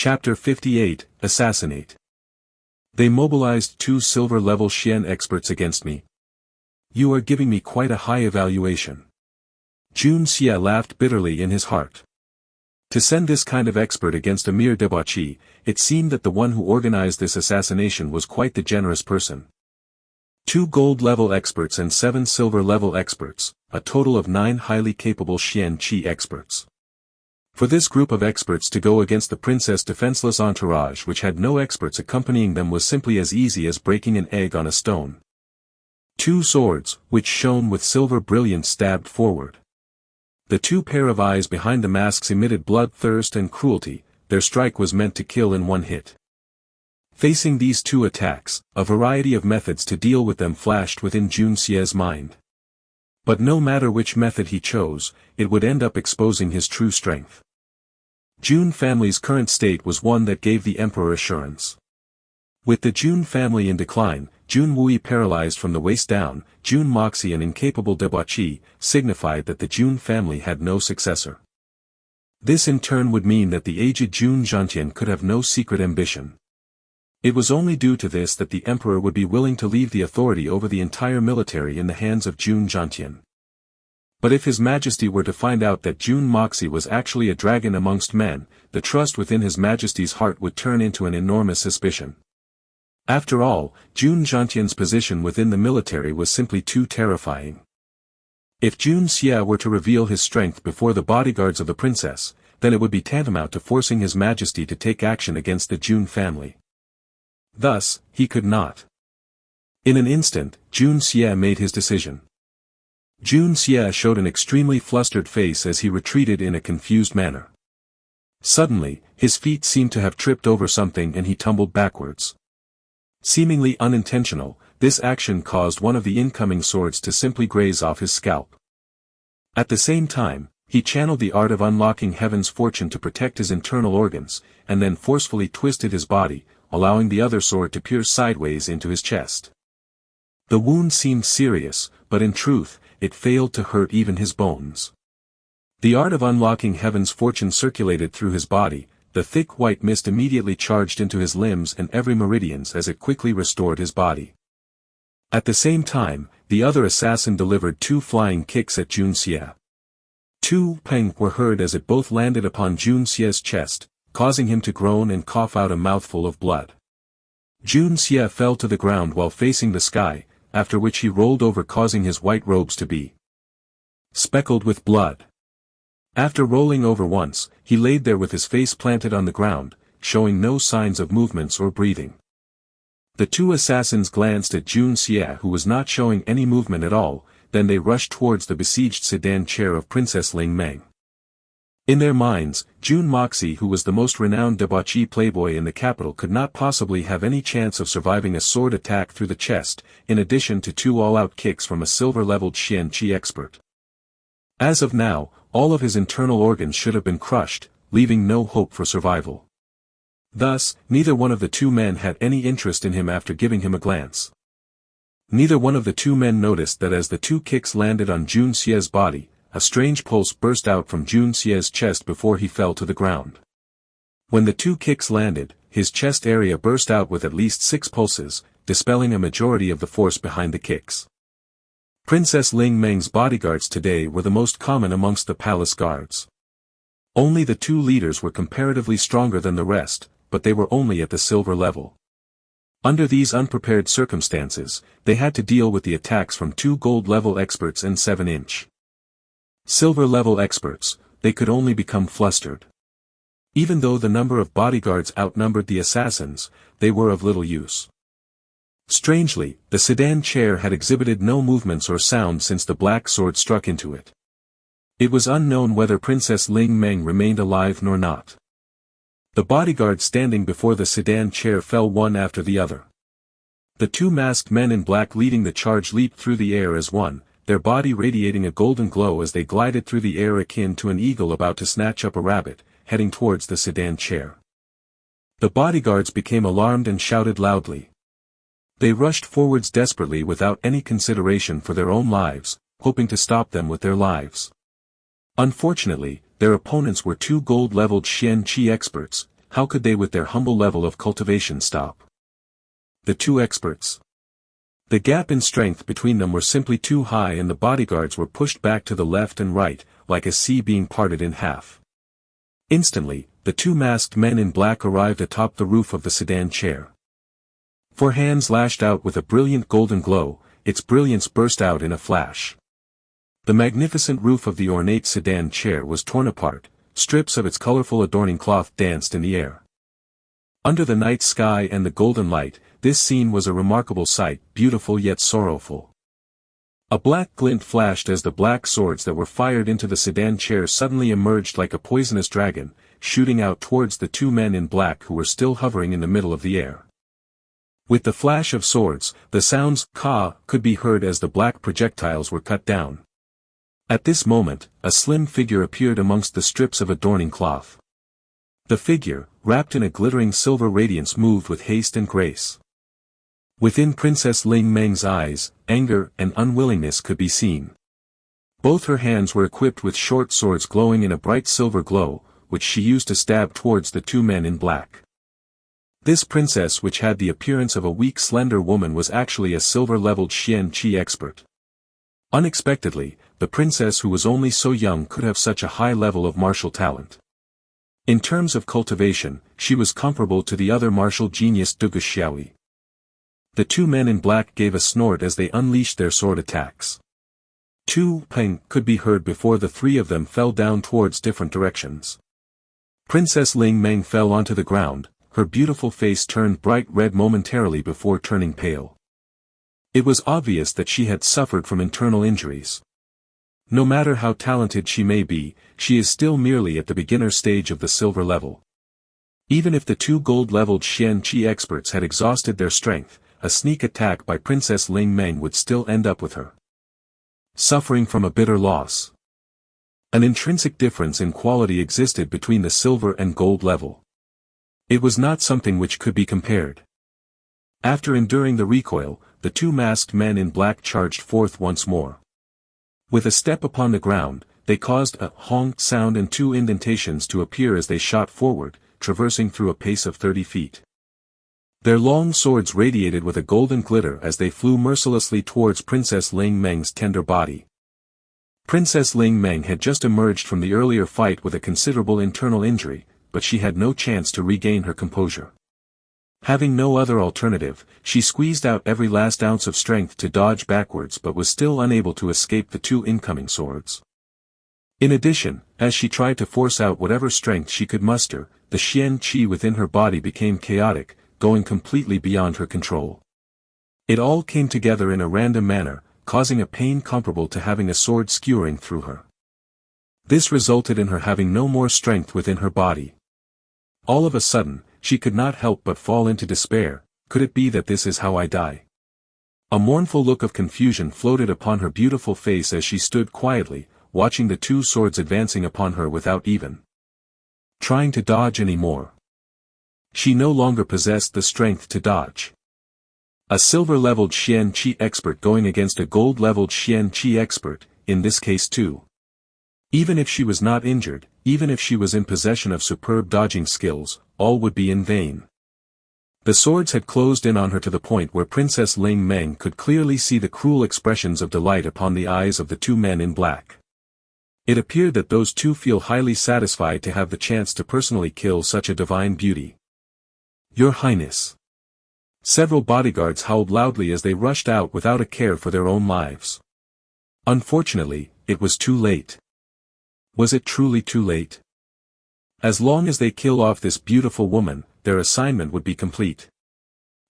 Chapter 58, Assassinate. They mobilized 2 silver-level Xian experts against me. You are giving me quite a high evaluation. Jun Xie laughed bitterly in his heart. To send this kind of expert against a mere debauchee, it seemed that the one who organized this assassination was quite the generous person. 2 gold-level experts and 7 silver-level experts, a total of 9 highly capable Xian Qi experts. For this group of experts to go against the princess' defenseless entourage which had no experts accompanying them was simply as easy as breaking an egg on a stone. 2 swords, which shone with silver brilliance, stabbed forward. The 2 pair of eyes behind the masks emitted bloodthirst and cruelty. Their strike was meant to kill in one hit. Facing these 2 attacks, a variety of methods to deal with them flashed within Jun Xie's mind. But no matter which method he chose, it would end up exposing his true strength. Jun family's current state was one that gave the emperor assurance. With the Jun family in decline, Jun Wui paralyzed from the waist down, Jun Moxie an incapable debauchee, signified that the Jun family had no successor. This in turn would mean that the aged Jun Zhantian could have no secret ambition. It was only due to this that the emperor would be willing to leave the authority over the entire military in the hands of Jun Zhantian. But if his majesty were to find out that Jun Moxie was actually a dragon amongst men, the trust within his majesty's heart would turn into an enormous suspicion. After all, Jun Zhantian's position within the military was simply too terrifying. If Jun Xie were to reveal his strength before the bodyguards of the princess, then it would be tantamount to forcing his majesty to take action against the Jun family. Thus, he could not. In an instant, Jun Xie made his decision. Jun Xie showed an extremely flustered face as he retreated in a confused manner. Suddenly, his feet seemed to have tripped over something and he tumbled backwards. Seemingly unintentional, this action caused one of the incoming swords to simply graze off his scalp. At the same time, he channeled the art of unlocking heaven's fortune to protect his internal organs, and then forcefully twisted his body, allowing the other sword to pierce sideways into his chest. The wound seemed serious, but in truth, it failed to hurt even his bones. The art of unlocking heaven's fortune circulated through his body, the thick white mist immediately charged into his limbs and every meridians as it quickly restored his body. At the same time, the other assassin delivered 2 flying kicks at Jun Xie. 2 peng were heard as it both landed upon Jun Xie's chest, causing him to groan and cough out a mouthful of blood. Jun Xie fell to the ground while facing the sky, after which he rolled over, causing his white robes to be speckled with blood. After rolling over once, he laid there with his face planted on the ground, showing no signs of movements or breathing. The 2 assassins glanced at Jun Xie, who was not showing any movement at all, then they rushed towards the besieged sedan chair of Princess Ling Meng. In their minds, Jun Moxie, who was the most renowned debauchee playboy in the capital, could not possibly have any chance of surviving a sword attack through the chest, in addition to 2 all-out kicks from a silver-leveled Xian Qi expert. As of now, all of his internal organs should have been crushed, leaving no hope for survival. Thus, neither one of the 2 men had any interest in him after giving him a glance. Neither one of the 2 men noticed that as the 2 kicks landed on Jun Xie's body, a strange pulse burst out from Jun Xie's chest before he fell to the ground. When the 2 kicks landed, his chest area burst out with at least 6 pulses, dispelling a majority of the force behind the kicks. Princess Ling Meng's bodyguards today were the most common amongst the palace guards. Only the 2 leaders were comparatively stronger than the rest, but they were only at the silver level. Under these unprepared circumstances, they had to deal with the attacks from 2 gold-level experts and 7-inch silver-level experts. They could only become flustered. Even though the number of bodyguards outnumbered the assassins, they were of little use. Strangely, the sedan chair had exhibited no movements or sound since the black sword struck into it. It was unknown whether Princess Ling Meng remained alive nor not. The bodyguards standing before the sedan chair fell one after the other. The 2 masked men in black leading the charge leaped through the air as one, their body radiating a golden glow as they glided through the air akin to an eagle about to snatch up a rabbit, heading towards the sedan chair. The bodyguards became alarmed and shouted loudly. They rushed forwards desperately without any consideration for their own lives, hoping to stop them with their lives. Unfortunately, their opponents were 2 gold-leveled Xian Qi experts, how could they with their humble level of cultivation stop the two experts? The gap in strength between them were simply too high, and the bodyguards were pushed back to the left and right, like a sea being parted in half. Instantly, the two masked men in black arrived atop the roof of the sedan chair. Four hands lashed out with a brilliant golden glow, its brilliance burst out in a flash. The magnificent roof of the ornate sedan chair was torn apart, strips of its colorful adorning cloth danced in the air. Under the night sky and the golden light, this scene was a remarkable sight, beautiful yet sorrowful. A black glint flashed as the black swords that were fired into the sedan chair suddenly emerged like a poisonous dragon, shooting out towards the two men in black who were still hovering in the middle of the air. With the flash of swords, the sounds "ka" could be heard as the black projectiles were cut down. At this moment, a slim figure appeared amongst the strips of adorning cloth. The figure, wrapped in a glittering silver radiance, moved with haste and grace. Within Princess Ling Meng's eyes, anger and unwillingness could be seen. Both her hands were equipped with short swords glowing in a bright silver glow, which she used to stab towards the two men in black. This princess, which had the appearance of a weak slender woman, was actually a silver-leveled Xian Qi expert. Unexpectedly, the princess who was only so young could have such a high level of martial talent. In terms of cultivation, she was comparable to the other martial genius Dugu Xiaoyi. The two men in black gave a snort as they unleashed their sword attacks. "Tu peng" could be heard before the three of them fell down towards different directions. Princess Ling Meng fell onto the ground, her beautiful face turned bright red momentarily before turning pale. It was obvious that she had suffered from internal injuries. No matter how talented she may be, she is still merely at the beginner stage of the silver level. Even if the two gold-leveled Xian Qi experts had exhausted their strength, a sneak attack by Princess Ling Meng would still end up with her suffering from a bitter loss. An intrinsic difference in quality existed between the silver and gold level. It was not something which could be compared. After enduring the recoil, the two masked men in black charged forth once more. With a step upon the ground, they caused a honk sound and two indentations to appear as they shot forward, traversing through a pace of 30 feet. Their long swords radiated with a golden glitter as they flew mercilessly towards Princess Ling Meng's tender body. Princess Ling Meng had just emerged from the earlier fight with a considerable internal injury, but she had no chance to regain her composure. Having no other alternative, she squeezed out every last ounce of strength to dodge backwards, but was still unable to escape the two incoming swords. In addition, as she tried to force out whatever strength she could muster, the Xian Qi within her body became chaotic, going completely beyond her control. It all came together in a random manner, causing a pain comparable to having a sword skewering through her. This resulted in her having no more strength within her body. All of a sudden, she could not help but fall into despair. Could it be that this is how I die? A mournful look of confusion floated upon her beautiful face as she stood quietly, watching the two swords advancing upon her without even trying to dodge any more. She no longer possessed the strength to dodge. A silver-leveled Xian Qi expert going against a gold-leveled Xian Qi expert, in this case too. Even if she was not injured, even if she was in possession of superb dodging skills, all would be in vain. The swords had closed in on her to the point where Princess Ling Meng could clearly see the cruel expressions of delight upon the eyes of the two men in black. It appeared that those two feel highly satisfied to have the chance to personally kill such a divine beauty. "Your Highness." Several bodyguards howled loudly as they rushed out without a care for their own lives. Unfortunately, it was too late. Was it truly too late? As long as they kill off this beautiful woman, their assignment would be complete.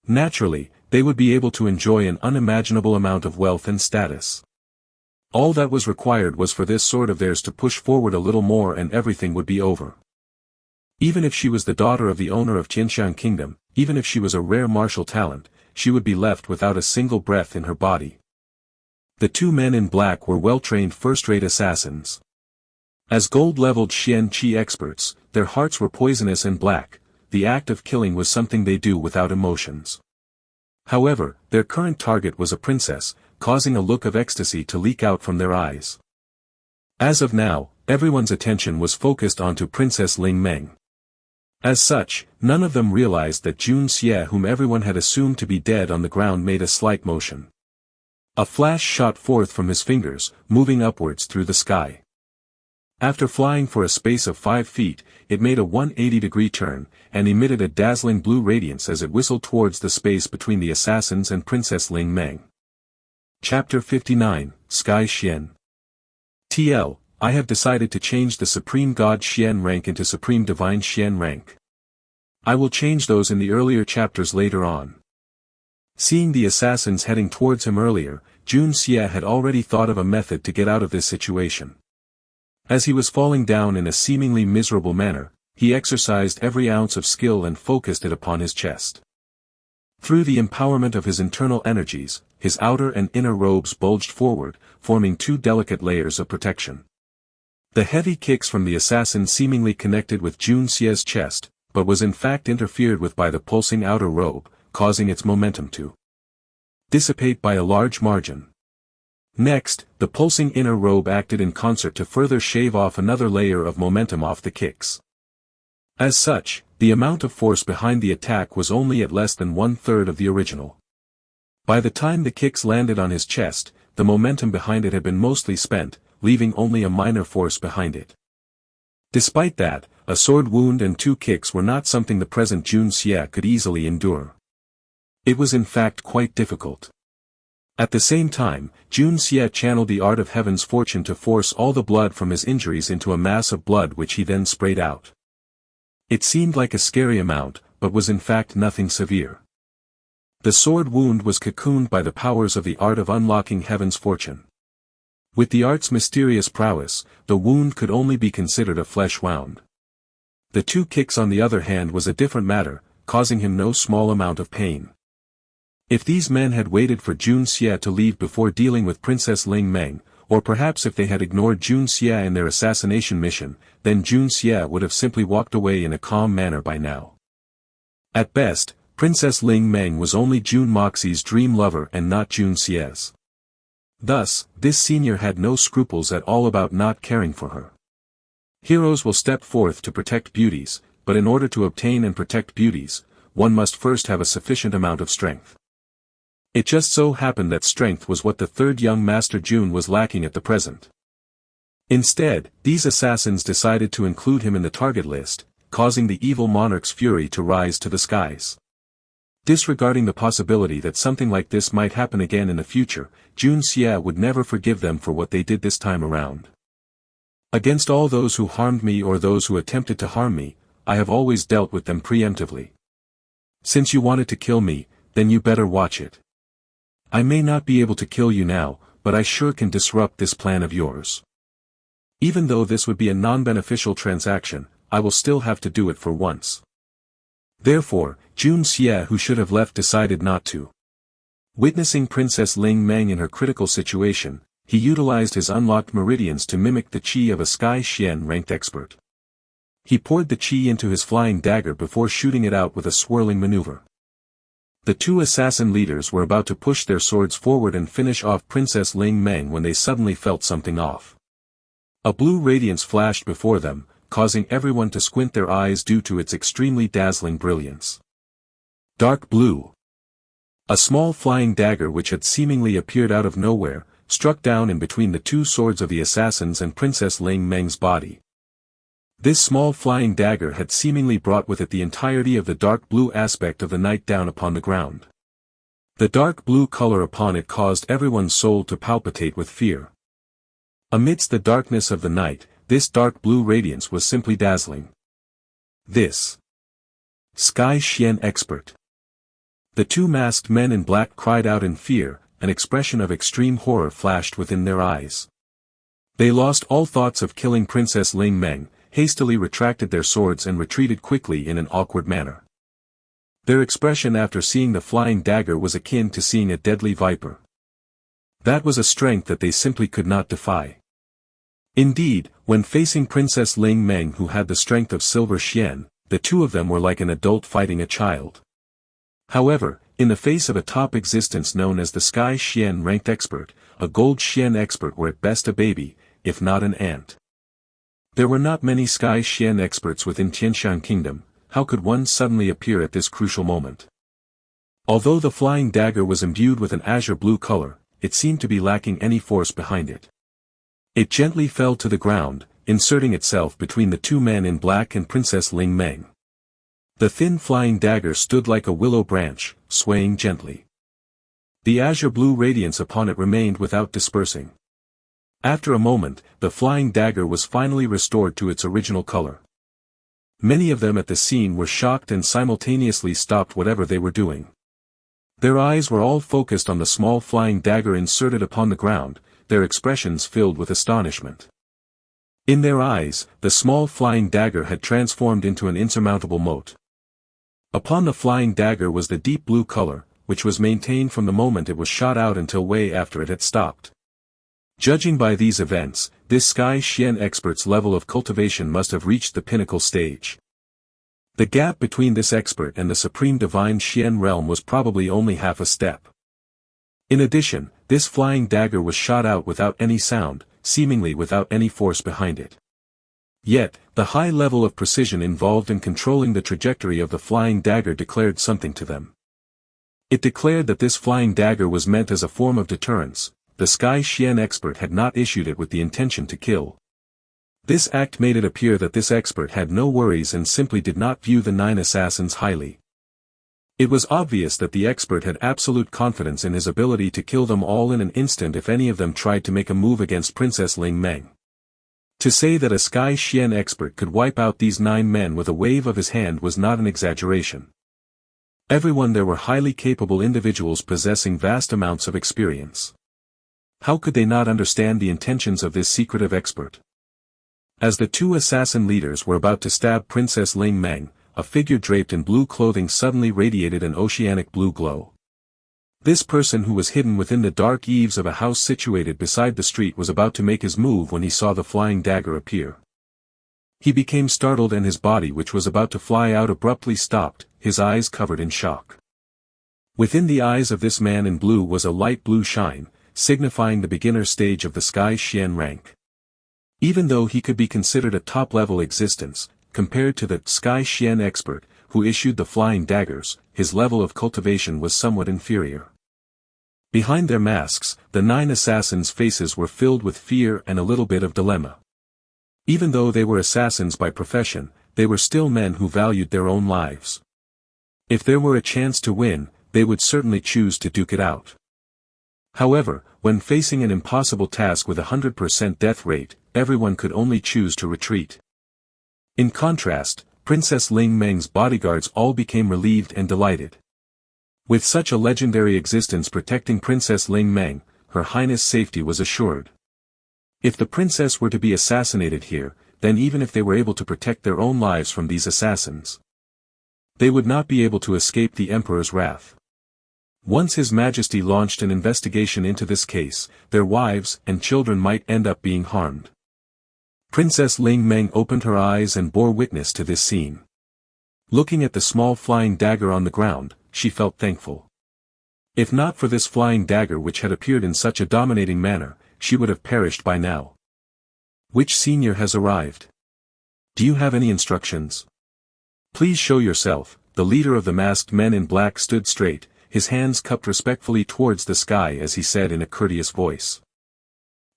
Naturally, they would be able to enjoy an unimaginable amount of wealth and status. All that was required was for this sword of theirs to push forward a little more and everything would be over. Even if she was the daughter of the owner of Qinshan Kingdom, even if she was a rare martial talent, she would be left without a single breath in her body. The two men in black were well-trained first-rate assassins. As gold-leveled Xian Qi experts, their hearts were poisonous and black. The act of killing was something they do without emotions. However, their current target was a princess, causing a look of ecstasy to leak out from their eyes. As of now, everyone's attention was focused onto Princess Ling Meng. As such, none of them realized that Jun Xie, whom everyone had assumed to be dead on the ground, made a slight motion. A flash shot forth from his fingers, moving upwards through the sky. After flying for a space of 5 feet, it made a 180-degree turn, and emitted a dazzling blue radiance as it whistled towards the space between the assassins and Princess Ling Meng. Chapter 59, Sky Xian. TL, I have decided to change the Supreme God Xian rank into Supreme Divine Xian rank. I will change those in the earlier chapters later on. Seeing the assassins heading towards him earlier, Jun Xie had already thought of a method to get out of this situation. As he was falling down in a seemingly miserable manner, he exercised every ounce of skill and focused it upon his chest. Through the empowerment of his internal energies, his outer and inner robes bulged forward, forming 2 delicate layers of protection. The heavy kicks from the assassin seemingly connected with Jun Xie's chest, but was in fact interfered with by the pulsing outer robe, causing its momentum to dissipate by a large margin. Next, the pulsing inner robe acted in concert to further shave off another layer of momentum off the kicks. As such, the amount of force behind the attack was only at less than 1/3 of the original. By the time the kicks landed on his chest, the momentum behind it had been mostly spent, leaving only a minor force behind it. Despite that, a sword wound and 2 kicks were not something the present Jun Xie could easily endure. It was in fact quite difficult. At the same time, Jun Xie channeled the art of heaven's fortune to force all the blood from his injuries into a mass of blood which he then sprayed out. It seemed like a scary amount, but was in fact nothing severe. The sword wound was cocooned by the powers of the art of unlocking heaven's fortune. With the art's mysterious prowess, the wound could only be considered a flesh wound. The 2 kicks on the other hand was a different matter, causing him no small amount of pain. If these men had waited for Jun Xie to leave before dealing with Princess Ling Meng, or perhaps if they had ignored Jun Xie in their assassination mission, then Jun Xie would have simply walked away in a calm manner by now. At best, Princess Ling Meng was only Jun Moxie's dream lover and not Jun Xie's. Thus, this senior had no scruples at all about not caring for her. Heroes will step forth to protect beauties, but in order to obtain and protect beauties, one must first have a sufficient amount of strength. It just so happened that strength was what the 3rd young Master Jun was lacking at the present. Instead, these assassins decided to include him in the target list, causing the evil monarch's fury to rise to the skies. Disregarding the possibility that something like this might happen again in the future, Jun Xie would never forgive them for what they did this time around. Against all those who harmed me or those who attempted to harm me, I have always dealt with them preemptively. Since you wanted to kill me, then you better watch it. I may not be able to kill you now, but I sure can disrupt this plan of yours. Even though this would be a non-beneficial transaction, I will still have to do it for once. Therefore, Jun Xie, who should have left, decided not to. Witnessing Princess Ling Meng in her critical situation, he utilized his unlocked meridians to mimic the chi of a Sky Xian ranked expert. He poured the chi into his flying dagger before shooting it out with a swirling maneuver. The 2 assassin leaders were about to push their swords forward and finish off Princess Ling Meng when they suddenly felt something off. A blue radiance flashed before them, causing everyone to squint their eyes due to its extremely dazzling brilliance. Dark blue. A small flying dagger which had seemingly appeared out of nowhere, struck down in between the 2 swords of the assassins and Princess Ling Meng's body. This small flying dagger had seemingly brought with it the entirety of the dark blue aspect of the night down upon the ground. The dark blue color upon it caused everyone's soul to palpitate with fear. Amidst the darkness of the night, this dark blue radiance was simply dazzling. This Sky Xian expert. The 2 masked men in black cried out in fear, an expression of extreme horror flashed within their eyes. They lost all thoughts of killing Princess Ling Meng, hastily retracted their swords and retreated quickly in an awkward manner. Their expression after seeing the flying dagger was akin to seeing a deadly viper. That was a strength that they simply could not defy. Indeed, when facing Princess Ling Meng, who had the strength of Silver Xian, the 2 of them were like an adult fighting a child. However, in the face of a top existence known as the Sky Xian ranked expert, a Gold Xian expert were at best a baby, if not an ant. There were not many Sky Xian experts within Tianshan Kingdom, how could one suddenly appear at this crucial moment? Although the flying dagger was imbued with an azure blue color, it seemed to be lacking any force behind it. It gently fell to the ground, inserting itself between the two men in black and Princess Ling Meng. The thin flying dagger stood like a willow branch, swaying gently. The azure blue radiance upon it remained without dispersing. After a moment, the flying dagger was finally restored to its original color. Many of them at the scene were shocked and simultaneously stopped whatever they were doing. Their eyes were all focused on the small flying dagger inserted upon the ground, their expressions filled with astonishment. In their eyes, the small flying dagger had transformed into an insurmountable moat. Upon the flying dagger was the deep blue color, which was maintained from the moment it was shot out until way after it had stopped. Judging by these events, this Sky Xian expert's level of cultivation must have reached the pinnacle stage. The gap between this expert and the supreme divine Xian realm was probably only half a step. In addition, this flying dagger was shot out without any sound, seemingly without any force behind it. Yet, the high level of precision involved in controlling the trajectory of the flying dagger declared something to them. It declared that this flying dagger was meant as a form of deterrence. The Sky Xian expert had not issued it with the intention to kill. This act made it appear that this expert had no worries and simply did not view the 9 assassins highly. It was obvious that the expert had absolute confidence in his ability to kill them all in an instant if any of them tried to make a move against Princess Ling Meng. To say that a Sky Xian expert could wipe out these 9 men with a wave of his hand was not an exaggeration. Everyone there were highly capable individuals possessing vast amounts of experience. How could they not understand the intentions of this secretive expert? As the 2 assassin leaders were about to stab Princess Ling Meng, a figure draped in blue clothing suddenly radiated an oceanic blue glow. This person who was hidden within the dark eaves of a house situated beside the street was about to make his move when he saw the flying dagger appear. He became startled and his body which was about to fly out abruptly stopped, his eyes covered in shock. Within the eyes of this man in blue was a light blue shine, signifying the beginner stage of the Sky Xian rank. Even though he could be considered a top-level existence, compared to the Sky Xian expert, who issued the flying daggers, his level of cultivation was somewhat inferior. Behind their masks, the 9 assassins' faces were filled with fear and a little bit of dilemma. Even though they were assassins by profession, they were still men who valued their own lives. If there were a chance to win, they would certainly choose to duke it out. However, when facing an impossible task with 100% death rate, everyone could only choose to retreat. In contrast, Princess Ling Meng's bodyguards all became relieved and delighted. With such a legendary existence protecting Princess Ling Meng, Her Highness' safety was assured. If the princess were to be assassinated here, then even if they were able to protect their own lives from these assassins, they would not be able to escape the Emperor's wrath. Once His Majesty launched an investigation into this case, their wives and children might end up being harmed. Princess Ling Meng opened her eyes and bore witness to this scene. Looking at the small flying dagger on the ground, she felt thankful. If not for this flying dagger which had appeared in such a dominating manner, she would have perished by now. Which senior has arrived? Do you have any instructions? Please show yourself. The leader of the masked men in black stood straight, his hands cupped respectfully towards the sky as he said in a courteous voice.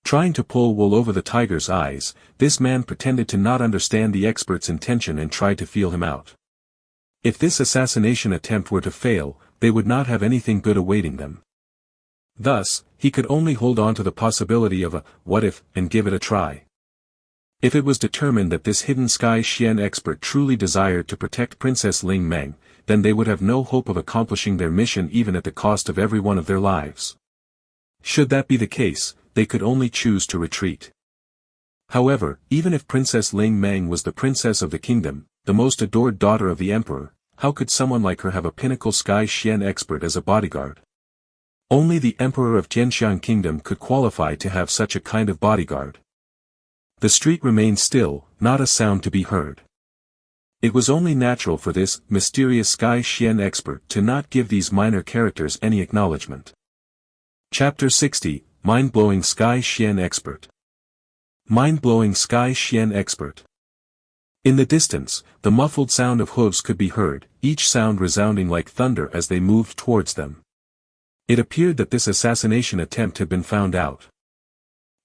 Trying to pull wool over the tiger's eyes, this man pretended to not understand the expert's intention and tried to feel him out. If this assassination attempt were to fail, they would not have anything good awaiting them. Thus, he could only hold on to the possibility of a what if and give it a try. If it was determined that this hidden Sky Xian expert truly desired to protect Princess Ling Meng, then they would have no hope of accomplishing their mission even at the cost of every one of their lives. Should that be the case, they could only choose to retreat. However, even if Princess Ling Meng was the princess of the kingdom, the most adored daughter of the emperor, how could someone like her have a pinnacle Sky Xian expert as a bodyguard? Only the emperor of Jianxiang kingdom could qualify to have such a kind of bodyguard. The street remained still, not a sound to be heard. It was only natural for this mysterious Sky Xian expert to not give these minor characters any acknowledgement. Chapter 60, Mind-Blowing Sky Xian Expert. Mind-Blowing Sky Xian Expert. In the distance, the muffled sound of hooves could be heard, each sound resounding like thunder as they moved towards them. It appeared that this assassination attempt had been found out.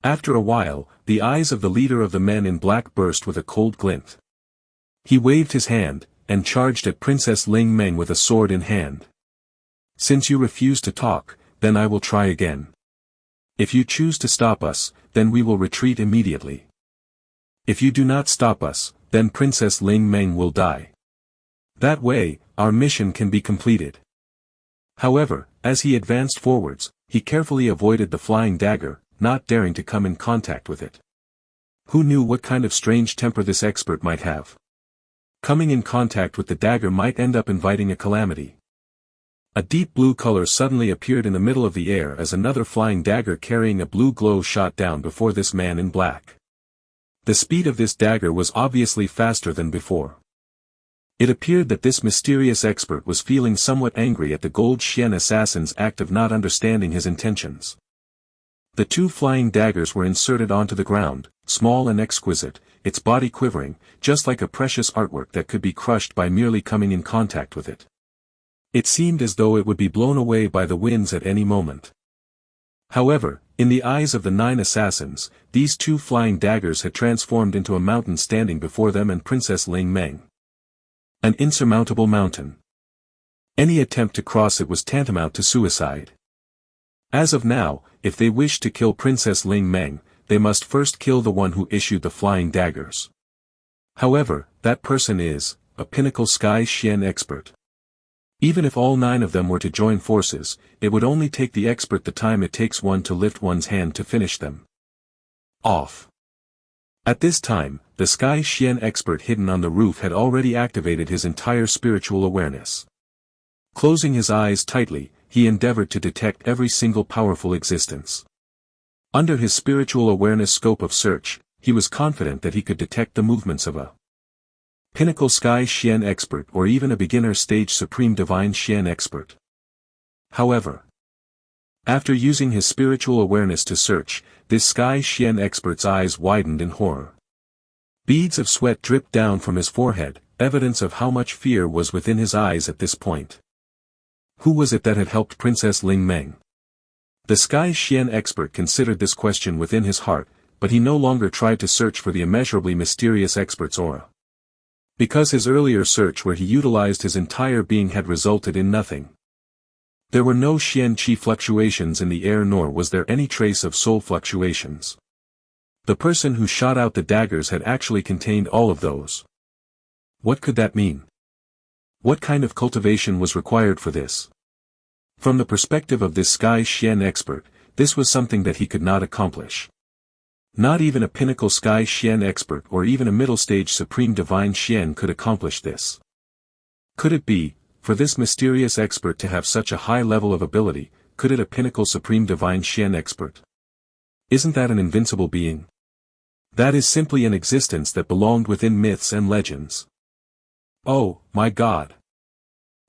After a while, the eyes of the leader of the men in black burst with a cold glint. He waved his hand, and charged at Princess Ling Meng with a sword in hand. Since you refuse to talk, then I will try again. If you choose to stop us, then we will retreat immediately. If you do not stop us, then Princess Ling Meng will die. That way, our mission can be completed. However, as he advanced forwards, he carefully avoided the flying dagger, not daring to come in contact with it. Who knew what kind of strange temper this expert might have? Coming in contact with the dagger might end up inviting a calamity. A deep blue color suddenly appeared in the middle of the air as another flying dagger carrying a blue glow shot down before this man in black. The speed of this dagger was obviously faster than before. It appeared that this mysterious expert was feeling somewhat angry at the Gold Xian assassin's act of not understanding his intentions. The two flying daggers were inserted onto the ground, small and exquisite, its body quivering, just like a precious artwork that could be crushed by merely coming in contact with it. It seemed as though it would be blown away by the winds at any moment. However, in the eyes of the 9 assassins, these two flying daggers had transformed into a mountain standing before them and Princess Ling Meng. An insurmountable mountain. Any attempt to cross it was tantamount to suicide. As of now, if they wished to kill Princess Ling Meng, they must first kill the one who issued the flying daggers. However, that person is a pinnacle Sky Xian expert. Even if all 9 of them were to join forces, it would only take the expert the time it takes one to lift one's hand to finish them off. At this time, the Sky Xian expert hidden on the roof had already activated his entire spiritual awareness. Closing his eyes tightly, he endeavored to detect every single powerful existence. Under his spiritual awareness scope of search, he was confident that he could detect the movements of a pinnacle Sky Xian expert or even a beginner stage Supreme Divine Xian expert. However, after using his spiritual awareness to search, this Sky Xian expert's eyes widened in horror. Beads of sweat dripped down from his forehead, evidence of how much fear was within his eyes at this point. Who was it that had helped Princess Ling Meng? The Sky Xian expert considered this question within his heart, but he no longer tried to search for the immeasurably mysterious expert's aura. Because his earlier search where he utilized his entire being had resulted in nothing. There were no Xian Qi fluctuations in the air nor was there any trace of soul fluctuations. The person who shot out the daggers had actually contained all of those. What could that mean? What kind of cultivation was required for this? From the perspective of this Sky Xian expert, this was something that he could not accomplish. Not even a pinnacle Sky Xian expert or even a middle-stage Supreme Divine Xian could accomplish this. Could it be, for this mysterious expert to have such a high level of ability, could it a pinnacle Supreme Divine Xian expert? Isn't that an invincible being? That is simply an existence that belonged within myths and legends. Oh, my God!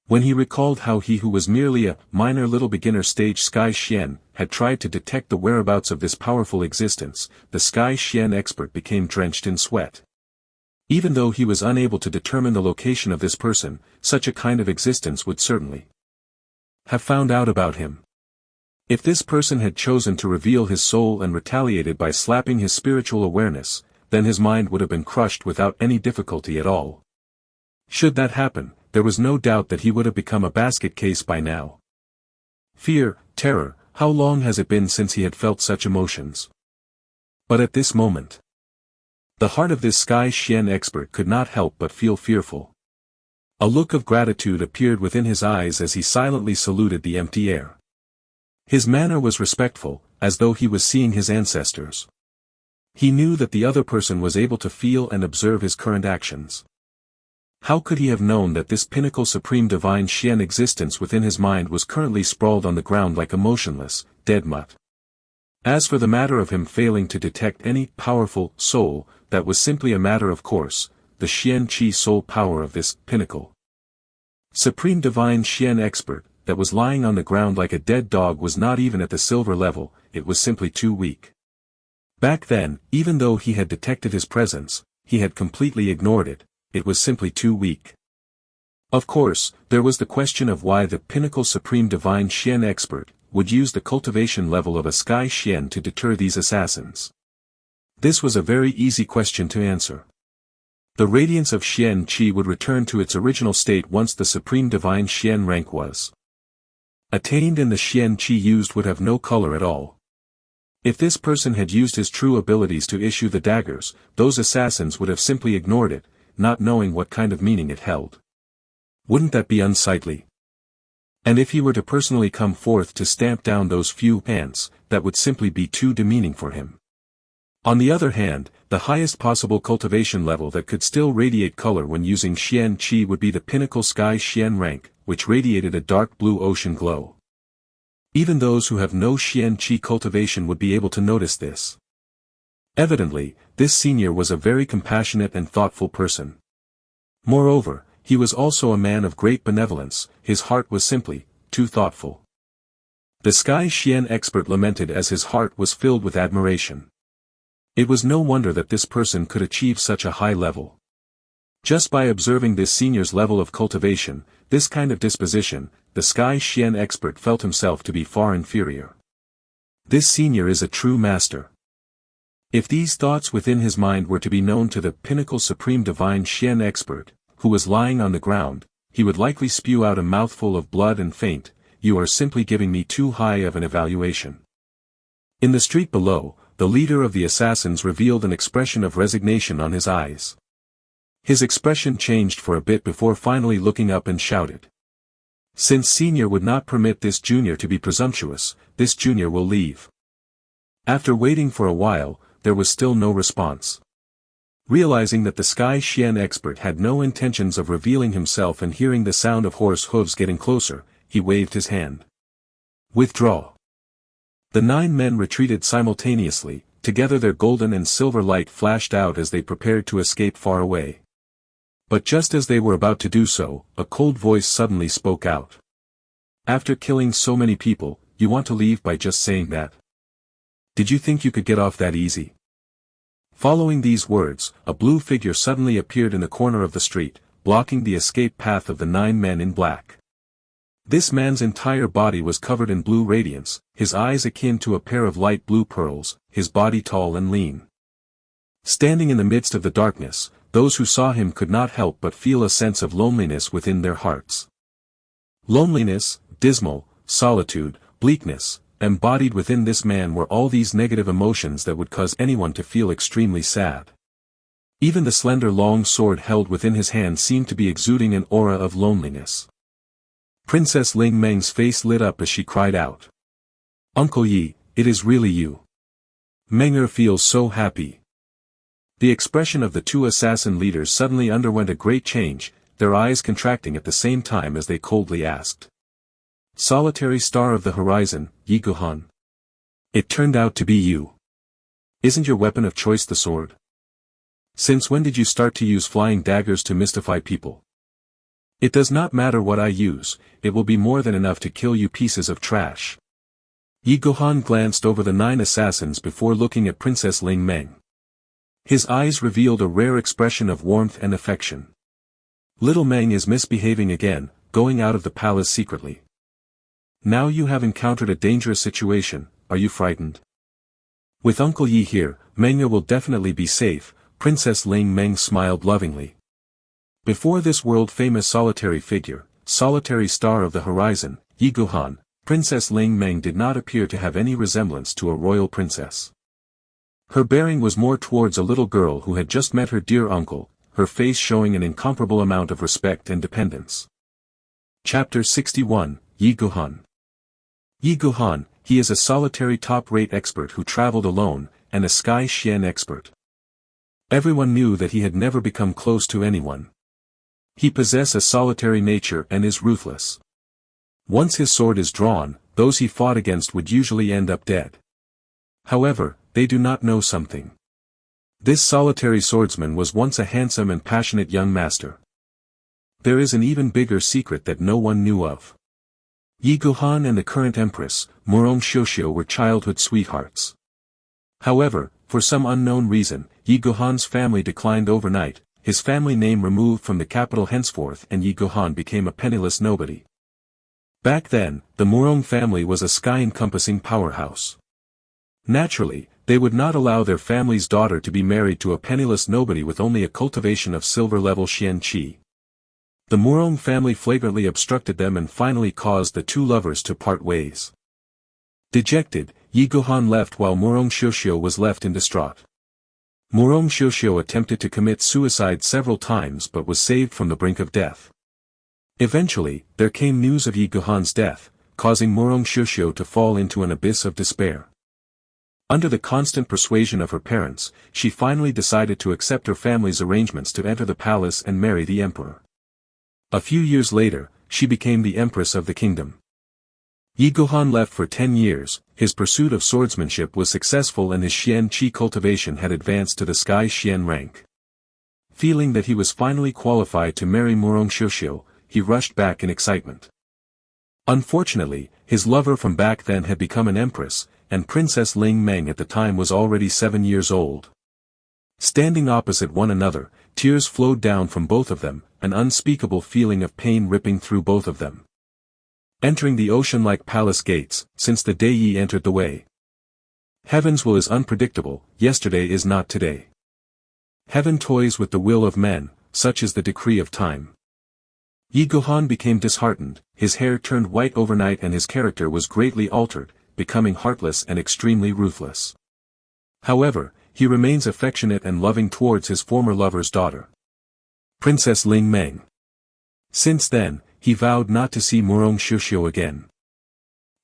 When he recalled how he who was merely a minor little beginner stage Sky Xian had tried to detect the whereabouts of this powerful existence, the Sky Xian expert became drenched in sweat. Even though he was unable to determine the location of this person, such a kind of existence would certainly have found out about him. If this person had chosen to reveal his soul and retaliated by slapping his spiritual awareness, then his mind would have been crushed without any difficulty at all. Should that happen, there was no doubt that he would have become a basket case by now. Fear, terror, how long has it been since he had felt such emotions? But at this moment, the heart of this Sky Xian expert could not help but feel fearful. A look of gratitude appeared within his eyes as he silently saluted the empty air. His manner was respectful, as though he was seeing his ancestors. He knew that the other person was able to feel and observe his current actions. How could he have known that this pinnacle Supreme Divine Xian existence within his mind was currently sprawled on the ground like a motionless, dead mutt? As for the matter of him failing to detect any powerful soul, that was simply a matter of course, the Xian Qi soul power of this pinnacle Supreme Divine Xian expert, that was lying on the ground like a dead dog was not even at the silver level, it was simply too weak. Back then, even though he had detected his presence, he had completely ignored it, it was simply too weak. Of course, there was the question of why the pinnacle supreme divine Xian expert would use the cultivation level of a sky Xian to deter these assassins. This was a very easy question to answer. The radiance of Xian Qi would return to its original state once the supreme divine Xian rank was attained, and the Xian Qi used would have no color at all. If this person had used his true abilities to issue the daggers, those assassins would have simply ignored it, not knowing what kind of meaning it held. Wouldn't that be unsightly? And if he were to personally come forth to stamp down those few ants, that would simply be too demeaning for him. On the other hand, the highest possible cultivation level that could still radiate color when using Xian Qi would be the pinnacle sky Xian rank, which radiated a dark blue ocean glow. Even those who have no Xian Qi cultivation would be able to notice this. Evidently, this senior was a very compassionate and thoughtful person. Moreover, he was also a man of great benevolence, his heart was simply too thoughtful. The sky Xian expert lamented as his heart was filled with admiration. It was no wonder that this person could achieve such a high level. Just by observing this senior's level of cultivation, this kind of disposition, the sky Xian expert felt himself to be far inferior. This senior is a true master. If these thoughts within his mind were to be known to the pinnacle supreme divine Xian expert, who was lying on the ground, he would likely spew out a mouthful of blood and faint, "You are simply giving me too high of an evaluation." In the street below, the leader of the assassins revealed an expression of resignation on his eyes. His expression changed for a bit before finally looking up and shouted. "Since senior would not permit this junior to be presumptuous, this junior will leave." After waiting for a while, there was still no response. Realizing that the sky Xian expert had no intentions of revealing himself and hearing the sound of horse hooves getting closer, he waved his hand. "Withdraw." The 9 men retreated simultaneously, together their golden and silver light flashed out as they prepared to escape far away. But just as they were about to do so, a cold voice suddenly spoke out. "After killing so many people, you want to leave by just saying that? Did you think you could get off that easy?" Following these words, a blue figure suddenly appeared in the corner of the street, blocking the escape path of the 9 men in black. This man's entire body was covered in blue radiance, his eyes akin to a pair of light blue pearls, his body tall and lean. Standing in the midst of the darkness, those who saw him could not help but feel a sense of loneliness within their hearts. Loneliness, dismal, solitude, bleakness, embodied within this man were all these negative emotions that would cause anyone to feel extremely sad. Even the slender long sword held within his hand seemed to be exuding an aura of loneliness. Princess Ling Meng's face lit up as she cried out. "Uncle Yi, it is really you. Menger feels so happy." The expression of the 2 assassin leaders suddenly underwent a great change, their eyes contracting at the same time as they coldly asked. "Solitary star of the horizon, Yi Guhan. It turned out to be you. Isn't your weapon of choice the sword? Since when did you start to use flying daggers to mystify people?" "It does not matter what I use, it will be more than enough to kill you pieces of trash." Yi Guhan glanced over the 9 assassins before looking at Princess Ling Meng. His eyes revealed a rare expression of warmth and affection. "Little Meng is misbehaving again, going out of the palace secretly. Now you have encountered a dangerous situation, are you frightened?" "With Uncle Yi here, Mengya will definitely be safe," Princess Ling Meng smiled lovingly. Before this world-famous solitary figure, solitary star of the horizon, Yi Guhan, Princess Ling Meng did not appear to have any resemblance to a royal princess. Her bearing was more towards a little girl who had just met her dear uncle, her face showing an incomparable amount of respect and dependence. Chapter 61, Yi Guhan. Yi Guhan, he is a solitary top-rate expert who traveled alone, and a sky Xian expert. Everyone knew that he had never become close to anyone. He possesses a solitary nature and is ruthless. Once his sword is drawn, those he fought against would usually end up dead. However, they do not know something. This solitary swordsman was once a handsome and passionate young master. There is an even bigger secret that no one knew of. Yi Guhan and the current empress, Murong Xiuxiu, were childhood sweethearts. However, for some unknown reason, Yi Gohan's family declined overnight, his family name removed from the capital henceforth, and Yi Gohan became a penniless nobody. Back then, the Murong family was a sky-encompassing powerhouse. Naturally, they would not allow their family's daughter to be married to a penniless nobody with only a cultivation of silver-level Xian Qi. The Murong family flagrantly obstructed them and finally caused the two lovers to part ways. Dejected, Yi Gohan left while Murong Xiuxiu was left in distraught. Murong Xiuxiu attempted to commit suicide several times but was saved from the brink of death. Eventually, there came news of Yi Gohan's death, causing Murong Xiuxiu to fall into an abyss of despair. Under the constant persuasion of her parents, she finally decided to accept her family's arrangements to enter the palace and marry the emperor. A few years later, she became the empress of the kingdom. Yi Gohan left for 10 years, his pursuit of swordsmanship was successful and his Xian Qi cultivation had advanced to the Sky Xian rank. Feeling that he was finally qualified to marry Murong Xiuxiu, he rushed back in excitement. Unfortunately, his lover from back then had become an empress, and Princess Ling Meng at the time was already 7 years old. Standing opposite one another, tears flowed down from both of them, an unspeakable feeling of pain ripping through both of them. Entering the ocean-like palace gates, since the day Yi entered the way. Heaven's will is unpredictable, yesterday is not today. Heaven toys with the will of men, such is the decree of time. Yi Gohan became disheartened, his hair turned white overnight and his character was greatly altered, becoming heartless and extremely ruthless. However, he remains affectionate and loving towards his former lover's daughter, Princess Ling Meng. Since then, he vowed not to see Murong Xiuxiu again.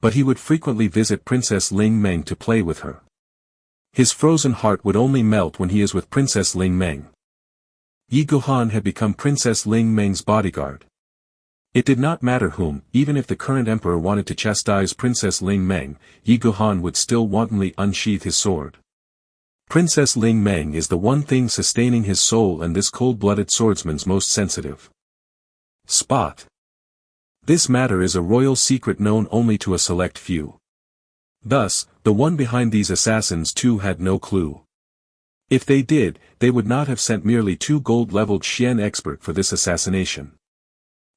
But he would frequently visit Princess Ling Meng to play with her. His frozen heart would only melt when he is with Princess Ling Meng. Yi Gohan had become Princess Ling Meng's bodyguard. It did not matter whom, even if the current emperor wanted to chastise Princess Ling Meng, Yi Gohan would still wantonly unsheath his sword. Princess Ling Meng is the one thing sustaining his soul and this cold-blooded swordsman's most sensitive spot. This matter is a royal secret known only to a select few. Thus, the one behind these assassins too had no clue. If they did, they would not have sent merely 2 gold-leveled Xian expert for this assassination.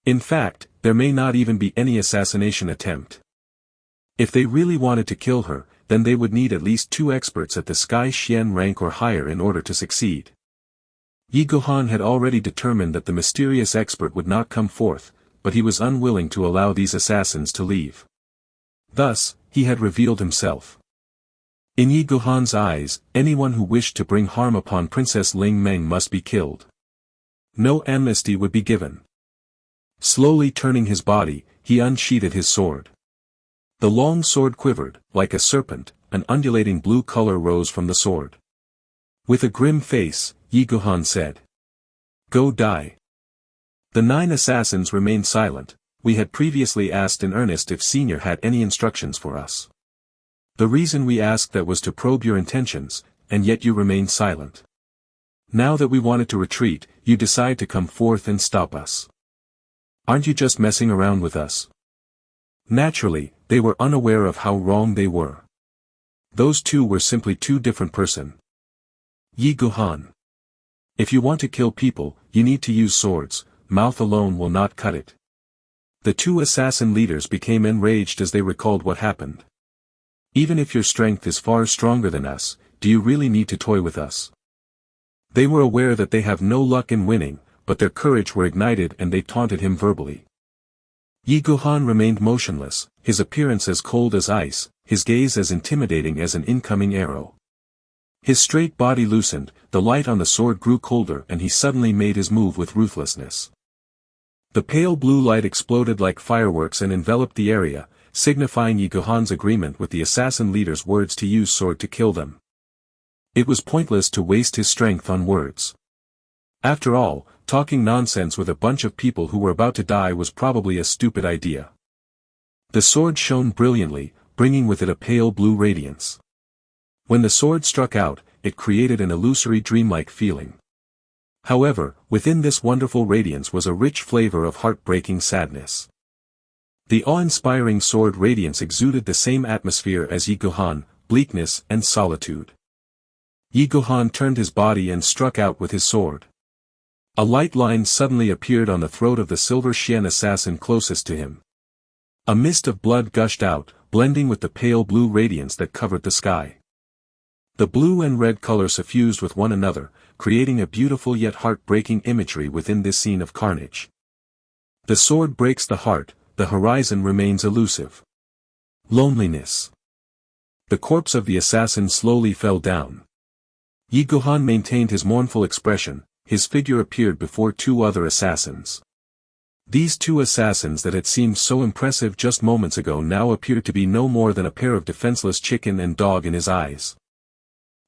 In fact, there may not even be any assassination attempt. If they really wanted to kill her, then they would need at least 2 experts at the Sky Xian rank or higher in order to succeed. Yi Gohan had already determined that the mysterious expert would not come forth, but he was unwilling to allow these assassins to leave. Thus, he had revealed himself. In Yi Gohan's eyes, anyone who wished to bring harm upon Princess Ling Meng must be killed. No amnesty would be given. Slowly turning his body, he unsheathed his sword. The long sword quivered, like a serpent, an undulating blue color rose from the sword. With a grim face, Yi Gohan said, "Go die." The 9 assassins remained silent. We had previously asked in earnest if Senior had any instructions for us. The reason we asked that was to probe your intentions, and yet you remained silent. Now that we wanted to retreat, you decide to come forth and stop us. Aren't you just messing around with us? Naturally, they were unaware of how wrong they were. Those 2 were simply 2 different persons. Yi Gohan. If you want to kill people, you need to use swords. Mouth alone will not cut it. The 2 assassin leaders became enraged as they recalled what happened. Even if your strength is far stronger than us, do you really need to toy with us? They were aware that they have no luck in winning, but their courage were ignited and they taunted him verbally. Yi Gohan remained motionless, his appearance as cold as ice, his gaze as intimidating as an incoming arrow. His straight body loosened, the light on the sword grew colder and he suddenly made his move with ruthlessness. The pale blue light exploded like fireworks and enveloped the area, signifying Yi Gohan's agreement with the assassin leader's words to use sword to kill them. It was pointless to waste his strength on words. After all, talking nonsense with a bunch of people who were about to die was probably a stupid idea. The sword shone brilliantly, bringing with it a pale blue radiance. When the sword struck out, it created an illusory dreamlike feeling. However, within this wonderful radiance was a rich flavor of heartbreaking sadness. The awe-inspiring sword radiance exuded the same atmosphere as Yi Gohan, bleakness and solitude. Yi Gohan turned his body and struck out with his sword. A light line suddenly appeared on the throat of the silver Xian assassin closest to him. A mist of blood gushed out, blending with the pale blue radiance that covered the sky. The blue and red color suffused with one another, creating a beautiful yet heart-breaking imagery within this scene of carnage. The sword breaks the heart, the horizon remains elusive. Loneliness. The corpse of the assassin slowly fell down. Yi Gohan maintained his mournful expression, his figure appeared before two other assassins. These two assassins that had seemed so impressive just moments ago now appeared to be no more than a pair of defenseless chicken and dog in his eyes.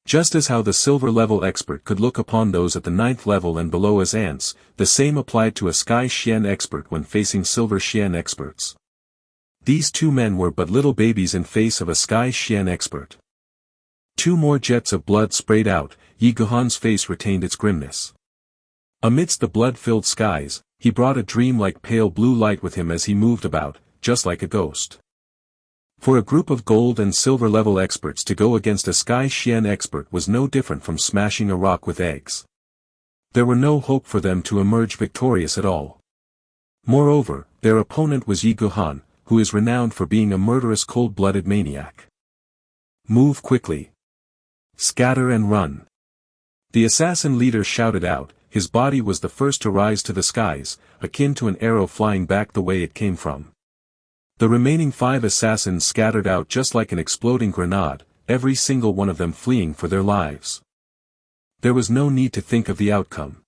Just as how the silver level expert could look upon those at the 9th level and below as ants, the same applied to a sky Xian expert when facing silver Xian experts. These two men were but little babies in face of a sky Xian expert. Two more jets of blood sprayed out, Yi Gohan's face retained its grimness. Amidst the blood-filled skies, he brought a dream-like pale blue light with him as he moved about, just like a ghost. For a group of gold and silver level experts to go against a sky Xian expert was no different from smashing a rock with eggs. There were no hope for them to emerge victorious at all. Moreover, their opponent was Yi Gohan, who is renowned for being a murderous cold-blooded maniac. Move quickly. Scatter and run. The assassin leader shouted out, his body was the first to rise to the skies, akin to an arrow flying back the way it came from. The remaining 5 assassins scattered out just like an exploding grenade, every single one of them fleeing for their lives. There was no need to think of the outcome.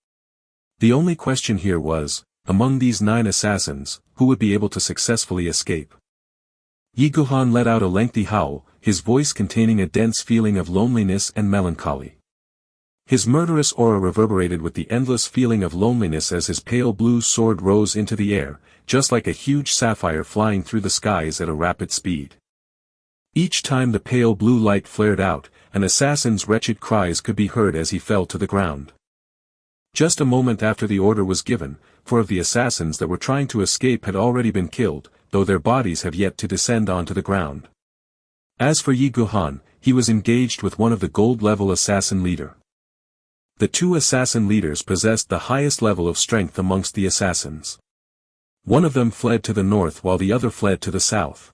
The only question here was, among these 9 assassins, who would be able to successfully escape? Yi Gohan let out a lengthy howl, his voice containing a dense feeling of loneliness and melancholy. His murderous aura reverberated with the endless feeling of loneliness as his pale blue sword rose into the air, just like a huge sapphire flying through the skies at a rapid speed. Each time the pale blue light flared out, an assassin's wretched cries could be heard as he fell to the ground. Just a moment after the order was given, 4 of the assassins that were trying to escape had already been killed, though their bodies have yet to descend onto the ground. As for Yi Gohan, he was engaged with one of the gold-level assassin leader. The 2 assassin leaders possessed the highest level of strength amongst the assassins. One of them fled to the north while the other fled to the south.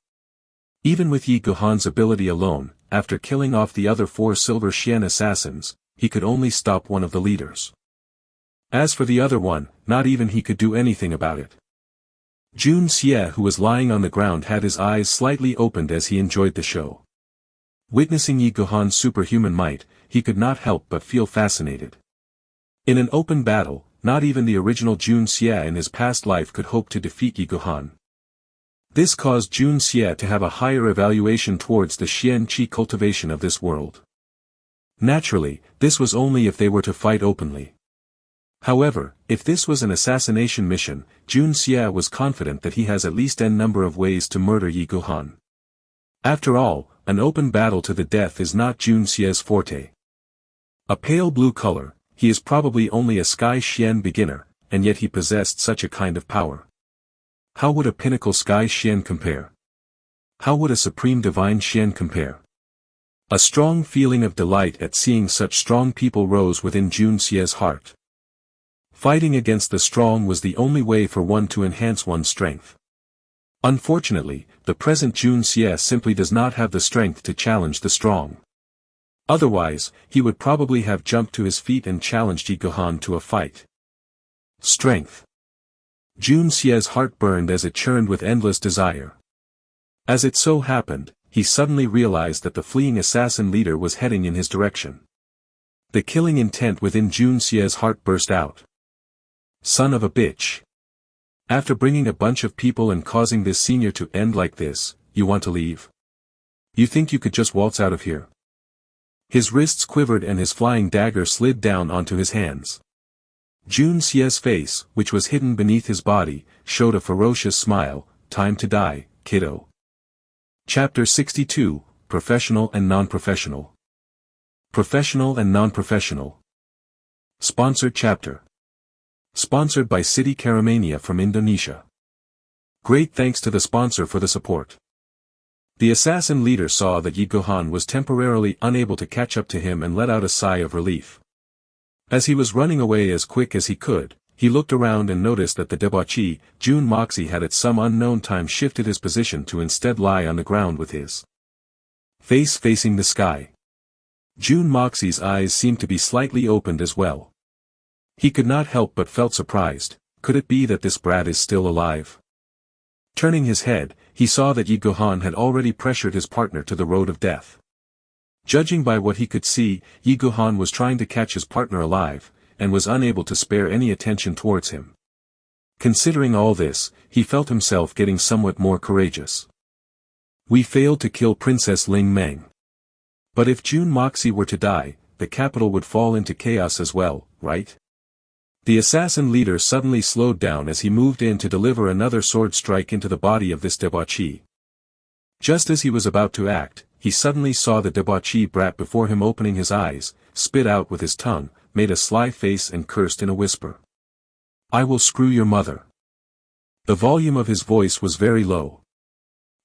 Even with Yi Gohan's ability alone, after killing off the other 4 silver Xian assassins, he could only stop one of the leaders. As for the other one, not even he could do anything about it. Jun Xie, who was lying on the ground, had his eyes slightly opened as he enjoyed the show. Witnessing Yi Gohan's superhuman might, he could not help but feel fascinated. In an open battle, not even the original Jun Xie in his past life could hope to defeat Yi Gohan. This caused Jun Xie to have a higher evaluation towards the Xian Qi cultivation of this world. Naturally, this was only if they were to fight openly. However, if this was an assassination mission, Jun Xie was confident that he has at least n number of ways to murder Yi Gohan. After all, an open battle to the death is not Jun Xie's forte. A pale blue color, he is probably only a sky Xian beginner, and yet he possessed such a kind of power. How would a pinnacle sky Xian compare? How would a supreme divine Xian compare? A strong feeling of delight at seeing such strong people rose within Jun Xie's heart. Fighting against the strong was the only way for one to enhance one's strength. Unfortunately, the present Jun Xie simply does not have the strength to challenge the strong. Otherwise, he would probably have jumped to his feet and challenged Yi Gohan to a fight. Strength. Jun Xie's heart burned as it churned with endless desire. As it so happened, he suddenly realized that the fleeing assassin leader was heading in his direction. The killing intent within Jun Xie's heart burst out. Son of a bitch. After bringing a bunch of people and causing this senior to end like this, you want to leave? You think you could just waltz out of here? His wrists quivered and his flying dagger slid down onto his hands. Jun Xie's face, which was hidden beneath his body, showed a ferocious smile. Time to die, kiddo. Chapter 62, Professional and Non-Professional. Professional and Non-Professional. Sponsored chapter. Sponsored by City Caramania from Indonesia. Great thanks to the sponsor for the support. The assassin leader saw that Yi Gohan was temporarily unable to catch up to him and let out a sigh of relief. As he was running away as quick as he could, he looked around and noticed that the debauchee, Jun Moxie, had at some unknown time shifted his position to instead lie on the ground with his face facing the sky. Jun Moxie's eyes seemed to be slightly opened as well. He could not help but felt surprised. Could it be that this brat is still alive? Turning his head, he saw that Yi Gohan had already pressured his partner to the road of death. Judging by what he could see, Yi Gohan was trying to catch his partner alive, and was unable to spare any attention towards him. Considering all this, he felt himself getting somewhat more courageous. We failed to kill Princess Ling Meng. But if Jun Moxie were to die, the capital would fall into chaos as well, right? The assassin leader suddenly slowed down as he moved in to deliver another sword strike into the body of this debauchee. Just as he was about to act, he suddenly saw the debauchee brat before him opening his eyes, spit out with his tongue, made a sly face and cursed in a whisper. I will screw your mother. The volume of his voice was very low.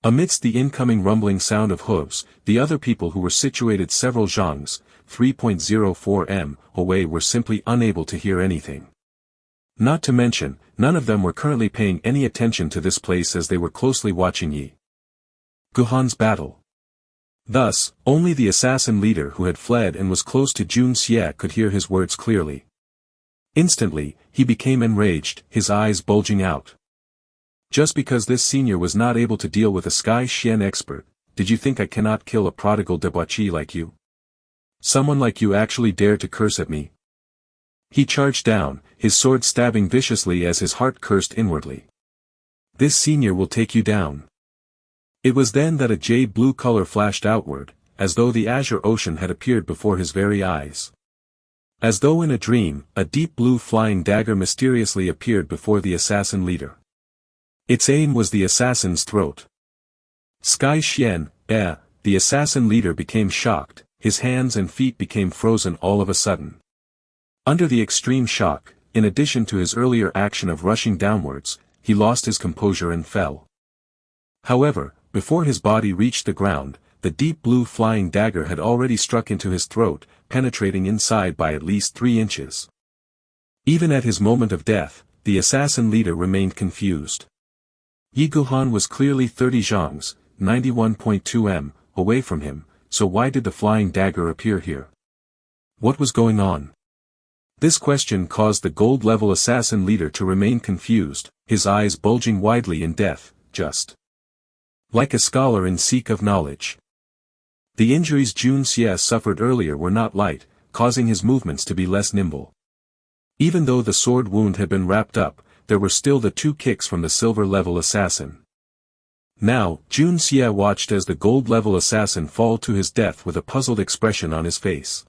Amidst the incoming rumbling sound of hooves, the other people who were situated several zhangs, 3.04 m, away were simply unable to hear anything. Not to mention, none of them were currently paying any attention to this place as they were closely watching Yi Gohan's battle. Thus, only the assassin leader who had fled and was close to Jun Xie could hear his words clearly. Instantly, he became enraged, his eyes bulging out. Just because this senior was not able to deal with a Sky Xian expert, did you think I cannot kill a prodigal debauchee like you? Someone like you actually dare to curse at me? He charged down, his sword stabbing viciously as his heart cursed inwardly. This senior will take you down. It was then that a jade blue color flashed outward, as though the azure ocean had appeared before his very eyes. As though in a dream, a deep blue flying dagger mysteriously appeared before the assassin leader. Its aim was the assassin's throat. Sky Xian, the assassin leader became shocked, his hands and feet became frozen all of a sudden. Under the extreme shock, in addition to his earlier action of rushing downwards, he lost his composure and fell. However, before his body reached the ground, the deep blue flying dagger had already struck into his throat, penetrating inside by at least 3 inches. Even at his moment of death, the assassin leader remained confused. Yi Gohan was clearly 30 zhangs, 91.2 m, away from him, so why did the flying dagger appear here? What was going on? This question caused the gold-level assassin leader to remain confused, his eyes bulging widely in death, just like a scholar in seek of knowledge. The injuries Jun Xie suffered earlier were not light, causing his movements to be less nimble. Even though the sword wound had been wrapped up, there were still the 2 kicks from the silver-level assassin. Now, Jun Xie watched as the gold-level assassin fall to his death with a puzzled expression on his face.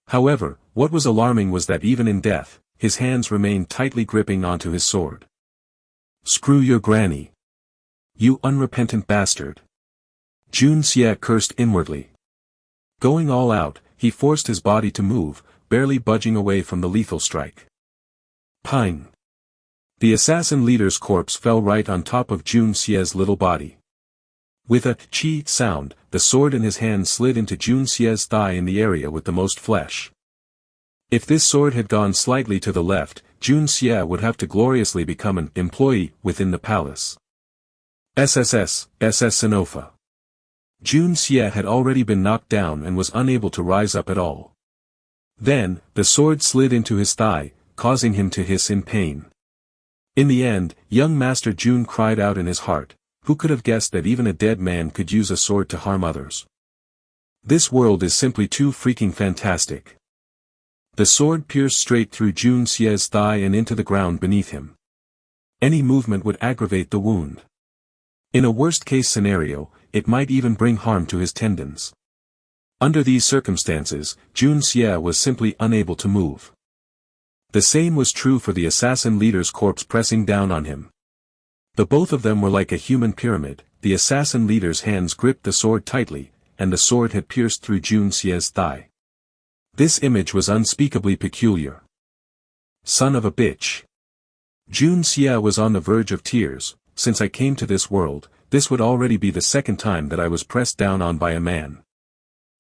However, what was alarming was that even in death, his hands remained tightly gripping onto his sword. Screw your granny. You unrepentant bastard. Jun Xie cursed inwardly. Going all out, he forced his body to move, barely budging away from the lethal strike. Pine. The assassin leader's corpse fell right on top of Jun Xie's little body. With a chi sound, the sword in his hand slid into Jun Xie's thigh in the area with the most flesh. If this sword had gone slightly to the left, Jun Xie would have to gloriously become an employee within the palace. SS Sinofa. Jun Xie had already been knocked down and was unable to rise up at all. Then, the sword slid into his thigh, causing him to hiss in pain. In the end, young Master Jun cried out in his heart, who could have guessed that even a dead man could use a sword to harm others? This world is simply too freaking fantastic. The sword pierced straight through Jun Xie's thigh and into the ground beneath him. Any movement would aggravate the wound. In a worst-case scenario, it might even bring harm to his tendons. Under these circumstances, Jun Xie was simply unable to move. The same was true for the assassin leader's corpse pressing down on him. The both of them were like a human pyramid, the assassin leader's hands gripped the sword tightly, and the sword had pierced through Jun Xie's thigh. This image was unspeakably peculiar. Son of a bitch. Jun Xie was on the verge of tears, since I came to this world, this would already be the second time that I was pressed down on by a man.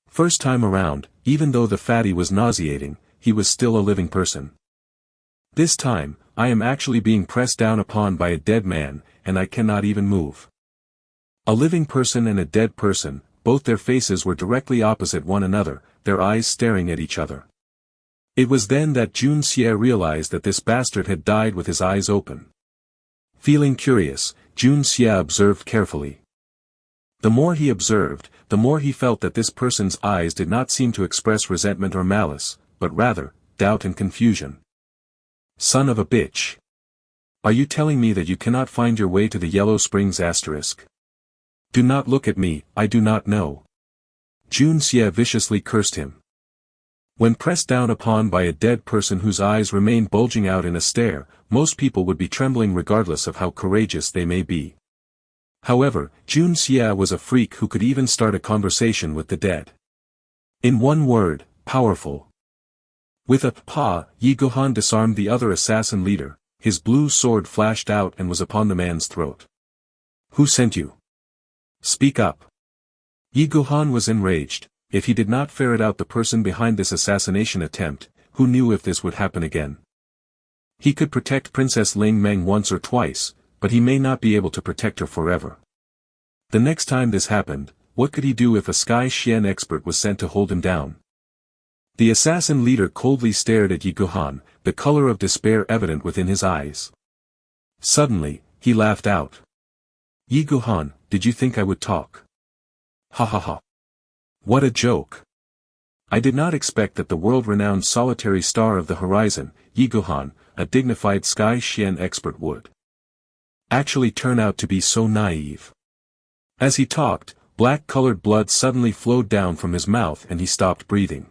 First time around, even though the fatty was nauseating, he was still a living person. This time, I am actually being pressed down upon by a dead man, and I cannot even move. A living person and a dead person, both their faces were directly opposite one another, their eyes staring at each other. It was then that Jun Xie realized that this bastard had died with his eyes open. Feeling curious, Jun Xie observed carefully. The more he observed, the more he felt that this person's eyes did not seem to express resentment or malice, but rather, doubt and confusion. Son of a bitch. Are you telling me that you cannot find your way to the Yellow Springs asterisk? Do not look at me, I do not know. Jun Xie viciously cursed him. When pressed down upon by a dead person whose eyes remained bulging out in a stare, most people would be trembling regardless of how courageous they may be. However, Jun Xie was a freak who could even start a conversation with the dead. In one word, powerful. With a "pa," Yi Gohan disarmed the other assassin leader, his blue sword flashed out and was upon the man's throat. Who sent you? Speak up. Yi Gohan was enraged. If he did not ferret out the person behind this assassination attempt, who knew if this would happen again? He could protect Princess Ling Meng once or twice, but he may not be able to protect her forever. The next time this happened, what could he do if a Sky Xian expert was sent to hold him down? The assassin leader coldly stared at Yi Gohan, the color of despair evident within his eyes. Suddenly, he laughed out. Yi Gohan, did you think I would talk? Ha ha ha. What a joke. I did not expect that the world-renowned solitary star of the horizon, Yi Gohan, a dignified Sky Xian expert would actually turn out to be so naive. As he talked, black-colored blood suddenly flowed down from his mouth and he stopped breathing.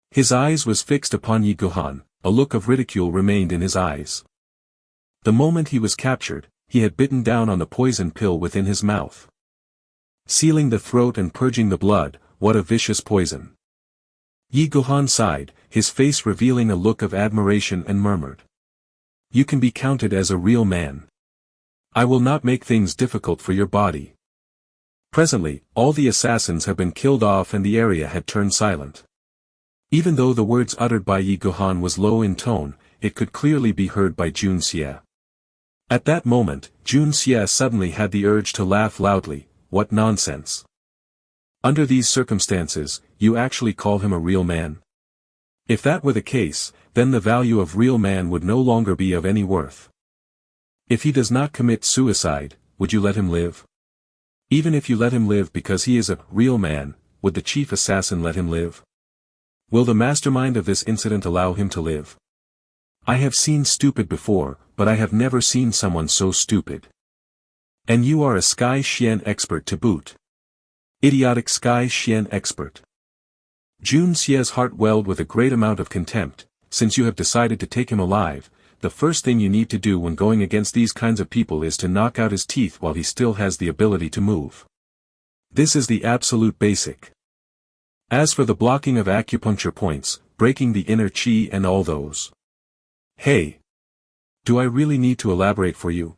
His eyes was fixed upon Yi Gohan, a look of ridicule remained in his eyes. The moment he was captured, he had bitten down on the poison pill within his mouth. Sealing the throat and purging the blood, what a vicious poison. Yi Gohan sighed, his face revealing a look of admiration and murmured. You can be counted as a real man. I will not make things difficult for your body. Presently, all the assassins have been killed off and the area had turned silent. Even though the words uttered by Yi Gohan was low in tone, it could clearly be heard by Jun Xie. At that moment, Jun Xie suddenly had the urge to laugh loudly. What nonsense. Under these circumstances, you actually call him a real man? If that were the case, then the value of real man would no longer be of any worth. If he does not commit suicide, would you let him live? Even if you let him live because he is a real man, would the chief assassin let him live? Will the mastermind of this incident allow him to live? I have seen stupid before, but I have never seen someone so stupid. And you are a Sky Xian expert to boot. Idiotic Sky Xian expert. Jun Xie's heart welled with a great amount of contempt. Since you have decided to take him alive, the first thing you need to do when going against these kinds of people is to knock out his teeth while he still has the ability to move. This is the absolute basic. As for the blocking of acupuncture points, breaking the inner chi and all those. Hey! Do I really need to elaborate for you?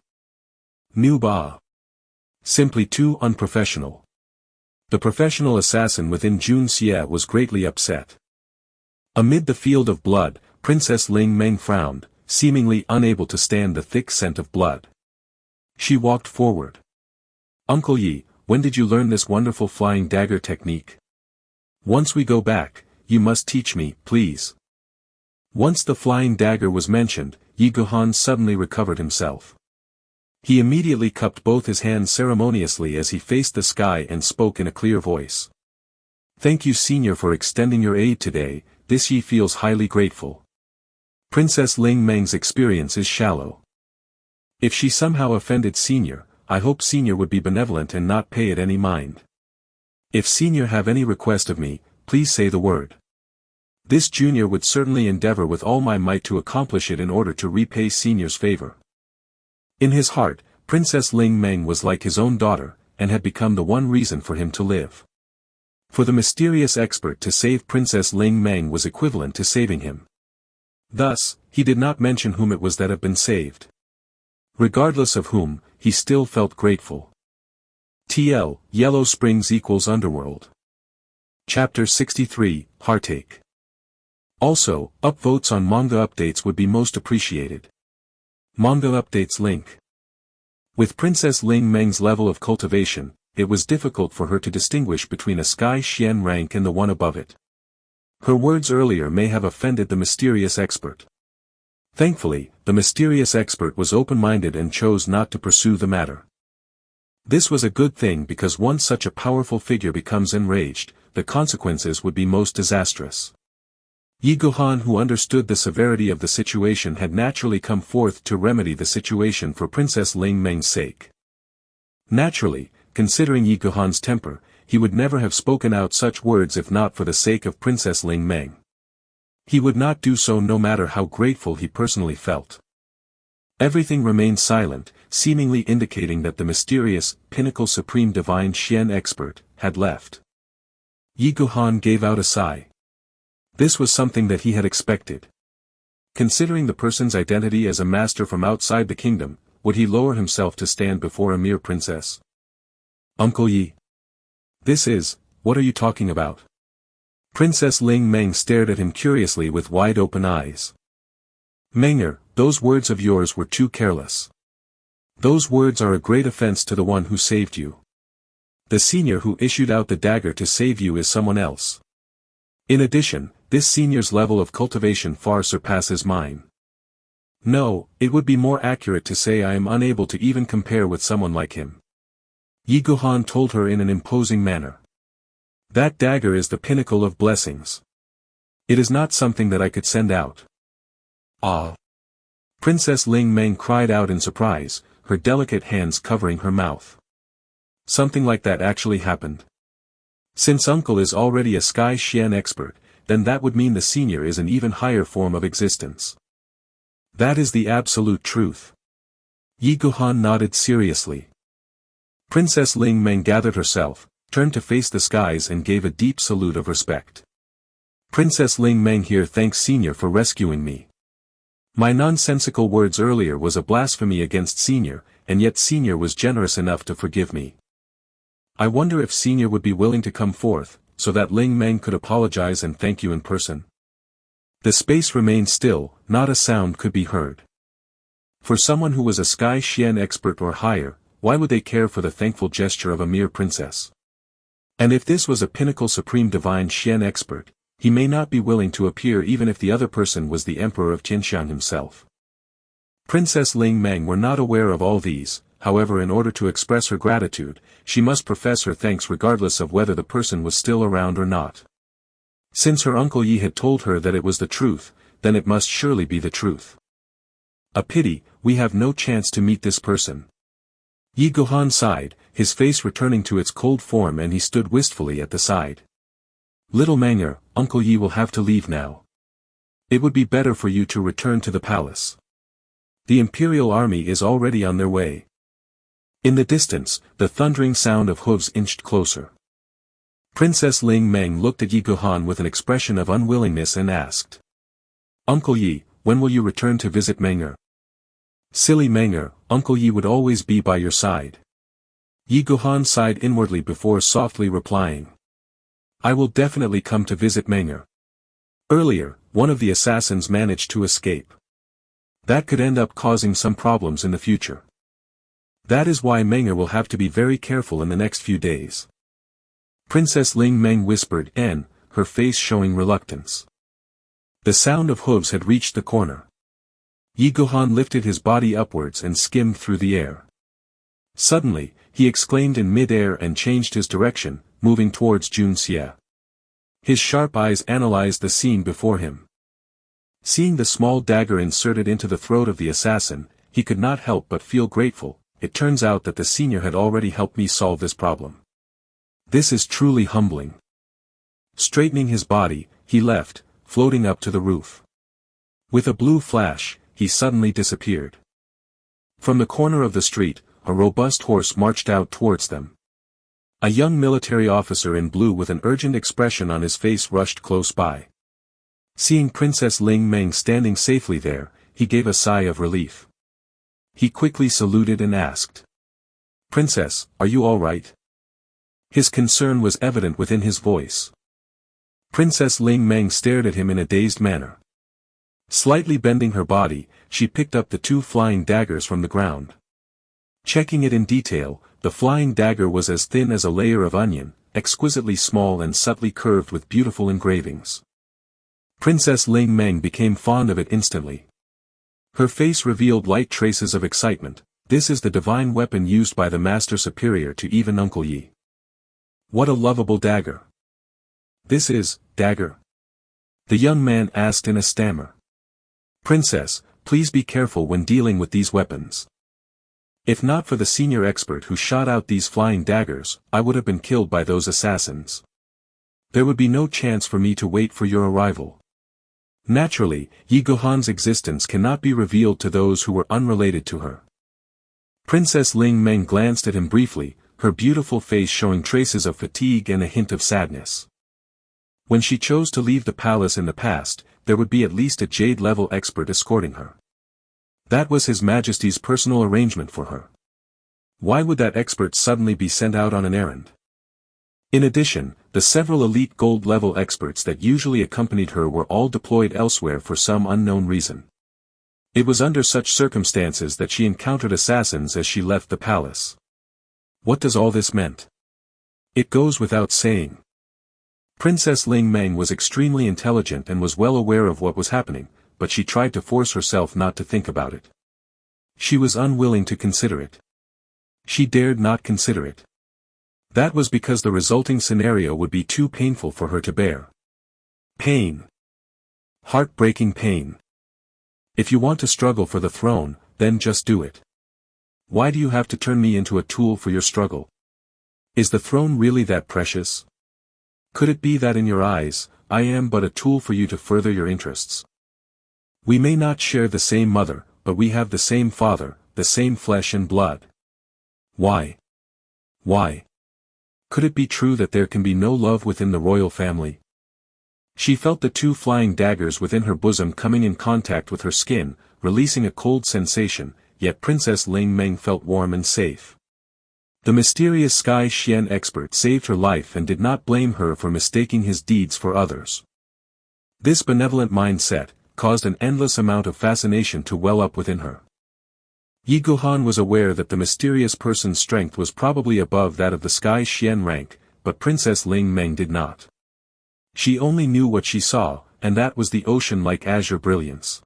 Noob. Simply too unprofessional. The professional assassin within Jun Xie was greatly upset. Amid the field of blood, Princess Ling Meng frowned, seemingly unable to stand the thick scent of blood. She walked forward. Uncle Yi, when did you learn this wonderful flying dagger technique? Once we go back, you must teach me, please. Once the flying dagger was mentioned, Yi Gohan suddenly recovered himself. He immediately cupped both his hands ceremoniously as he faced the sky and spoke in a clear voice. Thank you, Senior, for extending your aid today. This Yi feels highly grateful. Princess Ling Meng's experience is shallow. If she somehow offended Senior, I hope Senior would be benevolent and not pay it any mind. If Senior have any request of me, please say the word. This Junior would certainly endeavor with all my might to accomplish it in order to repay Senior's favor. In his heart, Princess Ling Meng was like his own daughter, and had become the one reason for him to live. For the mysterious expert to save Princess Ling Meng was equivalent to saving him. Thus, he did not mention whom it was that had been saved. Regardless of whom, he still felt grateful. TL, Yellow Springs equals Underworld. Chapter 63, Heartache. Also, upvotes on manga updates would be most appreciated. Manga updates link. With Princess Ling Meng's level of cultivation, it was difficult for her to distinguish between a Sky Xian rank and the one above it. Her words earlier may have offended the mysterious expert. Thankfully, the mysterious expert was open-minded and chose not to pursue the matter. This was a good thing because once such a powerful figure becomes enraged, the consequences would be most disastrous. Yi Guhan, who understood the severity of the situation, had naturally come forth to remedy the situation for Princess Ling Meng's sake. Naturally, considering Yi Guhan's temper, he would never have spoken out such words if not for the sake of Princess Ling Meng. He would not do so no matter how grateful he personally felt. Everything remained silent, seemingly indicating that the mysterious, pinnacle supreme divine Xian expert had left. Yi Guhan gave out a sigh. This was something that he had expected. Considering the person's identity as a master from outside the kingdom, would he lower himself to stand before a mere princess? Uncle Yi. What are you talking about? Princess Ling Meng stared at him curiously with wide-open eyes. Menger, those words of yours were too careless. Those words are a great offense to the one who saved you. The senior who issued out the dagger to save you is someone else. In addition, this senior's level of cultivation far surpasses mine. No, it would be more accurate to say I am unable to even compare with someone like him. Yi Guhan told her in an imposing manner. That dagger is the pinnacle of blessings. It is not something that I could send out. Ah! Princess Ling Meng cried out in surprise, her delicate hands covering her mouth. Something like that actually happened. Since uncle is already a Sky Xian expert, then that would mean the senior is an even higher form of existence. That is the absolute truth. Yi Guhan nodded seriously. Princess Ling Meng gathered herself, turned to face the skies and gave a deep salute of respect. Princess Ling Meng here thanks senior for rescuing me. My nonsensical words earlier was a blasphemy against senior, and yet senior was generous enough to forgive me. I wonder if senior would be willing to come forth, so that Ling Meng could apologize and thank you in person. The space remained still, not a sound could be heard. For someone who was a Sky Xian expert or higher, why would they care for the thankful gesture of a mere princess? And if this was a pinnacle supreme divine Xian expert, he may not be willing to appear even if the other person was the emperor of Tianxiang himself. Princess Ling Meng were not aware of all these. However, in order to express her gratitude, she must profess her thanks regardless of whether the person was still around or not. Since her uncle Yi had told her that it was the truth, then it must surely be the truth. A pity, we have no chance to meet this person. Yi Guhan sighed, his face returning to its cold form, and he stood wistfully at the side. Little Menger, Uncle Yi will have to leave now. It would be better for you to return to the palace. The imperial army is already on their way. In the distance, the thundering sound of hooves inched closer. Princess Ling Meng looked at Yi Guhan with an expression of unwillingness and asked. Uncle Yi, when will you return to visit Menger? Silly Menger, Uncle Yi would always be by your side. Yi Guhan sighed inwardly before softly replying. I will definitely come to visit Menger. Earlier, one of the assassins managed to escape. That could end up causing some problems in the future. That is why Menger will have to be very careful in the next few days. Princess Ling Meng whispered, her face showing reluctance. The sound of hooves had reached the corner. Yi Guhan lifted his body upwards and skimmed through the air. Suddenly, he exclaimed in mid-air and changed his direction, moving towards Jun Xie. His sharp eyes analyzed the scene before him. Seeing the small dagger inserted into the throat of the assassin, he could not help but feel grateful. It turns out that the senior had already helped me solve this problem. This is truly humbling. Straightening his body, he left, floating up to the roof. With a blue flash, he suddenly disappeared. From the corner of the street, a robust horse marched out towards them. A young military officer in blue with an urgent expression on his face rushed close by. Seeing Princess Ling Meng standing safely there, he gave a sigh of relief. He quickly saluted and asked. "Princess, are you all right?" His concern was evident within his voice. Princess Ling Meng stared at him in a dazed manner. Slightly bending her body, she picked up the 2 flying daggers from the ground. Checking it in detail, the flying dagger was as thin as a layer of onion, exquisitely small and subtly curved with beautiful engravings. Princess Ling Meng became fond of it instantly. Her face revealed light traces of excitement. "This is the divine weapon used by the Master Superior to even Uncle Yi. What a lovable dagger." "This is, dagger?" the young man asked in a stammer. "Princess, please be careful when dealing with these weapons. If not for the senior expert who shot out these flying daggers, I would have been killed by those assassins. There would be no chance for me to wait for your arrival. Naturally, Yi Guhan's existence cannot be revealed to those who were unrelated to her." Princess Ling Meng glanced at him briefly, her beautiful face showing traces of fatigue and a hint of sadness. When she chose to leave the palace in the past, there would be at least a jade-level expert escorting her. That was His Majesty's personal arrangement for her. Why would that expert suddenly be sent out on an errand? In addition, the several elite gold-level experts that usually accompanied her were all deployed elsewhere for some unknown reason. It was under such circumstances that she encountered assassins as she left the palace. What does all this mean? It goes without saying. Princess Ling Meng was extremely intelligent and was well aware of what was happening, but she tried to force herself not to think about it. She was unwilling to consider it. She dared not consider it. That was because the resulting scenario would be too painful for her to bear. Pain. Heartbreaking pain. If you want to struggle for the throne, then just do it. Why do you have to turn me into a tool for your struggle? Is the throne really that precious? Could it be that in your eyes, I am but a tool for you to further your interests? We may not share the same mother, but we have the same father, the same flesh and blood. Why? Why? Could it be true that there can be no love within the royal family? She felt the 2 flying daggers within her bosom coming in contact with her skin, releasing a cold sensation, yet Princess Ling Meng felt warm and safe. The mysterious Sky Xian expert saved her life and did not blame her for mistaking his deeds for others. This benevolent mindset caused an endless amount of fascination to well up within her. Yi Guhan was aware that the mysterious person's strength was probably above that of the Sky Xian rank, but Princess Ling Meng did not. She only knew what she saw, and that was the ocean-like azure brilliance.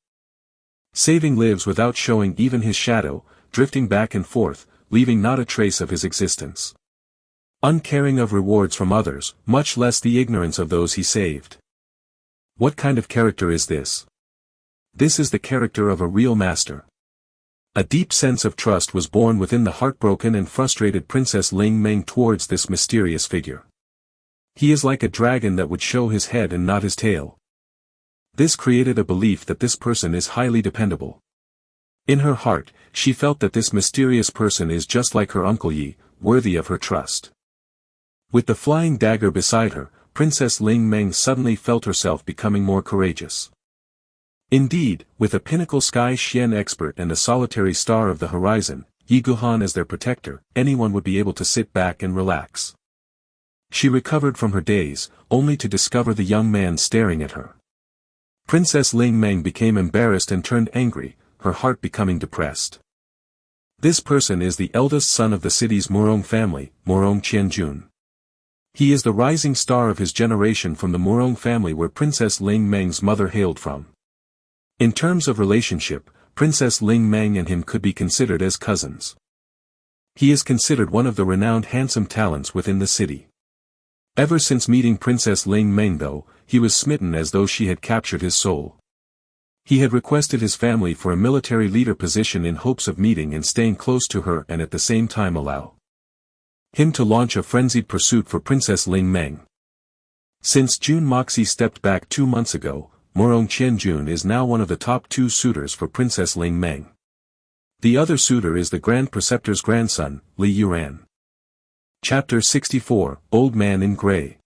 Saving lives without showing even his shadow, drifting back and forth, leaving not a trace of his existence. Uncaring of rewards from others, much less the ignorance of those he saved. What kind of character is this? This is the character of a real master. A deep sense of trust was born within the heartbroken and frustrated Princess Ling Meng towards this mysterious figure. He is like a dragon that would show his head and not his tail. This created a belief that this person is highly dependable. In her heart, she felt that this mysterious person is just like her Uncle Yi, worthy of her trust. With the flying dagger beside her, Princess Ling Meng suddenly felt herself becoming more courageous. Indeed, with a pinnacle Sky Xian expert and a solitary star of the horizon, Yi Guhan as their protector, anyone would be able to sit back and relax. She recovered from her daze, only to discover the young man staring at her. Princess Ling Meng became embarrassed and turned angry, her heart becoming depressed. This person is the eldest son of the city's Murong family, Murong Qianjun. He is the rising star of his generation from the Murong family where Princess Ling Meng's mother hailed from. In terms of relationship, Princess Ling Meng and him could be considered as cousins. He is considered one of the renowned handsome talents within the city. Ever since meeting Princess Ling Meng though, he was smitten as though she had captured his soul. He had requested his family for a military leader position in hopes of meeting and staying close to her and at the same time allow him to launch a frenzied pursuit for Princess Ling Meng. Since Jun Moxie stepped back 2 months ago, Murong Qianjun is now one of the top 2 suitors for Princess Ling Meng. The other suitor is the Grand Preceptor's grandson, Li Yuran. Chapter 64, Old Man in Grey.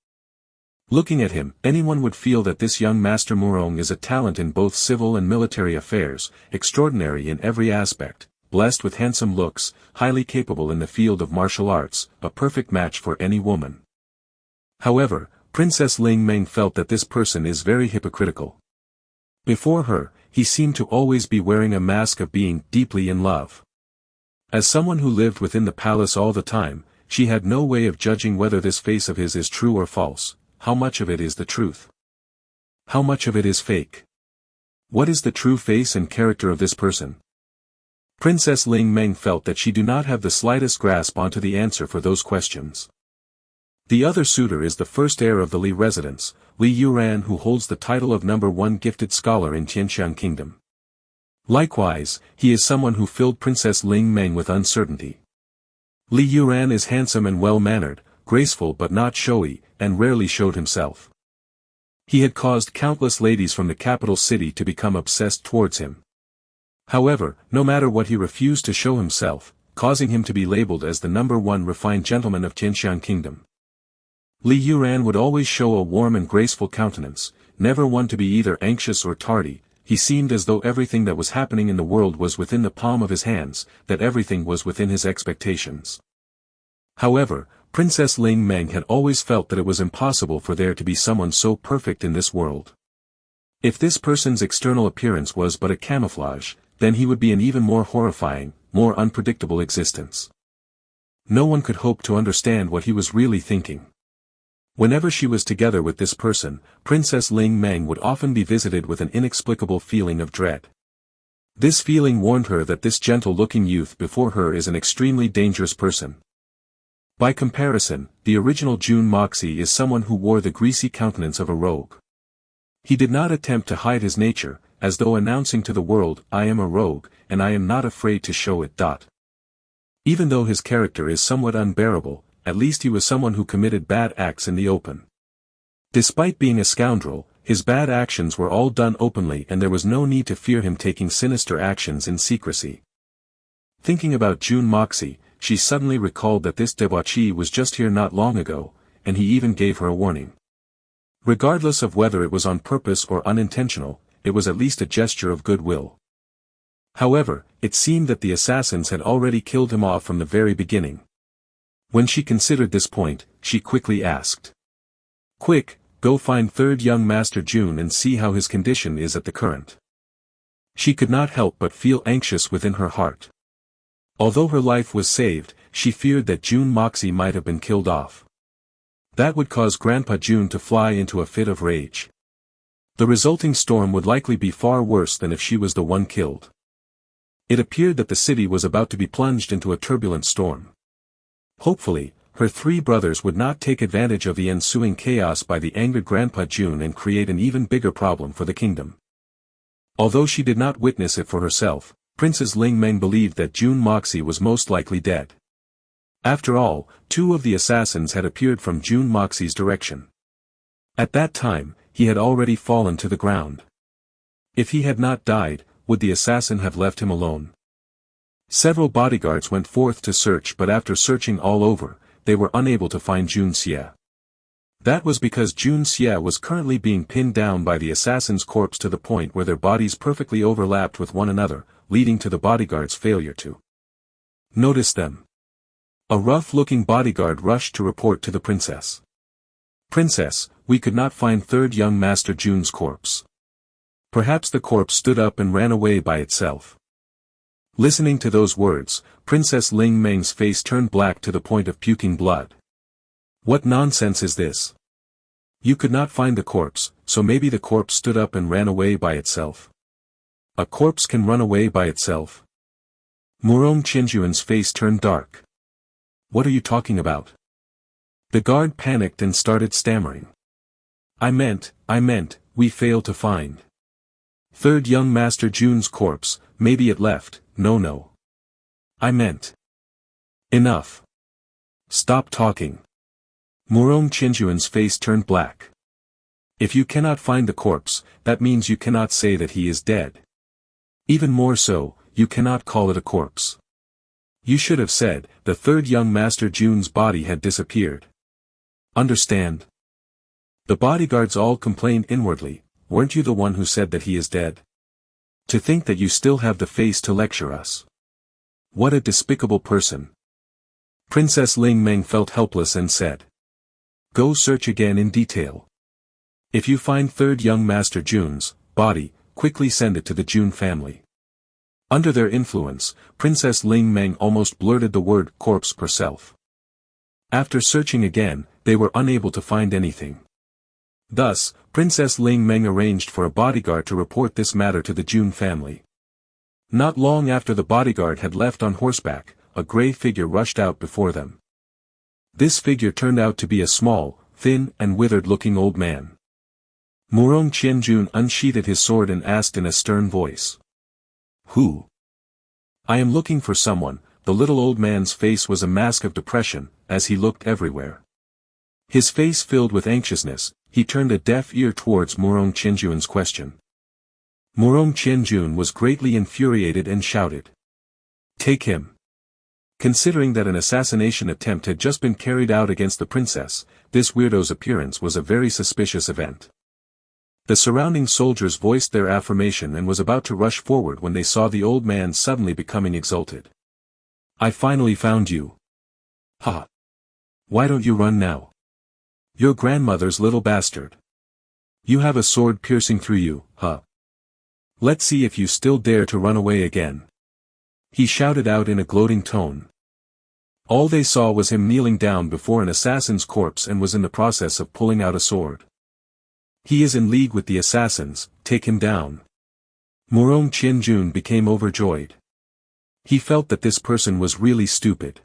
Looking at him, anyone would feel that this young Master Murong is a talent in both civil and military affairs, extraordinary in every aspect, blessed with handsome looks, highly capable in the field of martial arts, a perfect match for any woman. However, Princess Ling Meng felt that this person is very hypocritical. Before her, he seemed to always be wearing a mask of being deeply in love. As someone who lived within the palace all the time, she had no way of judging whether this face of his is true or false, how much of it is the truth. How much of it is fake? What is the true face and character of this person? Princess Ling Meng felt that she do not have the slightest grasp onto the answer for those questions. The other suitor is the first heir of the Li residence, Li Yuran, who holds the title of number 1 gifted scholar in Tianxiang Kingdom. Likewise, he is someone who filled Princess Ling Meng with uncertainty. Li Yuran is handsome and well-mannered, graceful but not showy, and rarely showed himself. He had caused countless ladies from the capital city to become obsessed towards him. However, no matter what, he refused to show himself, causing him to be labeled as the number 1 refined gentleman of Tianxiang Kingdom. Li Yuran would always show a warm and graceful countenance, never one to be either anxious or tardy. He seemed as though everything that was happening in the world was within the palm of his hands, that everything was within his expectations. However, Princess Ling Meng had always felt that it was impossible for there to be someone so perfect in this world. If this person's external appearance was but a camouflage, then he would be an even more horrifying, more unpredictable existence. No one could hope to understand what he was really thinking. Whenever she was together with this person, Princess Ling Meng would often be visited with an inexplicable feeling of dread. This feeling warned her that this gentle-looking youth before her is an extremely dangerous person. By comparison, the original Jun Moxie is someone who wore the greasy countenance of a rogue. He did not attempt to hide his nature, as though announcing to the world, "I am a rogue, and I am not afraid to show it." Even though his character is somewhat unbearable, at least he was someone who committed bad acts in the open. Despite being a scoundrel, his bad actions were all done openly, and there was no need to fear him taking sinister actions in secrecy. Thinking about Jun Moxie, she suddenly recalled that this debauchee was just here not long ago, and he even gave her a warning. Regardless of whether it was on purpose or unintentional, it was at least a gesture of goodwill. However, it seemed that the assassins had already killed him off from the very beginning. When she considered this point, she quickly asked. "Quick, go find third young Master Jun and see how his condition is at the current." She could not help but feel anxious within her heart. Although her life was saved, she feared that Jun Moxie might have been killed off. That would cause Grandpa Jun to fly into a fit of rage. The resulting storm would likely be far worse than if she was the one killed. It appeared that the city was about to be plunged into a turbulent storm. Hopefully, her 3 brothers would not take advantage of the ensuing chaos by the angered Grandpa Jun and create an even bigger problem for the kingdom. Although she did not witness it for herself, Princess Ling Meng believed that Jun Moxie was most likely dead. After all, 2 of the assassins had appeared from Jun Moxie's direction. At that time, he had already fallen to the ground. If he had not died, would the assassin have left him alone? Several bodyguards went forth to search, but after searching all over, they were unable to find Jun Xie. That was because Jun Xie was currently being pinned down by the assassin's corpse to the point where their bodies perfectly overlapped with one another, leading to the bodyguard's failure to notice them. A rough-looking bodyguard rushed to report to the princess. "Princess, we could not find third young Master Jun's corpse. Perhaps the corpse stood up and ran away by itself." Listening to those words, Princess Ling Meng's face turned black to the point of puking blood. What nonsense is this? You could not find the corpse, so maybe the corpse stood up and ran away by itself. A corpse can run away by itself? Murong Qinjuan's face turned dark. What are you talking about? The guard panicked and started stammering. I meant, we failed to find third young Master Jun's corpse, maybe it left, no. I meant. Enough. Stop talking. Murong Qinjuan's face turned black. If you cannot find the corpse, that means you cannot say that he is dead. Even more so, you cannot call it a corpse. You should have said, the third young Master Jun's body had disappeared. Understand? The bodyguards all complained inwardly, weren't you the one who said that he is dead? To think that you still have the face to lecture us. What a despicable person. Princess Ling Meng felt helpless and said. Go search again in detail. If you find third young Master Jun's body, quickly send it to the Jun family. Under their influence, Princess Ling Meng almost blurted the word corpse herself. After searching again, they were unable to find anything. Thus, Princess Ling Meng arranged for a bodyguard to report this matter to the Jun family. Not long after the bodyguard had left on horseback, a grey figure rushed out before them. This figure turned out to be a small, thin and withered-looking old man. Murong Qianjun unsheathed his sword and asked in a stern voice. Who? I am looking for someone. The little old man's face was a mask of depression, as he looked everywhere. His face filled with anxiousness, he turned a deaf ear towards Murong Qianjun's question. Murong Qianjun was greatly infuriated and shouted. Take him. Considering that an assassination attempt had just been carried out against the princess, this weirdo's appearance was a very suspicious event. The surrounding soldiers voiced their affirmation and was about to rush forward when they saw the old man suddenly becoming exulted. I finally found you. Ha! Why don't you run now? Your grandmother's little bastard. You have a sword piercing through you, huh? Let's see if you still dare to run away again. He shouted out in a gloating tone. All they saw was him kneeling down before an assassin's corpse and was in the process of pulling out a sword. He is in league with the assassins, take him down. Murong Qianjun became overjoyed. He felt that this person was really stupid.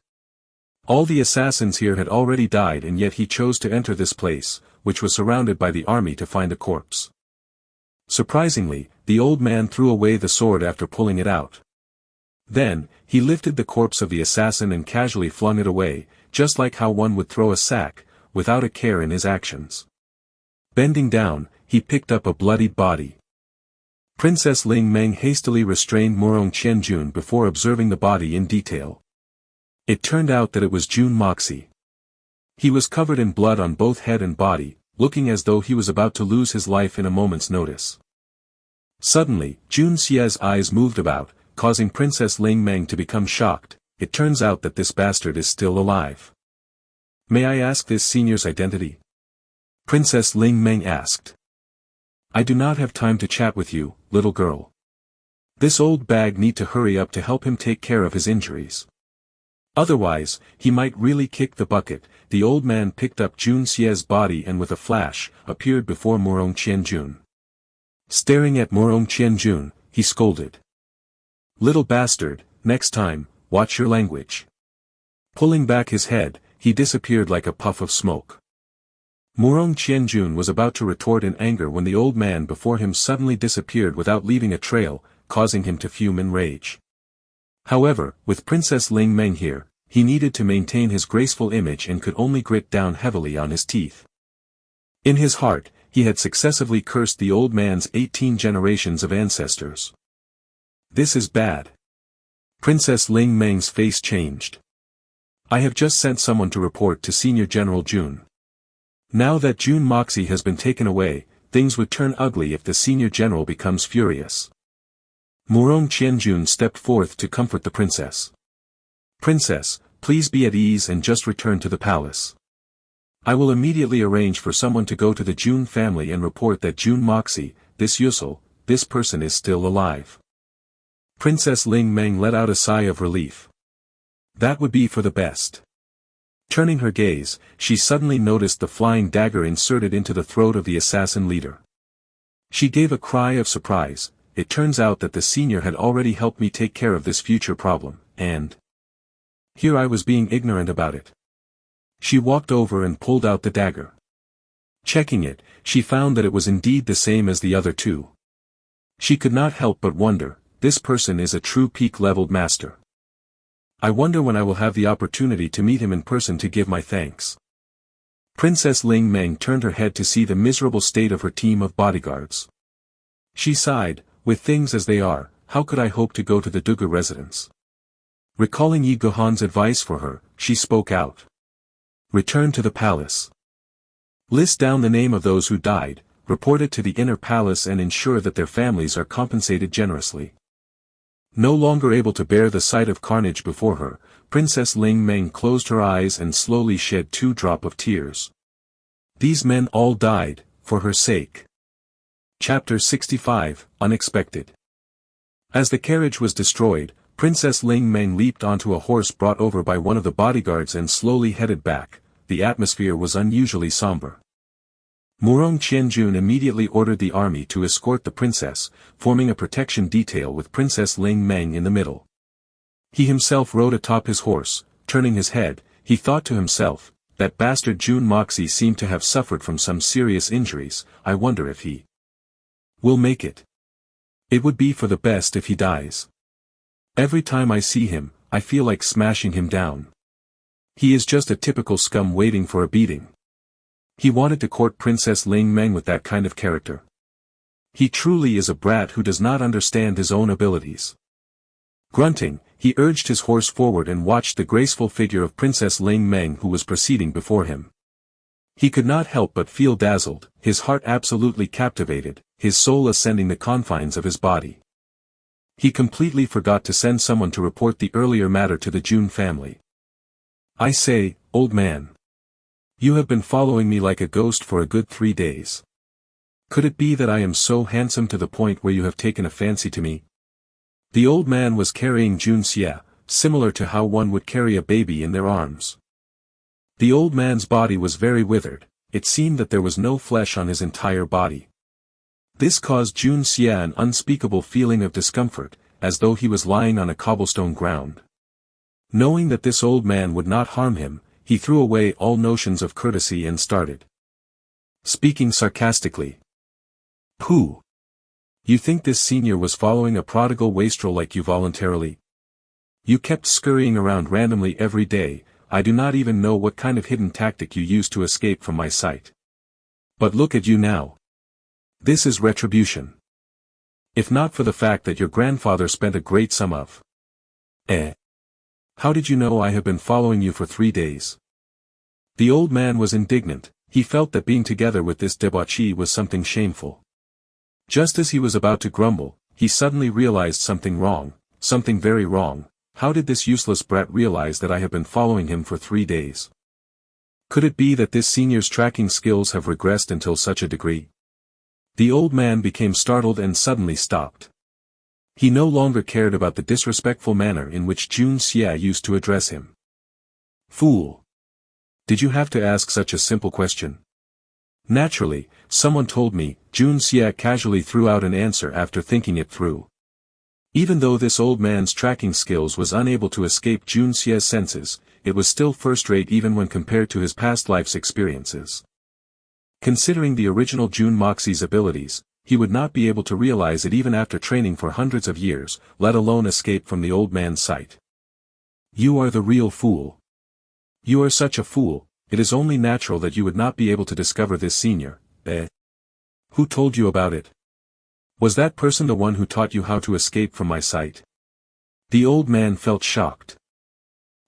All the assassins here had already died and yet he chose to enter this place, which was surrounded by the army to find a corpse. Surprisingly, the old man threw away the sword after pulling it out. Then, he lifted the corpse of the assassin and casually flung it away, just like how one would throw a sack, without a care in his actions. Bending down, he picked up a bloodied body. Princess Ling Meng hastily restrained Murong Qianjun before observing the body in detail. It turned out that it was Jun Moxie. He was covered in blood on both head and body, looking as though he was about to lose his life in a moment's notice. Suddenly, Jun Xie's eyes moved about, causing Princess Ling Meng to become shocked. It turns out that this bastard is still alive. May I ask this senior's identity? Princess Ling Meng asked. I do not have time to chat with you, little girl. This old bag need to hurry up to help him take care of his injuries. Otherwise, he might really kick the bucket. The old man picked up Jun Xie's body and with a flash, appeared before Murong Qianjun. Staring at Murong Qianjun, he scolded. Little bastard, next time, watch your language. Pulling back his head, he disappeared like a puff of smoke. Murong Qianjun was about to retort in anger when the old man before him suddenly disappeared without leaving a trail, causing him to fume in rage. However, with Princess Ling Meng here, he needed to maintain his graceful image and could only grit down heavily on his teeth. In his heart, he had successively cursed the old man's 18 generations of ancestors. This is bad. Princess Ling Meng's face changed. I have just sent someone to report to Senior General Jun. Now that Jun Moxie has been taken away, things would turn ugly if the Senior General becomes furious. Murong Qianjun stepped forth to comfort the princess. Princess, please be at ease and just return to the palace. I will immediately arrange for someone to go to the Jun family and report that Jun Moxie, this Yusul, this person is still alive. Princess Ling Meng let out a sigh of relief. That would be for the best. Turning her gaze, she suddenly noticed the flying dagger inserted into the throat of the assassin leader. She gave a cry of surprise. It turns out that the senior had already helped me take care of this future problem, and here I was being ignorant about it. She walked over and pulled out the dagger. Checking it, she found that it was indeed the same as the other two. She could not help but wonder, this person is a true peak-leveled master. I wonder when I will have the opportunity to meet him in person to give my thanks. Princess Ling Meng turned her head to see the miserable state of her team of bodyguards. She sighed, with things as they are, how could I hope to go to the Duga residence? Recalling Yi Gohan's advice for her, she spoke out. Return to the palace. List down the name of those who died, report it to the inner palace and ensure that their families are compensated generously. No longer able to bear the sight of carnage before her, Princess Ling Meng closed her eyes and slowly shed 2 drops of tears. These men all died, for her sake. Chapter 65, Unexpected. As the carriage was destroyed, Princess Ling Meng leaped onto a horse brought over by one of the bodyguards and slowly headed back. The atmosphere was unusually somber. Murong Qianjun immediately ordered the army to escort the princess, forming a protection detail with Princess Ling Meng in the middle. He himself rode atop his horse. Turning his head, he thought to himself, that bastard Jun Moxie seemed to have suffered from some serious injuries. I wonder if he will make it. It would be for the best if he dies. Every time I see him, I feel like smashing him down. He is just a typical scum waiting for a beating. He wanted to court Princess Ling Meng with that kind of character. He truly is a brat who does not understand his own abilities. Grunting, he urged his horse forward and watched the graceful figure of Princess Ling Meng who was proceeding before him. He could not help but feel dazzled, his heart absolutely captivated, his soul ascending the confines of his body. He completely forgot to send someone to report the earlier matter to the Jun family. I say, old man. You have been following me like a ghost for a good 3 days. Could it be that I am so handsome to the point where you have taken a fancy to me? The old man was carrying Jun Xie, similar to how one would carry a baby in their arms. The old man's body was very withered, it seemed that there was no flesh on his entire body. This caused Jun Xie an unspeakable feeling of discomfort, as though he was lying on a cobblestone ground. Knowing that this old man would not harm him, he threw away all notions of courtesy and started speaking sarcastically. Pooh! You think this senior was following a prodigal wastrel like you voluntarily? You kept scurrying around randomly every day. I do not even know what kind of hidden tactic you used to escape from my sight. But look at you now. This is retribution. If not for the fact that your grandfather spent a great sum of. How did you know I have been following you for 3 days? The old man was indignant, he felt that being together with this debauchee was something shameful. Just as he was about to grumble, he suddenly realized something wrong, something very wrong. How did this useless brat realize that I have been following him for 3 days? Could it be that this senior's tracking skills have regressed until such a degree? The old man became startled and suddenly stopped. He no longer cared about the disrespectful manner in which Jun Xie used to address him. Fool! Did you have to ask such a simple question? Naturally, someone told me. Jun Xie casually threw out an answer after thinking it through. Even though this old man's tracking skills was unable to escape Jun Xie's senses, it was still first-rate even when compared to his past life's experiences. Considering the original Jun Moxie's abilities, he would not be able to realize it even after training for hundreds of years, let alone escape from the old man's sight. You are the real fool. You are such a fool, it is only natural that you would not be able to discover this senior. Who told you about it? Was that person the one who taught you how to escape from my sight? The old man felt shocked.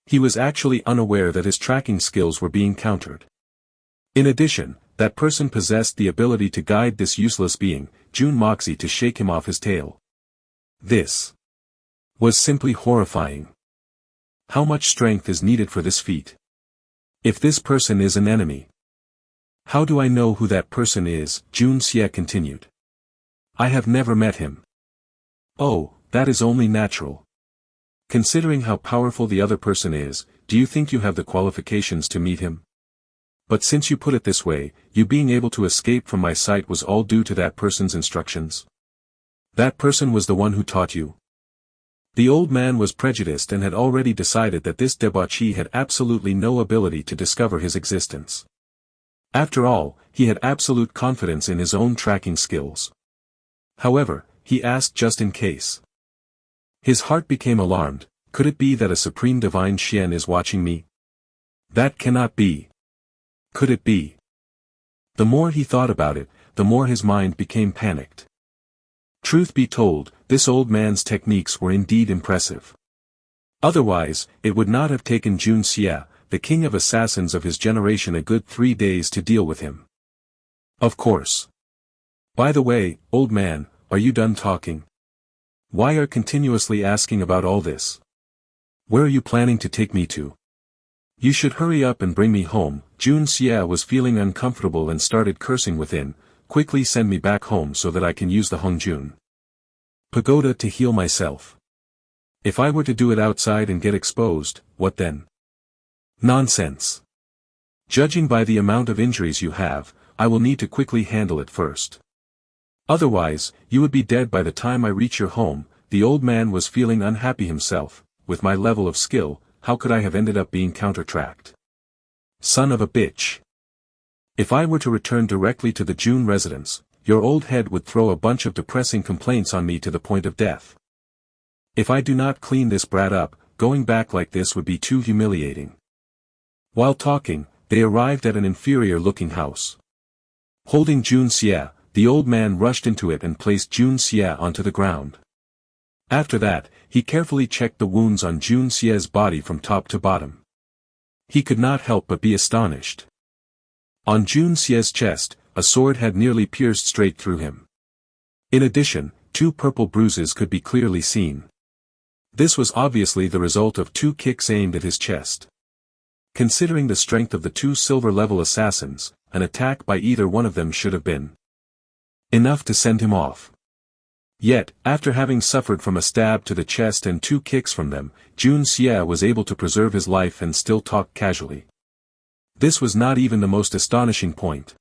He was actually unaware that his tracking skills were being countered. In addition, that person possessed the ability to guide this useless being, Jun Moxie, to shake him off his tail. This was simply horrifying. How much strength is needed for this feat? If this person is an enemy. How do I know who that person is? Jun Xie continued. I have never met him. Oh, that is only natural. Considering how powerful the other person is, do you think you have the qualifications to meet him? But since you put it this way, you being able to escape from my sight was all due to that person's instructions? That person was the one who taught you? The old man was prejudiced and had already decided that this debauchee had absolutely no ability to discover his existence. After all, he had absolute confidence in his own tracking skills. However, he asked just in case. His heart became alarmed. Could it be that a supreme divine Xian is watching me? That cannot be. Could it be? The more he thought about it, the more his mind became panicked. Truth be told, this old man's techniques were indeed impressive. Otherwise, it would not have taken Jun Xie, the king of assassins of his generation, a good 3 days to deal with him. Of course. By the way, old man, are you done talking? Why are continuously asking about all this? Where are you planning to take me to? You should hurry up and bring me home. Jun Xie was feeling uncomfortable and started cursing within. Quickly send me back home so that I can use the Hongjun Pagoda to heal myself. If I were to do it outside and get exposed, what then? Nonsense. Judging by the amount of injuries you have, I will need to quickly handle it first. Otherwise, you would be dead by the time I reach your home. The old man was feeling unhappy himself. With my level of skill, how could I have ended up being counter-tracked? Son of a bitch. If I were to return directly to the Jun residence, your old head would throw a bunch of depressing complaints on me to the point of death. If I do not clean this brat up, going back like this would be too humiliating. While talking, they arrived at an inferior-looking house. Holding Jun Xie, the old man rushed into it and placed Jun Xie onto the ground. After that, he carefully checked the wounds on Jun Xie's body from top to bottom. He could not help but be astonished. On Jun Xie's chest, a sword had nearly pierced straight through him. In addition, 2 purple bruises could be clearly seen. This was obviously the result of 2 kicks aimed at his chest. Considering the strength of the 2 silver-level assassins, an attack by either one of them should have been enough to send him off. Yet, after having suffered from a stab to the chest and 2 kicks from them, Jun Xie was able to preserve his life and still talk casually. This was not even the most astonishing point.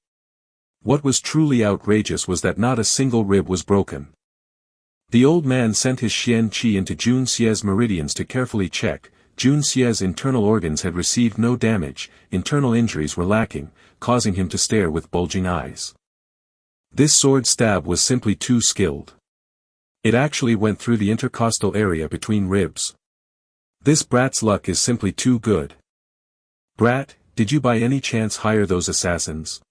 What was truly outrageous was that not a single rib was broken. The old man sent his Xian Qi into Jun Xie's meridians to carefully check. Jun Xie's internal organs had received no damage, internal injuries were lacking, causing him to stare with bulging eyes. This sword stab was simply too skilled. It actually went through the intercostal area between ribs. This brat's luck is simply too good. Brat, did you by any chance hire those assassins?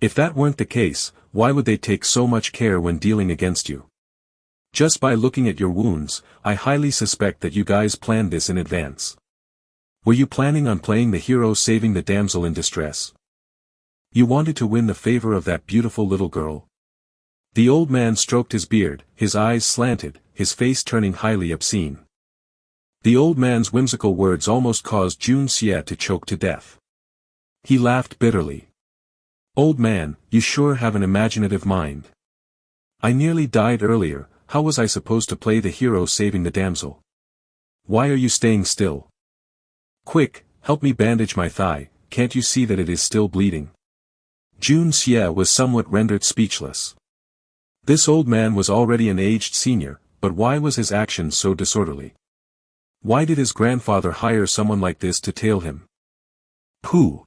If that weren't the case, why would they take so much care when dealing against you? Just by looking at your wounds, I highly suspect that you guys planned this in advance. Were you planning on playing the hero saving the damsel in distress? You wanted to win the favor of that beautiful little girl? The old man stroked his beard, his eyes slanted, his face turning highly obscene. The old man's whimsical words almost caused Jun Xie to choke to death. He laughed bitterly. Old man, you sure have an imaginative mind. I nearly died earlier, how was I supposed to play the hero saving the damsel? Why are you staying still? Quick, help me bandage my thigh, can't you see that it is still bleeding? Jun Xie was somewhat rendered speechless. This old man was already an aged senior, but why was his actions so disorderly? Why did his grandfather hire someone like this to tail him? Pooh!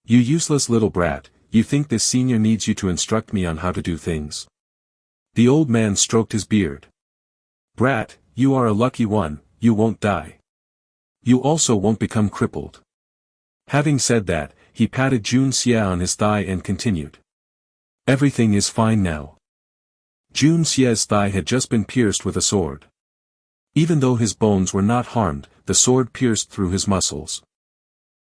You useless little brat, you think this senior needs you to instruct me on how to do things? The old man stroked his beard. Brat, you are a lucky one, you won't die. You also won't become crippled. Having said that, he patted Jun Xie on his thigh and continued. Everything is fine now. Jun Xie's thigh had just been pierced with a sword. Even though his bones were not harmed, the sword pierced through his muscles.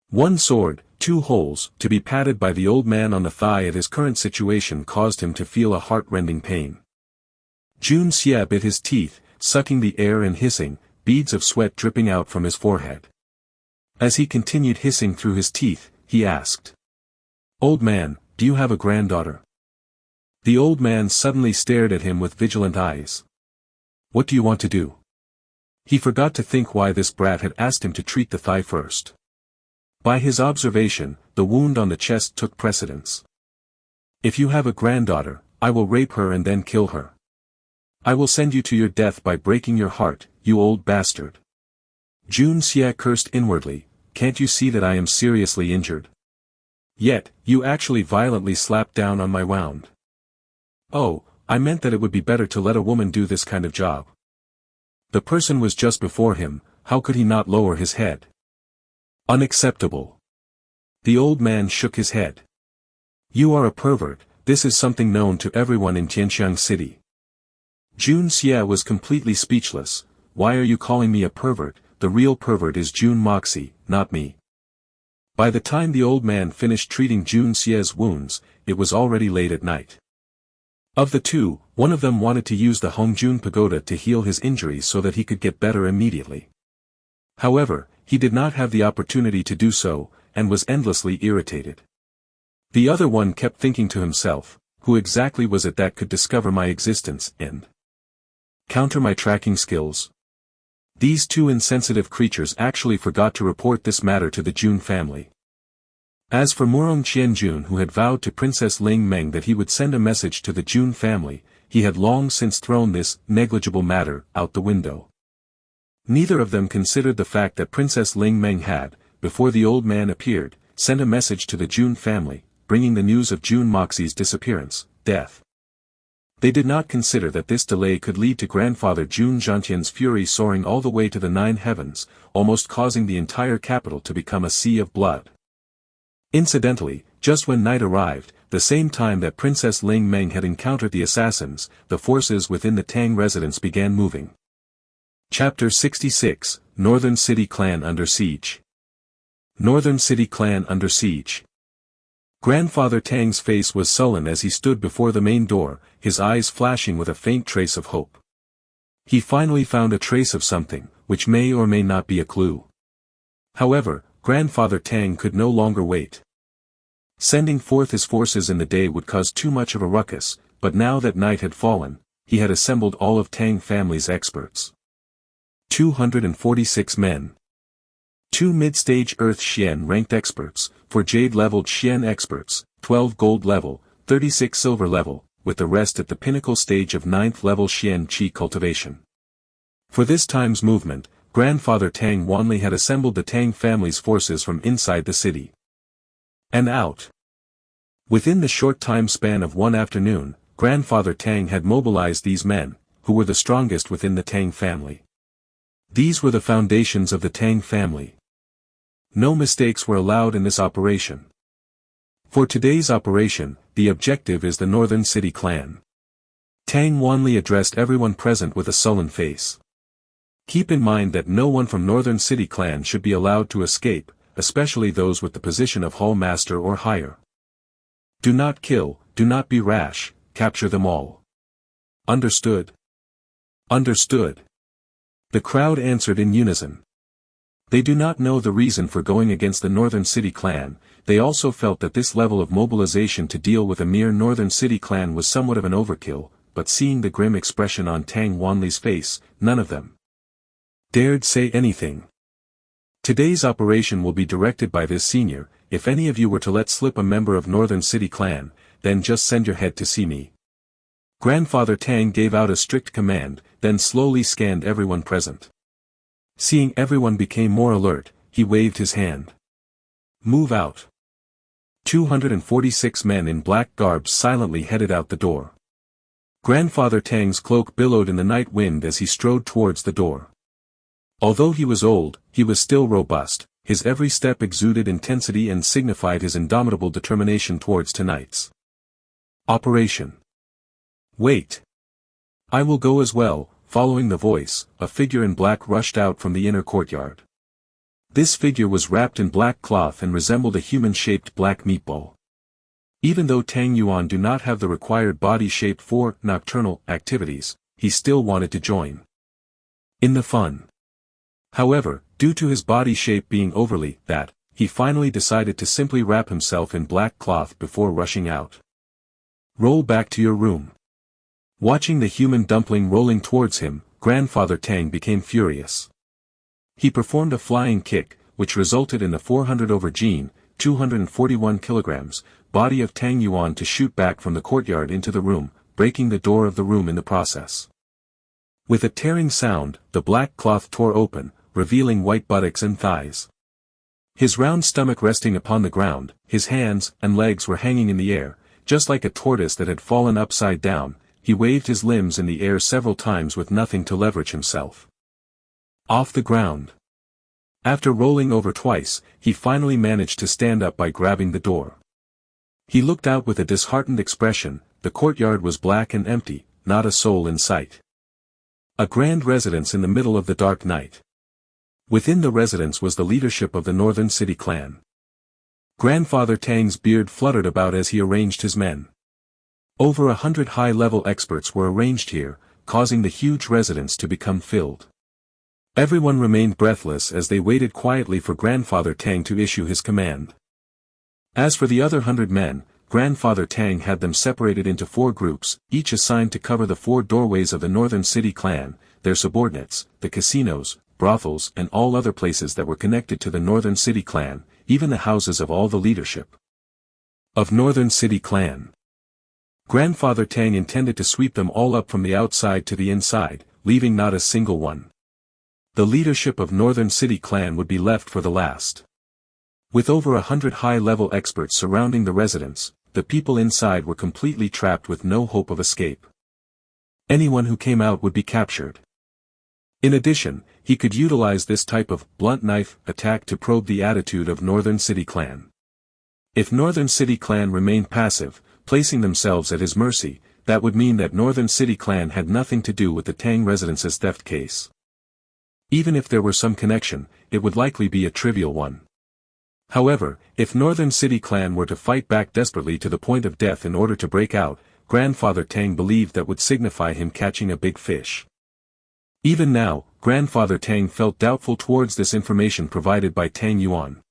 1 sword, 2 holes, to be patted by the old man on the thigh at his current situation caused him to feel a heart-rending pain. Jun Xie bit his teeth, sucking the air and hissing, beads of sweat dripping out from his forehead. As he continued hissing through his teeth, he asked. Old man, do you have a granddaughter? The old man suddenly stared at him with vigilant eyes. What do you want to do? He forgot to think why this brat had asked him to treat the thigh first. By his observation, the wound on the chest took precedence. If you have a granddaughter, I will rape her and then kill her. I will send you to your death by breaking your heart, you old bastard. Jun Xie cursed inwardly, can't you see that I am seriously injured? Yet, you actually violently slapped down on my wound. Oh, I meant that it would be better to let a woman do this kind of job. The person was just before him, how could he not lower his head? Unacceptable. The old man shook his head. You are a pervert, this is something known to everyone in Tianxiang City. Jun Xie was completely speechless. Why are you calling me a pervert? The real pervert is Jun Moxie, not me. By the time the old man finished treating Jun Xie's wounds, it was already late at night. Of the two, one of them wanted to use the Hongjun Pagoda to heal his injuries so that he could get better immediately. However, he did not have the opportunity to do so, and was endlessly irritated. The other one kept thinking to himself, who exactly was it that could discover my existence and counter my tracking skills? These two insensitive creatures actually forgot to report this matter to the Jun family. As for Murong Qianjun, who had vowed to Princess Ling Meng that he would send a message to the Jun family, he had long since thrown this negligible matter out the window. Neither of them considered the fact that Princess Ling Meng had, before the old man appeared, sent a message to the Jun family, bringing the news of Jun Moxie's disappearance, death. They did not consider that this delay could lead to grandfather Jun Zhantian's fury soaring all the way to the 9 heavens, almost causing the entire capital to become a sea of blood. Incidentally, just when night arrived, the same time that Princess Ling Meng had encountered the assassins, the forces within the Tang residence began moving. Chapter 66, Northern City Clan Under Siege. Northern City Clan Under Siege. Grandfather Tang's face was sullen as he stood before the main door, his eyes flashing with a faint trace of hope. He finally found a trace of something, which may or may not be a clue. However, Grandfather Tang could no longer wait. Sending forth his forces in the day would cause too much of a ruckus, but now that night had fallen, he had assembled all of Tang family's experts. 246 men. 2 mid-stage Earth Xian ranked experts, 4 Jade-leveled Xian experts, 12 Gold level, 36 Silver level, with the rest at the pinnacle stage of 9th level Xian Qi cultivation. For this time's movement, Grandfather Tang Wanli had assembled the Tang family's forces from inside the city and out. Within the short time span of one afternoon, Grandfather Tang had mobilized these men, who were the strongest within the Tang family. These were the foundations of the Tang family. No mistakes were allowed in this operation. For today's operation, the objective is the Northern City Clan. Tang Wanli addressed everyone present with a sullen face. Keep in mind that no one from Northern City Clan should be allowed to escape, especially those with the position of Hall Master or higher. Do not kill, do not be rash, capture them all. Understood? Understood. The crowd answered in unison. They do not know the reason for going against the Northern City Clan. They also felt that this level of mobilization to deal with a mere Northern City Clan was somewhat of an overkill, but seeing the grim expression on Tang Wanli's face, none of them dared say anything. Today's operation will be directed by this senior. If any of you were to let slip a member of Northern City Clan, then just send your head to see me. Grandfather Tang gave out a strict command, then slowly scanned everyone present. Seeing everyone became more alert, he waved his hand. Move out. 246 men in black garbs silently headed out the door. Grandfather Tang's cloak billowed in the night wind as he strode towards the door. Although he was old, he was still robust, his every step exuded intensity and signified his indomitable determination towards tonight's operation. Wait. I will go as well. Following the voice, a figure in black rushed out from the inner courtyard. This figure was wrapped in black cloth and resembled a human-shaped black meatball. Even though Tang Yuan do not have the required body shape for nocturnal activities, he still wanted to join in the fun. However, due to his body shape being overly that, he finally decided to simply wrap himself in black cloth before rushing out. Roll back to your room. Watching the human dumpling rolling towards him, Grandfather Tang became furious. He performed a flying kick, which resulted in the 400 over Gene, 241 kilograms, body of Tang Yuan to shoot back from the courtyard into the room, breaking the door of the room in the process. With a tearing sound, the black cloth tore open, revealing white buttocks and thighs. His round stomach resting upon the ground, his hands and legs were hanging in the air, just like a tortoise that had fallen upside down. He waved his limbs in the air several times with nothing to leverage himself off the ground. After rolling over twice, he finally managed to stand up by grabbing the door. He looked out with a disheartened expression. The courtyard was black and empty, not a soul in sight. A grand residence in the middle of the dark night. Within the residence was the leadership of the Northern City Clan. Grandfather Tang's beard fluttered about as he arranged his men. Over 100 high-level experts were arranged here, causing the huge residence to become filled. Everyone remained breathless as they waited quietly for Grandfather Tang to issue his command. As for the other 100 men, Grandfather Tang had them separated into 4 groups, each assigned to cover the 4 doorways of the Northern City Clan, their subordinates, the casinos, brothels and all other places that were connected to the Northern City Clan, even the houses of all the leadership of Northern City Clan. Grandfather Tang intended to sweep them all up from the outside to the inside, leaving not a single one. The leadership of Northern City Clan would be left for the last. With over 100 high-level experts surrounding the residence, the people inside were completely trapped with no hope of escape. Anyone who came out would be captured. In addition, he could utilize this type of blunt knife attack to probe the attitude of Northern City Clan. If Northern City Clan remained passive, placing themselves at his mercy, that would mean that Northern City Clan had nothing to do with the Tang residence's theft case. Even if there were some connection, it would likely be a trivial one. However, if Northern City Clan were to fight back desperately to the point of death in order to break out, Grandfather Tang believed that would signify him catching a big fish. Even now, Grandfather Tang felt doubtful towards this information provided by Tang Yuan.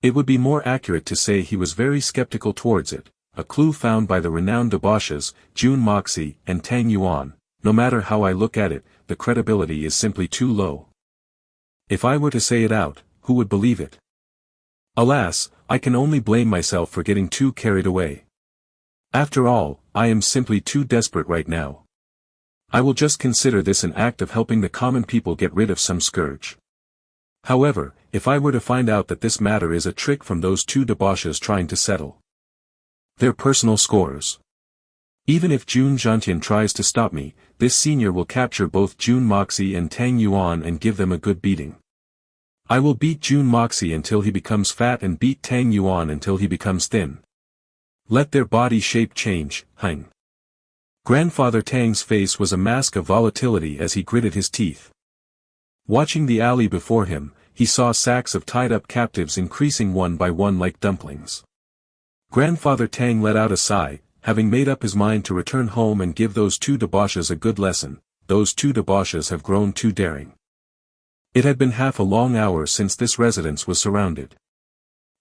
It would be more accurate to say he was very skeptical towards it, a clue found by the renowned debauches, Jun Moxie and Tang Yuan. No matter how I look at it, the credibility is simply too low. If I were to say it out, who would believe it? Alas, I can only blame myself for getting too carried away. After all, I am simply too desperate right now. I will just consider this an act of helping the common people get rid of some scourge. However, if I were to find out that this matter is a trick from those 2 debauches trying to settle their personal scores. Even if Jun Zhantian tries to stop me, this senior will capture both Jun Moxie and Tang Yuan and give them a good beating. I will beat Jun Moxie until he becomes fat and beat Tang Yuan until he becomes thin. Let their body shape change, hein. Grandfather Tang's face was a mask of volatility as he gritted his teeth. Watching the alley before him, he saw sacks of tied-up captives increasing one by one like dumplings. Grandfather Tang let out a sigh, having made up his mind to return home and give those 2 debauches a good lesson. Those 2 debauches have grown too daring. It had been half a long hour since this residence was surrounded.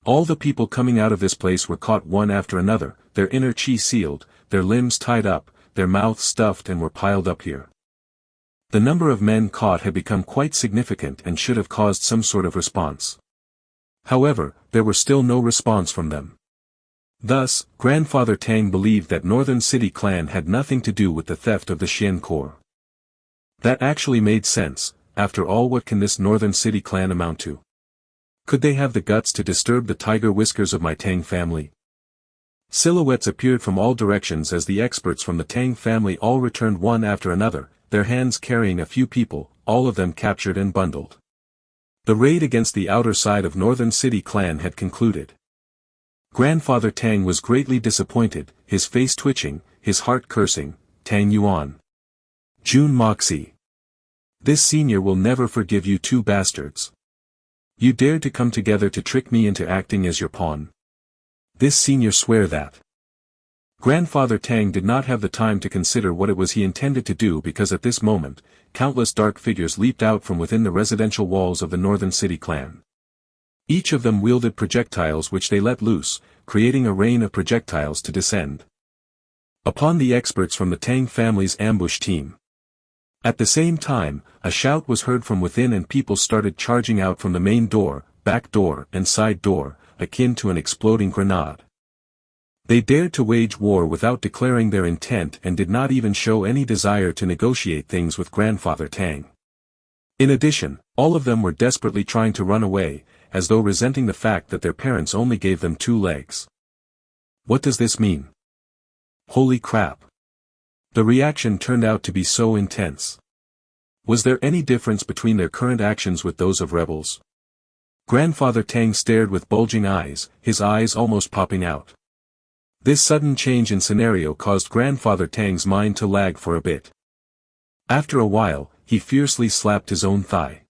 All the people coming out of this place were caught one after another, their inner chi sealed, their limbs tied up, their mouths stuffed and were piled up here. The number of men caught had become quite significant and should have caused some sort of response. However, there were still no response from them. Thus, Grandfather Tang believed that Northern City Clan had nothing to do with the theft of the Xian core. That actually made sense. After all, what can this Northern City Clan amount to? Could they have the guts to disturb the tiger whiskers of my Tang family? Silhouettes appeared from all directions as the experts from the Tang family all returned one after another, their hands carrying a few people, all of them captured and bundled. The raid against the outer side of Northern City Clan had concluded. Grandfather Tang was greatly disappointed, his face twitching, his heart cursing. Tang Yuan. Jun Moxie. This senior will never forgive you 2 bastards. You dared to come together to trick me into acting as your pawn. This senior swear that. Grandfather Tang did not have the time to consider what it was he intended to do because at this moment, countless dark figures leaped out from within the residential walls of the Northern City Clan. Each of them wielded projectiles which they let loose, creating a rain of projectiles to descend upon the experts from the Tang family's ambush team. At the same time, a shout was heard from within and people started charging out from the main door, back door and side door, akin to an exploding grenade. They dared to wage war without declaring their intent and did not even show any desire to negotiate things with Grandfather Tang. In addition, all of them were desperately trying to run away, as though resenting the fact that their parents only gave them 2 legs. What does this mean? Holy crap! The reaction turned out to be so intense. Was there any difference between their current actions with those of rebels? Grandfather Tang stared with bulging eyes, his eyes almost popping out. This sudden change in scenario caused Grandfather Tang's mind to lag for a bit. After a while, he fiercely slapped his own thigh.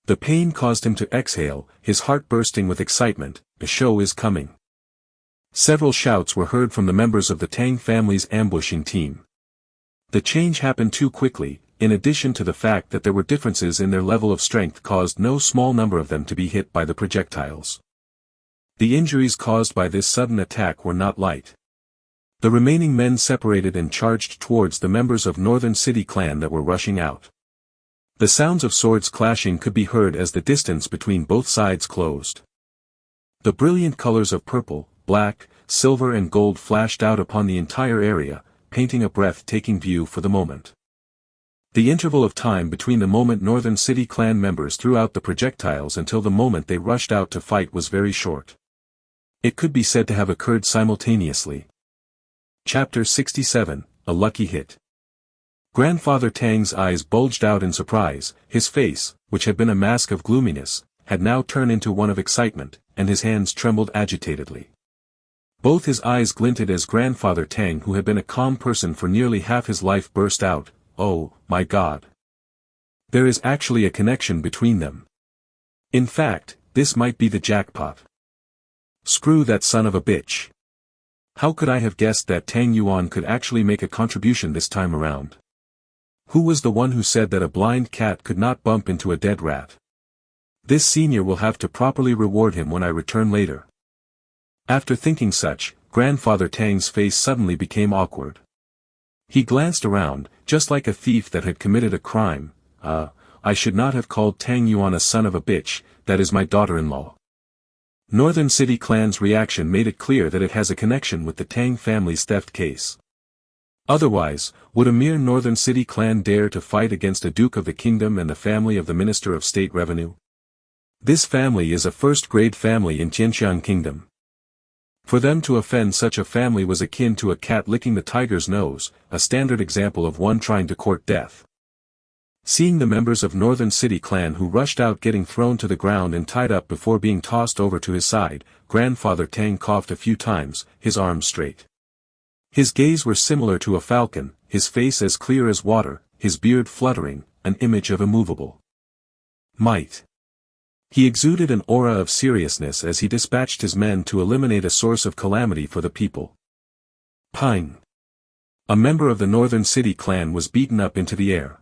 The pain caused him to exhale, his heart bursting with excitement. A show is coming. Several shouts were heard from the members of the Tang family's ambushing team. The change happened too quickly, in addition to the fact that there were differences in their level of strength caused no small number of them to be hit by the projectiles. The injuries caused by this sudden attack were not light. The remaining men separated and charged towards the members of Northern City Clan that were rushing out. The sounds of swords clashing could be heard as the distance between both sides closed. The brilliant colors of purple, black, silver and gold flashed out upon the entire area, painting a breathtaking view for the moment. The interval of time between the moment Northern City Clan members threw out the projectiles until the moment they rushed out to fight was very short. It could be said to have occurred simultaneously. Chapter 67, A Lucky Hit. Grandfather Tang's eyes bulged out in surprise, his face, which had been a mask of gloominess, had now turned into one of excitement, and his hands trembled agitatedly. Both his eyes glinted as Grandfather Tang, who had been a calm person for nearly half his life, burst out, "Oh, my God! There is actually a connection between them. In fact, this might be the jackpot. Screw that son of a bitch. How could I have guessed that Tang Yuan could actually make a contribution this time around? Who was the one who said that a blind cat could not bump into a dead rat? This senior will have to properly reward him when I return later." After thinking such, Grandfather Tang's face suddenly became awkward. He glanced around, just like a thief that had committed a crime. I should not have called Tang Yuan a son of a bitch, that is my daughter-in-law. Northern City Clan's reaction made it clear that it has a connection with the Tang family's theft case. Otherwise, would a mere Northern City Clan dare to fight against a Duke of the Kingdom and the family of the Minister of State Revenue? This family is a first-grade family in Jianxiang Kingdom. For them to offend such a family was akin to a cat licking the tiger's nose, a standard example of one trying to court death. Seeing the members of Northern City Clan who rushed out getting thrown to the ground and tied up before being tossed over to his side, Grandfather Tang coughed a few times, his arms straight. His gaze were similar to a falcon, his face as clear as water, his beard fluttering, an image of immovable might. He exuded an aura of seriousness as he dispatched his men to eliminate a source of calamity for the people. Pine. A member of the Northern City Clan was beaten up into the air.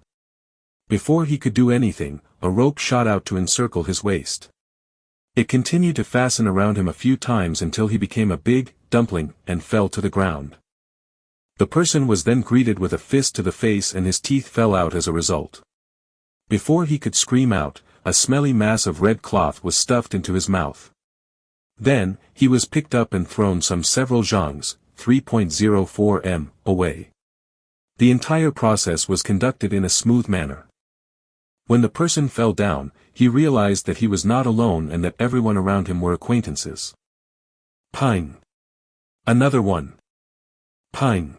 Before he could do anything, a rope shot out to encircle his waist. It continued to fasten around him a few times until he became a big dumpling and fell to the ground. The person was then greeted with a fist to the face and his teeth fell out as a result. Before he could scream out, a smelly mass of red cloth was stuffed into his mouth. Then, he was picked up and thrown some several zhangs, 3.04 m, away. The entire process was conducted in a smooth manner. When the person fell down, he realized that he was not alone and that everyone around him were acquaintances. Pine. Another one. Pine.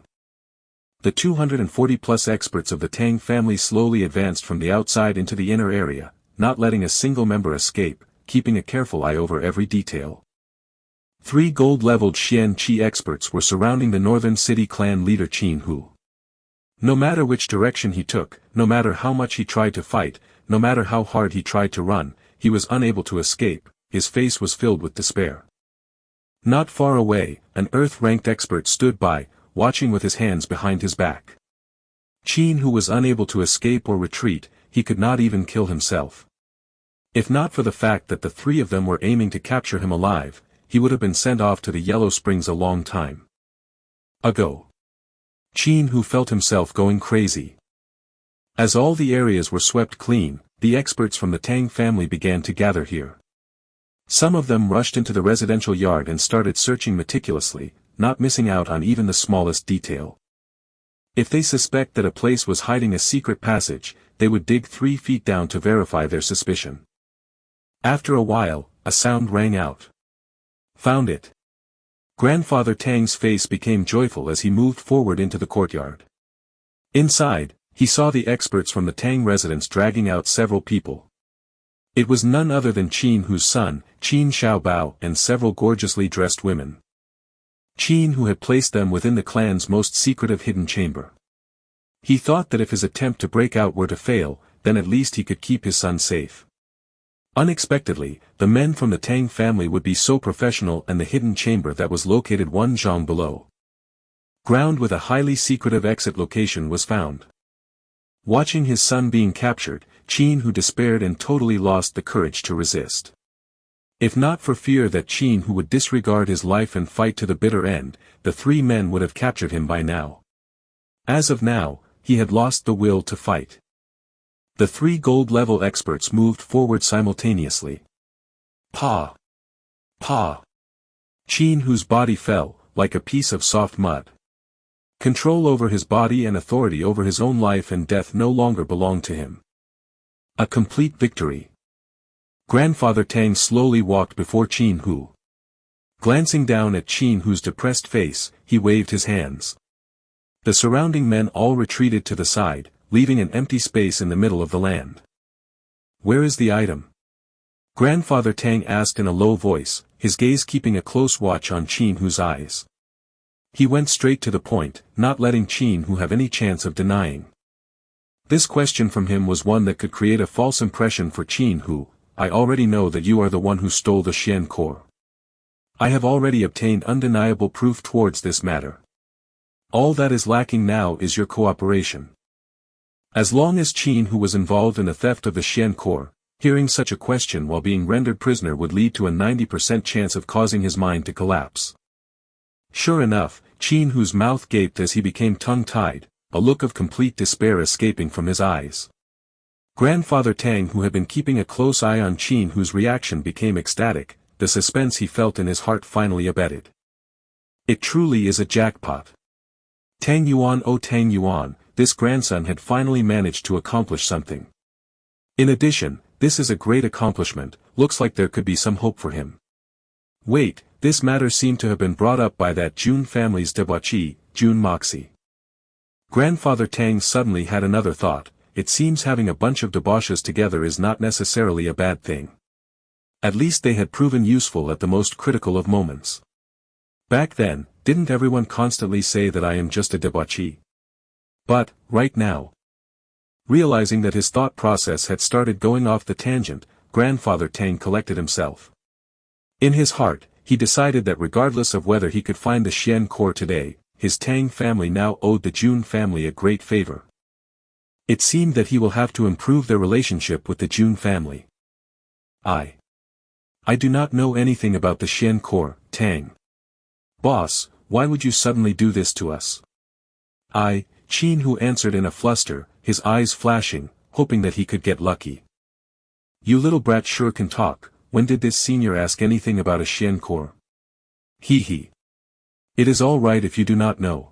The 240-plus experts of the Tang family slowly advanced from the outside into the inner area, not letting a single member escape, keeping a careful eye over every detail. 3 gold-leveled Xian Qi experts were surrounding the Northern City Clan leader Qin Hu. No matter which direction he took, no matter how much he tried to fight, no matter how hard he tried to run, he was unable to escape, his face was filled with despair. Not far away, an Earth-ranked expert stood by, watching with his hands behind his back. Qin Hu was unable to escape or retreat, he could not even kill himself. If not for the fact that the 3 of them were aiming to capture him alive, he would have been sent off to the Yellow Springs a long time ago. Qin Hu felt himself going crazy. As all the areas were swept clean, the experts from the Tang family began to gather here. Some of them rushed into the residential yard and started searching meticulously, not missing out on even the smallest detail. If they suspect that a place was hiding a secret passage, they would dig 3 feet down to verify their suspicion. After a while, a sound rang out. Found it. Grandfather Tang's face became joyful as he moved forward into the courtyard. Inside, he saw the experts from the Tang residence dragging out several people. It was none other than Qin Hu's son, Qin Xiaobao, and several gorgeously dressed women. Qin Hu had placed them within the clan's most secretive hidden chamber. He thought that if his attempt to break out were to fail, then at least he could keep his son safe. Unexpectedly, the men from the Tang family would be so professional, and the hidden chamber that was located 1 zhang below ground with a highly secretive exit location was found. Watching his son being captured, Qin Hu despaired and totally lost the courage to resist. If not for fear that Qin Hu would disregard his life and fight to the bitter end, the 3 men would have captured him by now. As of now, he had lost the will to fight. The 3 gold-level experts moved forward simultaneously. Pa! Pa! Qin Hu's body fell, like a piece of soft mud. Control over his body and authority over his own life and death no longer belonged to him. A complete victory. Grandfather Tang slowly walked before Qin Hu. Glancing down at Qin Hu's depressed face, he waved his hands. The surrounding men all retreated to the side, leaving an empty space in the middle of the land. Where is the item? Grandfather Tang asked in a low voice, his gaze keeping a close watch on Qin Hu's eyes. He went straight to the point, not letting Qin Hu have any chance of denying. This question from him was one that could create a false impression for Qin Hu. I already know that you are the one who stole the Xian core. I have already obtained undeniable proof towards this matter. All that is lacking now is your cooperation. As long as Qin Hu was involved in the theft of the Xian core, hearing such a question while being rendered prisoner would lead to a 90% chance of causing his mind to collapse. Sure enough, Qin Hu's mouth gaped as he became tongue-tied, a look of complete despair escaping from his eyes. Grandfather Tang, who had been keeping a close eye on Qin Hu's reaction, became ecstatic, the suspense he felt in his heart finally abated. It truly is a jackpot. Tang Yuan, oh Tang Yuan, this grandson had finally managed to accomplish something. In addition, this is a great accomplishment, looks like there could be some hope for him. Wait, this matter seemed to have been brought up by that Jun family's debauchee, Jun Moxie. Grandfather Tang suddenly had another thought. It seems having a bunch of debauches together is not necessarily a bad thing. At least they had proven useful at the most critical of moments. Back then, didn't everyone constantly say that I am just a debauchee? But, right now, realizing that his thought process had started going off the tangent, Grandfather Tang collected himself. In his heart, he decided that regardless of whether he could find the Xian core today, his Tang family now owed the Jun family a great favor. It seemed that he will have to improve their relationship with the Jun family. I do not know anything about the Xian core, Tang. Boss, why would you suddenly do this to us? Qin Hu answered in a fluster, his eyes flashing, hoping that he could get lucky. You little brat sure can talk. When did this senior ask anything about a Xian core? He. It is all right if you do not know.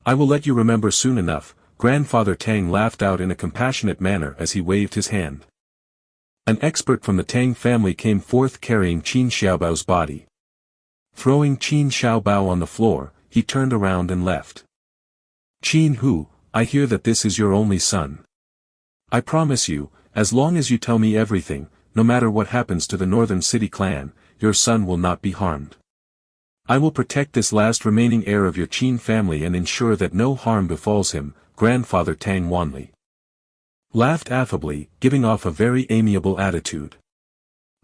I will let you remember soon enough. Grandfather Tang laughed out in a compassionate manner as he waved his hand. An expert from the Tang family came forth carrying Qin Xiaobao's body. Throwing Qin Xiaobao on the floor, he turned around and left. Qin Hu, I hear that this is your only son. I promise you, as long as you tell me everything, no matter what happens to the Northern City clan, your son will not be harmed. I will protect this last remaining heir of your Qin family and ensure that no harm befalls him. Grandfather Tang wanly laughed affably, giving off a very amiable attitude.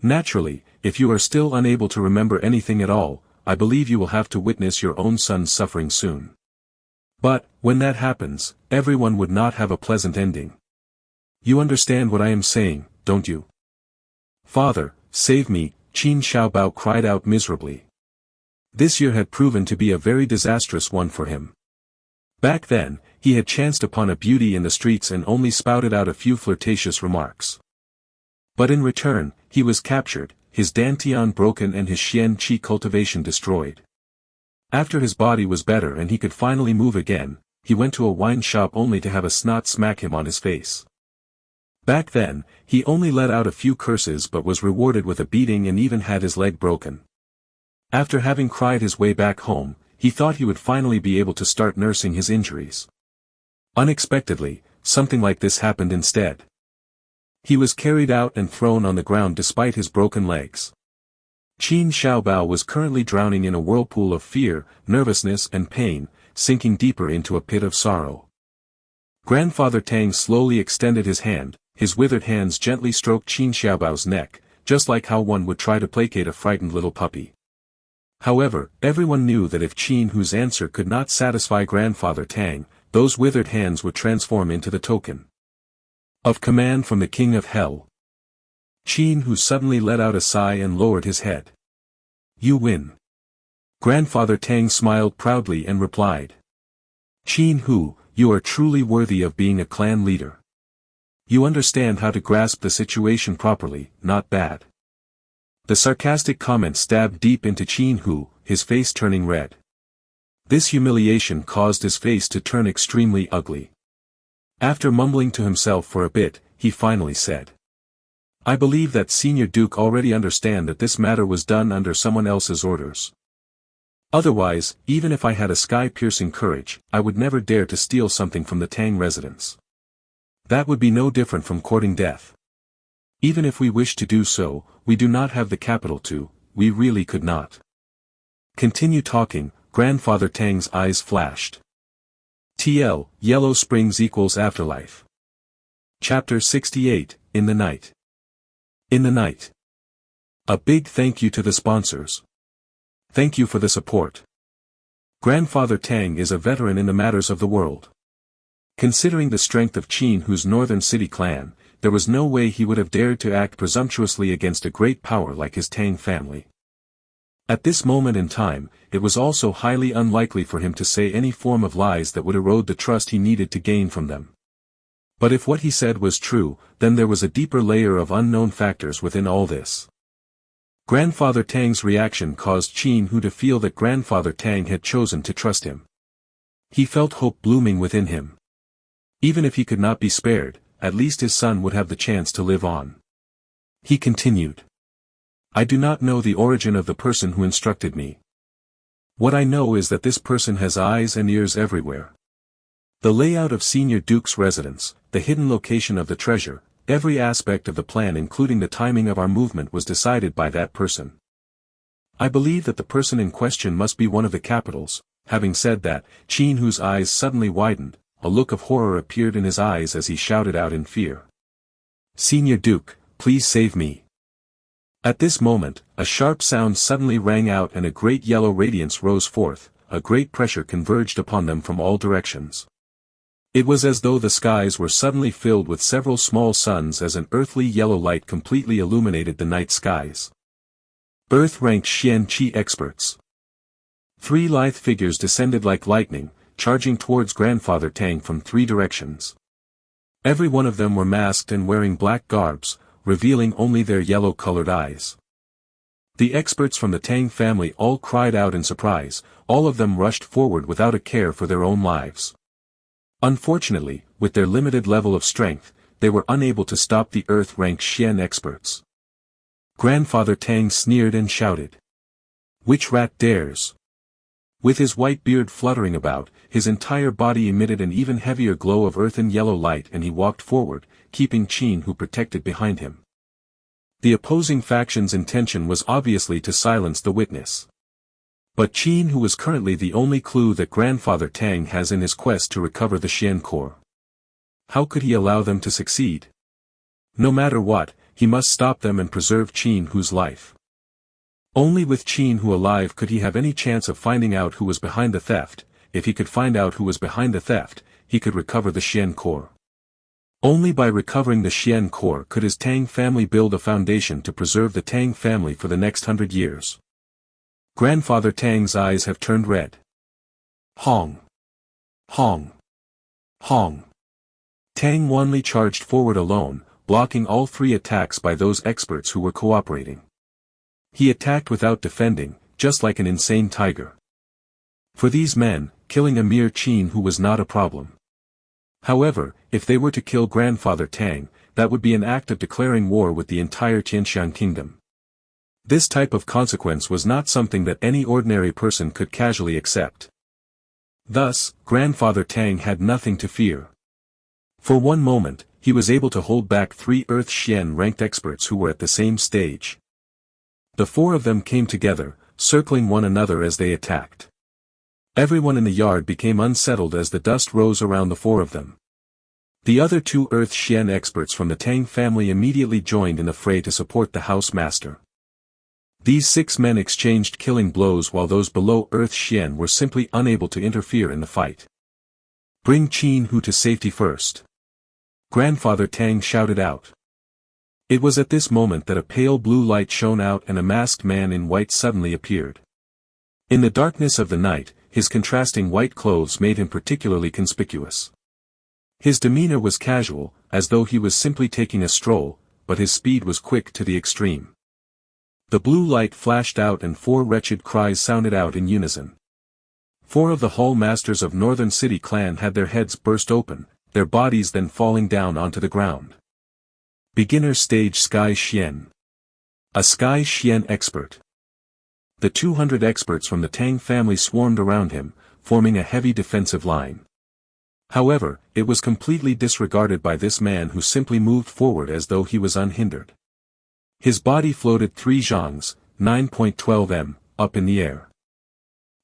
Naturally, if you are still unable to remember anything at all, I believe you will have to witness your own son's suffering soon. But, when that happens, everyone would not have a pleasant ending. You understand what I am saying, don't you? Father, save me, Qin Xiaobao cried out miserably. This year had proven to be a very disastrous one for him. Back then, he had chanced upon a beauty in the streets and only spouted out a few flirtatious remarks. But in return, he was captured, his dantian broken and his Xian Qi cultivation destroyed. After his body was better and he could finally move again, he went to a wine shop only to have a snot smack him on his face. Back then, he only let out a few curses but was rewarded with a beating and even had his leg broken. After having cried his way back home, he thought he would finally be able to start nursing his injuries. Unexpectedly, something like this happened instead. He was carried out and thrown on the ground despite his broken legs. Qin Xiaobao was currently drowning in a whirlpool of fear, nervousness and pain, sinking deeper into a pit of sorrow. Grandfather Tang slowly extended his hand, his withered hands gently stroked Qin Xiaobao's neck, just like how one would try to placate a frightened little puppy. However, everyone knew that if Qin Hu's answer could not satisfy Grandfather Tang, those withered hands would transform into the token of command from the King of Hell. Qin Hu suddenly let out a sigh and lowered his head. "You win." Grandfather Tang smiled proudly and replied. "Qin Hu, you are truly worthy of being a clan leader. You understand how to grasp the situation properly, not bad." The sarcastic comment stabbed deep into Qin Hu, his face turning red. This humiliation caused his face to turn extremely ugly. After mumbling to himself for a bit, he finally said, "I believe that Senior Duke already understand that this matter was done under someone else's orders. Otherwise, even if I had a sky-piercing courage, I would never dare to steal something from the Tang residence. That would be no different from courting death. Even if we wished to do so, we do not have the capital to, we really could not." Continue talking, Grandfather Tang's eyes flashed. TL, Yellow Springs equals Afterlife. Chapter 68, In the Night. In the Night. A big thank you to the sponsors. Thank you for the support. Grandfather Tang is a veteran in the matters of the world. Considering the strength of Qin Hu's Northern City clan, there was no way he would have dared to act presumptuously against a great power like his Tang family. At this moment in time, it was also highly unlikely for him to say any form of lies that would erode the trust he needed to gain from them. But if what he said was true, then there was a deeper layer of unknown factors within all this. Grandfather Tang's reaction caused Qin Hu to feel that Grandfather Tang had chosen to trust him. He felt hope blooming within him. Even if he could not be spared, at least his son would have the chance to live on. He continued. "I do not know the origin of the person who instructed me. What I know is that this person has eyes and ears everywhere. The layout of Senior Duke's residence, the hidden location of the treasure, every aspect of the plan including the timing of our movement was decided by that person. I believe that the person in question must be one of the capitals." Having said that, Qin Hu's eyes suddenly widened, a look of horror appeared in his eyes as he shouted out in fear. "Senior Duke, please save me." At this moment, a sharp sound suddenly rang out and a great yellow radiance rose forth, a great pressure converged upon them from all directions. It was as though the skies were suddenly filled with several small suns as an earthly yellow light completely illuminated the night skies. Earth-ranked Xian Qi experts. 3 lithe figures descended like lightning, charging towards Grandfather Tang from 3 directions. Every one of them were masked and wearing black garbs, revealing only their yellow-colored eyes. The experts from the Tang family all cried out in surprise, all of them rushed forward without a care for their own lives. Unfortunately, with their limited level of strength, they were unable to stop the Earth-ranked Xian experts. Grandfather Tang sneered and shouted. "Which rat dares?" With his white beard fluttering about, his entire body emitted an even heavier glow of earthen yellow light and he walked forward, keeping Qin Hu protected behind him. The opposing faction's intention was obviously to silence the witness. But Qin Hu was currently the only clue that Grandfather Tang has in his quest to recover the Xian core. How could he allow them to succeed? No matter what, he must stop them and preserve Qin Hu's life. Only with Qin Hu alive could he have any chance of finding out who was behind the theft. If he could find out who was behind the theft, he could recover the Xian core. Only by recovering the Xian core could his Tang family build a foundation to preserve the Tang family for the next 100 years. Grandfather Tang's eyes have turned red. Hong! Hong! Hong! Tang Wanli charged forward alone, blocking all 3 attacks by those experts who were cooperating. He attacked without defending, just like an insane tiger. For these men, killing a mere Qin Hu was not a problem. However, if they were to kill Grandfather Tang, that would be an act of declaring war with the entire Tianxiang kingdom. This type of consequence was not something that any ordinary person could casually accept. Thus, Grandfather Tang had nothing to fear. For one moment, he was able to hold back 3 Earth Xian ranked experts who were at the same stage. The 4 of them came together, circling one another as they attacked. Everyone in the yard became unsettled as the dust rose around the 4 of them. The other two Earth Xian experts from the Tang family immediately joined in the fray to support the house master. These 6 men exchanged killing blows while those below Earth Xian were simply unable to interfere in the fight. "Bring Qin Hu to safety first," Grandfather Tang shouted out. It was at this moment that a pale blue light shone out and a masked man in white suddenly appeared. In the darkness of the night, his contrasting white clothes made him particularly conspicuous. His demeanor was casual, as though he was simply taking a stroll, but his speed was quick to the extreme. The blue light flashed out and 4 wretched cries sounded out in unison. 4 of the Hall Masters of Northern City Clan had their heads burst open, their bodies then falling down onto the ground. Beginner Stage Sky Xian. A Sky Xian expert. The 200 experts from the Tang family swarmed around him, forming a heavy defensive line. However, it was completely disregarded by this man who simply moved forward as though he was unhindered. His body floated 3 zhangs, 9.12 m, up in the air.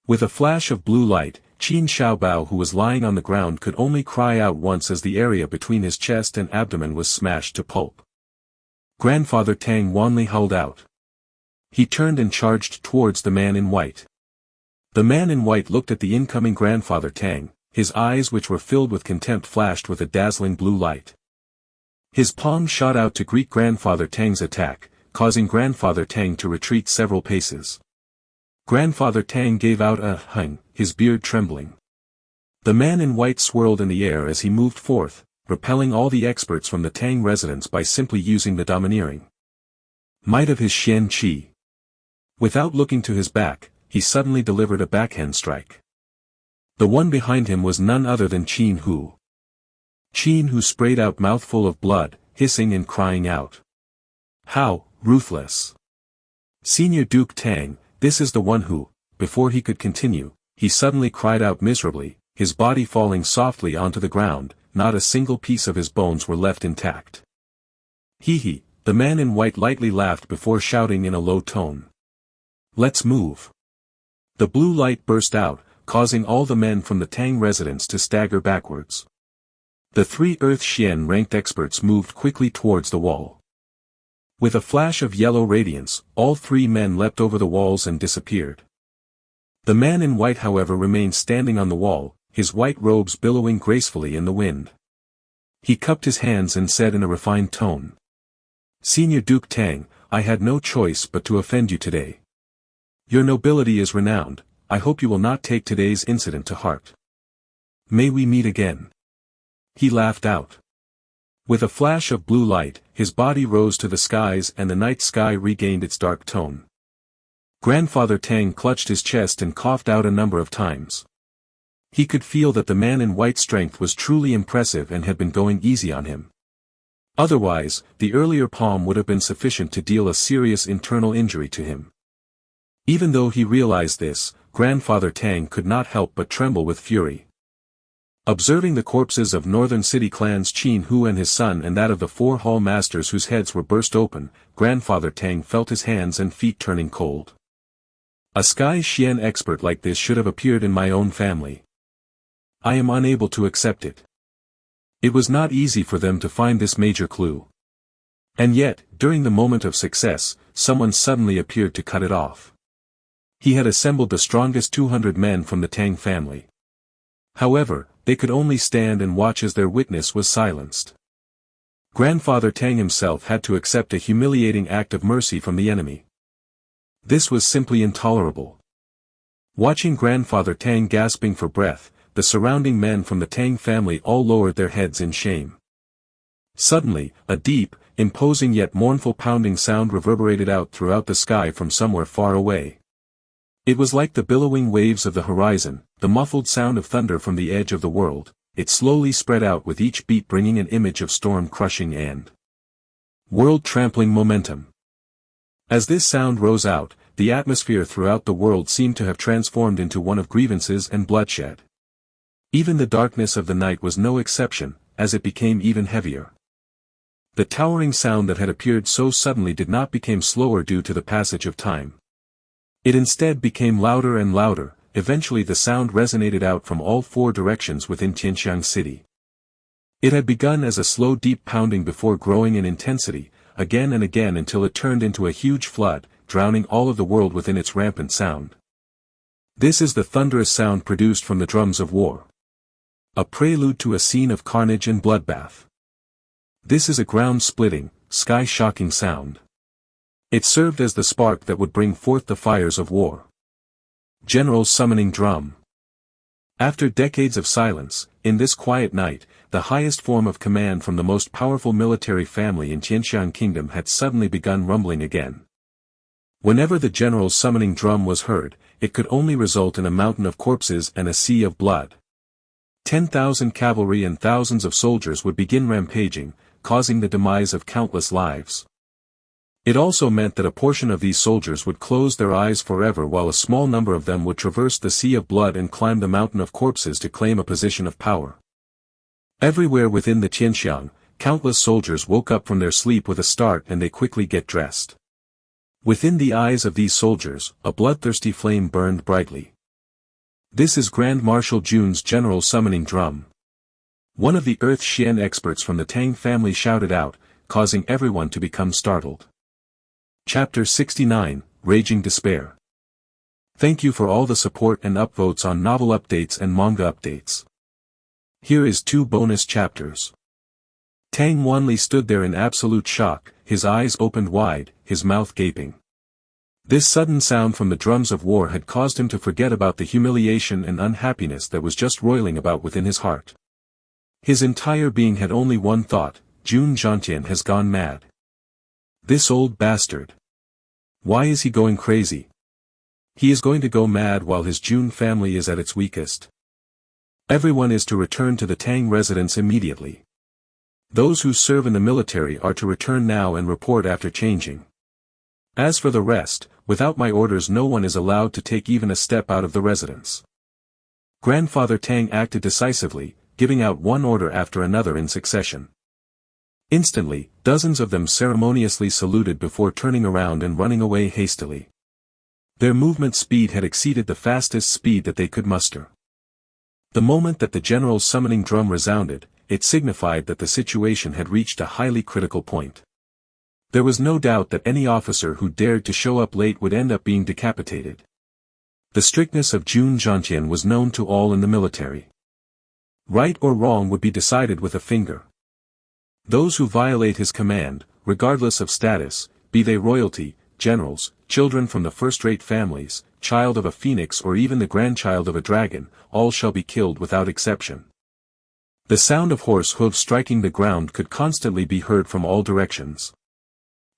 With a flash of blue light, Qin Xiaobao who was lying on the ground could only cry out once as the area between his chest and abdomen was smashed to pulp. Grandfather Tang wanly howled out. He turned and charged towards the man in white. The man in white looked at the incoming Grandfather Tang, his eyes which were filled with contempt flashed with a dazzling blue light. His palm shot out to greet Grandfather Tang's attack, causing Grandfather Tang to retreat several paces. Grandfather Tang gave out a hung, his beard trembling. The man in white swirled in the air as he moved forth, repelling all the experts from the Tang residence by simply using the domineering might of his Xian Qi. Without looking to his back, he suddenly delivered a backhand strike. The one behind him was none other than Qin Hu. Qin Hu sprayed out mouthful of blood, hissing and crying out. "How, ruthless! Senior Duke Tang, this is the one who," before he could continue, he suddenly cried out miserably, his body falling softly onto the ground, not a single piece of his bones were left intact. "Hee," the man in white lightly laughed before shouting in a low tone. "Let's move." The blue light burst out, causing all the men from the Tang residence to stagger backwards. The 3 Earth Xian ranked experts moved quickly towards the wall. With a flash of yellow radiance, all 3 men leapt over the walls and disappeared. The man in white however remained standing on the wall, his white robes billowing gracefully in the wind. He cupped his hands and said in a refined tone. "Senior Duke Tang, I had no choice but to offend you today. Your nobility is renowned, I hope you will not take today's incident to heart. May we meet again." He laughed out. With a flash of blue light, his body rose to the skies and the night sky regained its dark tone. Grandfather Tang clutched his chest and coughed out a number of times. He could feel that the man in white strength was truly impressive and had been going easy on him. Otherwise, the earlier palm would have been sufficient to deal a serious internal injury to him. Even though he realized this, Grandfather Tang could not help but tremble with fury. Observing the corpses of Northern City Clan's Qin Hu and his son and that of the 4 Hall Masters whose heads were burst open, Grandfather Tang felt his hands and feet turning cold. A Sky Xian expert like this should have appeared in my own family. I am unable to accept it. It was not easy for them to find this major clue. And yet, during the moment of success, someone suddenly appeared to cut it off. He had assembled the strongest 200 men from the Tang family. However, they could only stand and watch as their witness was silenced. Grandfather Tang himself had to accept a humiliating act of mercy from the enemy. This was simply intolerable. Watching Grandfather Tang gasping for breath, the surrounding men from the Tang family all lowered their heads in shame. Suddenly, a deep, imposing yet mournful pounding sound reverberated out throughout the sky from somewhere far away. It was like the billowing waves of the horizon, the muffled sound of thunder from the edge of the world. It slowly spread out with each beat bringing an image of storm-crushing and world-trampling momentum. As this sound rose out, the atmosphere throughout the world seemed to have transformed into one of grievances and bloodshed. Even the darkness of the night was no exception, as it became even heavier. The towering sound that had appeared so suddenly did not become slower due to the passage of time. It instead became louder and louder. Eventually the sound resonated out from all 4 directions within Tianxiang City. It had begun as a slow deep pounding before growing in intensity, again and again until it turned into a huge flood, drowning all of the world within its rampant sound. This is the thunderous sound produced from the drums of war. A prelude to a scene of carnage and bloodbath. This is a ground-splitting, sky-shocking sound. It served as the spark that would bring forth the fires of war. General's summoning drum. After decades of silence, in this quiet night, the highest form of command from the most powerful military family in Qianxiang Kingdom had suddenly begun rumbling again. Whenever the general's summoning drum was heard, it could only result in a mountain of corpses and a sea of blood. 10,000 cavalry and thousands of soldiers would begin rampaging, causing the demise of countless lives. It also meant that a portion of these soldiers would close their eyes forever while a small number of them would traverse the sea of blood and climb the mountain of corpses to claim a position of power. Everywhere within the Qianxiang, countless soldiers woke up from their sleep with a start and they quickly get dressed. Within the eyes of these soldiers, a bloodthirsty flame burned brightly. This is Grand Marshal Jun's general summoning drum. One of the Earth Xian experts from the Tang family shouted out, causing everyone to become startled. Chapter 69, Raging Despair. Thank you for all the support and upvotes on novel updates and manga updates. Here is 2 bonus chapters. Tang Wanli stood there in absolute shock, his eyes opened wide, his mouth gaping. This sudden sound from the drums of war had caused him to forget about the humiliation and unhappiness that was just roiling about within his heart. His entire being had only one thought: Jun Zhantian has gone mad. This old bastard. Why is he going crazy? He is going to go mad while his Jun family is at its weakest. Everyone is to return to the Tang residence immediately. Those who serve in the military are to return now and report after changing. As for the rest, without my orders no one is allowed to take even a step out of the residence. Grandfather Tang acted decisively, giving out one order after another in succession. Instantly, dozens of them ceremoniously saluted before turning around and running away hastily. Their movement speed had exceeded the fastest speed that they could muster. The moment that the general's summoning drum resounded, it signified that the situation had reached a highly critical point. There was no doubt that any officer who dared to show up late would end up being decapitated. The strictness of Jun Zhantian was known to all in the military. Right or wrong would be decided with a finger. Those who violate his command, regardless of status, be they royalty, generals, children from the first-rate families, child of a phoenix or even the grandchild of a dragon, all shall be killed without exception. The sound of horse hooves striking the ground could constantly be heard from all directions.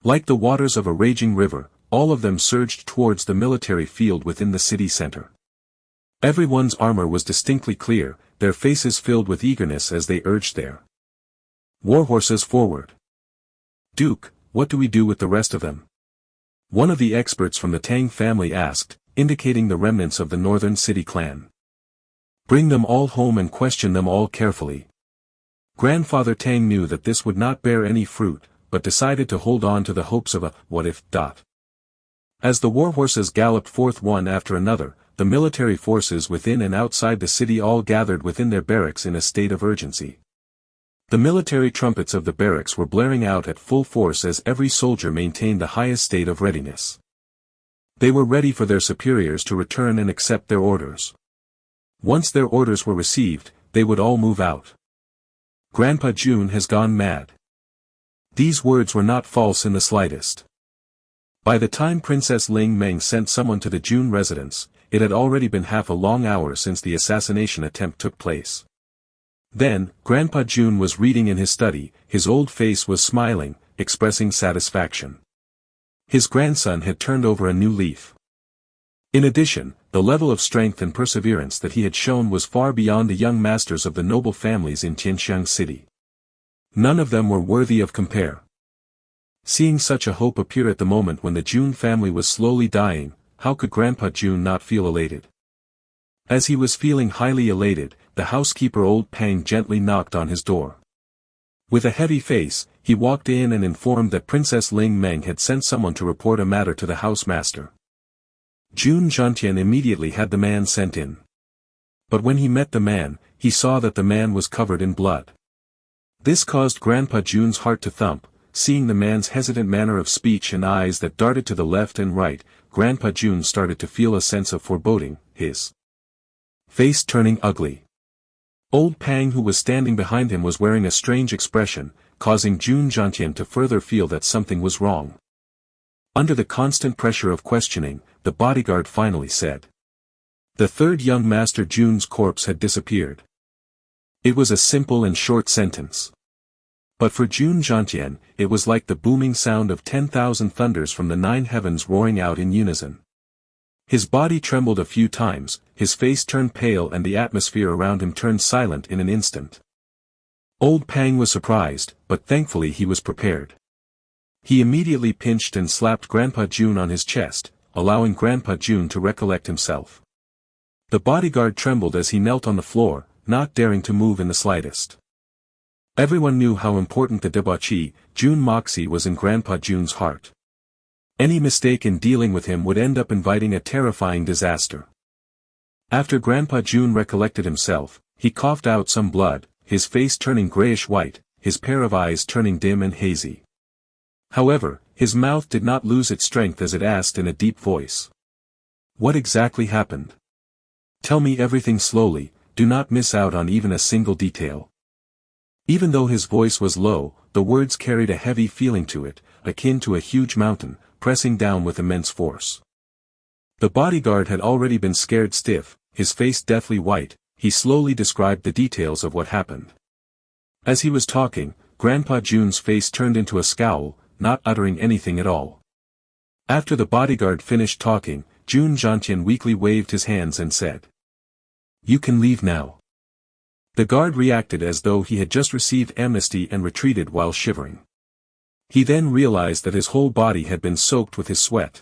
Like the waters of a raging river, all of them surged towards the military field within the city center. Everyone's armor was distinctly clear, their faces filled with eagerness as they urged their warhorses forward. Duke, what do we do with the rest of them? One of the experts from the Tang family asked, indicating the remnants of the northern city clan. Bring them all home and question them all carefully. Grandfather Tang knew that this would not bear any fruit, but decided to hold on to the hopes of a what-if. As the warhorses galloped forth one after another, the military forces within and outside the city all gathered within their barracks in a state of urgency. The military trumpets of the barracks were blaring out at full force as every soldier maintained the highest state of readiness. They were ready for their superiors to return and accept their orders. Once their orders were received, they would all move out. Grandpa Jun has gone mad. These words were not false in the slightest. By the time Princess Ling Meng sent someone to the Jun residence, it had already been half a long hour since the assassination attempt took place. Then, Grandpa Jun was reading in his study, his old face was smiling, expressing satisfaction. His grandson had turned over a new leaf. In addition, the level of strength and perseverance that he had shown was far beyond the young masters of the noble families in Qianxiang City. None of them were worthy of compare. Seeing such a hope appear at the moment when the Jun family was slowly dying, how could Grandpa Jun not feel elated? As he was feeling highly elated, the housekeeper old Pang gently knocked on his door. With a heavy face, he walked in and informed that Princess Ling Meng had sent someone to report a matter to the housemaster. Jun Zhantian immediately had the man sent in. But when he met the man, he saw that the man was covered in blood. This caused Grandpa Jun's heart to thump. Seeing the man's hesitant manner of speech and eyes that darted to the left and right, Grandpa Jun started to feel a sense of foreboding, his face turning ugly. Old Pang, who was standing behind him, was wearing a strange expression, causing Jun Jiantian to further feel that something was wrong. Under the constant pressure of questioning, the bodyguard finally said. The third young master Jun's corpse had disappeared. It was a simple and short sentence. But for Jun Jiantian, it was like the booming sound of 10,000 thunders from the 9 heavens roaring out in unison. His body trembled a few times, his face turned pale, and the atmosphere around him turned silent in an instant. Old Pang was surprised, but thankfully he was prepared. He immediately pinched and slapped Grandpa Jun on his chest, allowing Grandpa Jun to recollect himself. The bodyguard trembled as he knelt on the floor, not daring to move in the slightest. Everyone knew how important the debauchee, Jun Moxie, was in Grandpa Jun's heart. Any mistake in dealing with him would end up inviting a terrifying disaster. After Grandpa Jun recollected himself, he coughed out some blood, his face turning grayish-white, his pair of eyes turning dim and hazy. However, his mouth did not lose its strength as it asked in a deep voice. What exactly happened? Tell me everything slowly, do not miss out on even a single detail. Even though his voice was low, the words carried a heavy feeling to it, akin to a huge mountain, pressing down with immense force. The bodyguard had already been scared stiff, his face deathly white. He slowly described the details of what happened. As he was talking, Grandpa Jun's face turned into a scowl, not uttering anything at all. After the bodyguard finished talking, Jun Jiantian weakly waved his hands and said, "You can leave now." The guard reacted as though he had just received amnesty and retreated while shivering. He then realized that his whole body had been soaked with his sweat.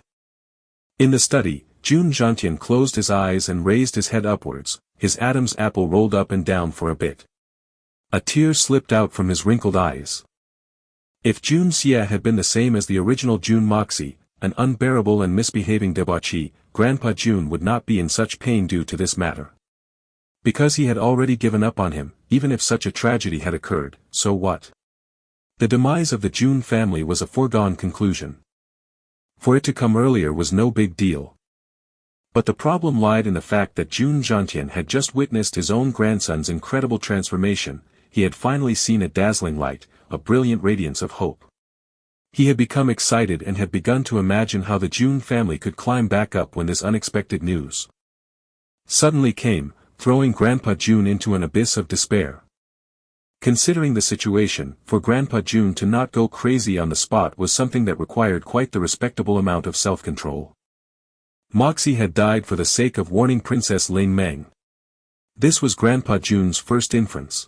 In the study, Jun Jiantian closed his eyes and raised his head upwards, his Adam's apple rolled up and down for a bit. A tear slipped out from his wrinkled eyes. If Jun Xie had been the same as the original Jun Moxie, an unbearable and misbehaving debauchee, Grandpa Jun would not be in such pain due to this matter. Because he had already given up on him, even if such a tragedy had occurred, so what? The demise of the Jun family was a foregone conclusion. For it to come earlier was no big deal. But the problem lied in the fact that Jun Jiantian had just witnessed his own grandson's incredible transformation. He had finally seen a dazzling light, a brilliant radiance of hope. He had become excited and had begun to imagine how the Jun family could climb back up when this unexpected news suddenly came, throwing Grandpa Jun into an abyss of despair. Considering the situation, for Grandpa Jun to not go crazy on the spot was something that required quite the respectable amount of self-control. Moxie had died for the sake of warning Princess Ling Meng. This was Grandpa Jun's first inference.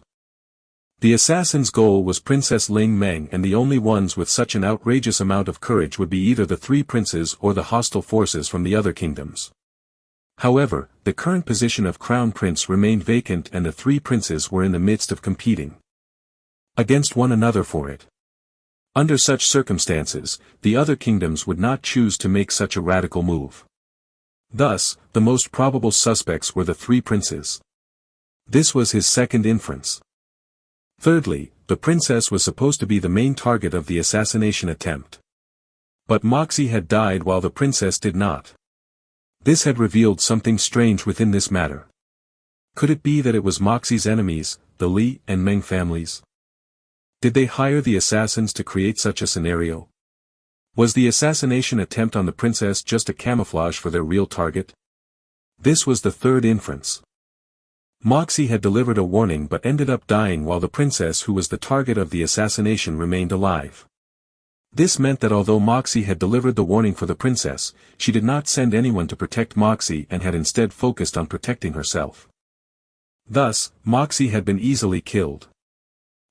The assassin's goal was Princess Ling Meng, and the only ones with such an outrageous amount of courage would be either the 3 princes or the hostile forces from the other kingdoms. However, the current position of Crown Prince remained vacant and the 3 princes were in the midst of competing against one another for it. Under such circumstances, the other kingdoms would not choose to make such a radical move. Thus, the most probable suspects were the 3 princes. This was his second inference. Thirdly, the princess was supposed to be the main target of the assassination attempt. But Moxie had died while the princess did not. This had revealed something strange within this matter. Could it be that it was Moxie's enemies, the Li and Meng families? Did they hire the assassins to create such a scenario? Was the assassination attempt on the princess just a camouflage for their real target? This was the third inference. Moxie had delivered a warning but ended up dying while the princess who was the target of the assassination remained alive. This meant that although Moxie had delivered the warning for the princess, she did not send anyone to protect Moxie and had instead focused on protecting herself. Thus, Moxie had been easily killed.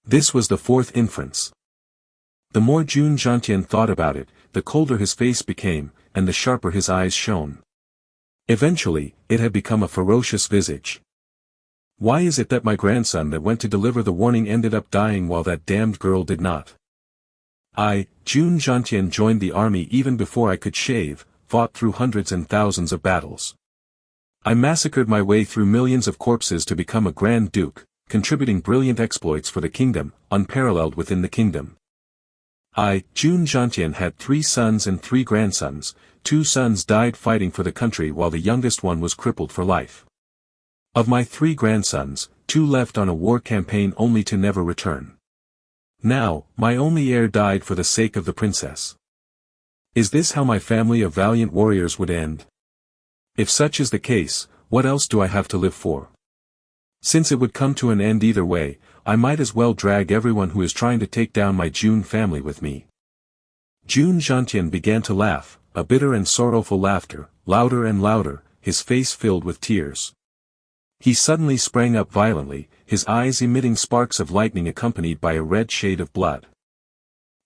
This was the fourth inference. The more Jun Jiantian thought about it, the colder his face became, and the sharper his eyes shone. Eventually, it had become a ferocious visage. Why is it that my grandson that went to deliver the warning ended up dying while that damned girl did not? I, Jun Jiantian, joined the army even before I could shave, fought through hundreds and thousands of battles. I massacred my way through millions of corpses to become a Grand Duke, contributing brilliant exploits for the kingdom, unparalleled within the kingdom. I, Jun Xie, had 3 sons and 3 grandsons. 2 sons died fighting for the country while the youngest one was crippled for life. Of my 3 grandsons, 2 left on a war campaign only to never return. Now, my only heir died for the sake of the princess. Is this how my family of valiant warriors would end? If such is the case, what else do I have to live for? Since it would come to an end either way, I might as well drag everyone who is trying to take down my Jun family with me. Jun Xie began to laugh, a bitter and sorrowful laughter, louder and louder, his face filled with tears. He suddenly sprang up violently, his eyes emitting sparks of lightning accompanied by a red shade of blood.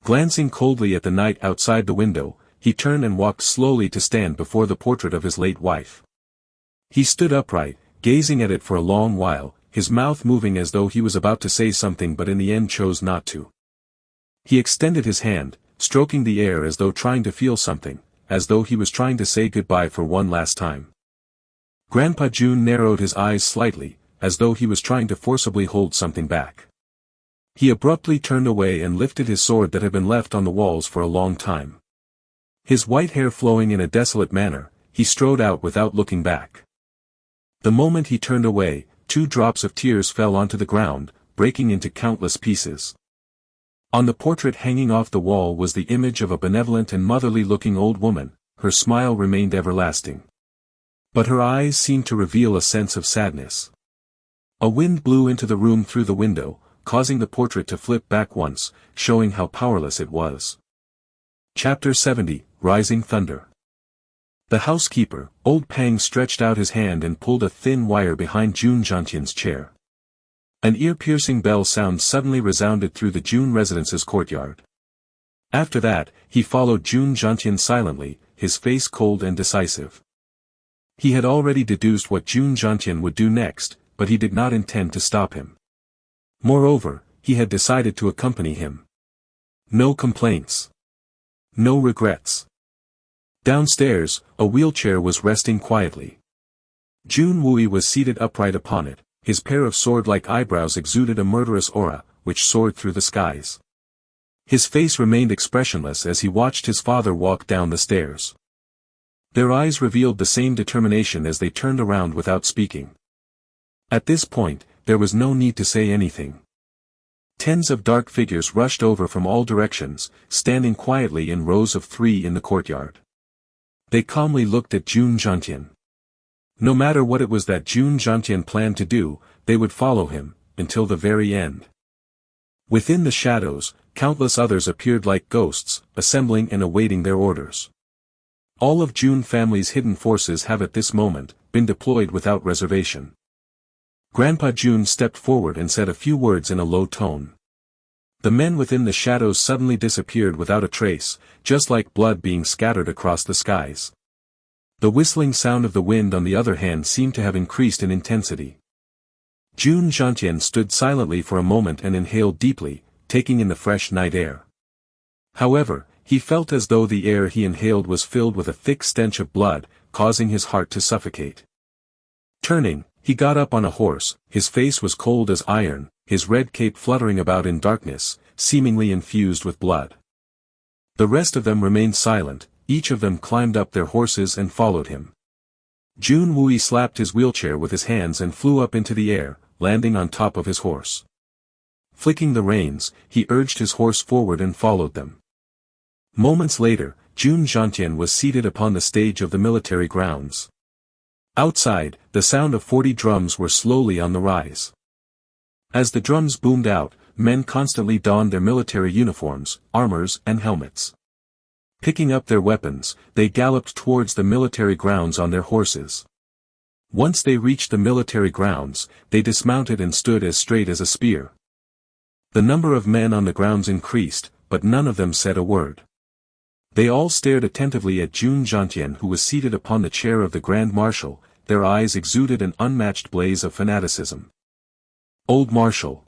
Glancing coldly at the night outside the window, he turned and walked slowly to stand before the portrait of his late wife. He stood upright, gazing at it for a long while, his mouth moving as though he was about to say something but in the end chose not to. He extended his hand, stroking the air as though trying to feel something, as though he was trying to say goodbye for one last time. Grandpa Jun narrowed his eyes slightly, as though he was trying to forcibly hold something back. He abruptly turned away and lifted his sword that had been left on the walls for a long time. His white hair flowing in a desolate manner, he strode out without looking back. The moment he turned away, 2 drops of tears fell onto the ground, breaking into countless pieces. On the portrait hanging off the wall was the image of a benevolent and motherly-looking old woman. Her smile remained everlasting. But her eyes seemed to reveal a sense of sadness. A wind blew into the room through the window, causing the portrait to flip back once, showing how powerless it was. Chapter 70, Rising Thunder. The housekeeper, Old Pang, stretched out his hand and pulled a thin wire behind Jun Xie's chair. An ear-piercing bell sound suddenly resounded through the Jun residence's courtyard. After that, he followed Jun Xie silently, his face cold and decisive. He had already deduced what Jun Xie would do next, but he did not intend to stop him. Moreover, he had decided to accompany him. No complaints. No regrets. Downstairs, a wheelchair was resting quietly. Jun Wui was seated upright upon it, his pair of sword-like eyebrows exuded a murderous aura, which soared through the skies. His face remained expressionless as he watched his father walk down the stairs. Their eyes revealed the same determination as they turned around without speaking. At this point, there was no need to say anything. Tens of dark figures rushed over from all directions, standing quietly in rows of 3 in the courtyard. They calmly looked at Jun Xie. No matter what it was that Jun Xie planned to do, they would follow him, until the very end. Within the shadows, countless others appeared like ghosts, assembling and awaiting their orders. All of Jun family's hidden forces have at this moment, been deployed without reservation. Grandpa Jun stepped forward and said a few words in a low tone. The men within the shadows suddenly disappeared without a trace, just like blood being scattered across the skies. The whistling sound of the wind on the other hand seemed to have increased in intensity. Jun Xie stood silently for a moment and inhaled deeply, taking in the fresh night air. However, he felt as though the air he inhaled was filled with a thick stench of blood, causing his heart to suffocate. Turning, he got up on a horse, his face was cold as iron, his red cape fluttering about in darkness, seemingly infused with blood. The rest of them remained silent, each of them climbed up their horses and followed him. Jun Wui slapped his wheelchair with his hands and flew up into the air, landing on top of his horse. Flicking the reins, he urged his horse forward and followed them. Moments later, Jun Xie was seated upon the stage of the military grounds. Outside, the sound of 40 drums were slowly on the rise. As the drums boomed out, men constantly donned their military uniforms, armors, and helmets. Picking up their weapons, they galloped towards the military grounds on their horses. Once they reached the military grounds, they dismounted and stood as straight as a spear. The number of men on the grounds increased, but none of them said a word. They all stared attentively at Jun Xie, who was seated upon the chair of the Grand Marshal. Their eyes exuded an unmatched blaze of fanaticism. Old Marshal.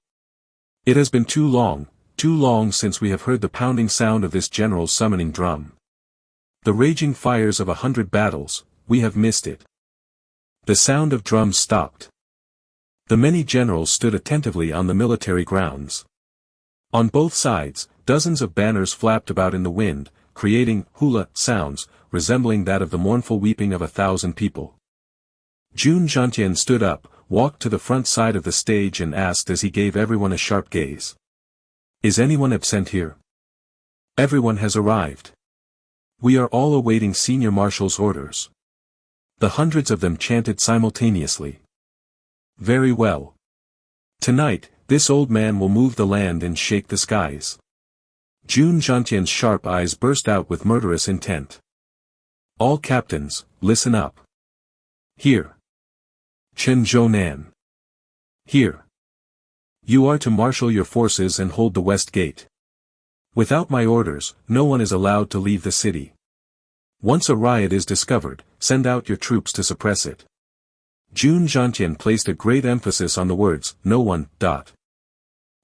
It has been too long since we have heard the pounding sound of this general's summoning drum. The raging fires of 100 battles, we have missed it. The sound of drums stopped. The many generals stood attentively on the military grounds. On both sides, dozens of banners flapped about in the wind, creating hula sounds, resembling that of the mournful weeping of 1,000 people. Jun Xie stood up, walked to the front side of the stage and asked as he gave everyone a sharp gaze. Is anyone absent here? Everyone has arrived. We are all awaiting Senior Marshal's orders. The hundreds of them chanted simultaneously. Very well. Tonight, this old man will move the land and shake the skies. Jun Xie's sharp eyes burst out with murderous intent. All captains, listen up. Here. Chen Zhounan. Here. You are to marshal your forces and hold the west gate. Without my orders, no one is allowed to leave the city. Once a riot is discovered, send out your troops to suppress it. Jun Xie placed a great emphasis on the words, no one.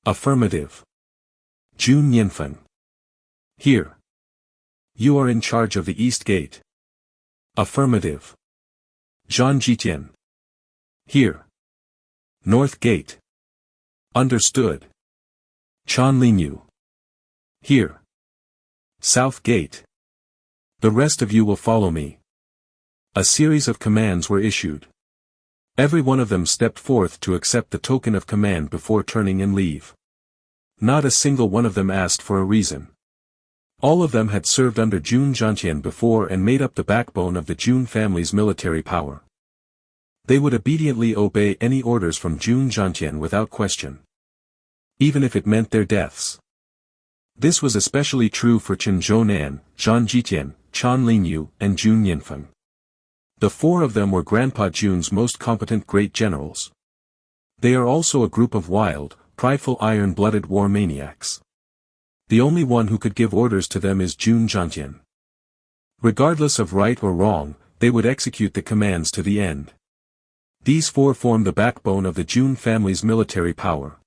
Affirmative. Jun Yinfen. Here. You are in charge of the east gate. Affirmative. Zhan Jitian. Here. North gate. Understood. Chan Linyu. Here. South gate. The rest of you will follow me. A series of commands were issued. Every one of them stepped forth to accept the token of command before turning and leave. Not a single one of them asked for a reason. All of them had served under Jun Xie before and made up the backbone of the Jun family's military power. They would obediently obey any orders from Jun Xie without question. Even if it meant their deaths. This was especially true for Chen Zhounan, Zhan Jitian, Chan Linyu, and Jun Yinfen. The four of them were Grandpa Jun's most competent great generals. They are also a group of wild, prideful iron-blooded war maniacs. The only one who could give orders to them is Jun Xie. Regardless of right or wrong, they would execute the commands to the end. These four form the backbone of the Jun family's military power.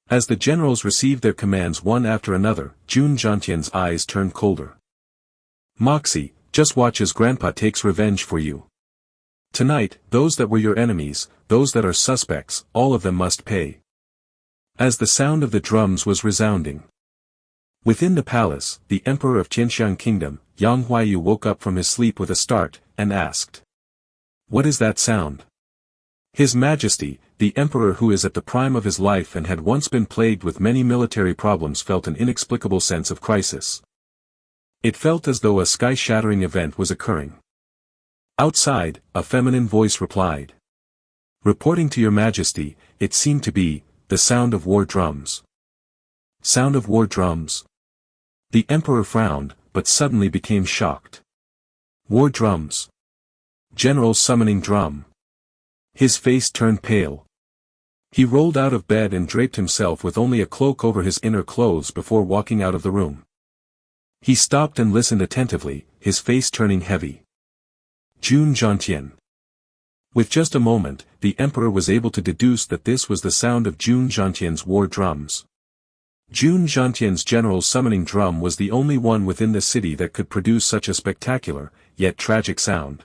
As the generals received their commands one after another, Jun Xie's eyes turned colder. Moxie, just watch as Grandpa takes revenge for you. Tonight, those that were your enemies, those that are suspects, all of them must pay. As the sound of the drums was resounding. Within the palace, the emperor of Qianxiang Kingdom, Yang Huaiyu woke up from his sleep with a start, and asked. What is that sound? His Majesty, the emperor who is at the prime of his life and had once been plagued with many military problems felt an inexplicable sense of crisis. It felt as though a sky-shattering event was occurring. Outside, a feminine voice replied. Reporting to your Majesty, it seemed to be, the sound of war drums. Sound of war drums? The emperor frowned, but suddenly became shocked. War drums. General's summoning drum. His face turned pale. He rolled out of bed and draped himself with only a cloak over his inner clothes before walking out of the room. He stopped and listened attentively, his face turning heavy. Jun Xie. With just a moment, the emperor was able to deduce that this was the sound of Jun Xie's war drums. Jun Xie's general's summoning drum was the only one within the city that could produce such a spectacular, yet tragic sound.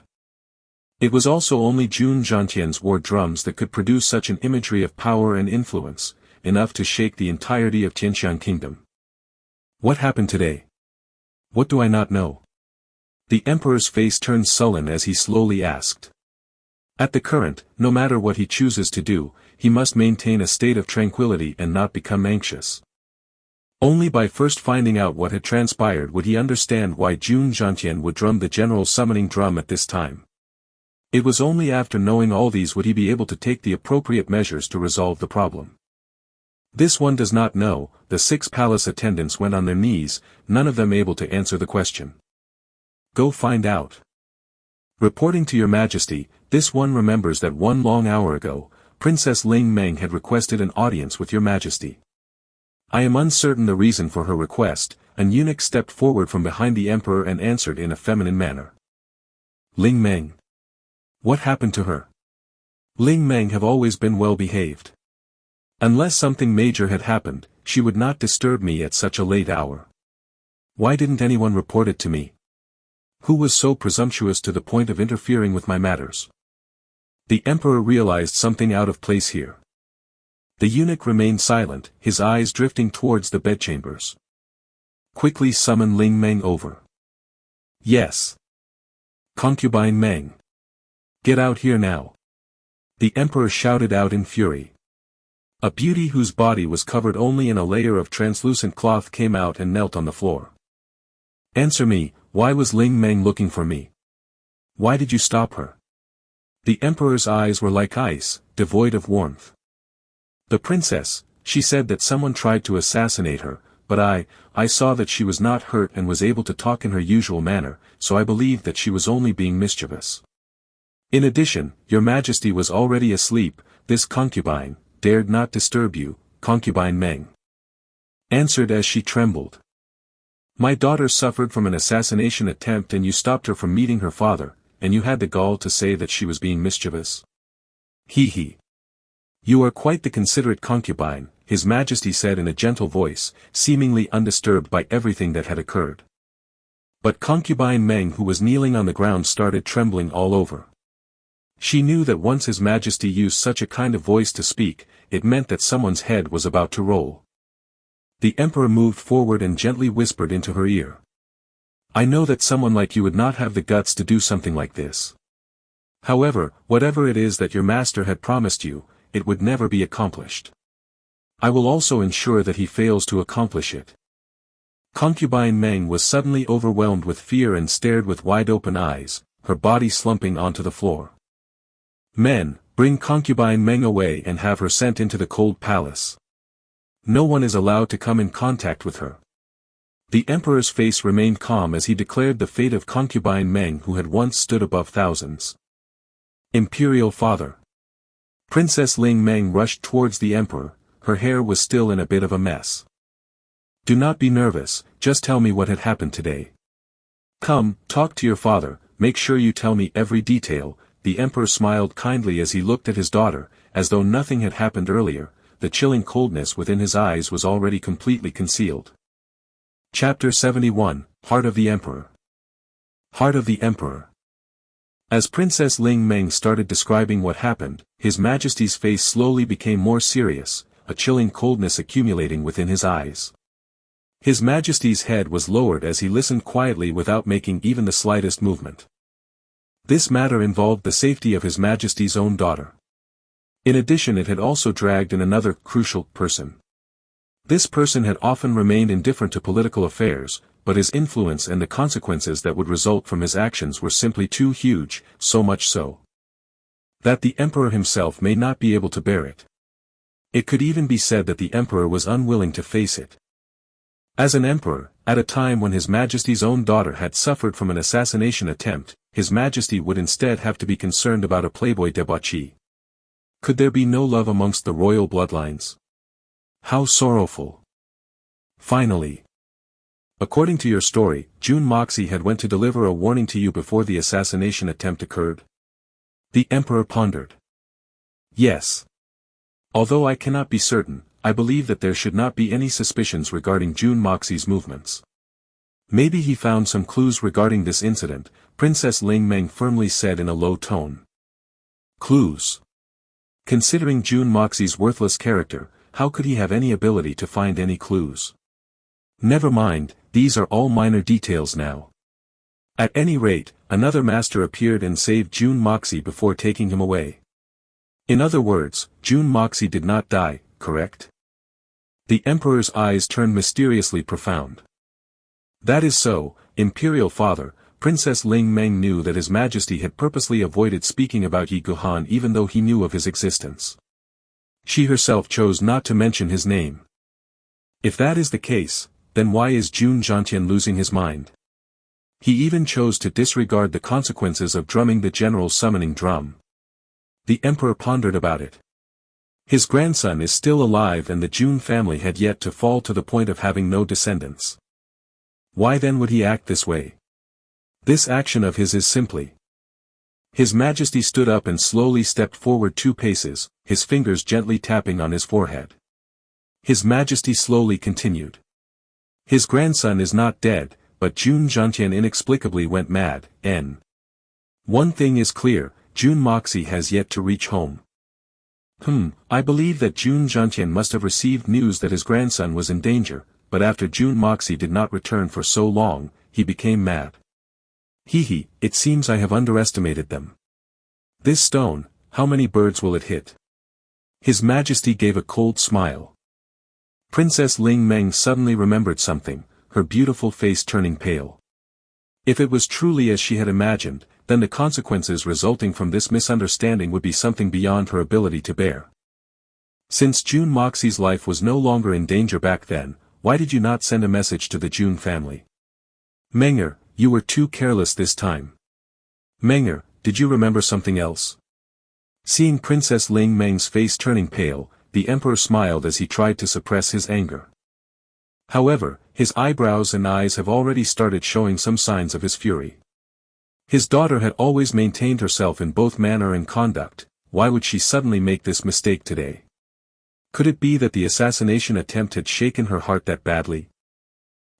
It was also only Jun Xie's war drums that could produce such an imagery of power and influence, enough to shake the entirety of Qianxiang Kingdom. What happened today? What do I not know? The emperor's face turned sullen as he slowly asked. At the current, no matter what he chooses to do, he must maintain a state of tranquility and not become anxious. Only by first finding out what had transpired would he understand why Jun Xie would drum the general's summoning drum at this time. It was only after knowing all these would he be able to take the appropriate measures to resolve the problem. This one does not know. The 6 palace attendants went on their knees, none of them able to answer the question. Go find out. Reporting to your Majesty, this one remembers that one long hour ago, Princess Ling Meng had requested an audience with your Majesty. I am uncertain the reason for her request. An eunuch stepped forward from behind the emperor and answered in a feminine manner. Ling Meng. What happened to her? Ling Meng have always been well behaved. Unless something major had happened, she would not disturb me at such a late hour. Why didn't anyone report it to me? Who was so presumptuous to the point of interfering with my matters? The emperor realized something out of place here. The eunuch remained silent, his eyes drifting towards the bedchambers. Quickly summon Ling Meng over. Yes. Concubine Meng. Get out here now. The emperor shouted out in fury. A beauty whose body was covered only in a layer of translucent cloth came out and knelt on the floor. Answer me, why was Ling Meng looking for me? Why did you stop her? The emperor's eyes were like ice, devoid of warmth. The princess, she said that someone tried to assassinate her, but I saw that she was not hurt and was able to talk in her usual manner, so I believed that she was only being mischievous. In addition, your majesty was already asleep, this concubine dared not disturb you, concubine Meng answered as she trembled. My daughter suffered from an assassination attempt and you stopped her from meeting her father, and you had the gall to say that she was being mischievous. He. You are quite the considerate concubine, His Majesty said in a gentle voice, seemingly undisturbed by everything that had occurred. But concubine Meng, who was kneeling on the ground, started trembling all over. She knew that once His Majesty used such a kind of voice to speak, it meant that someone's head was about to roll. The emperor moved forward and gently whispered into her ear. I know that someone like you would not have the guts to do something like this. However, whatever it is that your master had promised you, it would never be accomplished. I will also ensure that he fails to accomplish it. Concubine Meng was suddenly overwhelmed with fear and stared with wide-open eyes, her body slumping onto the floor. Men, bring concubine Meng away and have her sent into the cold palace. No one is allowed to come in contact with her. The emperor's face remained calm as he declared the fate of concubine Meng, who had once stood above thousands. Imperial father. Princess Ling Meng rushed towards the emperor, her hair was still in a bit of a mess. Do not be nervous, just tell me what had happened today. Come, talk to your father, make sure you tell me every detail. The emperor smiled kindly as he looked at his daughter, as though nothing had happened earlier. The chilling coldness within his eyes was already completely concealed. Chapter 71, Heart of the Emperor. Heart of the Emperor. As Princess Ling Meng started describing what happened, His Majesty's face slowly became more serious, a chilling coldness accumulating within his eyes. His Majesty's head was lowered as he listened quietly without making even the slightest movement. This matter involved the safety of His Majesty's own daughter. In addition, it had also dragged in another crucial person. This person had often remained indifferent to political affairs, but his influence and the consequences that would result from his actions were simply too huge, so much so that the emperor himself may not be able to bear it. It could even be said that the emperor was unwilling to face it. As an emperor, at a time when His Majesty's own daughter had suffered from an assassination attempt, His Majesty would instead have to be concerned about a playboy debauchee. Could there be no love amongst the royal bloodlines? How sorrowful. Finally. According to your story, Jun Moxie had went to deliver a warning to you before the assassination attempt occurred? The emperor pondered. Yes. Although I cannot be certain, I believe that there should not be any suspicions regarding Jun Moxie's movements. Maybe he found some clues regarding this incident, Princess Ling Meng firmly said in a low tone. Clues? Considering Jun Moxie's worthless character, how could he have any ability to find any clues? Never mind, these are all minor details now. At any rate, another master appeared and saved Jun Moxie before taking him away. In other words, Jun Moxie did not die, correct? The emperor's eyes turned mysteriously profound. That is so, Imperial Father. Princess Ling Meng knew that His Majesty had purposely avoided speaking about Yi Guhan even though he knew of his existence. She herself chose not to mention his name. If that is the case, then why is Jun Zhantian losing his mind? He even chose to disregard the consequences of drumming the general's summoning drum. The emperor pondered about it. His grandson is still alive and the Jun family had yet to fall to the point of having no descendants. Why then would he act this way? This action of his is simply. His Majesty stood up and slowly stepped forward 2 paces, his fingers gently tapping on his forehead. His Majesty slowly continued. His grandson is not dead, but Jun Zhantian inexplicably went mad, One thing is clear, Jun Moxie has yet to reach home. I believe that Jun Xie must have received news that his grandson was in danger, but after Jun Moxie did not return for so long, he became mad. It seems I have underestimated them. This stone, how many birds will it hit? His Majesty gave a cold smile. Princess Ling Meng suddenly remembered something, her beautiful face turning pale. If it was truly as she had imagined, then the consequences resulting from this misunderstanding would be something beyond her ability to bear. Since Jun Moxie's life was no longer in danger back then, why did you not send a message to the Jun family? Menger, you were too careless this time. Menger, did you remember something else? Seeing Princess Ling Meng's face turning pale, the emperor smiled as he tried to suppress his anger. However, his eyebrows and eyes have already started showing some signs of his fury. His daughter had always maintained herself in both manner and conduct, why would she suddenly make this mistake today? Could it be that the assassination attempt had shaken her heart that badly?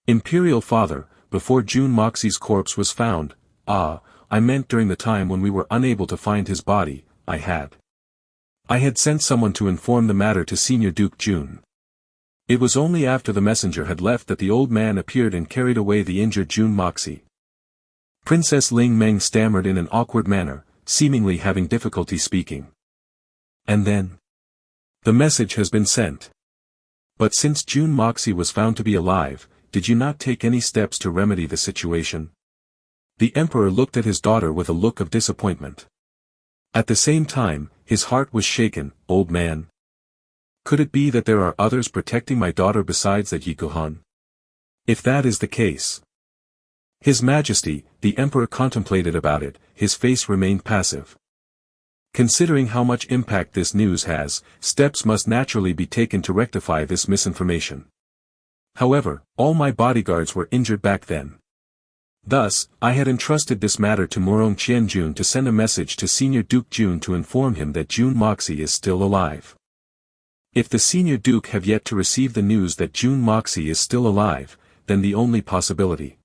Imperial Father, before Jun Moxie's corpse was found, I meant during the time when we were unable to find his body, I had sent someone to inform the matter to Senior Duke Jun. It was only after the messenger had left that the old man appeared and carried away the injured Jun Moxie. Princess Ling Meng stammered in an awkward manner, seemingly having difficulty speaking. And then? The message has been sent. But since Jun Moxie was found to be alive, did you not take any steps to remedy the situation? The emperor looked at his daughter with a look of disappointment. At the same time, his heart was shaken. Old man. Could it be that there are others protecting my daughter besides that Yikuhan? If that is the case. His Majesty, the emperor contemplated about it, his face remained passive. Considering how much impact this news has, steps must naturally be taken to rectify this misinformation. However, all my bodyguards were injured back then. Thus, I had entrusted this matter to Morong Qianjun to send a message to Senior Duke Jun to inform him that Jun Moxie is still alive. If the Senior Duke have yet to receive the news that Jun Moxie is still alive, then the only possibility.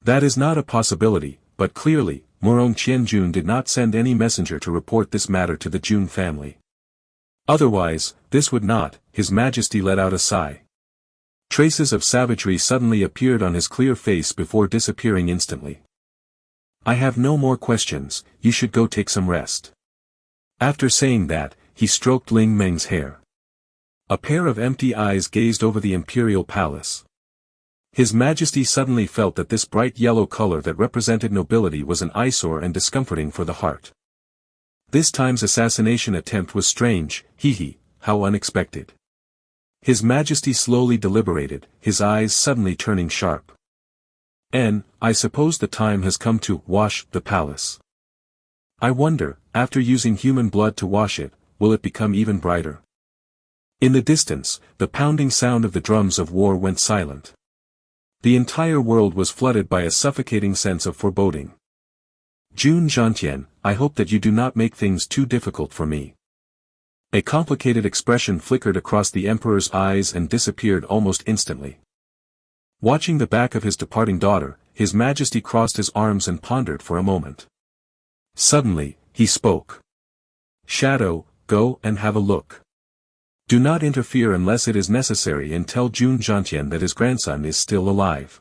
That is not a possibility, but clearly, Morong Qianjun did not send any messenger to report this matter to the Jun family. Otherwise, this would not, His Majesty let out a sigh. Traces of savagery suddenly appeared on his clear face before disappearing instantly. I have no more questions, you should go take some rest. After saying that, he stroked Ling Meng's hair. A pair of empty eyes gazed over the imperial palace. His Majesty suddenly felt that this bright yellow color that represented nobility was an eyesore and discomforting for the heart. This time's assassination attempt was strange, how unexpected. His Majesty slowly deliberated, his eyes suddenly turning sharp. I suppose the time has come to wash the palace. I wonder, after using human blood to wash it, will it become even brighter? In the distance, the pounding sound of the drums of war went silent. The entire world was flooded by a suffocating sense of foreboding. Jun Xie, I hope that you do not make things too difficult for me. A complicated expression flickered across the emperor's eyes and disappeared almost instantly. Watching the back of his departing daughter, His Majesty crossed his arms and pondered for a moment. Suddenly, he spoke. Shadow, go and have a look. Do not interfere unless it is necessary and tell Jun Xie that his grandson is still alive.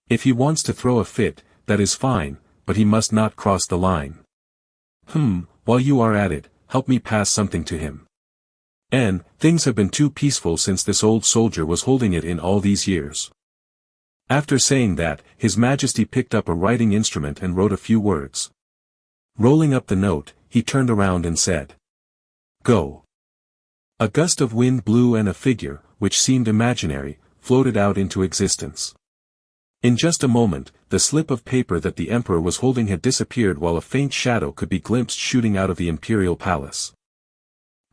If he wants to throw a fit, that is fine, but he must not cross the line. While you are at it, help me pass something to him. Things have been too peaceful since this old soldier was holding it in all these years. After saying that, His Majesty picked up a writing instrument and wrote a few words. Rolling up the note, he turned around and said, Go. A gust of wind blew and a figure, which seemed imaginary, floated out into existence. In just a moment, the slip of paper that the emperor was holding had disappeared while a faint shadow could be glimpsed shooting out of the imperial palace.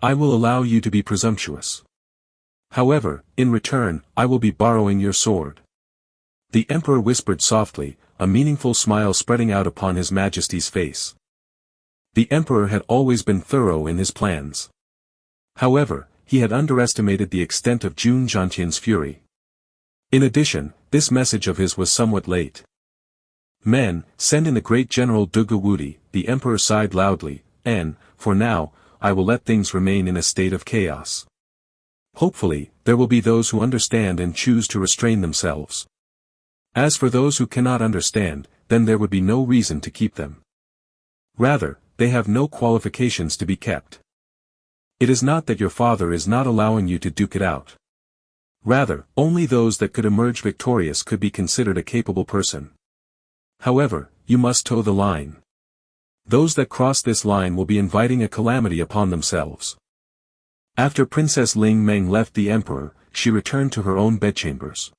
I will allow you to be presumptuous. However, in return, I will be borrowing your sword. The emperor whispered softly, a meaningful smile spreading out upon His Majesty's face. The emperor had always been thorough in his plans. However, he had underestimated the extent of Jun Xie's fury. In addition, this message of his was somewhat late. Men, send in the great general Dugu Wudi, the emperor sighed loudly, and, for now, I will let things remain in a state of chaos. Hopefully, there will be those who understand and choose to restrain themselves. As for those who cannot understand, then there would be no reason to keep them. Rather, they have no qualifications to be kept. It is not that your father is not allowing you to duke it out. Rather, only those that could emerge victorious could be considered a capable person. However, you must toe the line. Those that cross this line will be inviting a calamity upon themselves. After Princess Ling Meng left the emperor, she returned to her own bedchambers.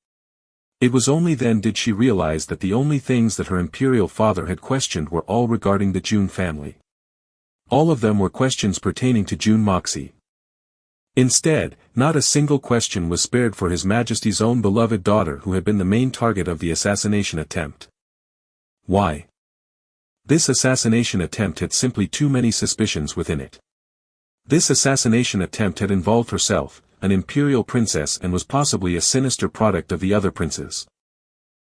It was only then did she realize that the only things that her imperial father had questioned were all regarding the Jun family. All of them were questions pertaining to Jun Moxie. Instead, not a single question was spared for His Majesty's own beloved daughter who had been the main target of the assassination attempt. Why? This assassination attempt had simply too many suspicions within it. This assassination attempt had involved herself, an imperial princess, and was possibly a sinister product of the other princes.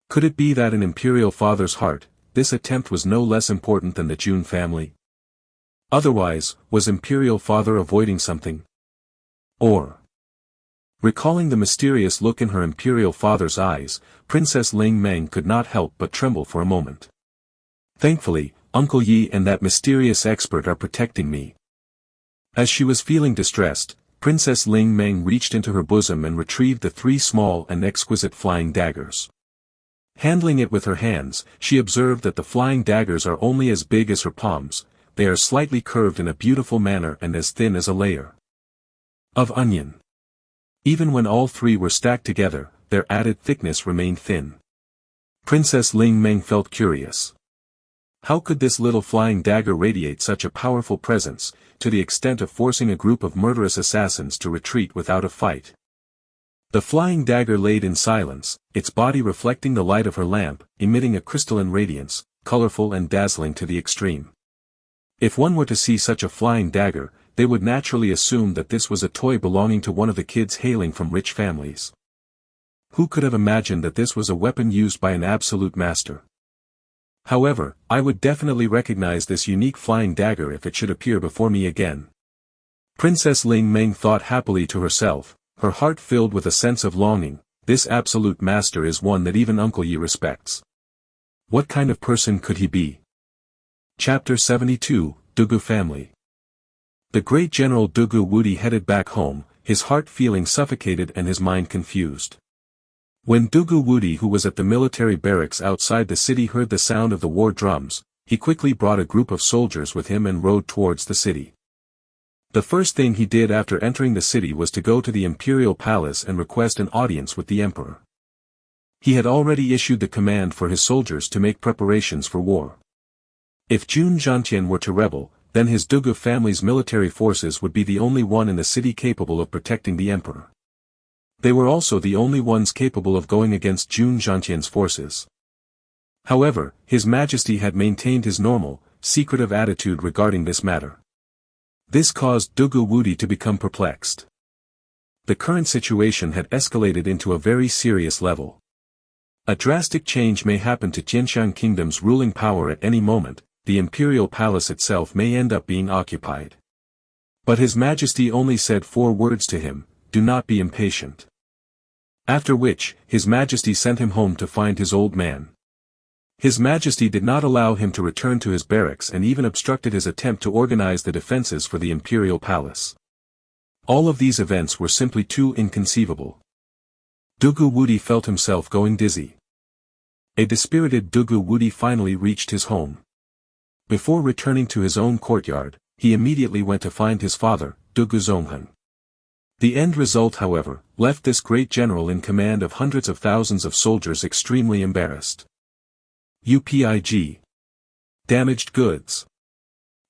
Could it be that in imperial father's heart, this attempt was no less important than the Jun family? Otherwise, was imperial father avoiding something? Or, recalling the mysterious look in her imperial father's eyes, Princess Ling Meng could not help but tremble for a moment. Thankfully, Uncle Yi and that mysterious expert are protecting me. As she was feeling distressed, Princess Ling Meng reached into her bosom and retrieved the 3 small and exquisite flying daggers. Handling it with her hands, she observed that the flying daggers are only as big as her palms, they are slightly curved in a beautiful manner and as thin as a layer of onion. Even when all 3 were stacked together, their added thickness remained thin. Princess Ling Meng felt curious. How could this little flying dagger radiate such a powerful presence, to the extent of forcing a group of murderous assassins to retreat without a fight? The flying dagger laid in silence, its body reflecting the light of her lamp, emitting a crystalline radiance, colorful and dazzling to the extreme. If one were to see such a flying dagger, they would naturally assume that this was a toy belonging to one of the kids hailing from rich families. Who could have imagined that this was a weapon used by an absolute master? However, I would definitely recognize this unique flying dagger if it should appear before me again. Princess Ling Meng thought happily to herself, her heart filled with a sense of longing. This absolute master is one that even Uncle Yi respects. What kind of person could he be? Chapter 72, Dugu Family. The great General Dugu Wudi headed back home, his heart feeling suffocated and his mind confused. When Dugu Wudi, who was at the military barracks outside the city, heard the sound of the war drums, he quickly brought a group of soldiers with him and rode towards the city. The first thing he did after entering the city was to go to the imperial palace and request an audience with the emperor. He had already issued the command for his soldiers to make preparations for war. If Jun Zhantian were to rebel, then his Dugu family's military forces would be the only one in the city capable of protecting the emperor. They were also the only ones capable of going against Jun Zhantian's forces. However, His Majesty had maintained his normal, secretive attitude regarding this matter. This caused Dugu Wudi to become perplexed. The current situation had escalated into a very serious level. A drastic change may happen to Tianxiang Kingdom's ruling power at any moment, the imperial palace itself may end up being occupied. But His Majesty only said 4 words to him: do not be impatient. After which, His Majesty sent him home to find his old man. His Majesty did not allow him to return to his barracks and even obstructed his attempt to organize the defenses for the imperial palace. All of these events were simply too inconceivable. Dugu Wudi felt himself going dizzy. A dispirited Dugu Wudi finally reached his home. Before returning to his own courtyard, he immediately went to find his father, Dugu Zonghan. The end result, however, left this great general in command of hundreds of thousands of soldiers extremely embarrassed. UPIG. Damaged goods.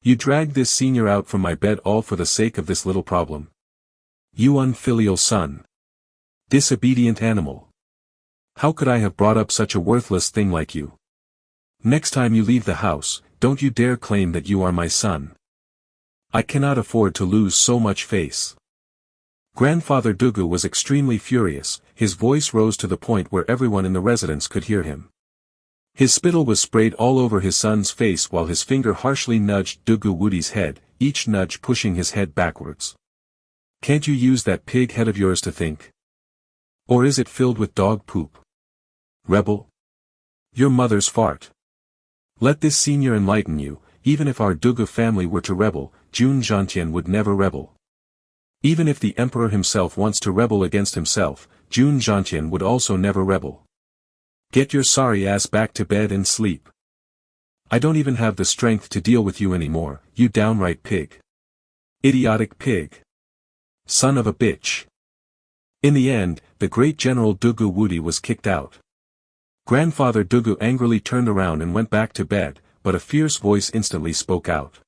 You dragged this senior out from my bed all for the sake of this little problem. You unfilial son. Disobedient animal. How could I have brought up such a worthless thing like you? Next time you leave the house, don't you dare claim that you are my son. I cannot afford to lose so much face. Grandfather Dugu was extremely furious, his voice rose to the point where everyone in the residence could hear him. His spittle was sprayed all over his son's face while his finger harshly nudged Dugu Woody's head, each nudge pushing his head backwards. Can't you use that pig head of yours to think? Or is it filled with dog poop? Rebel? Your mother's fart. Let this senior enlighten you, even if our Dugu family were to rebel, Jun Xie would never rebel. Even if the emperor himself wants to rebel against himself, Jun Xie would also never rebel. Get your sorry ass back to bed and sleep. I don't even have the strength to deal with you anymore, you downright pig. Idiotic pig. Son of a bitch. In the end, the great General Dugu Woody was kicked out. Grandfather Dugu angrily turned around and went back to bed, but a fierce voice instantly spoke out.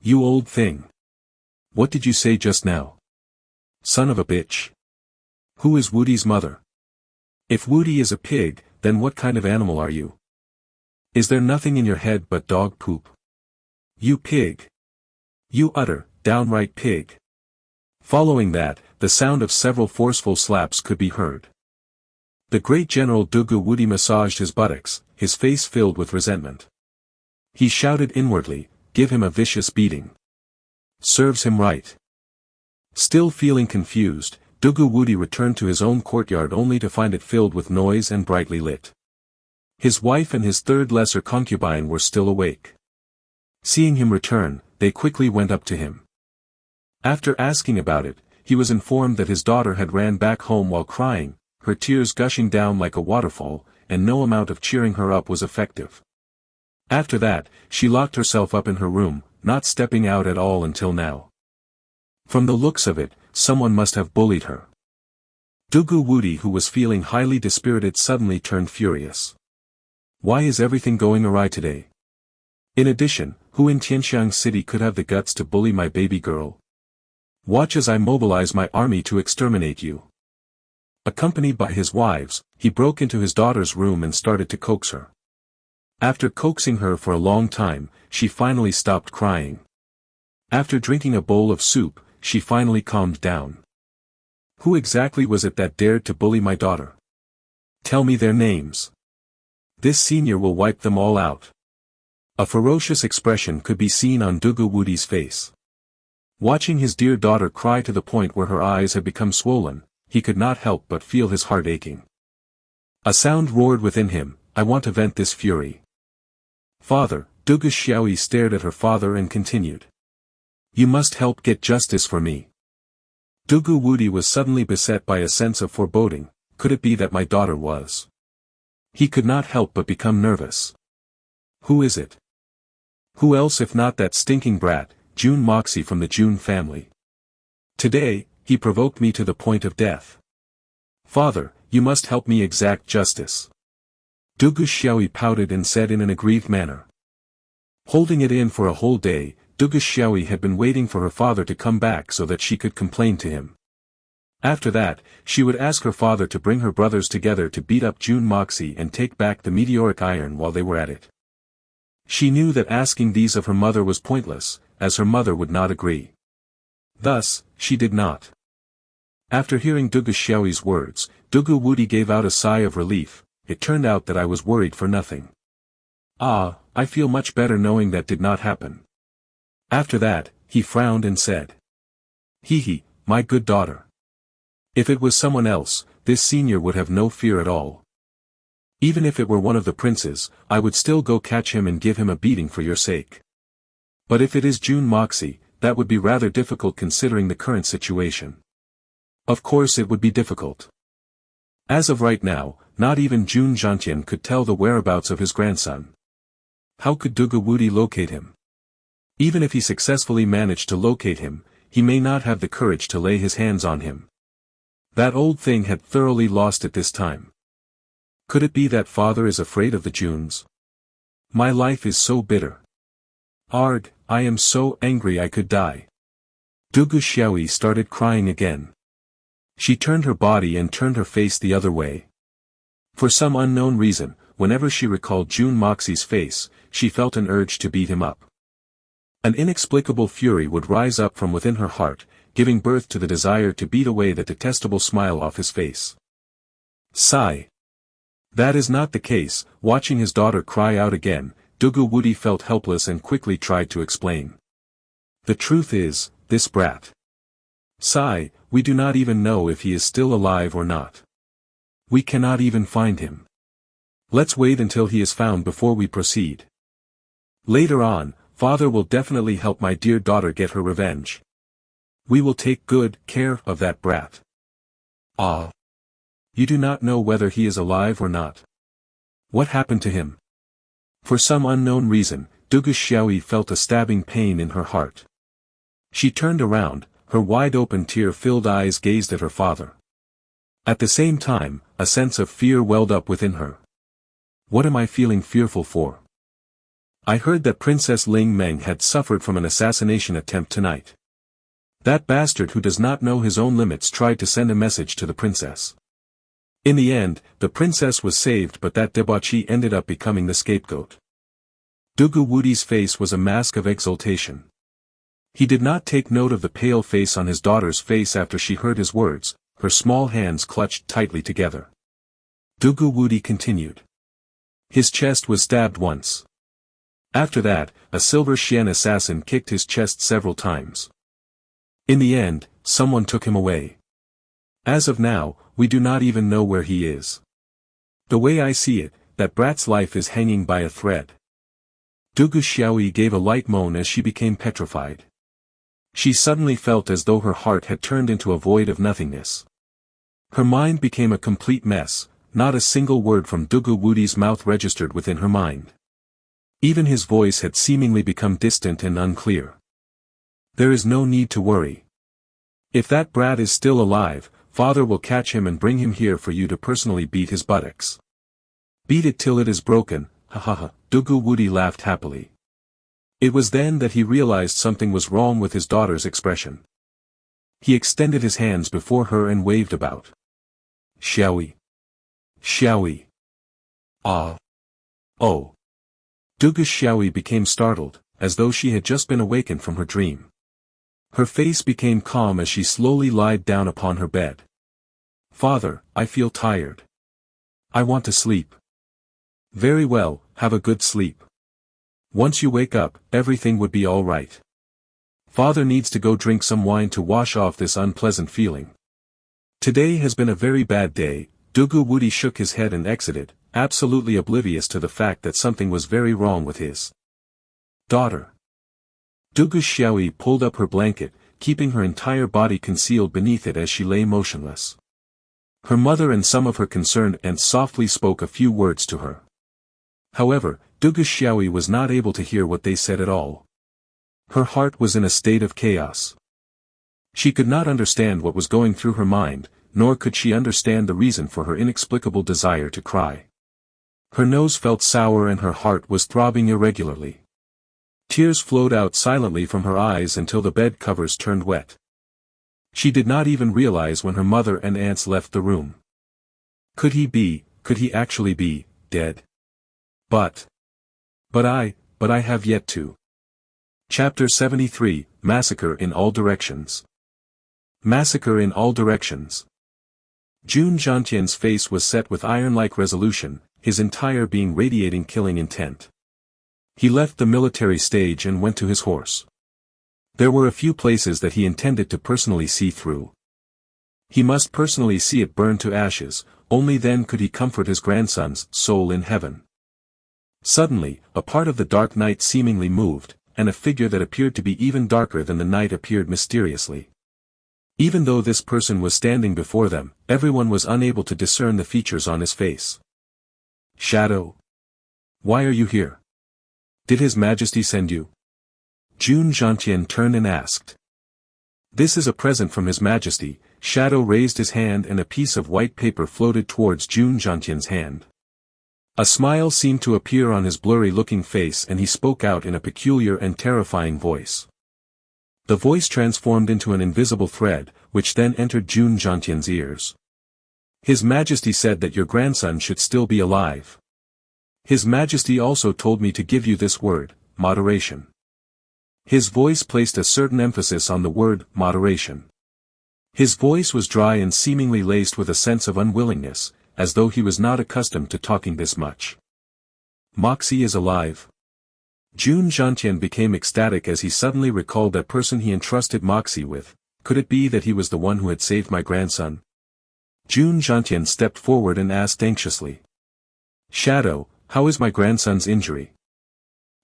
You old thing. What did you say just now? Son of a bitch. Who is Woody's mother? If Woody is a pig, then what kind of animal are you? Is there nothing in your head but dog poop? You pig. You utter, downright pig. Following that, the sound of several forceful slaps could be heard. The great General Dugu Woody massaged his buttocks, his face filled with resentment. He shouted inwardly, give him a vicious beating. Serves him right. Still feeling confused, Dugu Woody returned to his own courtyard only to find it filled with noise and brightly lit. His wife and his third lesser concubine were still awake. Seeing him return, they quickly went up to him. After asking about it, he was informed that his daughter had ran back home while crying, her tears gushing down like a waterfall, and no amount of cheering her up was effective. After that, she locked herself up in her room, not stepping out at all until now. From the looks of it, someone must have bullied her. Dugu Woody, who was feeling highly dispirited, suddenly turned furious. Why is everything going awry today? In addition, who in Tianxiang City could have the guts to bully my baby girl? Watch as I mobilize my army to exterminate you. Accompanied by his wives, he broke into his daughter's room and started to coax her. After coaxing her for a long time, she finally stopped crying. After drinking a bowl of soup, she finally calmed down. Who exactly was it that dared to bully my daughter? Tell me their names. This senior will wipe them all out. A ferocious expression could be seen on Dugu Woody's face. Watching his dear daughter cry to the point where her eyes had become swollen, he could not help but feel his heart aching. A sound roared within him, I want to vent this fury. Father, Dugu Xiaoyi stared at her father and continued. You must help get justice for me. Dugu Woody was suddenly beset by a sense of foreboding, could it be that my daughter was? He could not help but become nervous. Who is it? Who else if not that stinking brat, Jun Moxie from the Jun family? Today, he provoked me to the point of death. Father, you must help me exact justice. Dugu Xiaoyi pouted and said in an aggrieved manner. Holding it in for a whole day, Dugu Xiaoyi had been waiting for her father to come back so that she could complain to him. After that, she would ask her father to bring her brothers together to beat up Jun Moxie and take back the meteoric iron while they were at it. She knew that asking these of her mother was pointless, as her mother would not agree. Thus, she did not. After hearing Dugu Xiaoyi's words, Dugu Woody gave out a sigh of relief. It turned out that I was worried for nothing. Ah, I feel much better knowing that did not happen. After that, he frowned and said. Hee, my good daughter. If it was someone else, this senior would have no fear at all. Even if it were one of the princes, I would still go catch him and give him a beating for your sake. But if it is Jun Moxie, that would be rather difficult considering the current situation. Of course it would be difficult. As of right now, not even Jun Xie could tell the whereabouts of his grandson. How could Dugu Woody locate him? Even if he successfully managed to locate him, he may not have the courage to lay his hands on him. That old thing had thoroughly lost it this time. Could it be that father is afraid of the Juns? My life is so bitter. Arg, I am so angry I could die. Dugu Xiaoyi started crying again. She turned her body and turned her face the other way. For some unknown reason, whenever she recalled Jun Moxie's face, she felt an urge to beat him up. An inexplicable fury would rise up from within her heart, giving birth to the desire to beat away the detestable smile off his face. Sigh. That is not the case. Watching his daughter cry out again, Dugu Wudi felt helpless and quickly tried to explain. The truth is, this brat. Sai, we do not even know if he is still alive or not. We cannot even find him. Let's wait until he is found before we proceed. Later on, father will definitely help my dear daughter get her revenge. We will take good care of that brat. Ah. You do not know whether he is alive or not. What happened to him? For some unknown reason, Dugu Xiaoyi felt a stabbing pain in her heart. She turned around, her wide-open tear-filled eyes gazed at her father. At the same time, a sense of fear welled up within her. What am I feeling fearful for? I heard that Princess Ling Meng had suffered from an assassination attempt tonight. That bastard who does not know his own limits tried to send a message to the princess. In the end, the princess was saved, but that debauchee ended up becoming the scapegoat. Dugu Wudi's face was a mask of exultation. He did not take note of the pale face on his daughter's face after she heard his words, her small hands clutched tightly together. Dugu Wudi continued. His chest was stabbed once. After that, a silver Xian assassin kicked his chest several times. In the end, someone took him away. As of now, we do not even know where he is. The way I see it, that brat's life is hanging by a thread. Dugu Xiaoyi gave a light moan as she became petrified. She suddenly felt as though her heart had turned into a void of nothingness. Her mind became a complete mess, not a single word from Dugu Wudi's mouth registered within her mind. Even his voice had seemingly become distant and unclear. There is no need to worry. If that brat is still alive, father will catch him and bring him here for you to personally beat his buttocks. Beat it till it is broken, ha ha ha, Dugu Wudi laughed happily. It was then that he realized something was wrong with his daughter's expression. He extended his hands before her and waved about. Xiaoyi. Xiaoyi. Ah. Oh. Dugu Xiaoyi became startled, as though she had just been awakened from her dream. Her face became calm as she slowly lied down upon her bed. Father, I feel tired. I want to sleep. Very well, have a good sleep. Once you wake up, everything would be all right. Father needs to go drink some wine to wash off this unpleasant feeling. Today has been a very bad day. Dugu Wudi shook his head and exited, absolutely oblivious to the fact that something was very wrong with his daughter. Dugu Xiaoyi pulled up her blanket, keeping her entire body concealed beneath it as she lay motionless. Her mother and some of her concerned aunts softly spoke a few words to her. However, Dugu Xiaoyi was not able to hear what they said at all. Her heart was in a state of chaos. She could not understand what was going through her mind, nor could she understand the reason for her inexplicable desire to cry. Her nose felt sour and her heart was throbbing irregularly. Tears flowed out silently from her eyes until the bed covers turned wet. She did not even realize when her mother and aunts left the room. Could he actually be, dead? But I have yet to. Chapter 73, Massacre in All Directions. Massacre in All Directions. Jun Zhantian's face was set with iron-like resolution, his entire being radiating killing intent. He left the military stage and went to his horse. There were a few places that he intended to personally see through. He must personally see it burn to ashes, only then could he comfort his grandson's soul in heaven. Suddenly, a part of the dark night seemingly moved, and a figure that appeared to be even darker than the night appeared mysteriously. Even though this person was standing before them, everyone was unable to discern the features on his face. Shadow. Why are you here? Did His Majesty send you? Jun Zhantian turned and asked. This is a present from His Majesty. Shadow raised his hand and a piece of white paper floated towards Jun Zhantian's hand. A smile seemed to appear on his blurry-looking face and he spoke out in a peculiar and terrifying voice. The voice transformed into an invisible thread, which then entered Jun Zhantian's ears. His Majesty said that your grandson should still be alive. His Majesty also told me to give you this word, moderation. His voice placed a certain emphasis on the word, moderation. His voice was dry and seemingly laced with a sense of unwillingness, as though he was not accustomed to talking this much. Moxie is alive. Jun Xie became ecstatic as he suddenly recalled that person he entrusted Moxie with. Could it be that he was the one who had saved my grandson? Jun Xie stepped forward and asked anxiously. Shadow, how is my grandson's injury?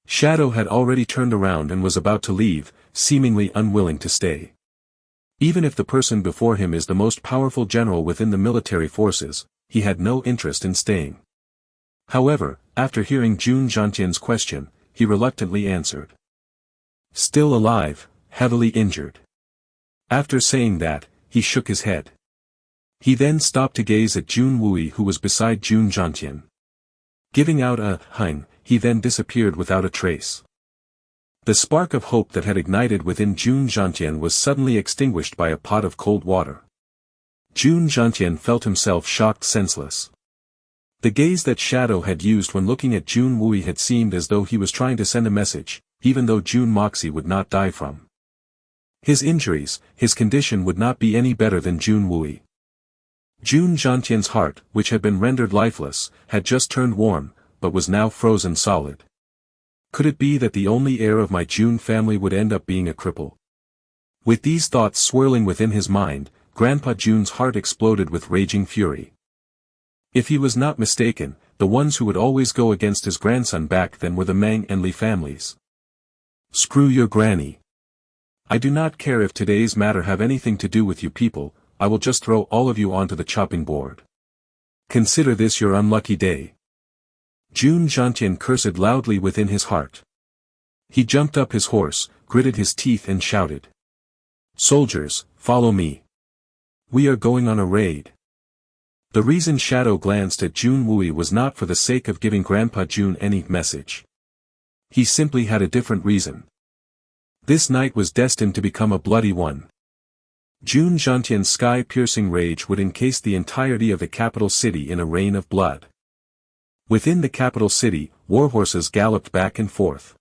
Shadow had already turned around and was about to leave, seemingly unwilling to stay. Even if the person before him is the most powerful general within the military forces, he had no interest in staying. However, after hearing Jun Xie's question, he reluctantly answered. Still alive, heavily injured. After saying that, he shook his head. He then stopped to gaze at Jun Wui who was beside Jun Xie. Giving out a "hein," he then disappeared without a trace. The spark of hope that had ignited within Jun Xie was suddenly extinguished by a pot of cold water. Jun Xie felt himself shocked senseless. The gaze that Shadow had used when looking at Jun Wui had seemed as though he was trying to send a message, even though Jun Moxie would not die from his injuries, his condition would not be any better than Jun Wui. Jun Xie's heart, which had been rendered lifeless, had just turned warm, but was now frozen solid. Could it be that the only heir of my Jun family would end up being a cripple? With these thoughts swirling within his mind, Grandpa Jun's heart exploded with raging fury. If he was not mistaken, the ones who would always go against his grandson back then were the Mang and Li families. Screw your granny. I do not care if today's matter have anything to do with you people, I will just throw all of you onto the chopping board. Consider this your unlucky day. Jun Xie cursed loudly within his heart. He jumped up his horse, gritted his teeth and shouted. Soldiers, follow me. We are going on a raid. The reason Shadow glanced at Jun Wui was not for the sake of giving Grandpa Jun any message. He simply had a different reason. This night was destined to become a bloody one. Jun Xie's sky-piercing rage would encase the entirety of the capital city in a rain of blood. Within the capital city, warhorses galloped back and forth.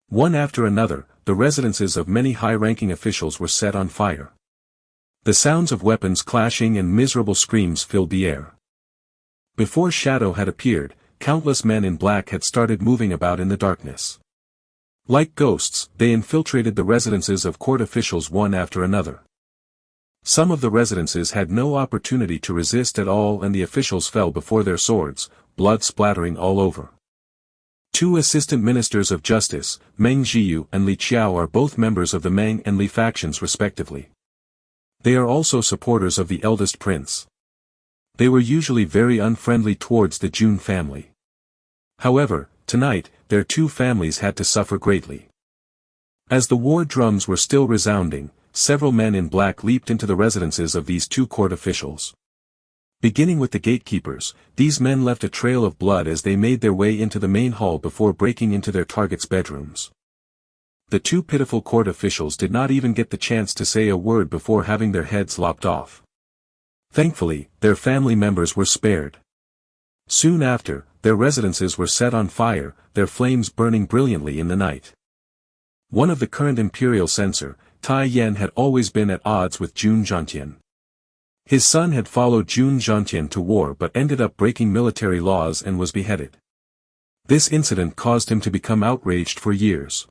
One after another, the residences of many high-ranking officials were set on fire. The sounds of weapons clashing and miserable screams filled the air. Before Shadow had appeared, countless men in black had started moving about in the darkness. Like ghosts, they infiltrated the residences of court officials one after another. Some of the residences had no opportunity to resist at all and the officials fell before their swords, blood splattering all over. Two assistant ministers of justice, Meng Jiyu and Li Qiao are both members of the Meng and Li factions respectively. They are also supporters of the eldest prince. They were usually very unfriendly towards the Jun family. However, tonight, their two families had to suffer greatly. As the war drums were still resounding, several men in black leaped into the residences of these two court officials. Beginning with the gatekeepers, these men left a trail of blood as they made their way into the main hall before breaking into their targets' bedrooms. The two pitiful court officials did not even get the chance to say a word before having their heads lopped off. Thankfully, their family members were spared. Soon after, their residences were set on fire, their flames burning brilliantly in the night. One of the current imperial censor, Tai Yan had always been at odds with Jun Xie. His son had followed Jun Xie to war but ended up breaking military laws and was beheaded. This incident caused him to become outraged for years.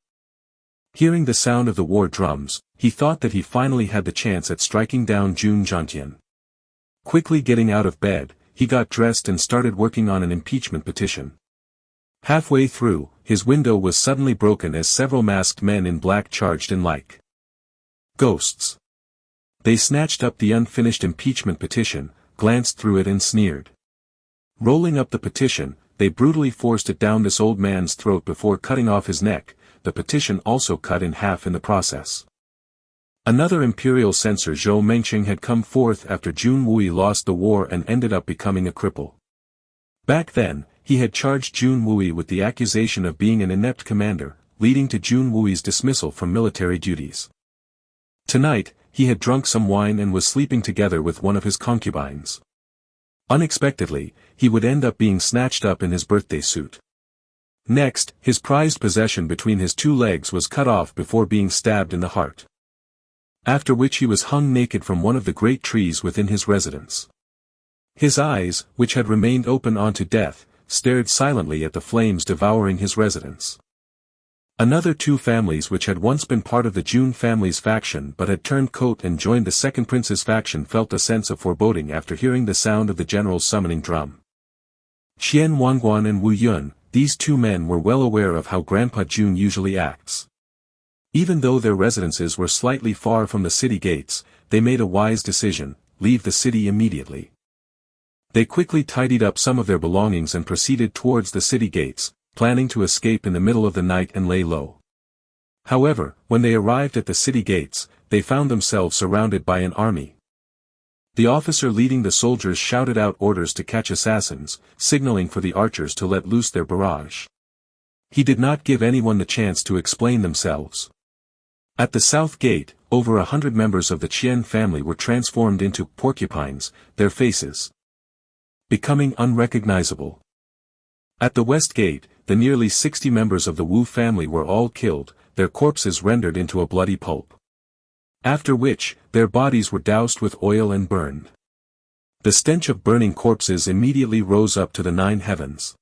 Hearing the sound of the war drums, he thought that he finally had the chance at striking down Jun Xie. Quickly getting out of bed, he got dressed and started working on an impeachment petition. Halfway through, his window was suddenly broken as several masked men in black charged in like ghosts. They snatched up the unfinished impeachment petition, glanced through it and sneered. Rolling up the petition, they brutally forced it down this old man's throat before cutting off his neck, the petition also cut in half in the process. Another imperial censor Zhou Mengqing had come forth after Jun Wui lost the war and ended up becoming a cripple. Back then, he had charged Jun Wui with the accusation of being an inept commander, leading to Jun Wui's dismissal from military duties. Tonight, he had drunk some wine and was sleeping together with one of his concubines. Unexpectedly, he would end up being snatched up in his birthday suit. Next, his prized possession between his two legs was cut off before being stabbed in the heart. After which he was hung naked from one of the great trees within his residence. His eyes, which had remained open onto death, stared silently at the flames devouring his residence. Another two families which had once been part of the Jun family's faction but had turned coat and joined the second prince's faction felt a sense of foreboding after hearing the sound of the general's summoning drum. Qian Wangguan and Wu Yun, these two men were well aware of how Grandpa Jun usually acts. Even though their residences were slightly far from the city gates, they made a wise decision: leave the city immediately. They quickly tidied up some of their belongings and proceeded towards the city gates, planning to escape in the middle of the night and lay low. However, when they arrived at the city gates, they found themselves surrounded by an army. The officer leading the soldiers shouted out orders to catch assassins, signaling for the archers to let loose their barrage. He did not give anyone the chance to explain themselves. At the south gate, over 100 members of the Qian family were transformed into porcupines, their faces becoming unrecognizable. At the west gate, the nearly 60 members of the Wu family were all killed, their corpses rendered into a bloody pulp. After which, their bodies were doused with oil and burned. The stench of burning corpses immediately rose up to the 9 heavens.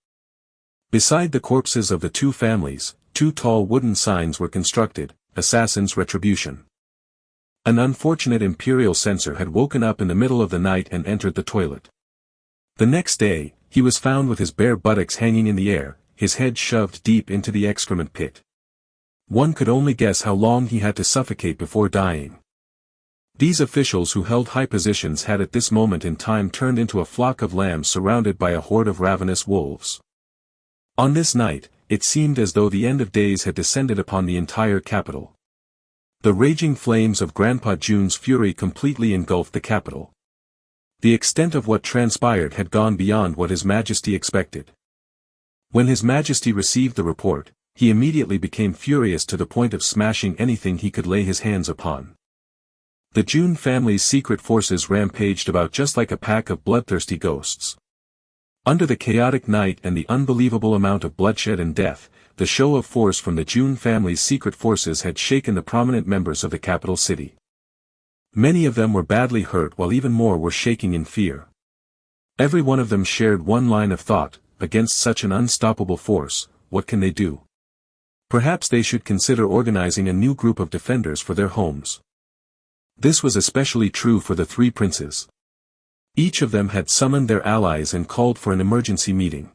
Beside the corpses of the two families, 2 tall wooden signs were constructed: Assassin's Retribution. An unfortunate imperial censor had woken up in the middle of the night and entered the toilet. The next day, he was found with his bare buttocks hanging in the air, his head shoved deep into the excrement pit. One could only guess how long he had to suffocate before dying. These officials who held high positions had at this moment in time turned into a flock of lambs surrounded by a horde of ravenous wolves. On this night, it seemed as though the end of days had descended upon the entire capital. The raging flames of Grandpa Jun's fury completely engulfed the capital. The extent of what transpired had gone beyond what His Majesty expected. When His Majesty received the report, he immediately became furious to the point of smashing anything he could lay his hands upon. The Jun family's secret forces rampaged about just like a pack of bloodthirsty ghosts. Under the chaotic night and the unbelievable amount of bloodshed and death, the show of force from the Jun family's secret forces had shaken the prominent members of the capital city. Many of them were badly hurt while even more were shaking in fear. Every one of them shared one line of thought: against such an unstoppable force, what can they do? Perhaps they should consider organizing a new group of defenders for their homes. This was especially true for the 3 princes. Each of them had summoned their allies and called for an emergency meeting.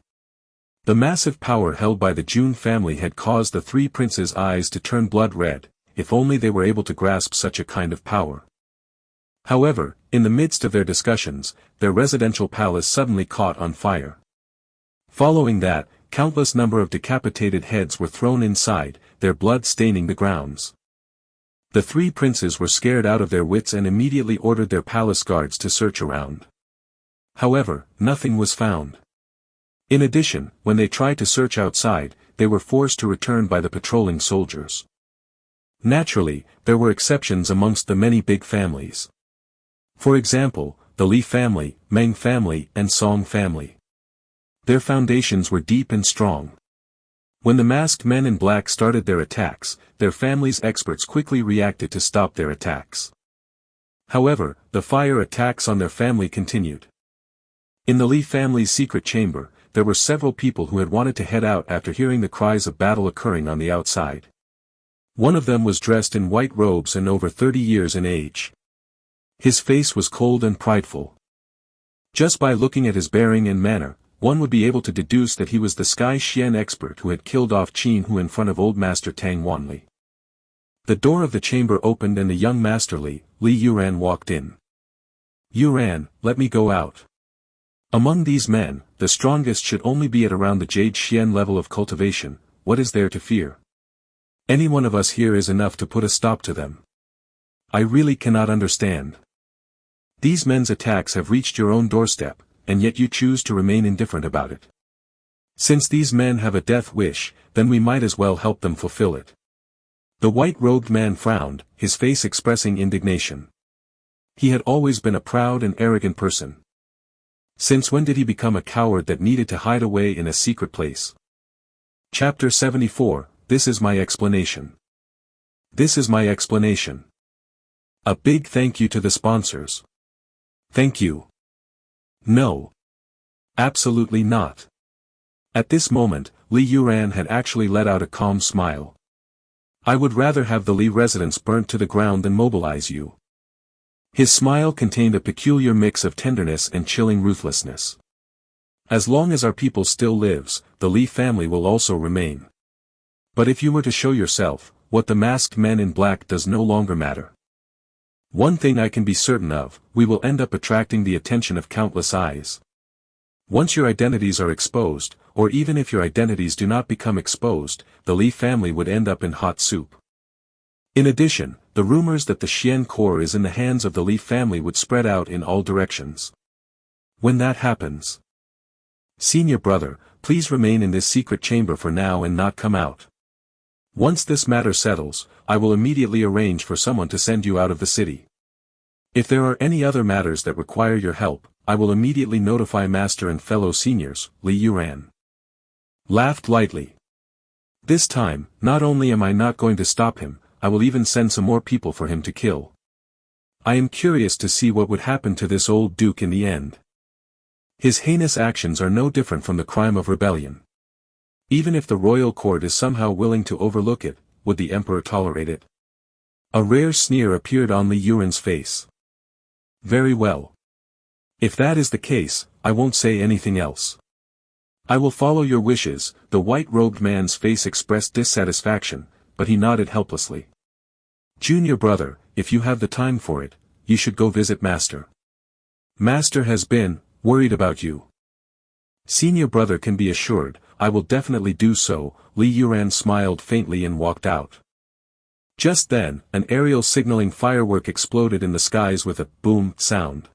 The massive power held by the Jun family had caused the 3 princes' eyes to turn blood red, if only they were able to grasp such a kind of power. However, in the midst of their discussions, their residential palace suddenly caught on fire. Following that, countless number of decapitated heads were thrown inside, their blood staining the grounds. The 3 princes were scared out of their wits and immediately ordered their palace guards to search around. However, nothing was found. In addition, when they tried to search outside, they were forced to return by the patrolling soldiers. Naturally, there were exceptions amongst the many big families. For example, the Li family, Meng family, and Song family. Their foundations were deep and strong. When the masked men in black started their attacks, their family's experts quickly reacted to stop their attacks. However, the fire attacks on their family continued. In the Li family's secret chamber, there were several people who had wanted to head out after hearing the cries of battle occurring on the outside. One of them was dressed in white robes and over 30 years in age. His face was cold and prideful. Just by looking at his bearing and manner, one would be able to deduce that he was the Sky Xian expert who had killed off Qin Hu in front of Old Master Tang Wanli. The door of the chamber opened and the young Master Li Yuran walked in. "Yuran, let me go out. Among these men, the strongest should only be at around the Jade Xian level of cultivation. What is there to fear? Any one of us here is enough to put a stop to them. I really cannot understand. These men's attacks have reached your own doorstep, and yet you choose to remain indifferent about it. Since these men have a death wish, then we might as well help them fulfill it." The white-robed man frowned, his face expressing indignation. He had always been a proud and arrogant person. Since when did he become a coward that needed to hide away in a secret place? Chapter 74, This is my explanation. This is my explanation. A big thank you to the sponsors. Thank you. No. Absolutely not. At this moment, Li Yuran had actually let out a calm smile. I would rather have the Li residence burnt to the ground than mobilize you. His smile contained a peculiar mix of tenderness and chilling ruthlessness. As long as our people still lives, the Li family will also remain. But if you were to show yourself, what the masked men in black does no longer matter. One thing I can be certain of, we will end up attracting the attention of countless eyes. Once your identities are exposed, or even if your identities do not become exposed, the Li family would end up in hot soup. In addition, the rumors that the Xian core is in the hands of the Li family would spread out in all directions. When that happens, senior brother, please remain in this secret chamber for now and not come out. Once this matter settles, I will immediately arrange for someone to send you out of the city. If there are any other matters that require your help, I will immediately notify master and fellow seniors. Li Yuran laughed lightly. This time, not only am I not going to stop him, I will even send some more people for him to kill. I am curious to see what would happen to this old duke in the end. His heinous actions are no different from the crime of rebellion. Even if the royal court is somehow willing to overlook it, would the emperor tolerate it? A rare sneer appeared on Li Yuran's face. Very well. If that is the case, I won't say anything else. I will follow your wishes. The white-robed man's face expressed dissatisfaction, but he nodded helplessly. Junior brother, if you have the time for it, you should go visit master. Master has been worried about you. Senior brother can be assured, I will definitely do so. Li Yuran smiled faintly and walked out. Just then, an aerial signaling firework exploded in the skies with a boom sound.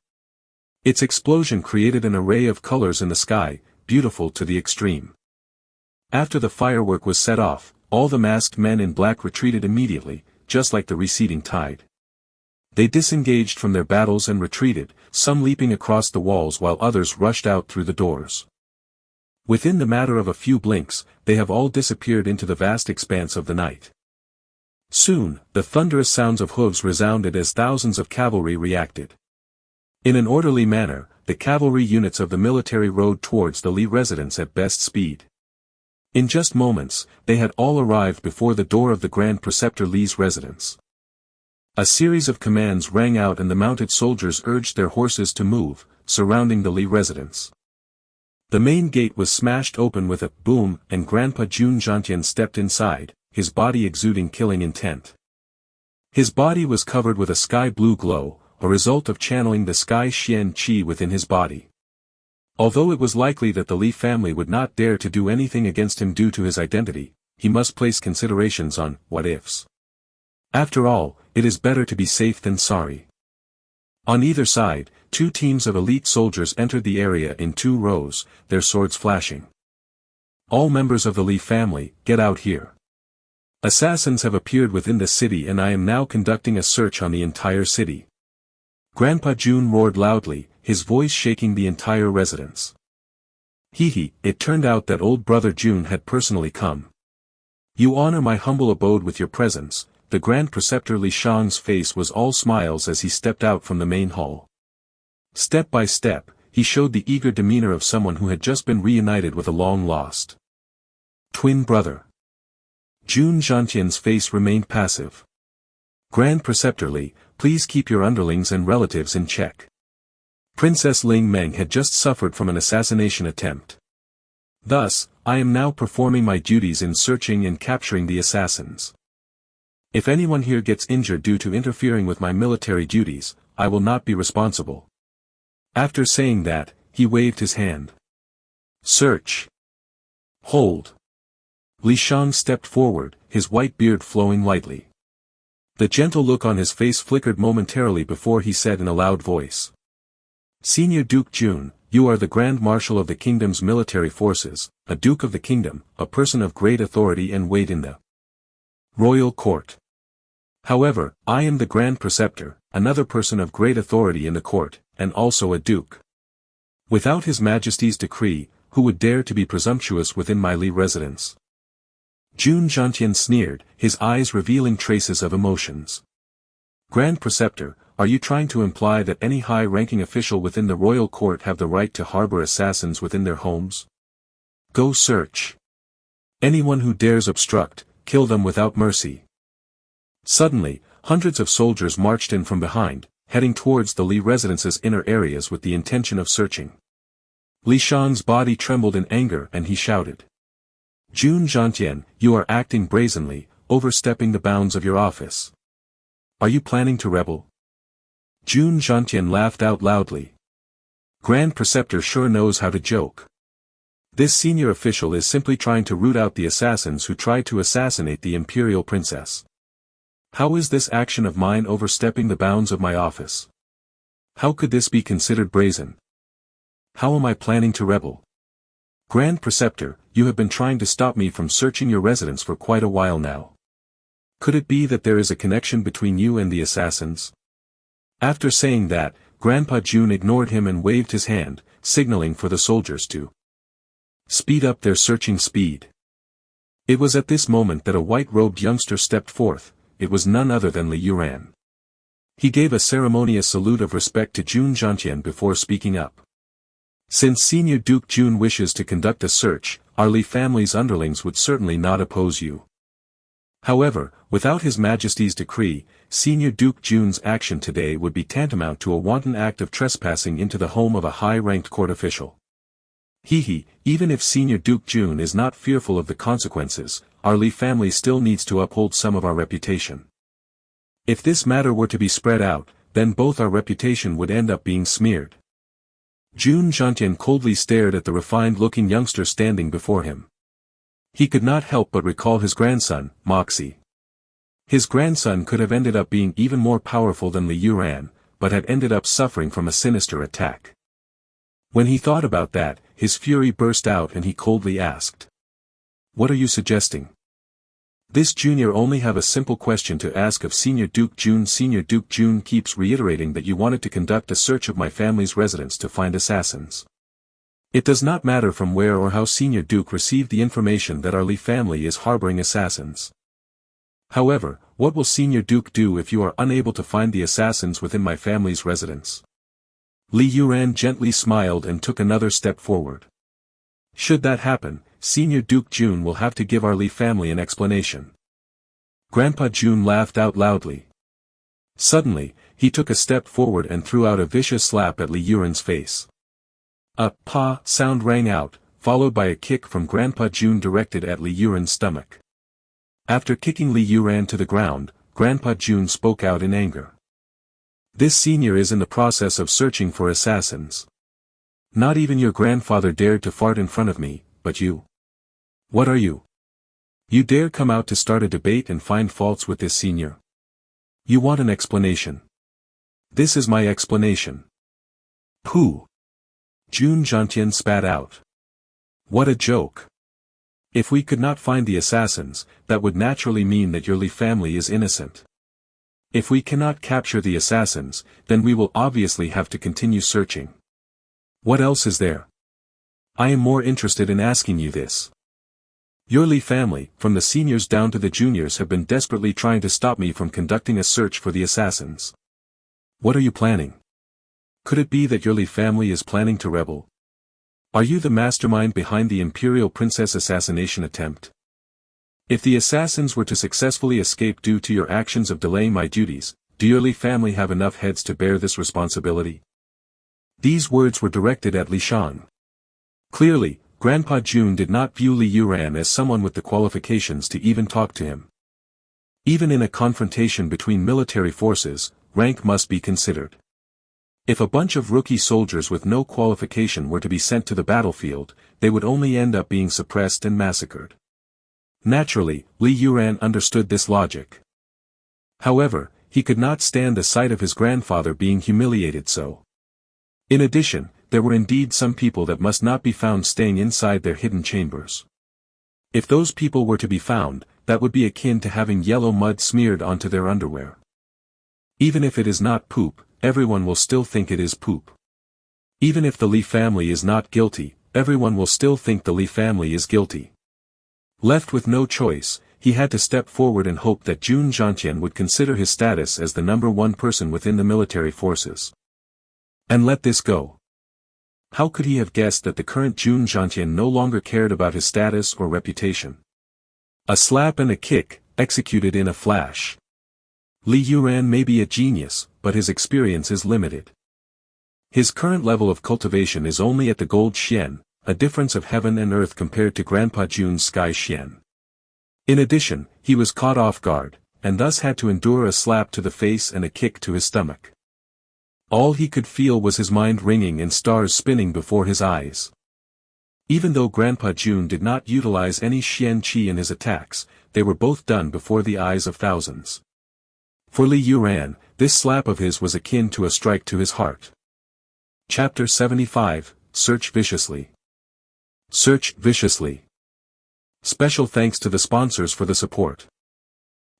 Its explosion created an array of colors in the sky, beautiful to the extreme. After the firework was set off, all the masked men in black retreated immediately, just like the receding tide. They disengaged from their battles and retreated, some leaping across the walls while others rushed out through the doors. Within the matter of a few blinks, they have all disappeared into the vast expanse of the night. Soon, the thunderous sounds of hooves resounded as thousands of cavalry reacted. In an orderly manner, the cavalry units of the military rode towards the Li residence at best speed. In just moments, they had all arrived before the door of the Grand Preceptor Li's residence. A series of commands rang out and the mounted soldiers urged their horses to move, surrounding the Li residence. The main gate was smashed open with a boom and Grandpa Jun Xie stepped inside, his body exuding killing intent. His body was covered with a sky-blue glow, a result of channeling the sky Xian Qi within his body. Although it was likely that the Li family would not dare to do anything against him due to his identity, he must place considerations on what-ifs. After all, it is better to be safe than sorry. On either side, two teams of elite soldiers entered the area in 2 rows, their swords flashing. All members of the Li family, get out here. Assassins have appeared within the city and I am now conducting a search on the entire city. Grandpa Jun roared loudly, his voice shaking the entire residence. It turned out that old brother Jun had personally come. You honor my humble abode with your presence. The Grand Preceptor Li Shang's face was all smiles as he stepped out from the main hall. Step by step, he showed the eager demeanor of someone who had just been reunited with a long-lost twin brother. Jun Xi's face remained passive. Grand Preceptor Li, please keep your underlings and relatives in check. Princess Ling Meng had just suffered from an assassination attempt. Thus, I am now performing my duties in searching and capturing the assassins. If anyone here gets injured due to interfering with my military duties, I will not be responsible. After saying that, he waved his hand. Search. Hold. Li Shang stepped forward, his white beard flowing lightly. The gentle look on his face flickered momentarily before he said in a loud voice. Senior Duke Jun, you are the Grand Marshal of the kingdom's military forces, a Duke of the kingdom, a person of great authority and weight in the royal court. However, I am the Grand Preceptor, another person of great authority in the court, and also a duke. Without His Majesty's decree, who would dare to be presumptuous within my Li residence? Jun Xie sneered, his eyes revealing traces of emotions. Grand Preceptor, are you trying to imply that any high-ranking official within the royal court have the right to harbor assassins within their homes? Go search. Anyone who dares obstruct, kill them without mercy. Suddenly, hundreds of soldiers marched in from behind, heading towards the Li residence's inner areas with the intention of searching. Li Shan's body trembled in anger and he shouted. Jun Xie, you are acting brazenly, overstepping the bounds of your office. Are you planning to rebel? Jun Xie laughed out loudly. Grand Preceptor sure knows how to joke. This senior official is simply trying to root out the assassins who tried to assassinate the imperial princess. How is this action of mine overstepping the bounds of my office? How could this be considered brazen? How am I planning to rebel? Grand Preceptor, you have been trying to stop me from searching your residence for quite a while now. Could it be that there is a connection between you and the assassins? After saying that, Grandpa Jun ignored him and waved his hand, signaling for the soldiers to speed up their searching speed. It was at this moment that a white-robed youngster stepped forth. It was none other than Li Yuran. He gave a ceremonious salute of respect to Jun Xie before speaking up. Since Senior Duke Jun wishes to conduct a search, our Li family's underlings would certainly not oppose you. However, without His Majesty's decree, Senior Duke Jun's action today would be tantamount to a wanton act of trespassing into the home of a high-ranked court official. Even if Senior Duke Jun is not fearful of the consequences, our Li family still needs to uphold some of our reputation. If this matter were to be spread out, then both our reputation would end up being smeared. Jun Xie coldly stared at the refined-looking youngster standing before him. He could not help but recall his grandson, Moxie. His grandson could have ended up being even more powerful than Li Yuran, but had ended up suffering from a sinister attack. When he thought about that, his fury burst out and he coldly asked. What are you suggesting? This junior only have a simple question to ask of Senior Duke Jun. Senior Duke Jun keeps reiterating that you wanted to conduct a search of my family's residence to find assassins. It does not matter from where or how Senior Duke received the information that our Li family is harboring assassins. However, what will Senior Duke do if you are unable to find the assassins within my family's residence? Li Yuran gently smiled and took another step forward. Should that happen, Senior Duke Jun will have to give our Li family an explanation. Grandpa Jun laughed out loudly. Suddenly, he took a step forward and threw out a vicious slap at Li Yuran's face. A "pa" sound rang out, followed by a kick from Grandpa Jun directed at Li Yuran's stomach. After kicking Li Yuran to the ground, Grandpa Jun spoke out in anger. This senior is in the process of searching for assassins. Not even your grandfather dared to fart in front of me, but you. What are you? You dare come out to start a debate and find faults with this senior? You want an explanation. This is my explanation. Pooh! Jun Xie spat out. What a joke. If we could not find the assassins, that would naturally mean that your Li family is innocent. If we cannot capture the assassins, then we will obviously have to continue searching. What else is there? I am more interested in asking you this. Your Li family, from the seniors down to the juniors, have been desperately trying to stop me from conducting a search for the assassins. What are you planning? Could it be that your Li family is planning to rebel? Are you the mastermind behind the imperial princess assassination attempt? If the assassins were to successfully escape due to your actions of delaying my duties, do your Li family have enough heads to bear this responsibility? These words were directed at Li Shan. Clearly, Grandpa Jun did not view Li Yuran as someone with the qualifications to even talk to him. Even in a confrontation between military forces, rank must be considered. If a bunch of rookie soldiers with no qualification were to be sent to the battlefield, they would only end up being suppressed and massacred. Naturally, Li Yuran understood this logic. However, he could not stand the sight of his grandfather being humiliated so. In addition, there were indeed some people that must not be found staying inside their hidden chambers. If those people were to be found, that would be akin to having yellow mud smeared onto their underwear. Even if it is not poop, everyone will still think it is poop. Even if the Li family is not guilty, everyone will still think the Li family is guilty. Left with no choice, he had to step forward and hope that Jun Xie would consider his status as the #1 person within the military forces. And let this go. How could he have guessed that the current Jun Xie no longer cared about his status or reputation? A slap and a kick, executed in a flash. Li Yuran may be a genius, but his experience is limited. His current level of cultivation is only at the gold xian, a difference of heaven and earth compared to Grandpa Jun's sky xian. In addition, he was caught off guard, and thus had to endure a slap to the face and a kick to his stomach. All he could feel was his mind ringing and stars spinning before his eyes. Even though Grandpa Jun did not utilize any xian qi in his attacks, they were both done before the eyes of thousands. For Li Yuran, this slap of his was akin to a strike to his heart. Chapter 75, Search Viciously. Search viciously. Special thanks to the sponsors for the support.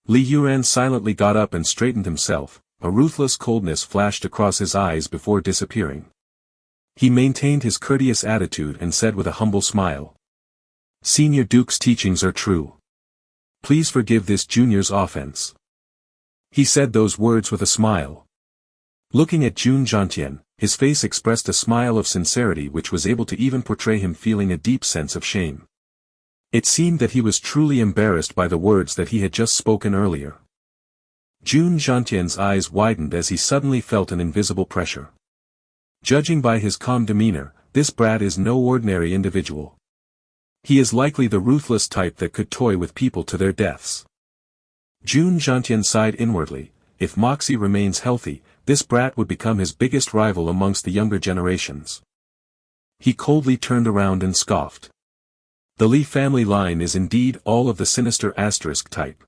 Li Yuran silently got up and straightened himself, a ruthless coldness flashed across his eyes before disappearing. He maintained his courteous attitude and said with a humble smile. Senior Duke's teachings are true. Please forgive this junior's offense. He said those words with a smile. Looking at Jun Xie, his face expressed a smile of sincerity which was able to even portray him feeling a deep sense of shame. It seemed that he was truly embarrassed by the words that he had just spoken earlier. Jun Xie's eyes widened as he suddenly felt an invisible pressure. Judging by his calm demeanor, this brat is no ordinary individual. He is likely the ruthless type that could toy with people to their deaths. Jun Xie sighed inwardly. If Moxie remains healthy, this brat would become his biggest rival amongst the younger generations. He coldly turned around and scoffed. The Li family line is indeed all of the sinister asterisk type.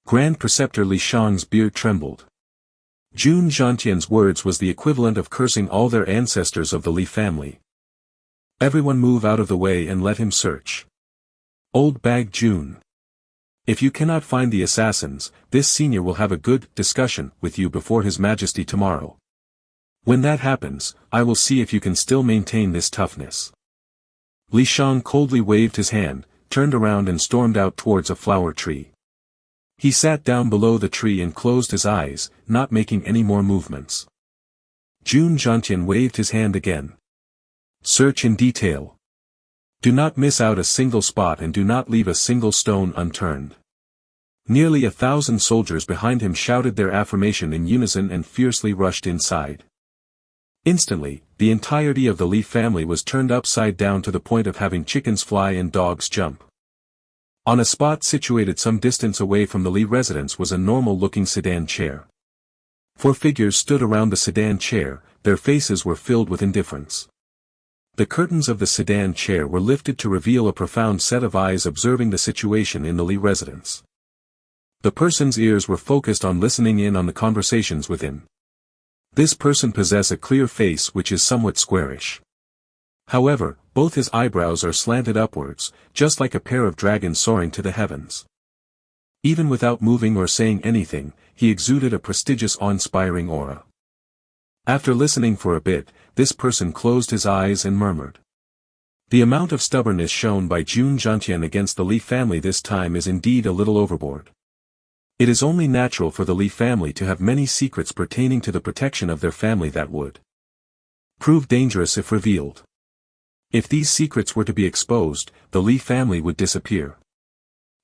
Grand Preceptor Li Shang's beard trembled. Jun Xie's words was the equivalent of cursing all their ancestors of the Li family. Everyone move out of the way and let him search. Old bag Jun. If you cannot find the assassins, this senior will have a good discussion with you before His Majesty tomorrow. When that happens, I will see if you can still maintain this toughness. Li Shang coldly waved his hand, turned around and stormed out towards a flower tree. He sat down below the tree and closed his eyes, not making any more movements. Jun Xie waved his hand again. Search in detail. Do not miss out a single spot and do not leave a single stone unturned. Nearly 1,000 soldiers behind him shouted their affirmation in unison and fiercely rushed inside. Instantly, the entirety of the Li family was turned upside down to the point of having chickens fly and dogs jump. On a spot situated some distance away from the Li residence was a normal-looking sedan chair. 4 figures stood around the sedan chair, their faces were filled with indifference. The curtains of the sedan chair were lifted to reveal a profound set of eyes observing the situation in the Li residence. The person's ears were focused on listening in on the conversations within. This person possesses a clear face which is somewhat squarish. However, both his eyebrows are slanted upwards, just like a pair of dragons soaring to the heavens. Even without moving or saying anything, he exuded a prestigious awe-inspiring aura. After listening for a bit, this person closed his eyes and murmured. The amount of stubbornness shown by Jun Xie against the Li family this time is indeed a little overboard. It is only natural for the Li family to have many secrets pertaining to the protection of their family that would prove dangerous if revealed. If these secrets were to be exposed, the Li family would disappear.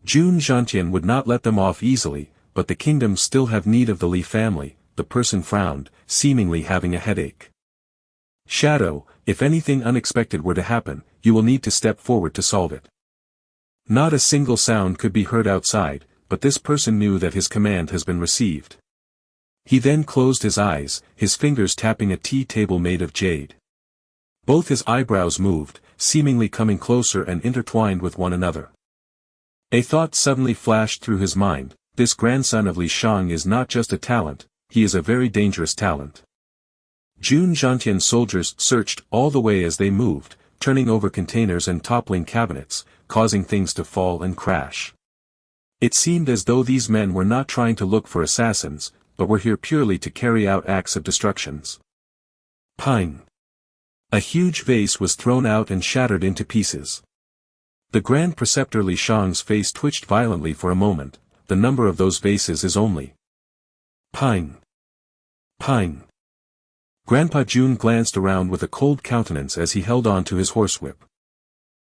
Jun Xie would not let them off easily, but the kingdom still have need of the Li family. The person frowned, seemingly having a headache. Shadow, if anything unexpected were to happen, you will need to step forward to solve it. Not a single sound could be heard outside, but this person knew that his command has been received. He then closed his eyes, his fingers tapping a tea table made of jade. Both his eyebrows moved, seemingly coming closer and intertwined with one another. A thought suddenly flashed through his mind, this grandson of Li Shang is not just a talent, he is a very dangerous talent. Jun Xie's soldiers searched all the way as they moved, turning over containers and toppling cabinets, causing things to fall and crash. It seemed as though these men were not trying to look for assassins, but were here purely to carry out acts of destructions. Ping! A huge vase was thrown out and shattered into pieces. The Grand Preceptor Li Shang's face twitched violently for a moment. The number of those vases is only. Pine. Pine. Grandpa Jun glanced around with a cold countenance as he held on to his horsewhip.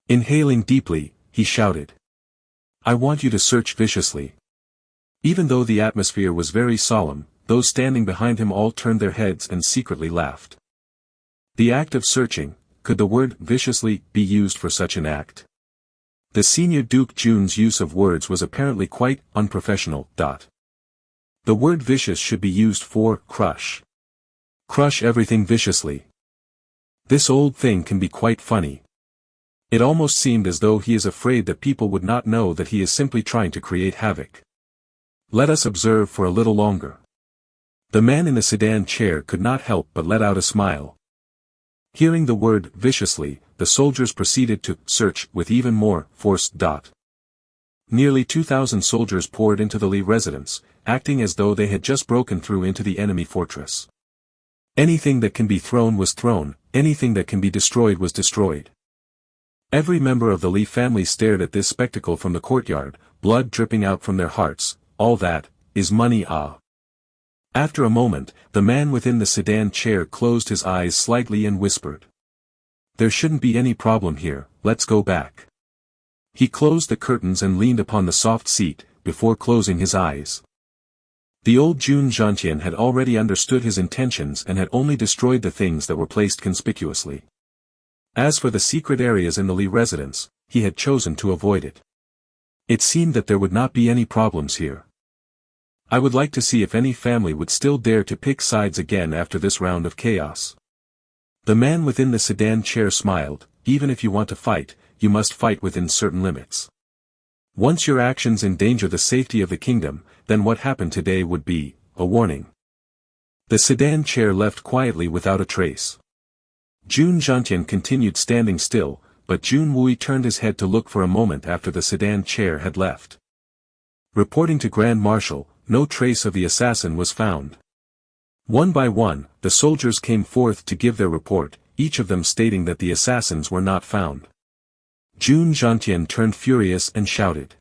Inhaling deeply, he shouted. I want you to search viciously. Even though the atmosphere was very solemn, those standing behind him all turned their heads and secretly laughed. The act of searching, could the word viciously be used for such an act? The senior Duke Jun's use of words was apparently quite unprofessional. The word vicious should be used for crush. Crush everything viciously. This old thing can be quite funny. It almost seemed as though he is afraid that people would not know that he is simply trying to create havoc. Let us observe for a little longer. The man in the sedan chair could not help but let out a smile. Hearing the word viciously, the soldiers proceeded to search with even more force. Nearly 2,000 soldiers poured into the Li residence, acting as though they had just broken through into the enemy fortress. Anything that can be thrown was thrown, anything that can be destroyed was destroyed. Every member of the Li family stared at this spectacle from the courtyard, blood dripping out from their hearts. All that is money. After a moment, the man within the sedan chair closed his eyes slightly and whispered. There shouldn't be any problem here, let's go back. He closed the curtains and leaned upon the soft seat, before closing his eyes. The old Jun Xie had already understood his intentions and had only destroyed the things that were placed conspicuously. As for the secret areas in the Li residence, he had chosen to avoid it. It seemed that there would not be any problems here. I would like to see if any family would still dare to pick sides again after this round of chaos. The man within the sedan chair smiled. Even if you want to fight, you must fight within certain limits. Once your actions endanger the safety of the kingdom, then what happened today would be a warning. The sedan chair left quietly without a trace. Jun Xie continued standing still, but Jun Wui turned his head to look for a moment after the sedan chair had left. Reporting to Grand Marshal, no trace of the assassin was found. One by one, the soldiers came forth to give their report, each of them stating that the assassins were not found. Jun Xie turned furious and shouted.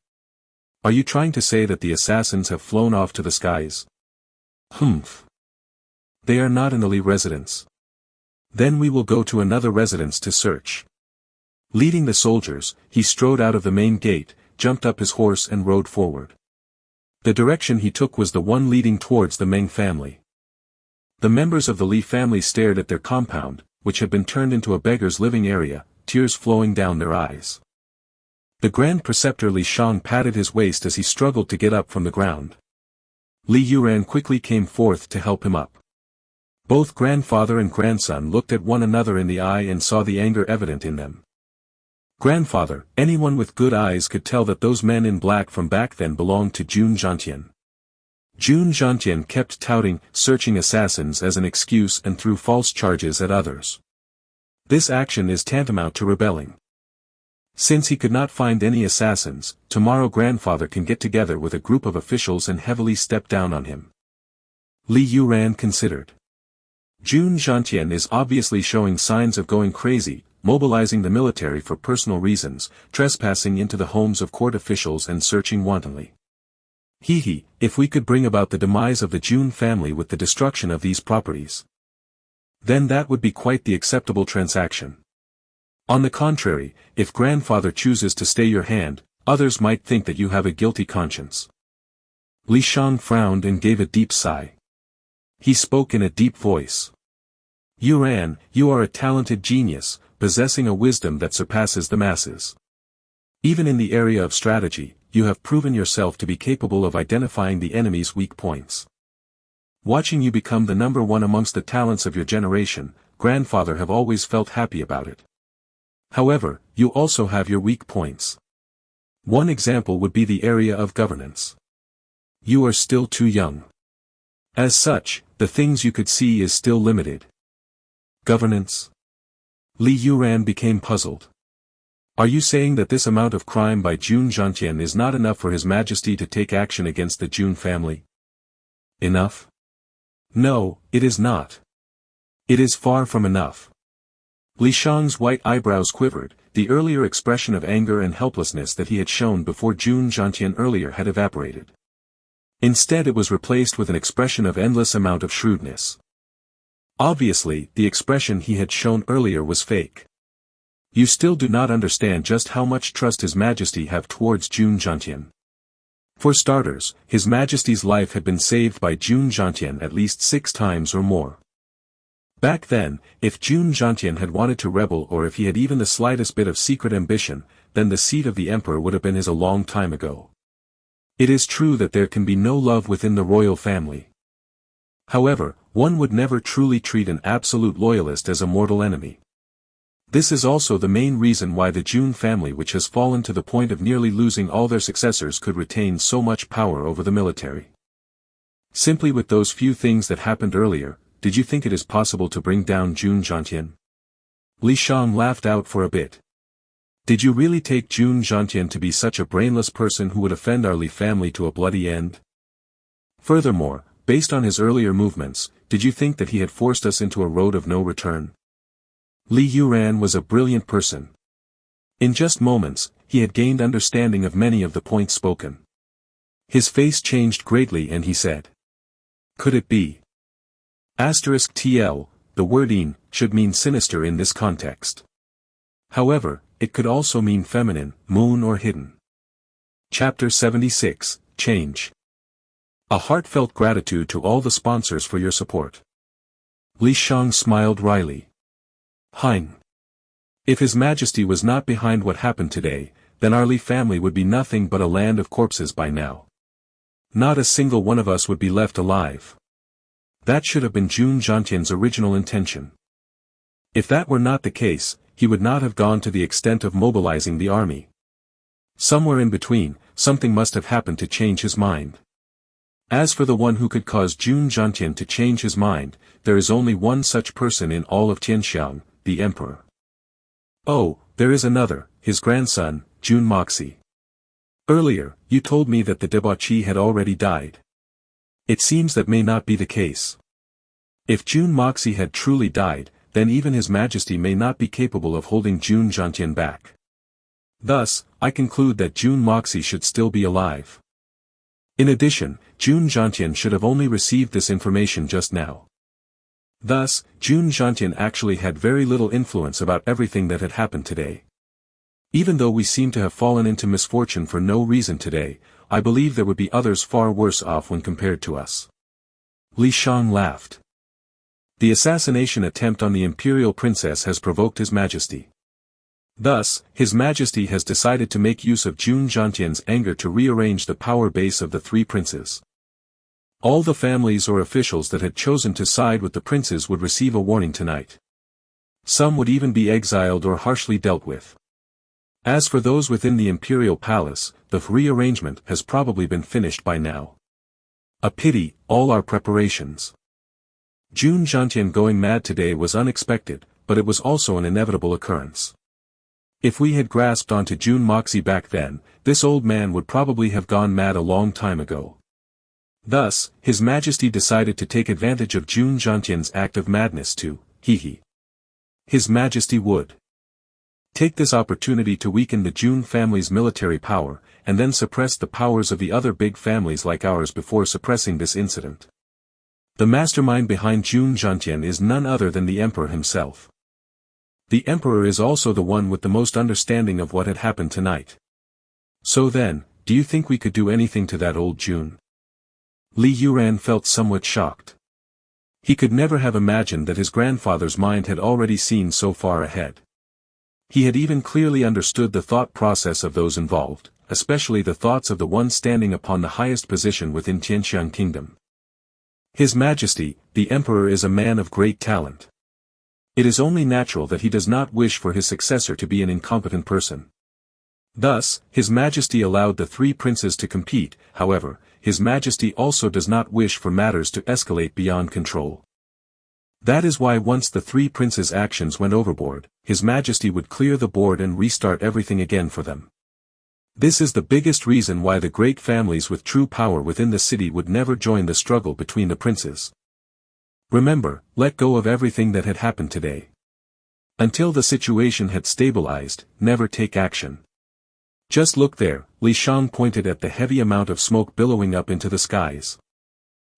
Are you trying to say that the assassins have flown off to the skies? Humph. They are not in the Li residence. Then we will go to another residence to search. Leading the soldiers, he strode out of the main gate, jumped up his horse and rode forward. The direction he took was the one leading towards the Meng family. The members of the Li family stared at their compound, which had been turned into a beggar's living area, tears flowing down their eyes. The Grand Preceptor Li Shang patted his waist as he struggled to get up from the ground. Li Yuran quickly came forth to help him up. Both grandfather and grandson looked at one another in the eye and saw the anger evident in them. Grandfather, anyone with good eyes could tell that those men in black from back then belonged to Jun Xie. Jun Xie kept touting searching assassins as an excuse and threw false charges at others. This action is tantamount to rebelling. Since he could not find any assassins, tomorrow grandfather can get together with a group of officials and heavily step down on him. Li Yuran considered. Jun Xie is obviously showing signs of going crazy, mobilizing the military for personal reasons, trespassing into the homes of court officials and searching wantonly. If we could bring about the demise of the Jun family with the destruction of these properties, then that would be quite the acceptable transaction. On the contrary, if grandfather chooses to stay your hand, others might think that you have a guilty conscience. Li Shang frowned and gave a deep sigh. He spoke in a deep voice. Yuran, you are a talented genius, possessing a wisdom that surpasses the masses. Even in the area of strategy, you have proven yourself to be capable of identifying the enemy's weak points. Watching you become the number one amongst the talents of your generation, grandfather have always felt happy about it. However, you also have your weak points. One example would be the area of governance. You are still too young. As such, the things you could see is still limited. Governance? Li Yuran became puzzled. Are you saying that this amount of crime by Jun Xie is not enough for His Majesty to take action against the Jun family? Enough? No, it is not. It is far from enough. Li Shang's white eyebrows quivered, the earlier expression of anger and helplessness that he had shown before Jun Zhantian earlier had evaporated. Instead it was replaced with an expression of endless amount of shrewdness. Obviously, the expression he had shown earlier was fake. You still do not understand just how much trust His Majesty have towards Jun Zhantian. For starters, His Majesty's life had been saved by Jun Zhantian at least 6 times or more. Back then, if Jun Zhantian had wanted to rebel or if he had even the slightest bit of secret ambition, then the seat of the emperor would have been his a long time ago. It is true that there can be no love within the royal family. However, one would never truly treat an absolute loyalist as a mortal enemy. This is also the main reason why the Jun family, which has fallen to the point of nearly losing all their successors, could retain so much power over the military. Simply with those few things that happened earlier, did you think it is possible to bring down Jun Zhantian? Li Shang laughed out for a bit. Did you really take Jun Zhantian to be such a brainless person who would offend our Li family to a bloody end? Furthermore, based on his earlier movements, did you think that he had forced us into a road of no return? Li Yuran was a brilliant person. In just moments, he had gained understanding of many of the points spoken. His face changed greatly and he said, "Could it be?" *TL, the word "in" should mean sinister in this context. However, it could also mean feminine, moon or hidden. Chapter 76, Change. A heartfelt gratitude to all the sponsors for your support. Li Shang smiled wryly. Hein. If His Majesty was not behind what happened today, then our Li family would be nothing but a land of corpses by now. Not a single one of us would be left alive. That should have been Jun Zhantian's original intention. If that were not the case, he would not have gone to the extent of mobilizing the army. Somewhere in between, something must have happened to change his mind. As for the one who could cause Jun Zhantian to change his mind, there is only one such person in all of Tianxiang, the emperor. Oh, there is another, his grandson, Jun Moxie. Earlier, you told me that the debauchee had already died. It seems that may not be the case. If Jun Moxie had truly died, then even His Majesty may not be capable of holding Jun Zhantian back. Thus, I conclude that Jun Moxie should still be alive. In addition, Jun Zhantian should have only received this information just now. Thus, Jun Zhantian actually had very little influence about everything that had happened today. Even though we seem to have fallen into misfortune for no reason today, I believe there would be others far worse off when compared to us. Li Shang laughed. The assassination attempt on the imperial princess has provoked His Majesty. Thus, His Majesty has decided to make use of Jun Zhantian's anger to rearrange the power base of the 3 princes. All the families or officials that had chosen to side with the princes would receive a warning tonight. Some would even be exiled or harshly dealt with. As for those within the imperial palace, the rearrangement has probably been finished by now. A pity, all our preparations. Jun Zhantian going mad today was unexpected, but it was also an inevitable occurrence. If we had grasped onto Jun Moxie back then, this old man would probably have gone mad a long time ago. Thus, His Majesty decided to take advantage of Jun Zhantian's act of madness to, His Majesty would take this opportunity to weaken the Jun family's military power, and then suppress the powers of the other big families like ours before suppressing this incident. The mastermind behind Jun Zhantian is none other than the emperor himself. The emperor is also the one with the most understanding of what had happened tonight. So then, do you think we could do anything to that old Jun? Li Yuran felt somewhat shocked. He could never have imagined that his grandfather's mind had already seen so far ahead. He had even clearly understood the thought process of those involved, especially the thoughts of the one standing upon the highest position within Tianxiang Kingdom. His Majesty, the Emperor, is a man of great talent. It is only natural that he does not wish for his successor to be an incompetent person. Thus, His Majesty allowed the 3 princes to compete. However, His Majesty also does not wish for matters to escalate beyond control. That is why once the 3 princes' actions went overboard, His Majesty would clear the board and restart everything again for them. This is the biggest reason why the great families with true power within the city would never join the struggle between the princes. Remember, let go of everything that had happened today. Until the situation had stabilized, never take action. Just look there, Li Shang pointed at the heavy amount of smoke billowing up into the skies.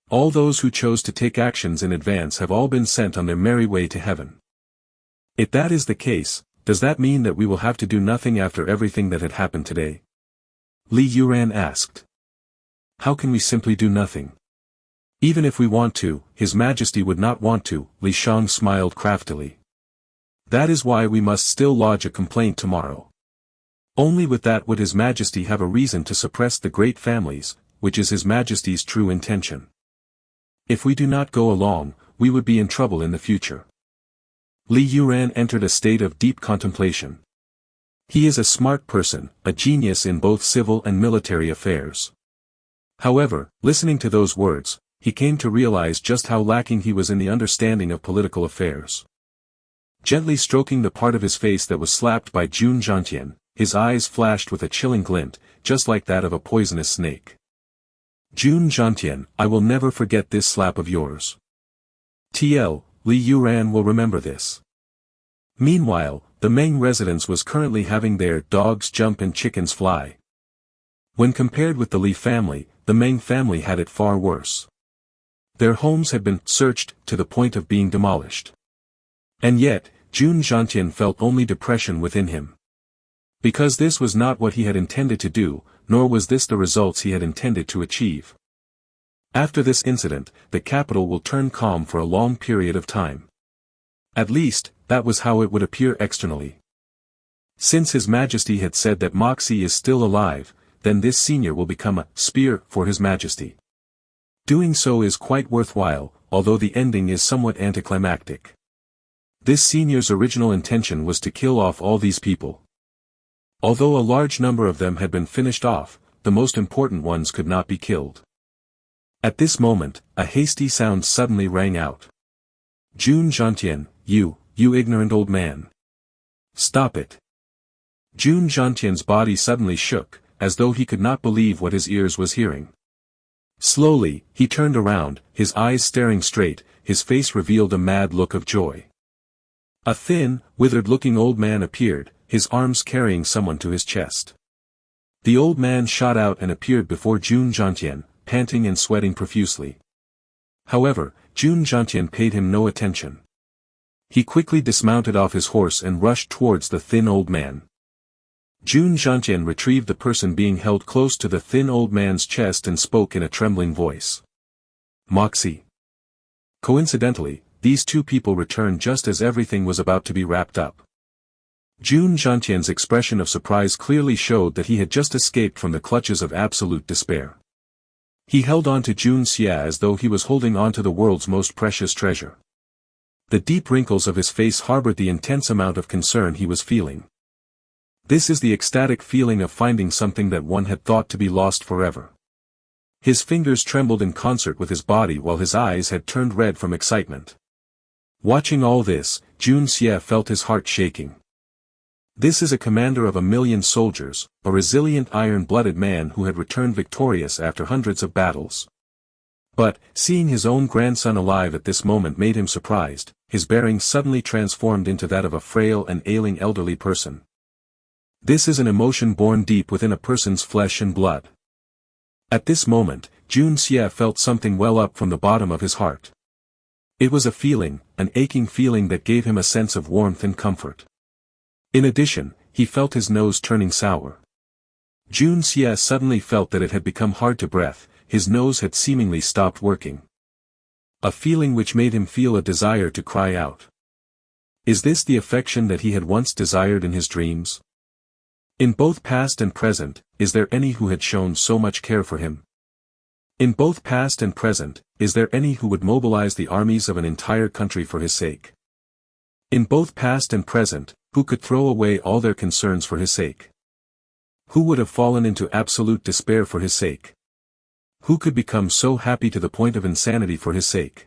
All those who chose to take actions in advance have all been sent on their merry way to heaven. If that is the case, does that mean that we will have to do nothing after everything that had happened today? Li Yuran asked. How can we simply do nothing? Even if we want to, His Majesty would not want to, Li Shang smiled craftily. That is why we must still lodge a complaint tomorrow. Only with that would His Majesty have a reason to suppress the great families, which is His Majesty's true intention. If we do not go along, we would be in trouble in the future. Li Yuran entered a state of deep contemplation. He is a smart person, a genius in both civil and military affairs. However, listening to those words, he came to realize just how lacking he was in the understanding of political affairs. Gently stroking the part of his face that was slapped by Jun Xie, his eyes flashed with a chilling glint, just like that of a poisonous snake. Jun Xie, I will never forget this slap of yours. TL, Li Yuran will remember this. Meanwhile, the Meng residence was currently having their dogs jump and chickens fly. When compared with the Li family, the Meng family had it far worse. Their homes had been searched to the point of being demolished. And yet, Jun Xie felt only depression within him. Because this was not what he had intended to do, nor was this the results he had intended to achieve. After this incident, the capital will turn calm for a long period of time. At least, that was how it would appear externally. Since His Majesty had said that Moxie is still alive, then this senior will become a spear for His Majesty. Doing so is quite worthwhile, although the ending is somewhat anticlimactic. This senior's original intention was to kill off all these people. Although a large number of them had been finished off, the most important ones could not be killed. At this moment, a hasty sound suddenly rang out. Jun Xie, you ignorant old man. Stop it. Jun Xi's body suddenly shook, as though he could not believe what his ears was hearing. Slowly, he turned around, his eyes staring straight, his face revealed a mad look of joy. A thin, withered-looking old man appeared, his arms carrying someone to his chest. The old man shot out and appeared before Jun Xie, panting and sweating profusely. However, Jun Xie paid him no attention. He quickly dismounted off his horse and rushed towards the thin old man. Jun Xie retrieved the person being held close to the thin old man's chest and spoke in a trembling voice. Moxie. Coincidentally, these two people returned just as everything was about to be wrapped up. Jun Xie's expression of surprise clearly showed that he had just escaped from the clutches of absolute despair. He held on to Jun Xie as though he was holding on to the world's most precious treasure. The deep wrinkles of his face harbored the intense amount of concern he was feeling. This is the ecstatic feeling of finding something that one had thought to be lost forever. His fingers trembled in concert with his body while his eyes had turned red from excitement. Watching all this, Jun Xie felt his heart shaking. This is a commander of 1,000,000 soldiers, a resilient iron-blooded man who had returned victorious after hundreds of battles. But, seeing his own grandson alive at this moment made him surprised, his bearing suddenly transformed into that of a frail and ailing elderly person. This is an emotion born deep within a person's flesh and blood. At this moment, Jun Xie felt something well up from the bottom of his heart. It was a feeling, an aching feeling that gave him a sense of warmth and comfort. In addition, he felt his nose turning sour. Jun Xie suddenly felt that it had become hard to breathe, his nose had seemingly stopped working. A feeling which made him feel a desire to cry out. Is this the affection that he had once desired in his dreams? In both past and present, is there any who had shown so much care for him? In both past and present, is there any who would mobilize the armies of an entire country for his sake? In both past and present, who could throw away all their concerns for his sake? Who would have fallen into absolute despair for his sake? Who could become so happy to the point of insanity for his sake?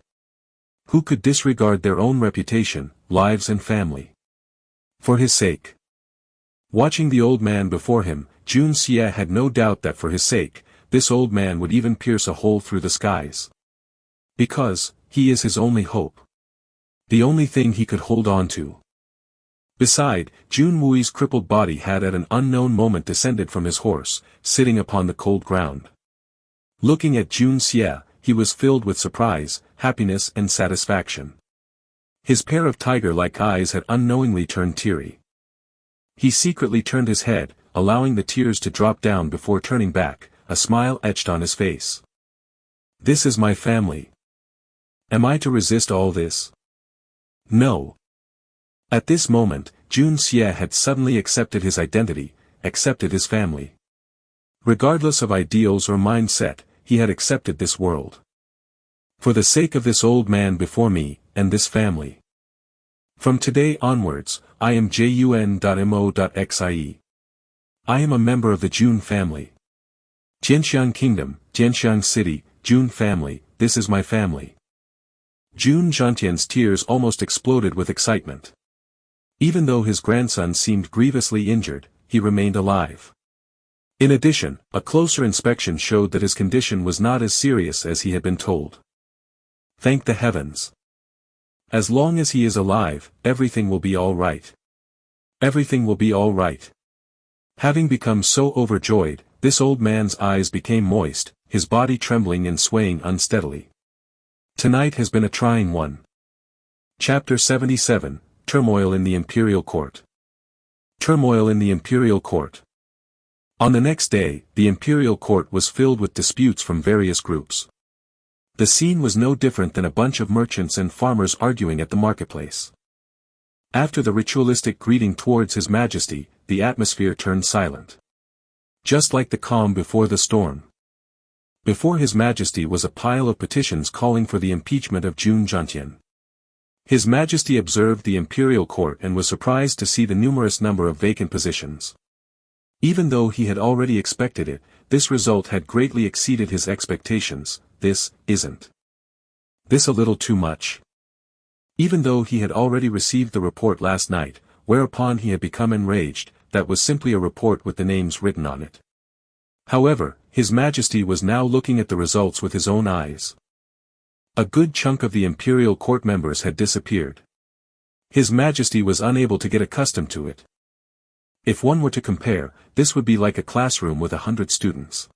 Who could disregard their own reputation, lives and family? For his sake. Watching the old man before him, Jun Xie had no doubt that for his sake, this old man would even pierce a hole through the skies. Because, he is his only hope. The only thing he could hold on to. Beside, Jun Wui's crippled body had at an unknown moment descended from his horse, sitting upon the cold ground. Looking at Jun Xie, he was filled with surprise, happiness and satisfaction. His pair of tiger-like eyes had unknowingly turned teary. He secretly turned his head, allowing the tears to drop down before turning back, a smile etched on his face. This is my family. Am I to resist all this? No. At this moment, Jun Xie had suddenly accepted his identity, accepted his family. Regardless of ideals or mindset, he had accepted this world. For the sake of this old man before me, and this family. From today onwards, I am Jun.mo.xie. I am a member of the Jun family. Jianxiang Kingdom, Jianxiang City, Jun family, this is my family. Jun Zhantian's tears almost exploded with excitement. Even though his grandson seemed grievously injured, he remained alive. In addition, a closer inspection showed that his condition was not as serious as he had been told. Thank the heavens. As long as he is alive, everything will be all right. Everything will be all right. Having become so overjoyed, this old man's eyes became moist, his body trembling and swaying unsteadily. Tonight has been a trying one. Chapter 77, Turmoil in the Imperial Court. Turmoil in the Imperial Court. On the next day, the Imperial Court was filled with disputes from various groups. The scene was no different than a bunch of merchants and farmers arguing at the marketplace. After the ritualistic greeting towards His Majesty, the atmosphere turned silent. Just like the calm before the storm. Before His Majesty was a pile of petitions calling for the impeachment of Jun Zhantian. His Majesty observed the imperial court and was surprised to see the numerous number of vacant positions. Even though he had already expected it, this result had greatly exceeded his expectations. Isn't this a little too much? Even though he had already received the report last night, whereupon he had become enraged, that was simply a report with the names written on it. However, His Majesty was now looking at the results with his own eyes. A good chunk of the imperial court members had disappeared. His Majesty was unable to get accustomed to it. If one were to compare, this would be like a classroom with 100 students.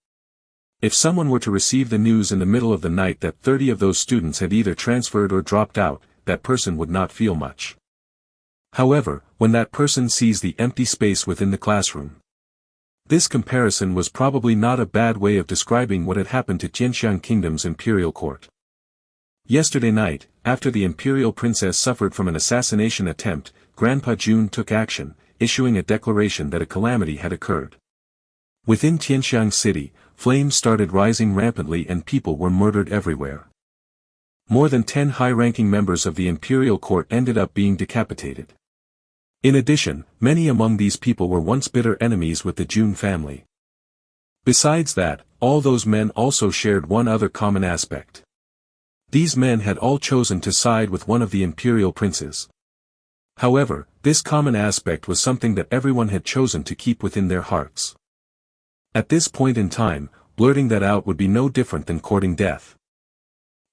If someone were to receive the news in the middle of the night that 30 of those students had either transferred or dropped out, that person would not feel much. However, when that person sees the empty space within the classroom. This comparison was probably not a bad way of describing what had happened to Jianxiang Kingdom's imperial court. Yesterday night, after the imperial princess suffered from an assassination attempt, Grandpa Jun took action, issuing a declaration that a calamity had occurred. Within Tianxiang City, flames started rising rampantly and people were murdered everywhere. More than 10 high-ranking members of the imperial court ended up being decapitated. In addition, many among these people were once bitter enemies with the Jun family. Besides that, all those men also shared one other common aspect. These men had all chosen to side with one of the imperial princes. However, this common aspect was something that everyone had chosen to keep within their hearts. At this point in time, blurting that out would be no different than courting death.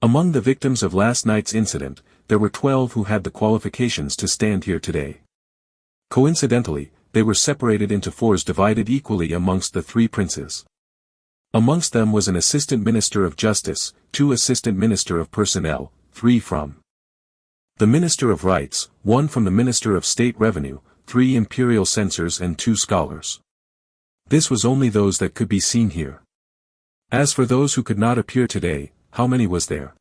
Among the victims of last night's incident, there were 12 who had the qualifications to stand here today. Coincidentally, they were separated into 4s divided equally amongst the 3 princes. Amongst them was an assistant minister of justice, 2 assistant minister of personnel, 3 from the Minister of Rights, 1 from the Minister of State Revenue, 3 imperial censors and 2 scholars. This was only those that could be seen here. As for those who could not appear today, how many was there?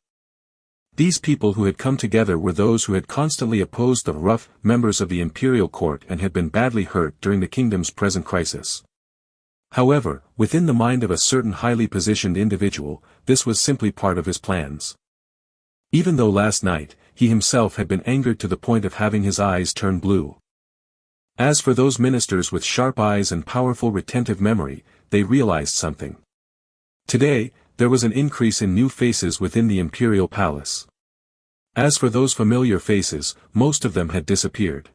These people who had come together were those who had constantly opposed the rough members of the imperial court and had been badly hurt during the kingdom's present crisis. However, within the mind of a certain highly positioned individual, this was simply part of his plans. Even though last night, he himself had been angered to the point of having his eyes turn blue. As for those ministers with sharp eyes and powerful retentive memory, they realized something. Today, there was an increase in new faces within the imperial palace. As for those familiar faces, most of them had disappeared.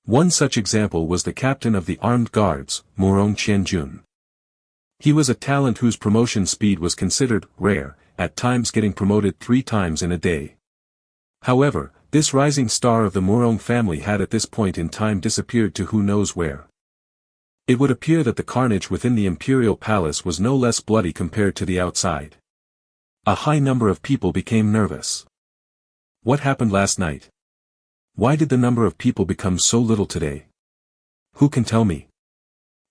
One such example was the captain of the armed guards, Murong Qianjun. He was a talent whose promotion speed was considered rare, at times getting promoted 3 times in a day. However, This rising star of the Murong family had at this point in time disappeared to who knows where. It would appear that the carnage within the imperial palace was no less bloody compared to the outside. A high number of people became nervous. What happened last night? Why did the number of people become so little today? Who can tell me?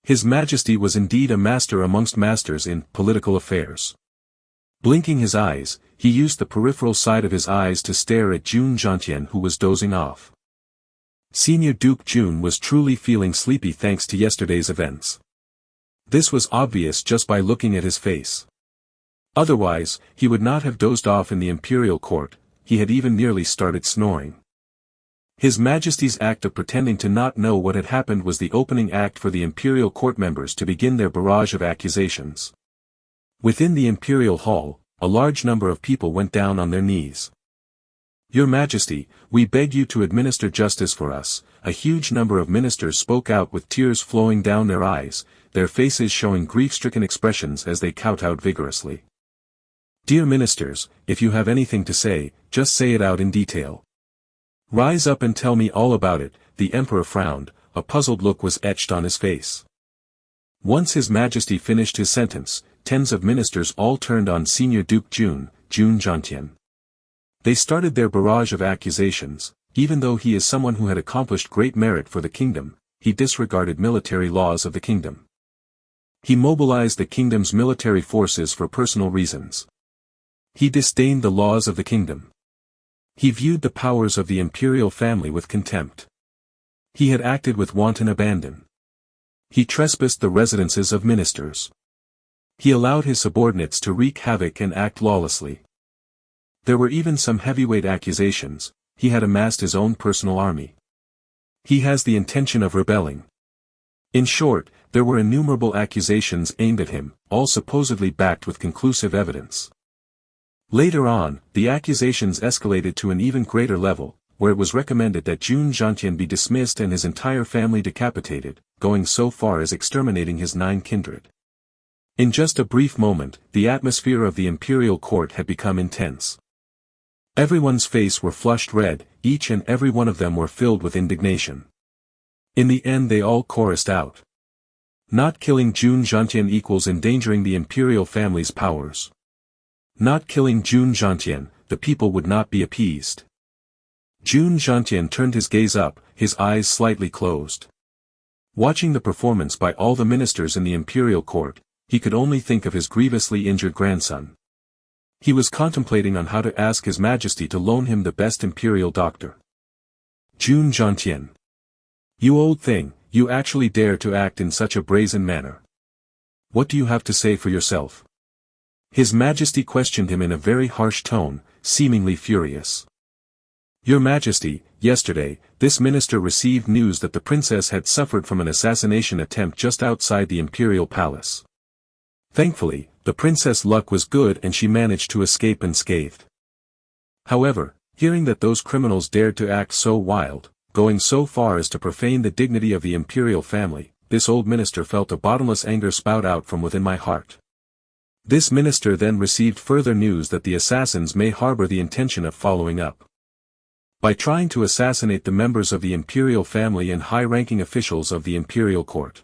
His Majesty was indeed a master amongst masters in political affairs. Blinking his eyes, he used the peripheral side of his eyes to stare at Jun Xie who was dozing off. Senior Duke Jun was truly feeling sleepy thanks to yesterday's events. This was obvious just by looking at his face. Otherwise, he would not have dozed off in the imperial court, he had even nearly started snoring. His Majesty's act of pretending to not know what had happened was the opening act for the imperial court members to begin their barrage of accusations. Within the imperial hall, a large number of people went down on their knees. Your Majesty, we beg you to administer justice for us. A huge number of ministers spoke out with tears flowing down their eyes, their faces showing grief-stricken expressions as they kowtowed vigorously. Dear ministers, if you have anything to say, just say it out in detail. Rise up and tell me all about it. The emperor frowned, a puzzled look was etched on his face. Once His Majesty finished his sentence, tens of ministers all turned on Senior Duke Jun Xie. They started their barrage of accusations. Even though he is someone who had accomplished great merit for the kingdom, he disregarded military laws of the kingdom. He mobilized the kingdom's military forces for personal reasons. He disdained the laws of the kingdom. He viewed the powers of the imperial family with contempt. He had acted with wanton abandon. He trespassed the residences of ministers. He allowed his subordinates to wreak havoc and act lawlessly. There were even some heavyweight accusations. He had amassed his own personal army. He has the intention of rebelling. In short, there were innumerable accusations aimed at him, all supposedly backed with conclusive evidence. Later on, the accusations escalated to an even greater level, where it was recommended that Jun Xie be dismissed and his entire family decapitated, going so far as exterminating his 9 kindred. In just a brief moment, the atmosphere of the imperial court had become intense. Everyone's face were flushed red, each and every one of them were filled with indignation. In the end they all chorused out. Not killing Jun Xie equals endangering the imperial family's powers. Not killing Jun Xie, the people would not be appeased. Jun Xie turned his gaze up, his eyes slightly closed. Watching the performance by all the ministers in the imperial court, he could only think of his grievously injured grandson. He was contemplating on how to ask His Majesty to loan him the best imperial doctor. Jun Xie. You old thing, you actually dare to act in such a brazen manner. What do you have to say for yourself? His Majesty questioned him in a very harsh tone, seemingly furious. Your Majesty, yesterday, this minister received news that the princess had suffered from an assassination attempt just outside the imperial palace. Thankfully, the princess' luck was good and she managed to escape unscathed. However, hearing that those criminals dared to act so wild, going so far as to profane the dignity of the imperial family, this old minister felt a bottomless anger spout out from within my heart. This minister then received further news that the assassins may harbor the intention of following up by trying to assassinate the members of the imperial family and high-ranking officials of the imperial court.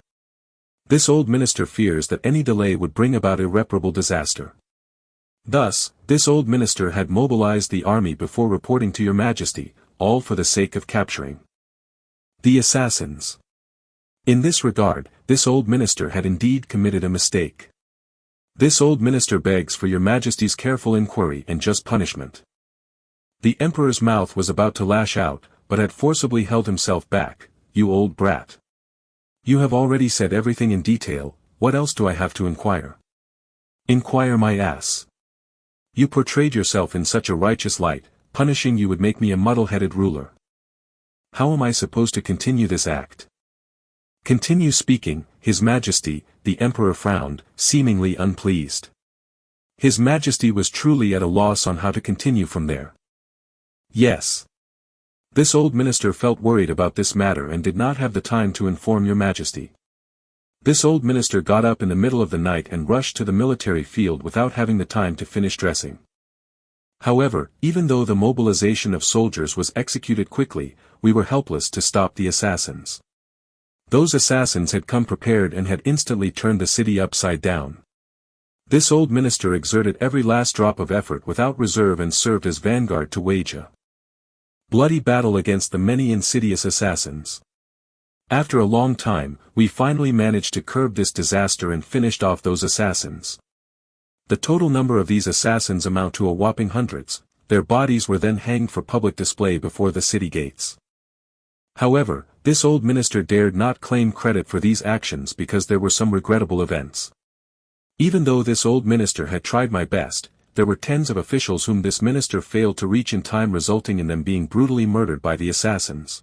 This old minister fears that any delay would bring about irreparable disaster. Thus, this old minister had mobilized the army before reporting to Your Majesty, all for the sake of capturing the assassins. In this regard, this old minister had indeed committed a mistake. This old minister begs for Your Majesty's careful inquiry and just punishment. The emperor's mouth was about to lash out, but had forcibly held himself back. You old brat. You have already said everything in detail, what else do I have to inquire? Inquire my ass. You portrayed yourself in such a righteous light, punishing you would make me a muddle-headed ruler. How am I supposed to continue this act? Continue speaking, His Majesty, the emperor frowned, seemingly unpleased. His Majesty was truly at a loss on how to continue from there. Yes. This old minister felt worried about this matter and did not have the time to inform Your Majesty. This old minister got up in the middle of the night and rushed to the military field without having the time to finish dressing. However, even though the mobilization of soldiers was executed quickly, we were helpless to stop the assassins. Those assassins had come prepared and had instantly turned the city upside down. This old minister exerted every last drop of effort without reserve and served as vanguard to wage a bloody battle against the many insidious assassins. After a long time, we finally managed to curb this disaster and finished off those assassins. The total number of these assassins amount to a whopping hundreds. Their bodies were then hanged for public display before the city gates. However, this old minister dared not claim credit for these actions because there were some regrettable events. Even though this old minister had tried my best, there were tens of officials whom this minister failed to reach in time, resulting in them being brutally murdered by the assassins.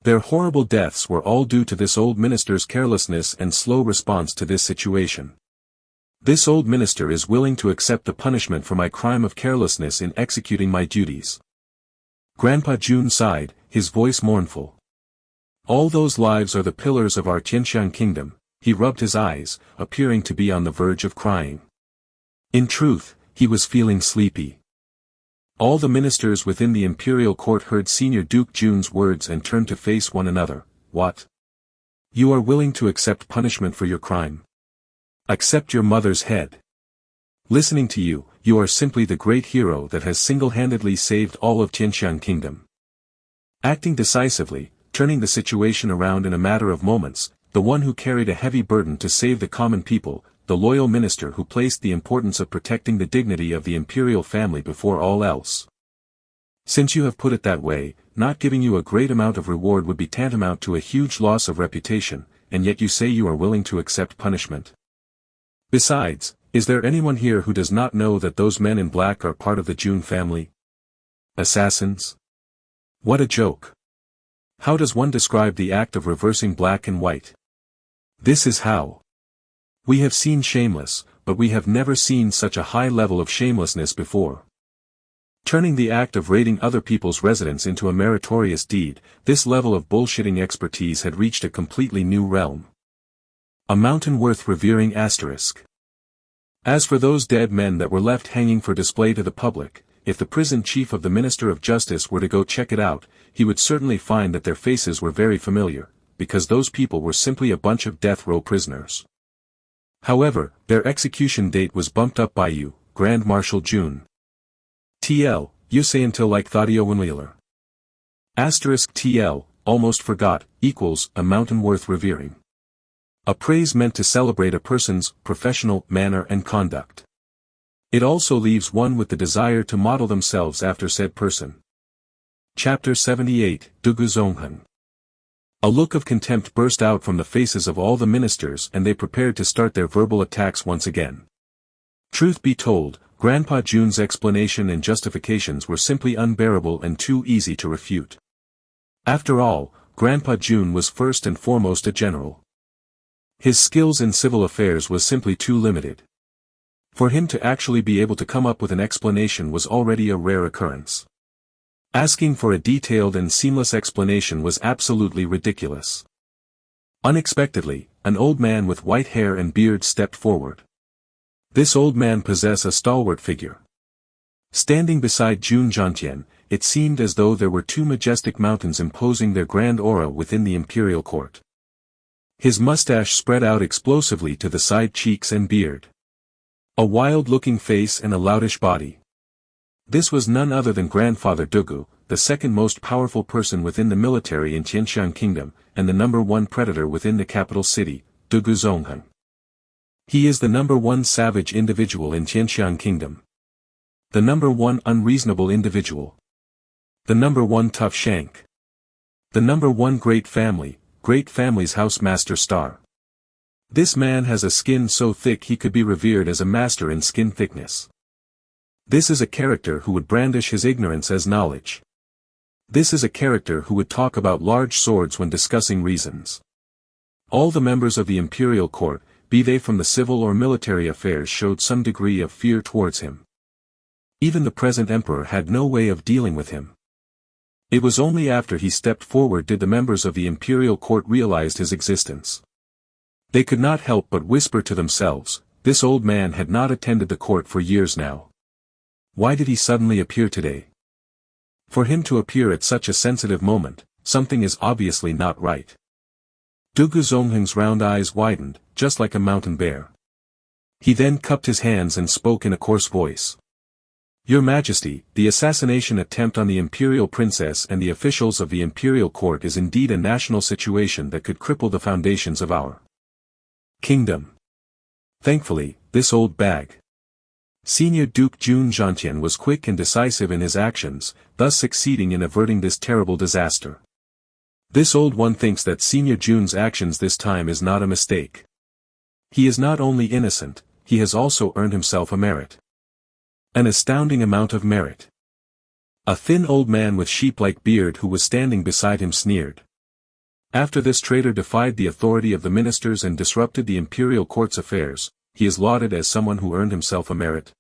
Their horrible deaths were all due to this old minister's carelessness and slow response to this situation. This old minister is willing to accept the punishment for my crime of carelessness in executing my duties. Grandpa Jun sighed, his voice mournful. All those lives are the pillars of our Tianxiang kingdom. He rubbed his eyes, appearing to be on the verge of crying. In truth, he was feeling sleepy. All the ministers within the imperial court heard Senior Duke Jun's words and turned to face one another. What? You are willing to accept punishment for your crime? Accept your mother's head. Listening to you, you are simply the great hero that has single-handedly saved all of Tianxiang kingdom. Acting decisively, turning the situation around in a matter of moments, the one who carried a heavy burden to save the common people, the loyal minister who placed the importance of protecting the dignity of the imperial family before all else. Since you have put it that way, not giving you a great amount of reward would be tantamount to a huge loss of reputation, and yet you say you are willing to accept punishment. Besides, is there anyone here who does not know that those men in black are part of the Jun family? Assassins? What a joke. How does one describe the act of reversing black and white? This is how. We have seen shameless, but we have never seen such a high level of shamelessness before. Turning the act of raiding other people's residence into a meritorious deed, this level of bullshitting expertise had reached a completely new realm. A mountain worth revering asterisk. As for those dead men that were left hanging for display to the public, if the prison chief of the Minister of Justice were to go check it out, he would certainly find that their faces were very familiar, because those people were simply a bunch of death row prisoners. However, their execution date was bumped up by you, Grand Marshal Jun. TL, you say until like Thadio Winwheeler. Asterisk TL, almost forgot, equals, a mountain worth revering. A praise meant to celebrate a person's professional manner and conduct. It also leaves one with the desire to model themselves after said person. Chapter 78, Dugu Zongheng. A look of contempt burst out from the faces of all the ministers and they prepared to start their verbal attacks once again. Truth be told, Grandpa Jun's explanation and justifications were simply unbearable and too easy to refute. After all, Grandpa Jun was first and foremost a general. His skills in civil affairs was simply too limited. For him to actually be able to come up with an explanation was already a rare occurrence. Asking for a detailed and seamless explanation was absolutely ridiculous. Unexpectedly, an old man with white hair and beard stepped forward. This old man possessed a stalwart figure. Standing beside Jun Zhantian, it seemed as though there were two majestic mountains imposing their grand aura within the imperial court. His mustache spread out explosively to the side cheeks and beard. A wild-looking face and a loutish body. This was none other than Grandfather Dugu, the second most powerful person within the military in Tianxiang Kingdom, and the number one predator within the capital city, Dugu Zongheng. He is the number one savage individual in Tianxiang Kingdom. The number one unreasonable individual. The number one tough shank. The number one great family's housemaster star. This man has a skin so thick he could be revered as a master in skin thickness. This is a character who would brandish his ignorance as knowledge. This is a character who would talk about large swords when discussing reasons. All the members of the imperial court, be they from the civil or military affairs, showed some degree of fear towards him. Even the present emperor had no way of dealing with him. It was only after he stepped forward did the members of the imperial court realize his existence. They could not help but whisper to themselves, this old man had not attended the court for years now. Why did he suddenly appear today? For him to appear at such a sensitive moment, something is obviously not right. Dugu Zongheng's round eyes widened, just like a mountain bear. He then cupped his hands and spoke in a coarse voice. Your Majesty, the assassination attempt on the imperial princess and the officials of the imperial court is indeed a national situation that could cripple the foundations of our kingdom. Thankfully, this old bag. Senior Duke Jun Xie was quick and decisive in his actions, thus succeeding in averting this terrible disaster. This old one thinks that Senior Jun's actions this time is not a mistake. He is not only innocent, he has also earned himself a merit. An astounding amount of merit. A thin old man with sheep-like beard who was standing beside him sneered. After this traitor defied the authority of the ministers and disrupted the imperial court's affairs, he is lauded as someone who earned himself a merit.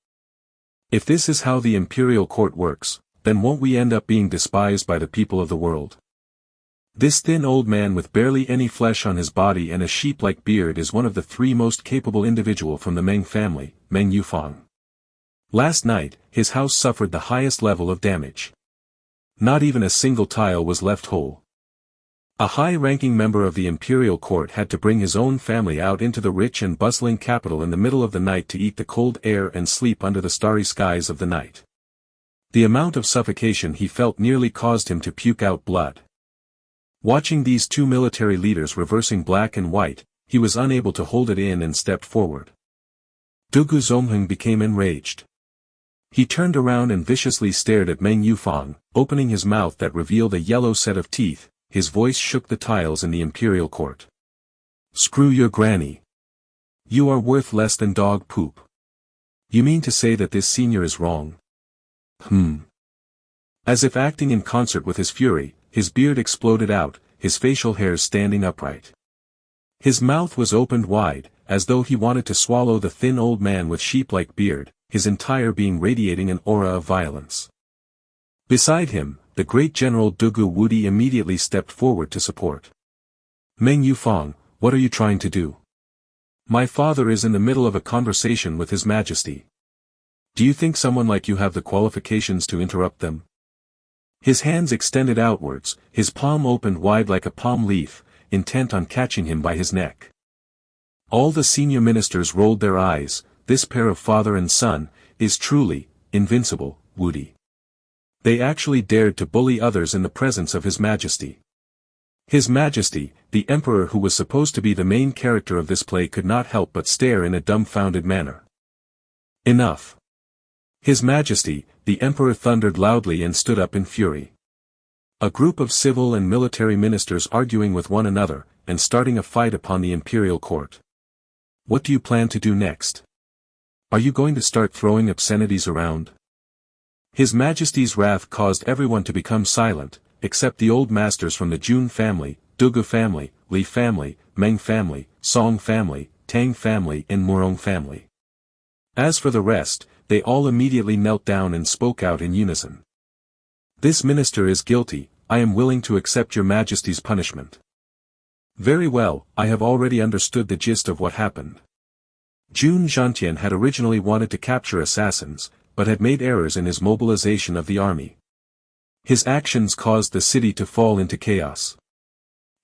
If this is how the imperial court works, then won't we end up being despised by the people of the world? This thin old man with barely any flesh on his body and a sheep-like beard is one of the 3 most capable individuals from the Meng family, Meng Yufang. Last night, his house suffered the highest level of damage. Not even a single tile was left whole. A high-ranking member of the imperial court had to bring his own family out into the rich and bustling capital in the middle of the night to eat the cold air and sleep under the starry skies of the night. The amount of suffocation he felt nearly caused him to puke out blood. Watching these 2 military leaders reversing black and white, he was unable to hold it in and stepped forward. Dugu Zongheng became enraged. He turned around and viciously stared at Meng Yufang, opening his mouth that revealed a yellow set of teeth. His voice shook the tiles in the imperial court. Screw your granny. You are worth less than dog poop. You mean to say that this senior is wrong? As if acting in concert with his fury, his beard exploded out, his facial hairs standing upright. His mouth was opened wide, as though he wanted to swallow the thin old man with sheep-like beard, his entire being radiating an aura of violence. Beside him, the great General Dugu Wudi immediately stepped forward to support. Meng Yufang, what are you trying to do? My father is in the middle of a conversation with His Majesty. Do you think someone like you have the qualifications to interrupt them? His hands extended outwards, his palm opened wide like a palm leaf, intent on catching him by his neck. All the senior ministers rolled their eyes. This pair of father and son is truly invincible, Wudi. They actually dared to bully others in the presence of His Majesty. His Majesty, the Emperor who was supposed to be the main character of this play, could not help but stare in a dumbfounded manner. Enough. His Majesty, the Emperor thundered loudly and stood up in fury. A group of civil and military ministers arguing with one another, and starting a fight upon the imperial court. What do you plan to do next? Are you going to start throwing obscenities around? His Majesty's wrath caused everyone to become silent, except the old masters from the Jun family, Dugu family, Li family, Meng family, Song family, Tang family and Murong family. As for the rest, they all immediately knelt down and spoke out in unison. This minister is guilty, I am willing to accept your Majesty's punishment. Very well, I have already understood the gist of what happened. Jun Xie had originally wanted to capture assassins, but had made errors in his mobilization of the army. His actions caused the city to fall into chaos.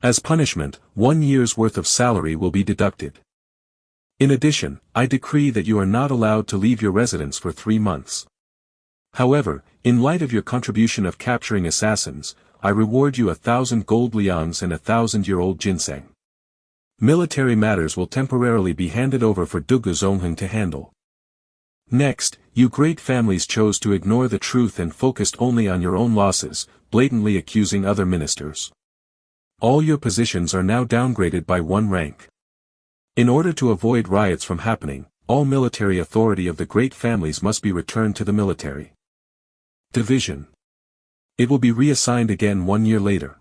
As punishment, 1 year's worth of salary will be deducted. In addition, I decree that you are not allowed to leave your residence for 3 months. However, in light of your contribution of capturing assassins, I reward you 1,000 gold liangs and 1,000-year-old ginseng. Military matters will temporarily be handed over for Dugu Zongheng to handle. Next, you great families chose to ignore the truth and focused only on your own losses, blatantly accusing other ministers. All your positions are now downgraded by 1 rank. In order to avoid riots from happening, all military authority of the great families must be returned to the military division. It will be reassigned again 1 year later.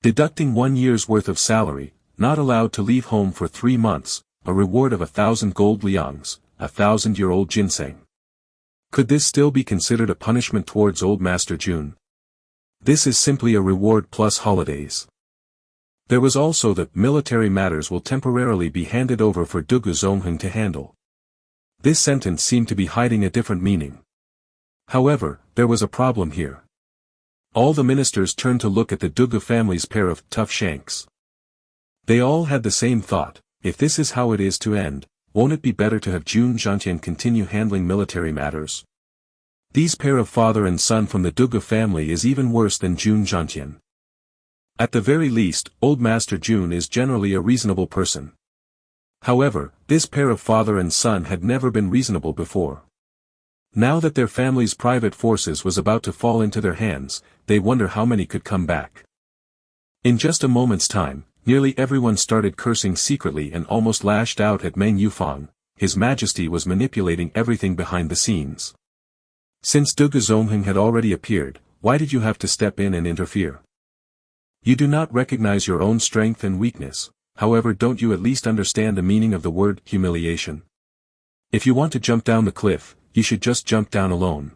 Deducting 1 year's worth of salary, not allowed to leave home for 3 months, a reward of 1,000 gold liangs, 1,000-year-old ginseng. Could this still be considered a punishment towards Old Master Jun? This is simply a reward plus holidays. There was also that military matters will temporarily be handed over for Dugu Zongheng to handle. This sentence seemed to be hiding a different meaning. However, there was a problem here. All the ministers turned to look at the Dugu family's pair of tough shanks. They all had the same thought: if this is how it is to end, won't it be better to have Jun Xie continue handling military matters? These pair of father and son from the Dugu family is even worse than Jun Xie. At the very least, Old Master Jun is generally a reasonable person. However, this pair of father and son had never been reasonable before. Now that their family's private forces was about to fall into their hands, they wonder how many could come back. In just a moment's time, nearly everyone started cursing secretly and almost lashed out at Meng Yufang. His Majesty was manipulating everything behind the scenes. Since Dugu Zhongheng had already appeared, why did you have to step in and interfere? You do not recognize your own strength and weakness, however, don't you at least understand the meaning of the word humiliation? If you want to jump down the cliff, you should just jump down alone.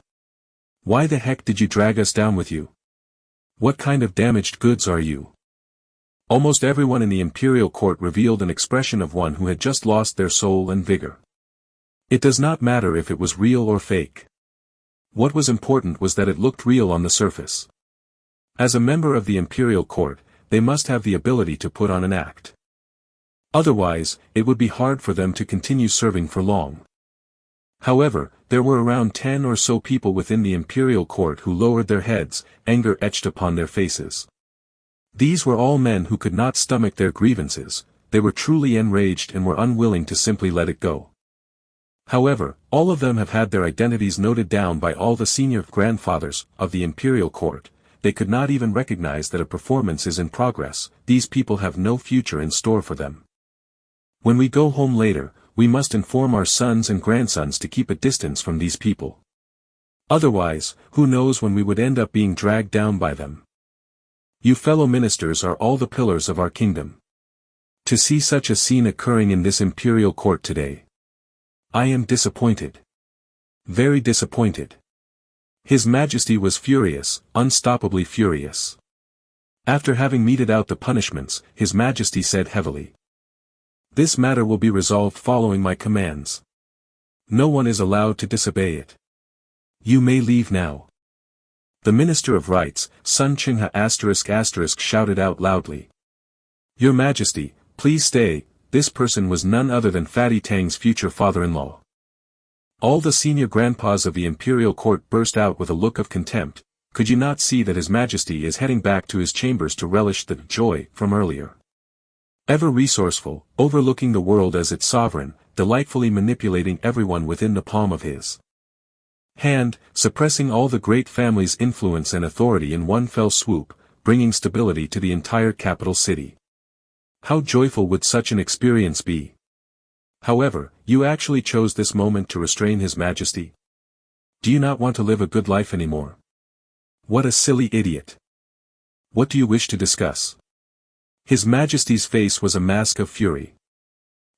Why the heck did you drag us down with you? What kind of damaged goods are you? Almost everyone in the imperial court revealed an expression of one who had just lost their soul and vigor. It does not matter if it was real or fake. What was important was that it looked real on the surface. As a member of the imperial court, they must have the ability to put on an act. Otherwise, it would be hard for them to continue serving for long. However, there were around 10 or so people within the imperial court who lowered their heads, anger etched upon their faces. These were all men who could not stomach their grievances, they were truly enraged and were unwilling to simply let it go. However, all of them have had their identities noted down by all the senior grandfathers of the imperial court. They could not even recognize that a performance is in progress. These people have no future in store for them. When we go home later, we must inform our sons and grandsons to keep a distance from these people. Otherwise, who knows when we would end up being dragged down by them. You fellow ministers are all the pillars of our kingdom. To see such a scene occurring in this imperial court today, I am disappointed. Very disappointed. His Majesty was furious, unstoppably furious. After having meted out the punishments, His Majesty said heavily, "This matter will be resolved following my commands. No one is allowed to disobey it. You may leave now." The Minister of Rights, Sun Qinghe *** shouted out loudly. "Your Majesty, please stay." This person was none other than Fatty Tang's future father-in-law. All the senior grandpas of the imperial court burst out with a look of contempt. Could you not see that His Majesty is heading back to his chambers to relish the joy from earlier? Ever resourceful, overlooking the world as its sovereign, delightfully manipulating everyone within the palm of his hand, suppressing all the great family's influence and authority in one fell swoop, bringing stability to the entire capital city. How joyful would such an experience be? However, you actually chose this moment to restrain His Majesty. Do you not want to live a good life anymore? What a silly idiot. What do you wish to discuss? His Majesty's face was a mask of fury.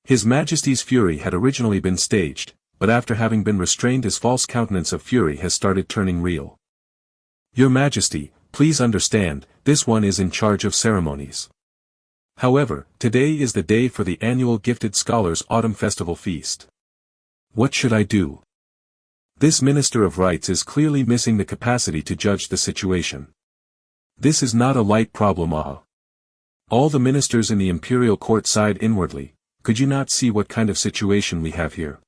His Majesty's fury had originally been staged, but after having been restrained his false countenance of fury has started turning real. Your Majesty, please understand, this one is in charge of ceremonies. However, today is the day for the annual Gifted Scholars Autumn Festival Feast. What should I do? This Minister of Rights is clearly missing the capacity to judge the situation. This is not a light problem. All the ministers in the imperial court sighed inwardly. Could you not see what kind of situation we have here?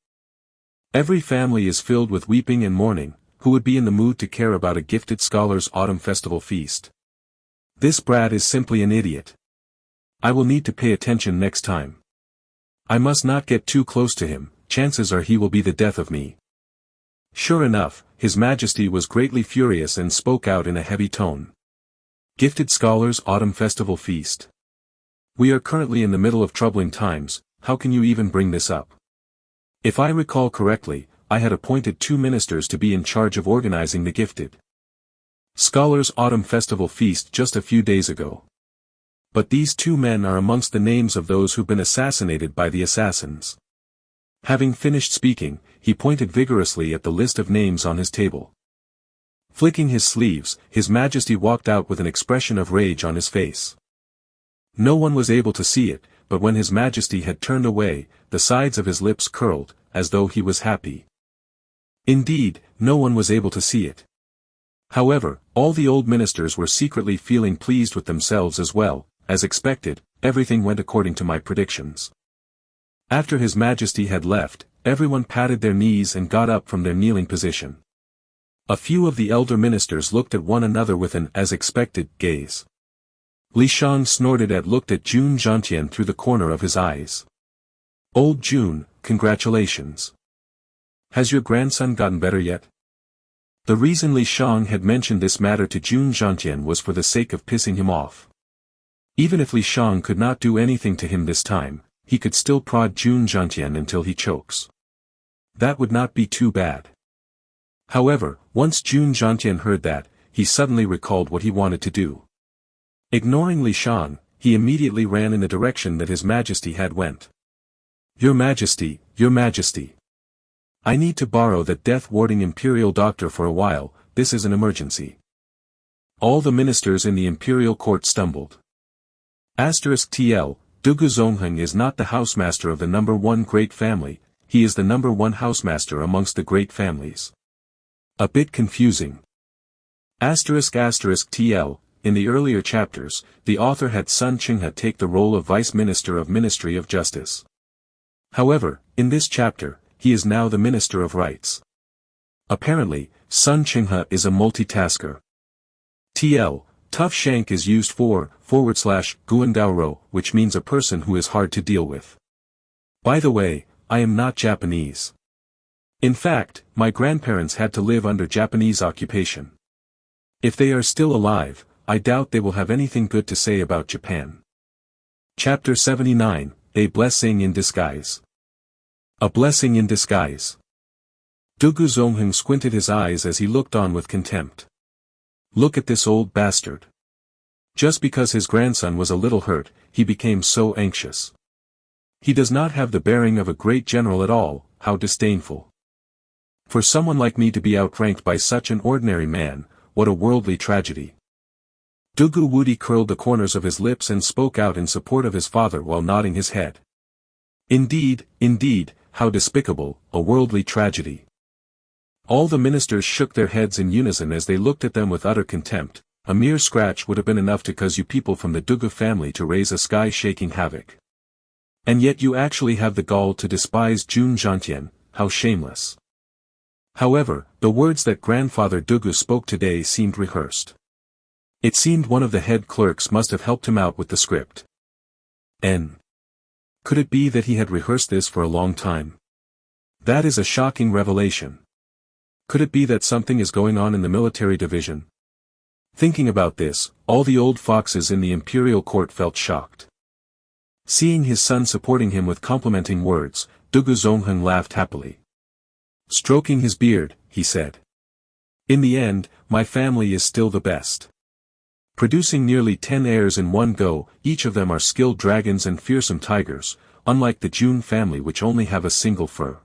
Every family is filled with weeping and mourning. Who would be in the mood to care about a Gifted Scholars Autumn Festival Feast? This brat is simply an idiot. I will need to pay attention next time. I must not get too close to him, chances are he will be the death of me. Sure enough, His Majesty was greatly furious and spoke out in a heavy tone. Gifted Scholars Autumn Festival Feast. We are currently in the middle of troubling times, how can you even bring this up? If I recall correctly, I had appointed 2 ministers to be in charge of organizing the Gifted Scholars Autumn Festival Feast just a few days ago. But these 2 men are amongst the names of those who've been assassinated by the assassins. Having finished speaking, he pointed vigorously at the list of names on his table. Flicking his sleeves, His Majesty walked out with an expression of rage on his face. No one was able to see it, but when His Majesty had turned away, the sides of his lips curled, as though he was happy. Indeed, no one was able to see it. However, all the old ministers were secretly feeling pleased with themselves as well. As expected, everything went according to my predictions. After His Majesty had left, everyone patted their knees and got up from their kneeling position. A few of the elder ministers looked at one another with an as expected gaze. Li Shang snorted and looked at Jun Xie through the corner of his eyes. Old Jun, congratulations. Has your grandson gotten better yet? The reason Li Shang had mentioned this matter to Jun Xie was for the sake of pissing him off. Even if Li Shang could not do anything to him this time, he could still prod Jun Xie until he chokes. That would not be too bad. However, once Jun Xie heard that, he suddenly recalled what he wanted to do. Ignoring Li Shang, he immediately ran in the direction that His Majesty had went. Your Majesty, Your Majesty. I need to borrow that death-warding imperial doctor for a while, this is an emergency. All the ministers in the imperial court stumbled. TL, Dugu Zongheng is not the housemaster of the number 1 great family, he is the number 1 housemaster amongst the great families. A bit confusing. TL, in the earlier chapters, the author had Sun Qinghe take the role of Vice Minister of Ministry of Justice. However, in this chapter, he is now the Minister of Rights. Apparently, Sun Qinghe is a multitasker. Tough shank is used for, /guandaoro, which means a person who is hard to deal with. By the way, I am not Japanese. In fact, my grandparents had to live under Japanese occupation. If they are still alive, I doubt they will have anything good to say about Japan. Chapter 79, A Blessing in Disguise. A Blessing in Disguise. Dugu Zongheng squinted his eyes as he looked on with contempt. Look at this old bastard. Just because his grandson was a little hurt, he became so anxious. He does not have the bearing of a great general at all, how disdainful. For someone like me to be outranked by such an ordinary man, what a worldly tragedy. Dugu Wudi curled the corners of his lips and spoke out in support of his father while nodding his head. Indeed, how despicable, a worldly tragedy. All the ministers shook their heads in unison as they looked at them with utter contempt. A mere scratch would have been enough to cause you people from the Dugu family to raise a sky-shaking havoc. And yet you actually have the gall to despise Jun Xie, how shameless. However, the words that grandfather Dugu spoke today seemed rehearsed. It seemed one of the head clerks must have helped him out with the script. Could it be that he had rehearsed this for a long time? That is a shocking revelation. Could it be that something is going on in the military division? Thinking about this, all the old foxes in the imperial court felt shocked. Seeing his son supporting him with complimenting words, Dugu Zongheng laughed happily. Stroking his beard, he said. In the end, my family is still the best. Producing nearly 10 heirs in one go, each of them are skilled dragons and fearsome tigers, unlike the Jun family which only have a single fur.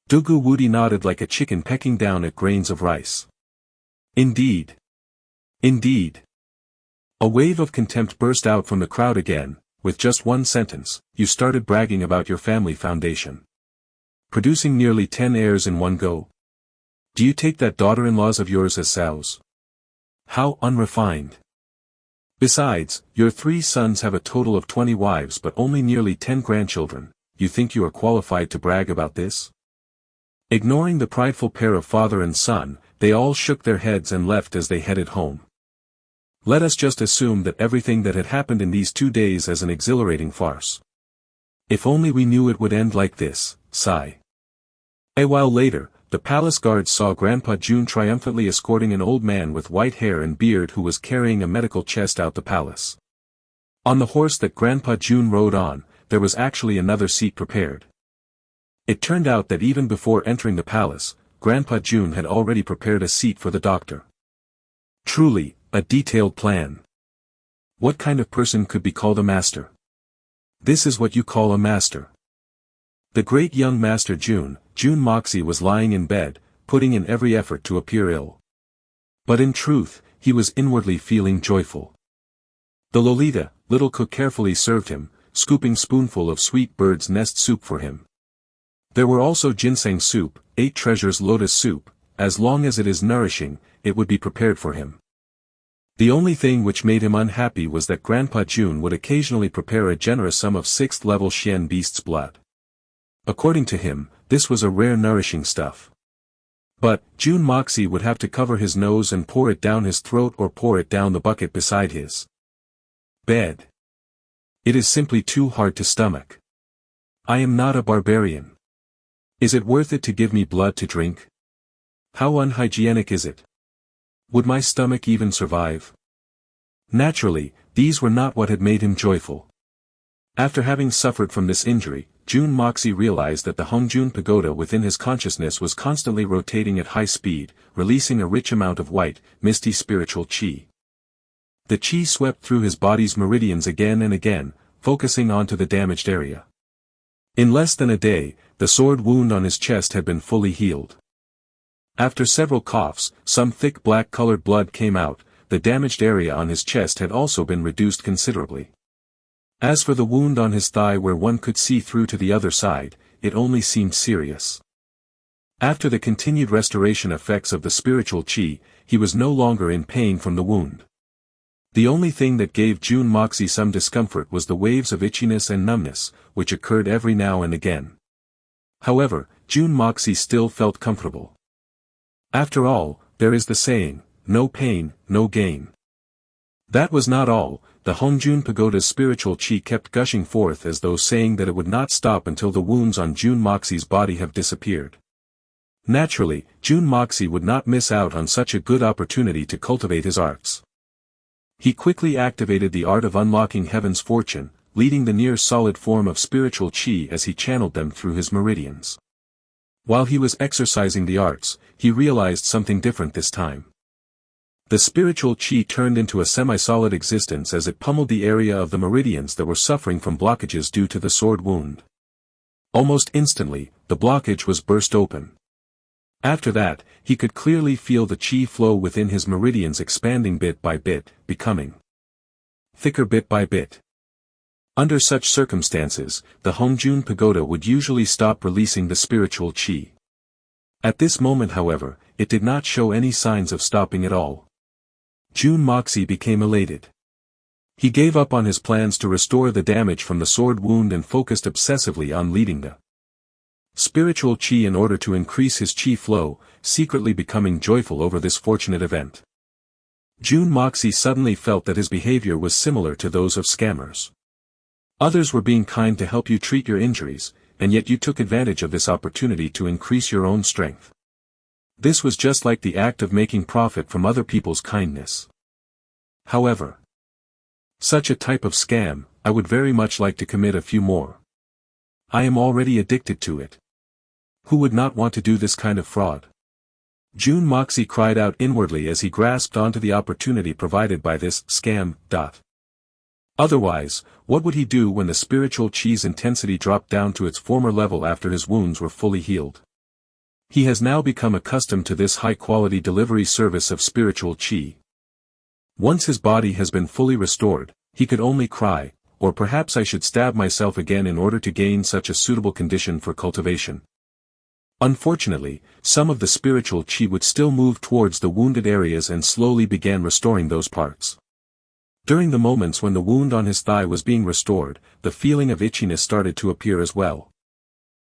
Dugu Wudi nodded like a chicken pecking down at grains of rice. Indeed. A wave of contempt burst out from the crowd again, with just one sentence, you started bragging about your family foundation. Producing nearly 10 heirs in one go? Do you take that daughter-in-laws of yours as sows? How unrefined. Besides, your 3 sons have a total of 20 wives but only nearly 10 grandchildren, you think you are qualified to brag about this? Ignoring the prideful pair of father and son, they all shook their heads and left as they headed home. Let us just assume that everything that had happened in these 2 days as an exhilarating farce. If only we knew it would end like this, sigh. A while later, the palace guards saw Grandpa Jun triumphantly escorting an old man with white hair and beard who was carrying a medical chest out the palace. On the horse that Grandpa Jun rode on, there was actually another seat prepared. It turned out that even before entering the palace, Grandpa Jun had already prepared a seat for the doctor. Truly, a detailed plan. What kind of person could be called a master? This is what you call a master. The great young master Jun Moxie was lying in bed, putting in every effort to appear ill. But in truth, he was inwardly feeling joyful. The Lolita, little cook carefully served him, scooping spoonful of sweet bird's nest soup for him. There were also ginseng soup, 8 treasures lotus soup. As long as it is nourishing, it would be prepared for him. The only thing which made him unhappy was that Grandpa Jun would occasionally prepare a generous sum of 6th level Xian beast's blood. According to him, this was a rare nourishing stuff. But, Jun Moxie would have to cover his nose and pour it down his throat or pour it down the bucket beside his bed. It is simply too hard to stomach. I am not a barbarian. Is it worth it to give me blood to drink? How unhygienic is it? Would my stomach even survive? Naturally, these were not what had made him joyful. After having suffered from this injury, Jun Moxie realized that the Hongjun pagoda within his consciousness was constantly rotating at high speed, releasing a rich amount of white, misty spiritual qi. The qi swept through his body's meridians again and again, focusing onto the damaged area. In less than a day, the sword wound on his chest had been fully healed. After several coughs, some thick black-colored blood came out. The damaged area on his chest had also been reduced considerably. As for the wound on his thigh where one could see through to the other side, it only seemed serious. After the continued restoration effects of the spiritual qi, he was no longer in pain from the wound. The only thing that gave Jun Moxie some discomfort was the waves of itchiness and numbness, which occurred every now and again. However, Jun Moxie still felt comfortable. After all, there is the saying, no pain, no gain. That was not all. The Hongjun pagoda's spiritual qi kept gushing forth as though saying that it would not stop until the wounds on Jun Moxie's body have disappeared. Naturally, Jun Moxie would not miss out on such a good opportunity to cultivate his arts. He quickly activated the art of unlocking heaven's fortune, leading the near-solid form of spiritual qi as he channeled them through his meridians. While he was exercising the arts, he realized something different this time. The spiritual qi turned into a semi-solid existence as it pummeled the area of the meridians that were suffering from blockages due to the sword wound. Almost instantly, the blockage was burst open. After that, he could clearly feel the qi flow within his meridians expanding bit by bit, becoming thicker bit by bit. Under such circumstances, the Hongjun pagoda would usually stop releasing the spiritual qi. At this moment, however, it did not show any signs of stopping at all. Jun Moxie became elated. He gave up on his plans to restore the damage from the sword wound and focused obsessively on leading the spiritual qi in order to increase his qi flow, secretly becoming joyful over this fortunate event. Jun Moxie suddenly felt that his behavior was similar to those of scammers. Others were being kind to help you treat your injuries, and yet you took advantage of this opportunity to increase your own strength. This was just like the act of making profit from other people's kindness. However, such a type of scam, I would very much like to commit a few more. I am already addicted to it. Who would not want to do this kind of fraud? Jun Moxie cried out inwardly as he grasped onto the opportunity provided by this scam. Otherwise, what would he do when the spiritual qi's intensity dropped down to its former level after his wounds were fully healed? He has now become accustomed to this high-quality delivery service of spiritual qi. Once his body has been fully restored, he could only cry, or perhaps I should stab myself again in order to gain such a suitable condition for cultivation. Unfortunately, some of the spiritual qi would still move towards the wounded areas and slowly began restoring those parts. During the moments when the wound on his thigh was being restored, the feeling of itchiness started to appear as well.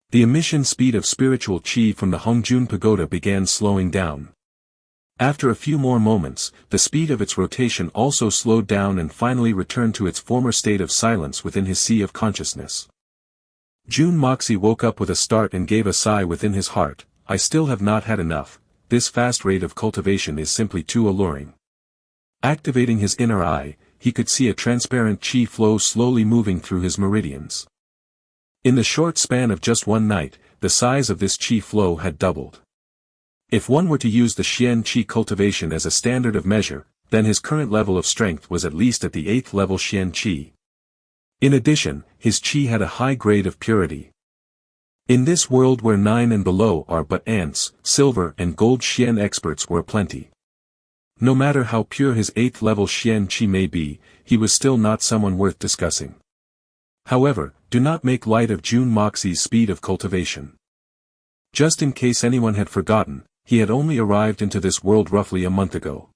The emission speed of spiritual qi from the Hongjun pagoda began slowing down. After a few more moments, the speed of its rotation also slowed down and finally returned to its former state of silence within his sea of consciousness. Jun Moxie woke up with a start and gave a sigh within his heart. I still have not had enough. This fast rate of cultivation is simply too alluring. Activating his inner eye, he could see a transparent qi flow slowly moving through his meridians. In the short span of just one night, the size of this qi flow had doubled. If one were to use the Xian qi cultivation as a standard of measure, then his current level of strength was at least at the 8th level Xian qi. In addition, his qi had a high grade of purity. In this world where 9 and below are but ants, silver and gold Xian experts were aplenty. No matter how pure his 8th level Xian qi may be, he was still not someone worth discussing. However, do not make light of Jun Moxie's speed of cultivation. Just in case anyone had forgotten, he had only arrived into this world roughly a month ago.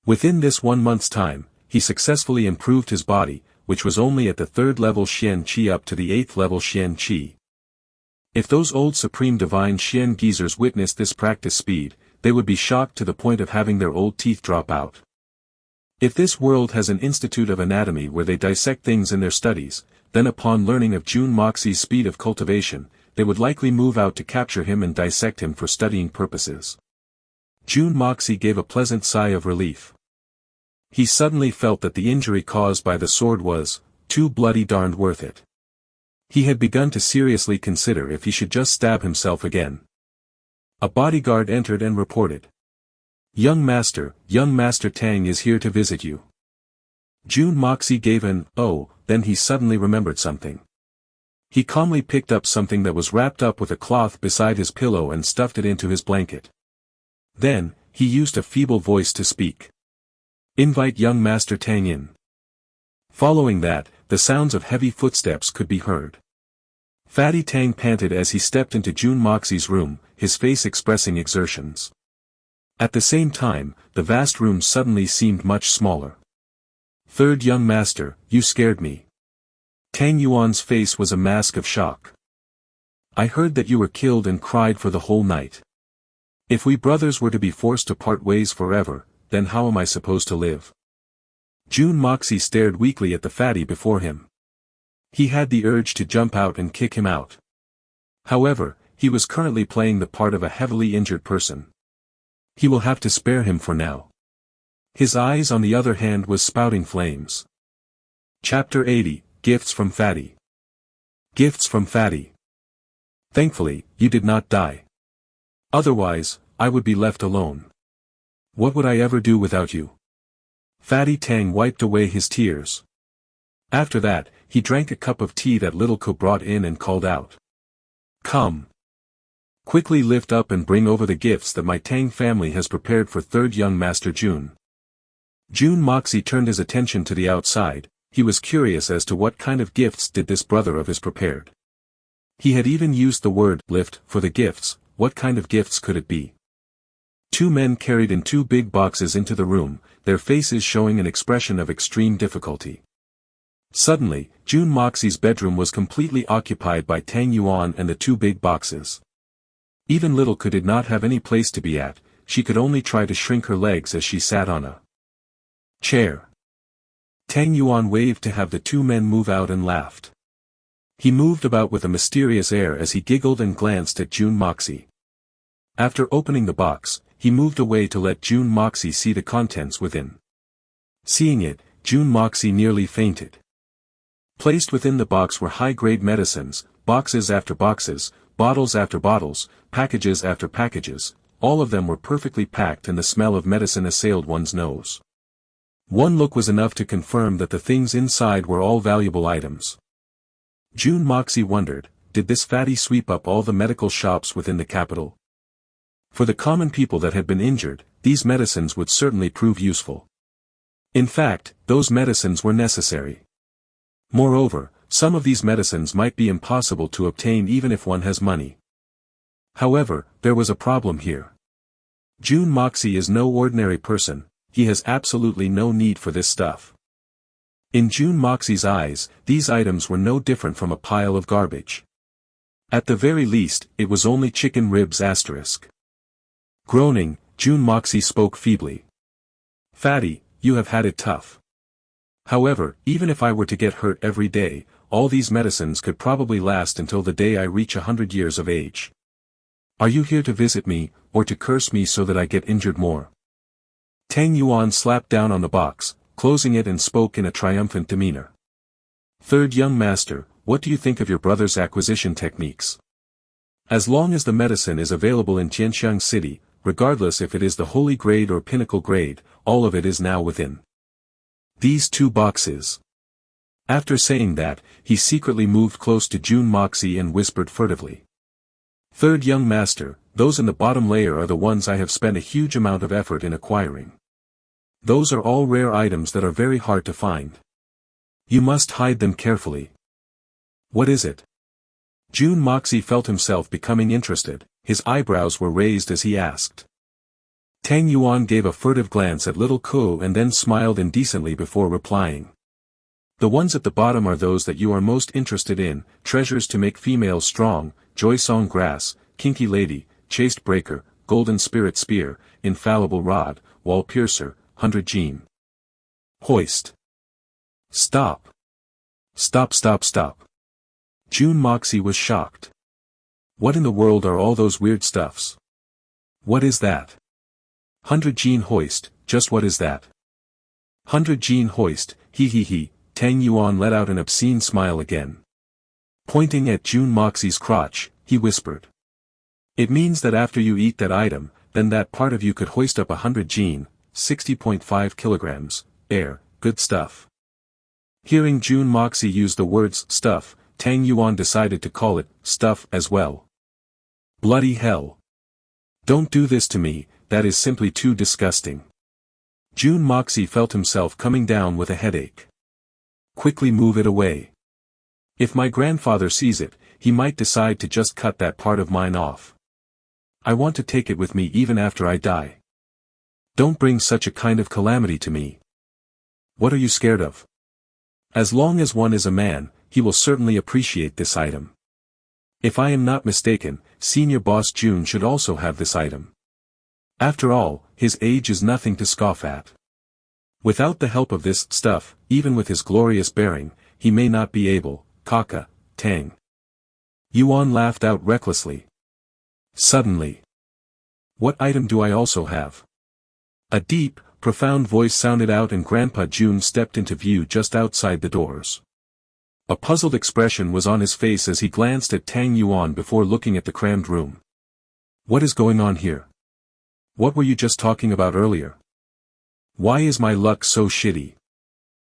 Within this 1 month's time, he successfully improved his body, which was only at the 3rd level Xian Qi up to the 8th level Xian Qi. If those old supreme divine Xian geezers witnessed this practice speed, they would be shocked to the point of having their old teeth drop out. If this world has an institute of anatomy where they dissect things in their studies, then upon learning of Jun Moxie's speed of cultivation, they would likely move out to capture him and dissect him for studying purposes. Jun Moxie gave a pleasant sigh of relief. He suddenly felt that the injury caused by the sword was too bloody darned worth it. He had begun to seriously consider if he should just stab himself again. A bodyguard entered and reported. Young Master Tang is here to visit you." Jun Moxie gave an "oh," then he suddenly remembered something. He calmly picked up something that was wrapped up with a cloth beside his pillow and stuffed it into his blanket. Then, he used a feeble voice to speak. "Invite young Master Tang in." Following that, the sounds of heavy footsteps could be heard. Fatty Tang panted as he stepped into Jun Moxie's room, his face expressing exertions. At the same time, the vast room suddenly seemed much smaller. "Third young master, you scared me." Tang Yuan's face was a mask of shock. "I heard that you were killed and cried for the whole night. If we brothers were to be forced to part ways forever, then how am I supposed to live?" Jun Moxie stared weakly at the fatty before him. He had the urge to jump out and kick him out. However, he was currently playing the part of a heavily injured person. He will have to spare him for now. His eyes on the other hand was spouting flames. Chapter 80, Gifts from Fatty. Gifts from Fatty. "Thankfully, you did not die. Otherwise, I would be left alone. What would I ever do without you?" Fatty Tang wiped away his tears. After that, he drank a cup of tea that little Ko brought in and called out. "Come. Quickly lift up and bring over the gifts that my Tang family has prepared for third young Master Jun." Jun Moxie turned his attention to the outside. He was curious as to what kind of gifts did this brother of his prepared. He had even used the word lift for the gifts. What kind of gifts could it be? 2 men carried in 2 big boxes into the room, their faces showing an expression of extreme difficulty. Suddenly, Jun Moxie's bedroom was completely occupied by Tang Yuan and the 2 big boxes. Even little Ko did not have any place to be at, she could only try to shrink her legs as she sat on a chair. Tang Yuan waved to have the 2 men move out and laughed. He moved about with a mysterious air as he giggled and glanced at Jun Moxie. After opening the box, he moved away to let Jun Moxie see the contents within. Seeing it, Jun Moxie nearly fainted. Placed within the box were high-grade medicines, boxes after boxes, bottles after bottles, packages after packages. All of them were perfectly packed and the smell of medicine assailed one's nose. One look was enough to confirm that the things inside were all valuable items. Jun Moxie wondered, did this fatty sweep up all the medical shops within the capital? For the common people that had been injured, these medicines would certainly prove useful. In fact, those medicines were necessary. Moreover, some of these medicines might be impossible to obtain even if one has money. However, there was a problem here. Jun Moxie is no ordinary person, he has absolutely no need for this stuff. In Jun Moxie's eyes, these items were no different from a pile of garbage. At the very least, it was only chicken ribs asterisk. Groaning, Jun Moxie spoke feebly. "Fatty, you have had it tough. However, even if I were to get hurt every day, all these medicines could probably last until the day I reach 100 years of age. Are you here to visit me, or to curse me so that I get injured more?" Tang Yuan slapped down on the box, closing it and spoke in a triumphant demeanor. "Third young master, what do you think of your brother's acquisition techniques? As long as the medicine is available in Tianxiang City, regardless if it is the holy grade or pinnacle grade, all of it is now within these 2 boxes." After saying that, he secretly moved close to Jun Moxie and whispered furtively. "Third young master, those in the bottom layer are the ones I have spent a huge amount of effort in acquiring. Those are all rare items that are very hard to find. You must hide them carefully." "What is it?" Jun Moxie felt himself becoming interested. his eyebrows were raised as he asked. Tang Yuan gave a furtive glance at little Ko and then smiled indecently before replying. The ones at the bottom are those that you are most interested in: treasures to make females strong, joy song grass, kinky lady, chaste breaker, golden spirit spear, infallible rod, wall piercer, 100 gene. Hoist. Stop. Stop, stop, stop. Jun Moxie was shocked. What in the world are all those weird stuffs? What is that? 100 gene hoist, just what is that? 100 gene hoist, he he he. Tang Yuan let out an obscene smile again. Pointing at Jun Moxie's crotch, he whispered. It means that after you eat that item, then that part of you could hoist up 100 gene, 60.5 kilograms, heir, good stuff. Hearing Jun Moxie use the words stuff, Tang Yuan decided to call it stuff as well. Bloody hell. Don't do this to me, that is simply too disgusting. Jun Moxie felt himself coming down with a headache. Quickly move it away. If my grandfather sees it, he might decide to just cut that part of mine off. I want to take it with me even after I die. Don't bring such a kind of calamity to me. What are you scared of? As long as one is a man, he will certainly appreciate this item. If I am not mistaken, senior boss Jun should also have this item. After all, his age is nothing to scoff at. Without the help of this stuff, even with his glorious bearing, he may not be able, Kaka, Tang. Yuan laughed out recklessly. Suddenly. What item do I also have? A deep, profound voice sounded out and Grandpa Jun stepped into view just outside the doors. A puzzled expression was on his face as he glanced at Tang Yuan before looking at the crammed room. What is going on here? What were you just talking about earlier? Why is my luck so shitty?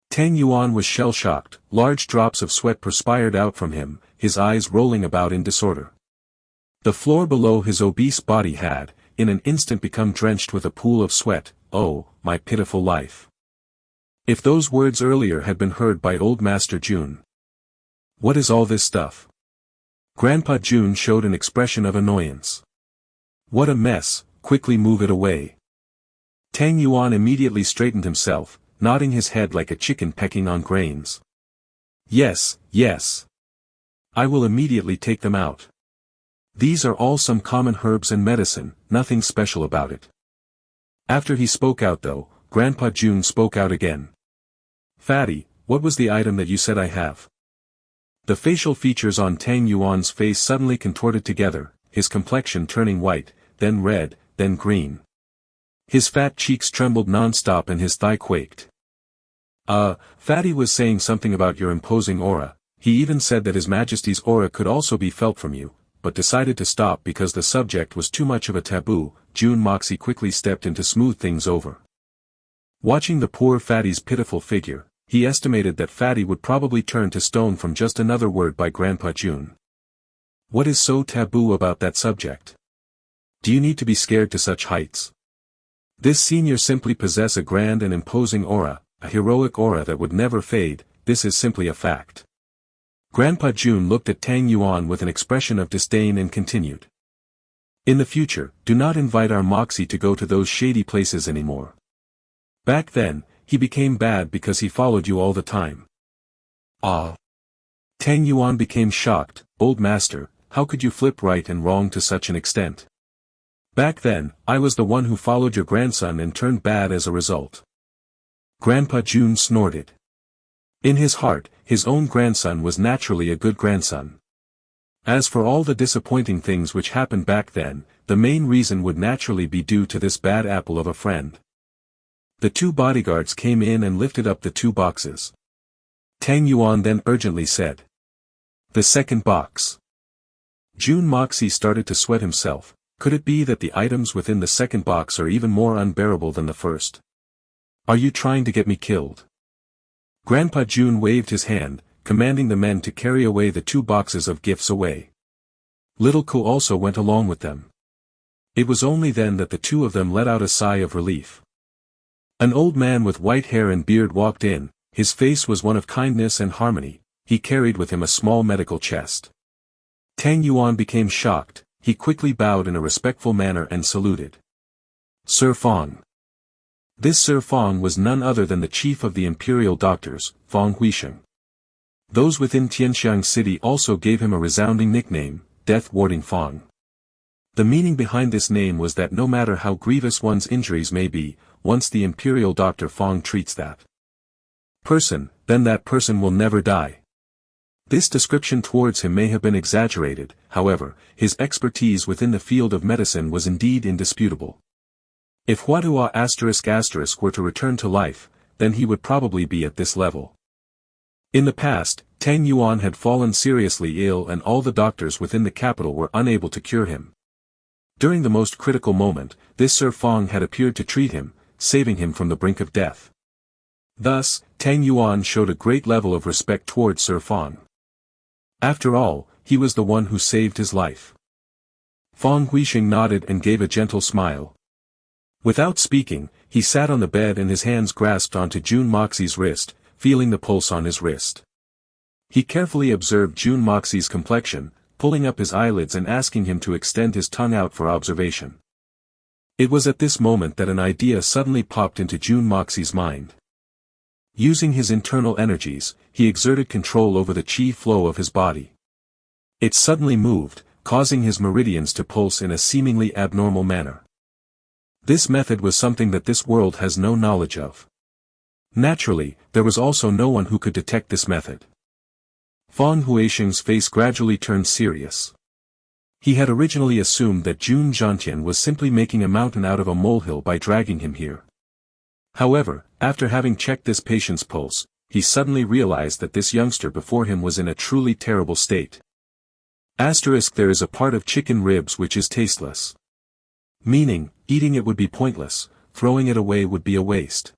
Tang Yuan was shell-shocked, large drops of sweat perspired out from him, his eyes rolling about in disorder. The floor below his obese body had, in an instant become drenched with a pool of sweat. Oh, my pitiful life. If those words earlier had been heard by old Master Jun. What is all this stuff? Grandpa Jun showed an expression of annoyance. What a mess, quickly move it away. Tang Yuan immediately straightened himself, nodding his head like a chicken pecking on grains. Yes, yes. I will immediately take them out. These are all some common herbs and medicine, nothing special about it. After he spoke out though, Grandpa Jun spoke out again. Fatty, what was the item that you said I have? The facial features on Tang Yuan's face suddenly contorted together, his complexion turning white, then red, then green. His fat cheeks trembled non-stop and his thigh quaked. Fatty was saying something about your imposing aura. He even said that His Majesty's aura could also be felt from you, but decided to stop because the subject was too much of a taboo. Jun Moxie quickly stepped in to smooth things over. Watching the poor Fatty's pitiful figure, he estimated that Fatty would probably turn to stone from just another word by Grandpa Jun. What is so taboo about that subject? Do you need to be scared to such heights? This senior simply possess a grand and imposing aura, a heroic aura that would never fade. This is simply a fact. Grandpa Jun looked at Tang Yuan with an expression of disdain and continued. In the future, do not invite our Moxie to go to those shady places anymore. Back then, he became bad because he followed you all the time. Ah. Tang Yuan became shocked. Old master, how could you flip right and wrong to such an extent? Back then, I was the one who followed your grandson and turned bad as a result. Grandpa Jun snorted. In his heart, his own grandson was naturally a good grandson. As for all the disappointing things which happened back then, the main reason would naturally be due to this bad apple of a friend. The two bodyguards came in and lifted up the two boxes. Tang Yuan then urgently said. The second box. Jun Moxie started to sweat himself. Could it be that the items within the second box are even more unbearable than the first? Are you trying to get me killed? Grandpa Jun waved his hand, commanding the men to carry away the two boxes of gifts away. Little Ko also went along with them. It was only then that the two of them let out a sigh of relief. An old man with white hair and beard walked in. His face was one of kindness and harmony. He carried with him a small medical chest. Tang Yuan became shocked. he quickly bowed in a respectful manner and saluted. Sir Fong. This Sir Fong was none other than the chief of the imperial doctors, Fong Huisheng. Those within Tianxiang city also gave him a resounding nickname, Death Warding Fong. The meaning behind this name was that no matter how grievous one's injuries may be, once the imperial Dr. Fong treats that person, then that person will never die. This description towards him may have been exaggerated, however, his expertise within the field of medicine was indeed indisputable. If Huatua*** were to return to life, then he would probably be at this level. In the past, Tang Yuan had fallen seriously ill and all the doctors within the capital were unable to cure him. During the most critical moment, this Sir Fong had appeared to treat him, saving him from the brink of death. Thus, Tang Yuan showed a great level of respect towards Sir Fong. After all, he was the one who saved his life. Fong Huisheng nodded and gave a gentle smile. Without speaking, he sat on the bed and his hands grasped onto Jun Moxie's wrist, feeling the pulse on his wrist. He carefully observed Jun Moxie's complexion, pulling up his eyelids and asking him to extend his tongue out for observation. It was at this moment that an idea suddenly popped into Jun Moxie's mind. Using his internal energies, he exerted control over the qi flow of his body. It suddenly moved, causing his meridians to pulse in a seemingly abnormal manner. This method was something that this world has no knowledge of. Naturally, there was also no one who could detect this method. Fong Huisheng's face gradually turned serious. He had originally assumed that Jun Zhantian was simply making a mountain out of a molehill by dragging him here. However, after having checked this patient's pulse, he suddenly realized that this youngster before him was in a truly terrible state. There is a part of chicken ribs which is tasteless. Meaning, eating it would be pointless, throwing it away would be a waste.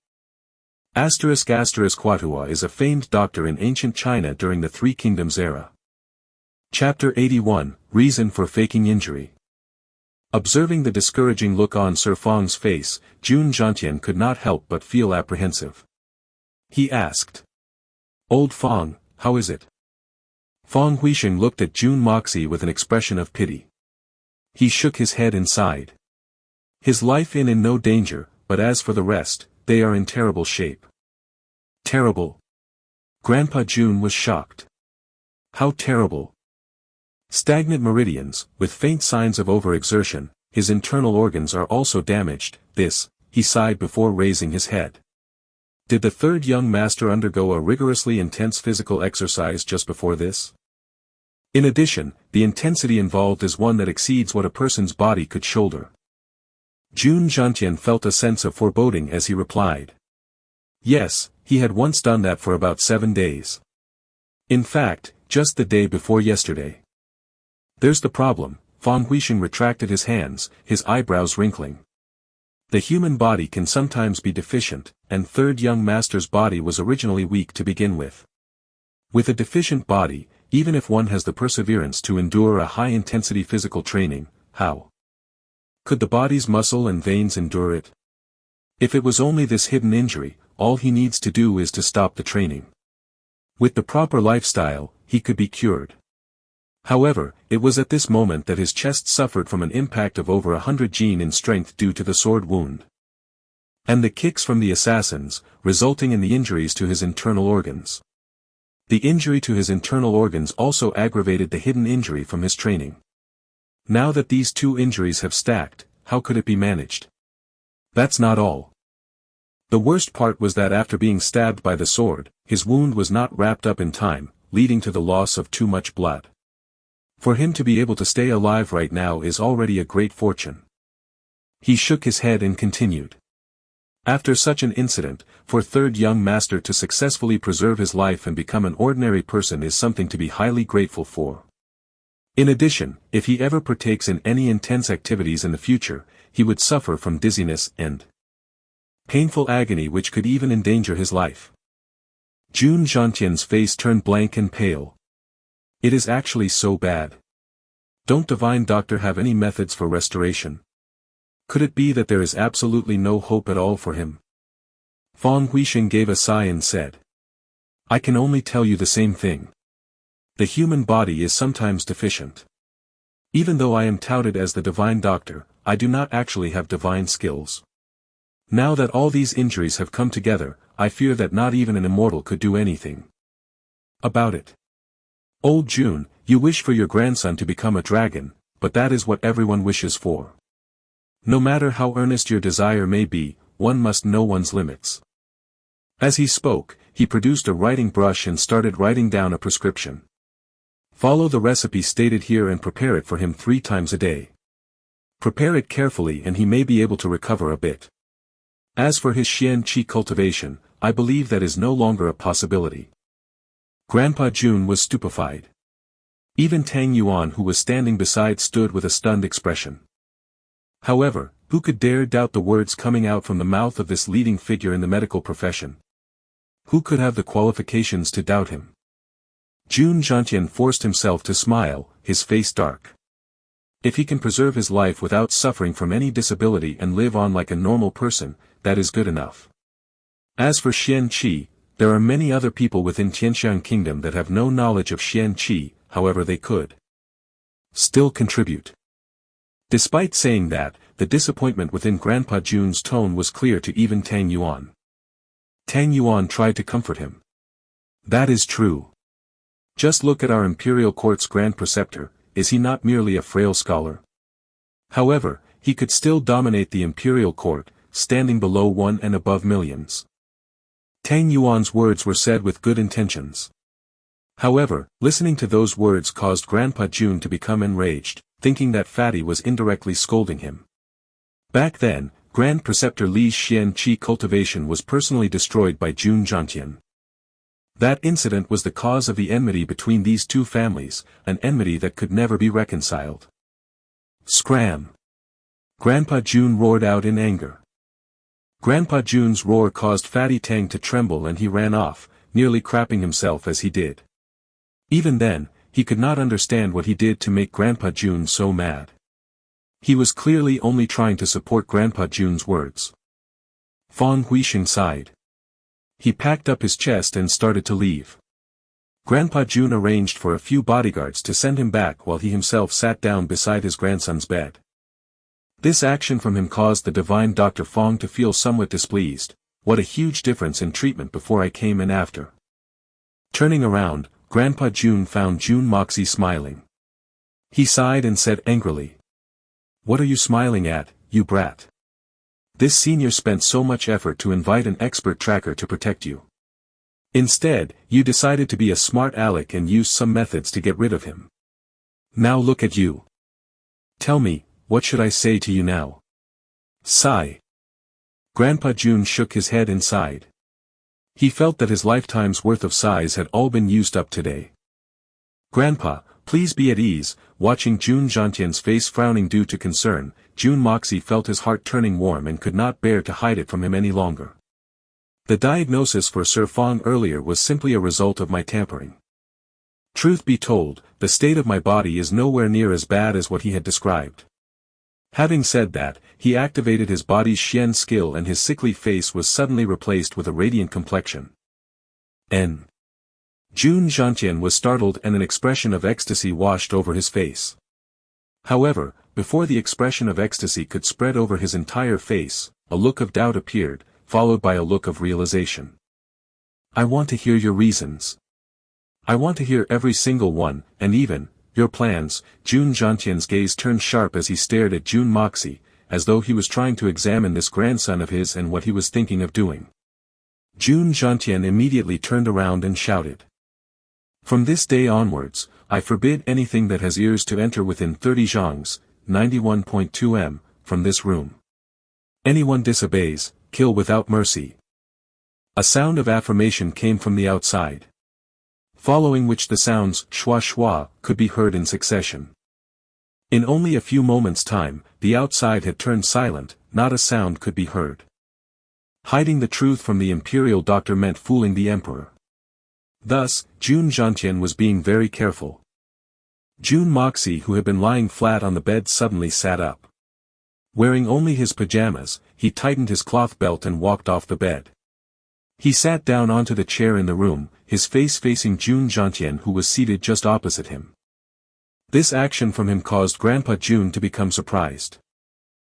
Huatua is a famed doctor in ancient China during the Three Kingdoms era. Chapter 81, Reason for Faking Injury. Observing the discouraging look on Sir Fong's face, Jun Zhantian could not help but feel apprehensive. He asked. Old Fong, how is it? Fong Huisheng looked at Jun Moxie with an expression of pity. He shook his head and sighed. His life in no danger, but as for the rest, they are in terrible shape. Terrible? Grandpa Jun was shocked. How terrible? Stagnant meridians, with faint signs of overexertion, his internal organs are also damaged, he sighed before raising his head. Did the third young master undergo a rigorously intense physical exercise just before this? In addition, the intensity involved is one that exceeds what a person's body could shoulder. Jun Zhantian felt a sense of foreboding as he replied. Yes, he had once done that for about 7 days. In fact, just the day before yesterday. There's the problem, Fong Huisheng retracted his hands, his eyebrows wrinkling. The human body can sometimes be deficient, and third young master's body was originally weak to begin with. With a deficient body, even if one has the perseverance to endure a high-intensity physical training, how could the body's muscle and veins endure it? If it was only this hidden injury, all he needs to do is to stop the training. With the proper lifestyle, he could be cured. However, it was at this moment that his chest suffered from an impact of over 100 gene in strength due to the sword wound. And the kicks from the assassins, resulting in the injuries to his internal organs. The injury to his internal organs also aggravated the hidden injury from his training. Now that these two injuries have stacked, how could it be managed? That's not all. The worst part was that after being stabbed by the sword, his wound was not wrapped up in time, leading to the loss of too much blood. For him to be able to stay alive right now is already a great fortune. He shook his head and continued. After such an incident, for third young master to successfully preserve his life and become an ordinary person is something to be highly grateful for. In addition, if he ever partakes in any intense activities in the future, he would suffer from dizziness and painful agony which could even endanger his life. Jun Zhantian's face turned blank and pale. It is actually so bad. Don't Divine Doctor have any methods for restoration? Could it be that there is absolutely no hope at all for him? Fong Huisheng gave a sigh and said. I can only tell you the same thing. The human body is sometimes deficient. Even though I am touted as the divine doctor, I do not actually have divine skills. Now that all these injuries have come together, I fear that not even an immortal could do anything about it. Old Jun, you wish for your grandson to become a dragon, but that is what everyone wishes for. No matter how earnest your desire may be, one must know one's limits. As he spoke, he produced a writing brush and started writing down a prescription. Follow the recipe stated here and prepare it for him 3 times a day. Prepare it carefully and he may be able to recover a bit. As for his Xian Qi cultivation, I believe that is no longer a possibility. Grandpa Jun was stupefied. Even Tang Yuan who was standing beside stood with a stunned expression. However, who could dare doubt the words coming out from the mouth of this leading figure in the medical profession? Who could have the qualifications to doubt him? Jun Xie forced himself to smile, his face dark. If he can preserve his life without suffering from any disability and live on like a normal person, that is good enough. As for Xian Qi, there are many other people within Tianxiang Kingdom that have no knowledge of Xian Qi, however they could still contribute. Despite saying that, the disappointment within Grandpa Jun's tone was clear to even Tang Yuan. Tang Yuan tried to comfort him. That is true. Just look at our imperial court's grand preceptor, is he not merely a frail scholar? However, he could still dominate the imperial court, standing below 1 and above millions. Tang Yuan's words were said with good intentions. However, listening to those words caused Grandpa Jun to become enraged, thinking that Fatty was indirectly scolding him. Back then, Grand Preceptor Li's Xian Qi cultivation was personally destroyed by Jun Xie. That incident was the cause of the enmity between these two families, an enmity that could never be reconciled. Scram! Grandpa Jun roared out in anger. Grandpa Jun's roar caused Fatty Tang to tremble and he ran off, nearly crapping himself as he did. Even then, he could not understand what he did to make Grandpa Jun so mad. He was clearly only trying to support Grandpa Jun's words. Fang Huisheng sighed. He packed up his chest and started to leave. Grandpa Jun arranged for a few bodyguards to send him back while he himself sat down beside his grandson's bed. This action from him caused the divine Dr. Fang to feel somewhat displeased. What a huge difference in treatment before I came and after. Turning around, Grandpa Jun found Jun Moxie smiling. He sighed and said angrily. What are you smiling at, you brat? This senior spent so much effort to invite an expert tracker to protect you. Instead, you decided to be a smart aleck and used some methods to get rid of him. Now look at you. Tell me, what should I say to you now? Sigh. Grandpa Jun shook his head and sighed. He felt that his lifetime's worth of sighs had all been used up today. Grandpa, please be at ease. Watching Jun Xie's face frowning due to concern, Jun Moxie felt his heart turning warm and could not bear to hide it from him any longer. The diagnosis for Sir Fang earlier was simply a result of my tampering. Truth be told, the state of my body is nowhere near as bad as what he had described. Having said that, he activated his body's Xian skill and his sickly face was suddenly replaced with a radiant complexion. Jun Xie was startled and an expression of ecstasy washed over his face. However, before the expression of ecstasy could spread over his entire face, a look of doubt appeared, followed by a look of realization. I want to hear your reasons. I want to hear every single one, and even your plans. Jun Xie's gaze turned sharp as he stared at Jun Moxie, as though he was trying to examine this grandson of his and what he was thinking of doing. Jun Xie immediately turned around and shouted. From this day onwards, I forbid anything that has ears to enter within 30 zhangs, 91.2 m, from this room. Anyone disobeys, kill without mercy. A sound of affirmation came from the outside. Following which the sounds shwa shwa could be heard in succession. In only a few moments' time, the outside had turned silent, not a sound could be heard. Hiding the truth from the imperial doctor meant fooling the emperor. Thus, Jun Xie was being very careful. Jun Moxie, who had been lying flat on the bed, suddenly sat up. Wearing only his pajamas, he tightened his cloth belt and walked off the bed. He sat down onto the chair in the room, his face facing Jun Xie who was seated just opposite him. This action from him caused Grandpa Jun to become surprised.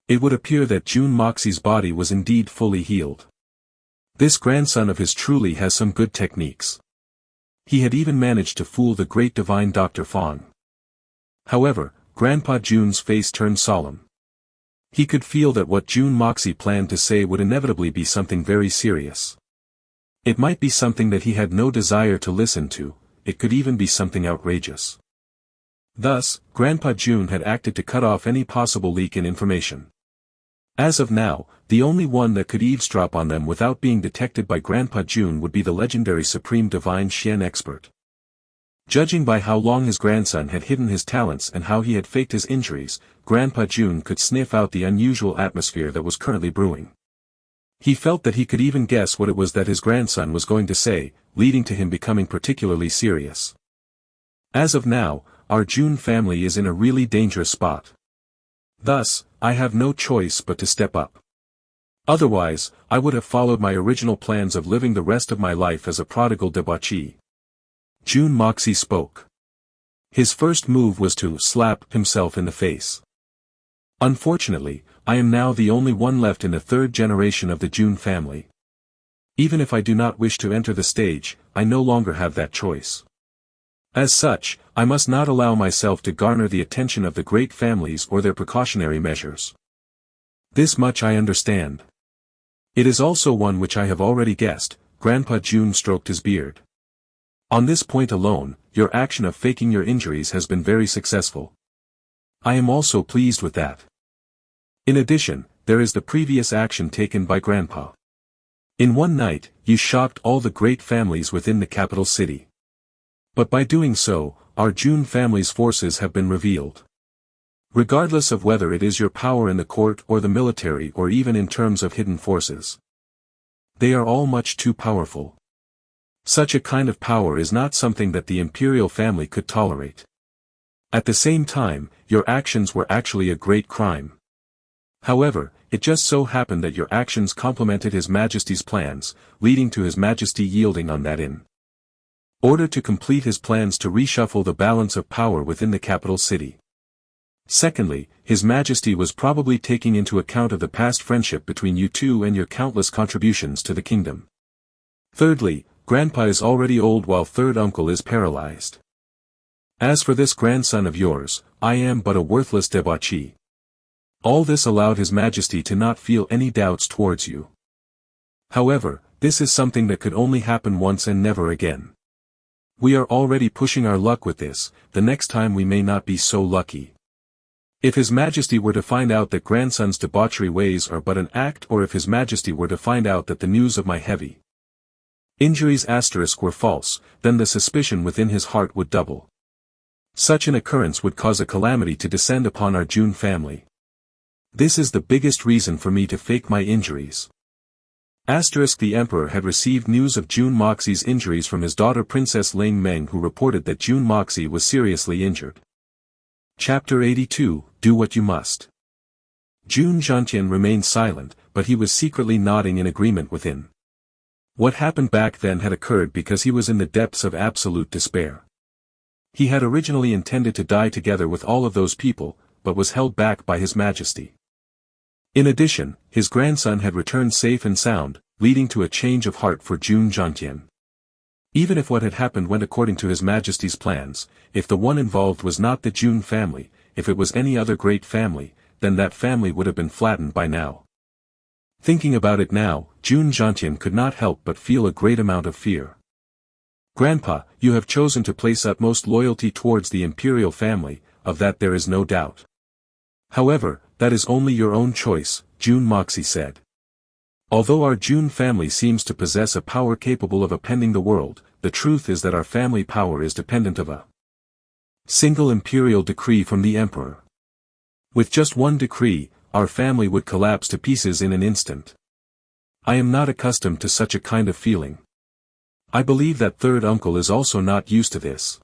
It would appear that Jun Moxie's body was indeed fully healed. This grandson of his truly has some good techniques. He had even managed to fool the great divine Dr. Fong. However, Grandpa Jun's face turned solemn. He could feel that what Jun Moxie planned to say would inevitably be something very serious. It might be something that he had no desire to listen to, it could even be something outrageous. Thus, Grandpa Jun had acted to cut off any possible leak in information. As of now, the only one that could eavesdrop on them without being detected by Grandpa Jun would be the legendary Supreme Divine Xian expert. Judging by how long his grandson had hidden his talents and how he had faked his injuries, Grandpa Jun could sniff out the unusual atmosphere that was currently brewing. He felt that he could even guess what it was that his grandson was going to say, leading to him becoming particularly serious. As of now, our Jun family is in a really dangerous spot. Thus, I have no choice but to step up. Otherwise, I would have followed my original plans of living the rest of my life as a prodigal debauchee. Jun Moxie spoke. His first move was to slap himself in the face. Unfortunately, I am now the only one left in the third generation of the Jun family. Even if I do not wish to enter the stage, I no longer have that choice. As such, I must not allow myself to garner the attention of the great families or their precautionary measures. This much I understand. It is also one which I have already guessed. Grandpa Jun stroked his beard. On this point alone, your action of faking your injuries has been very successful. I am also pleased with that. In addition, there is the previous action taken by Grandpa. In one night, you shocked all the great families within the capital city. But by doing so, our Jun family's forces have been revealed. Regardless of whether it is your power in the court or the military or even in terms of hidden forces. They are all much too powerful. Such a kind of power is not something that the imperial family could tolerate. At the same time, your actions were actually a great crime. However, it just so happened that your actions complemented His Majesty's plans, leading to His Majesty yielding on that in order to complete his plans to reshuffle the balance of power within the capital city. Secondly, His Majesty was probably taking into account of the past friendship between you two and your countless contributions to the kingdom. Thirdly, Grandpa is already old while third uncle is paralyzed. As for this grandson of yours, I am but a worthless debauchee. All this allowed His Majesty to not feel any doubts towards you. However, this is something that could only happen once and never again. We are already pushing our luck with this, the next time we may not be so lucky. If His Majesty were to find out that grandson's debauchery ways are but an act, or if His Majesty were to find out that the news of my heavy injuries were false, then the suspicion within his heart would double. Such an occurrence would cause a calamity to descend upon our Jun family. This is the biggest reason for me to fake my injuries. The Emperor had received news of Jun Moxie's injuries from his daughter Princess Ling Meng, who reported that Jun Moxie was seriously injured. Chapter 82, Do What You Must. Jun Zhantian remained silent, but he was secretly nodding in agreement within. What happened back then had occurred because he was in the depths of absolute despair. He had originally intended to die together with all of those people, but was held back by His Majesty. In addition, his grandson had returned safe and sound, leading to a change of heart for Jun Zhantian. Even if what had happened went according to His Majesty's plans, if the one involved was not the Jun family, if it was any other great family, then that family would have been flattened by now. Thinking about it now, Jun Zhantian could not help but feel a great amount of fear. Grandpa, you have chosen to place utmost loyalty towards the imperial family, of that there is no doubt. However, that is only your own choice, Jun Moxie said. Although our Jun family seems to possess a power capable of upending the world, the truth is that our family power is dependent of a single imperial decree from the Emperor. With just one decree, our family would collapse to pieces in an instant. I am not accustomed to such a kind of feeling. I believe that third uncle is also not used to this.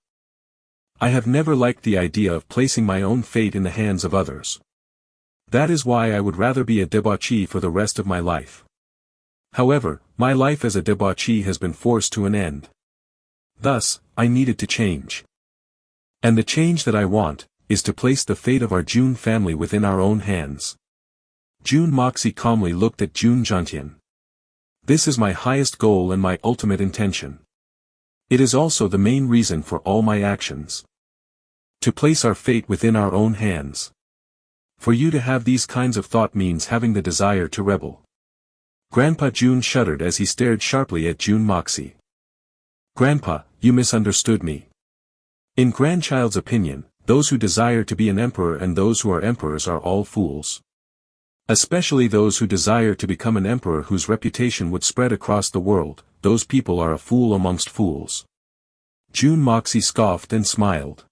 I have never liked the idea of placing my own fate in the hands of others. That is why I would rather be a debauchee for the rest of my life. However, my life as a debauchee has been forced to an end. Thus, I needed to change. And the change that I want, is to place the fate of our Jun family within our own hands. Jun Moxie calmly looked at Jun Xie. This is my highest goal and my ultimate intention. It is also the main reason for all my actions. To place our fate within our own hands. For you to have these kinds of thought means having the desire to rebel. Grandpa Jun shuddered as he stared sharply at Jun Moxie. Grandpa, you misunderstood me. In grandchild's opinion, those who desire to be an emperor and those who are emperors are all fools. Especially those who desire to become an emperor whose reputation would spread across the world, those people are a fool amongst fools. Jun Moxie scoffed and smiled.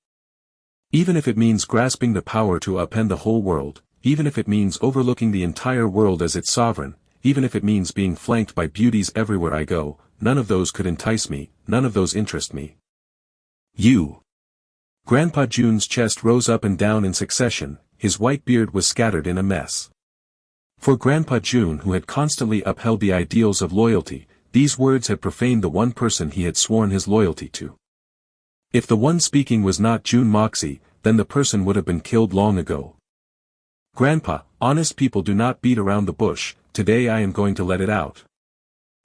Even if it means grasping the power to upend the whole world, even if it means overlooking the entire world as its sovereign, even if it means being flanked by beauties everywhere I go, none of those could entice me, none of those interest me. You. Grandpa Jun's chest rose up and down in succession, his white beard was scattered in a mess. For Grandpa Jun, who had constantly upheld the ideals of loyalty, these words had profaned the one person he had sworn his loyalty to. If the one speaking was not Jun Moxie, then the person would have been killed long ago. Grandpa, honest people do not beat around the bush, today I am going to let it out.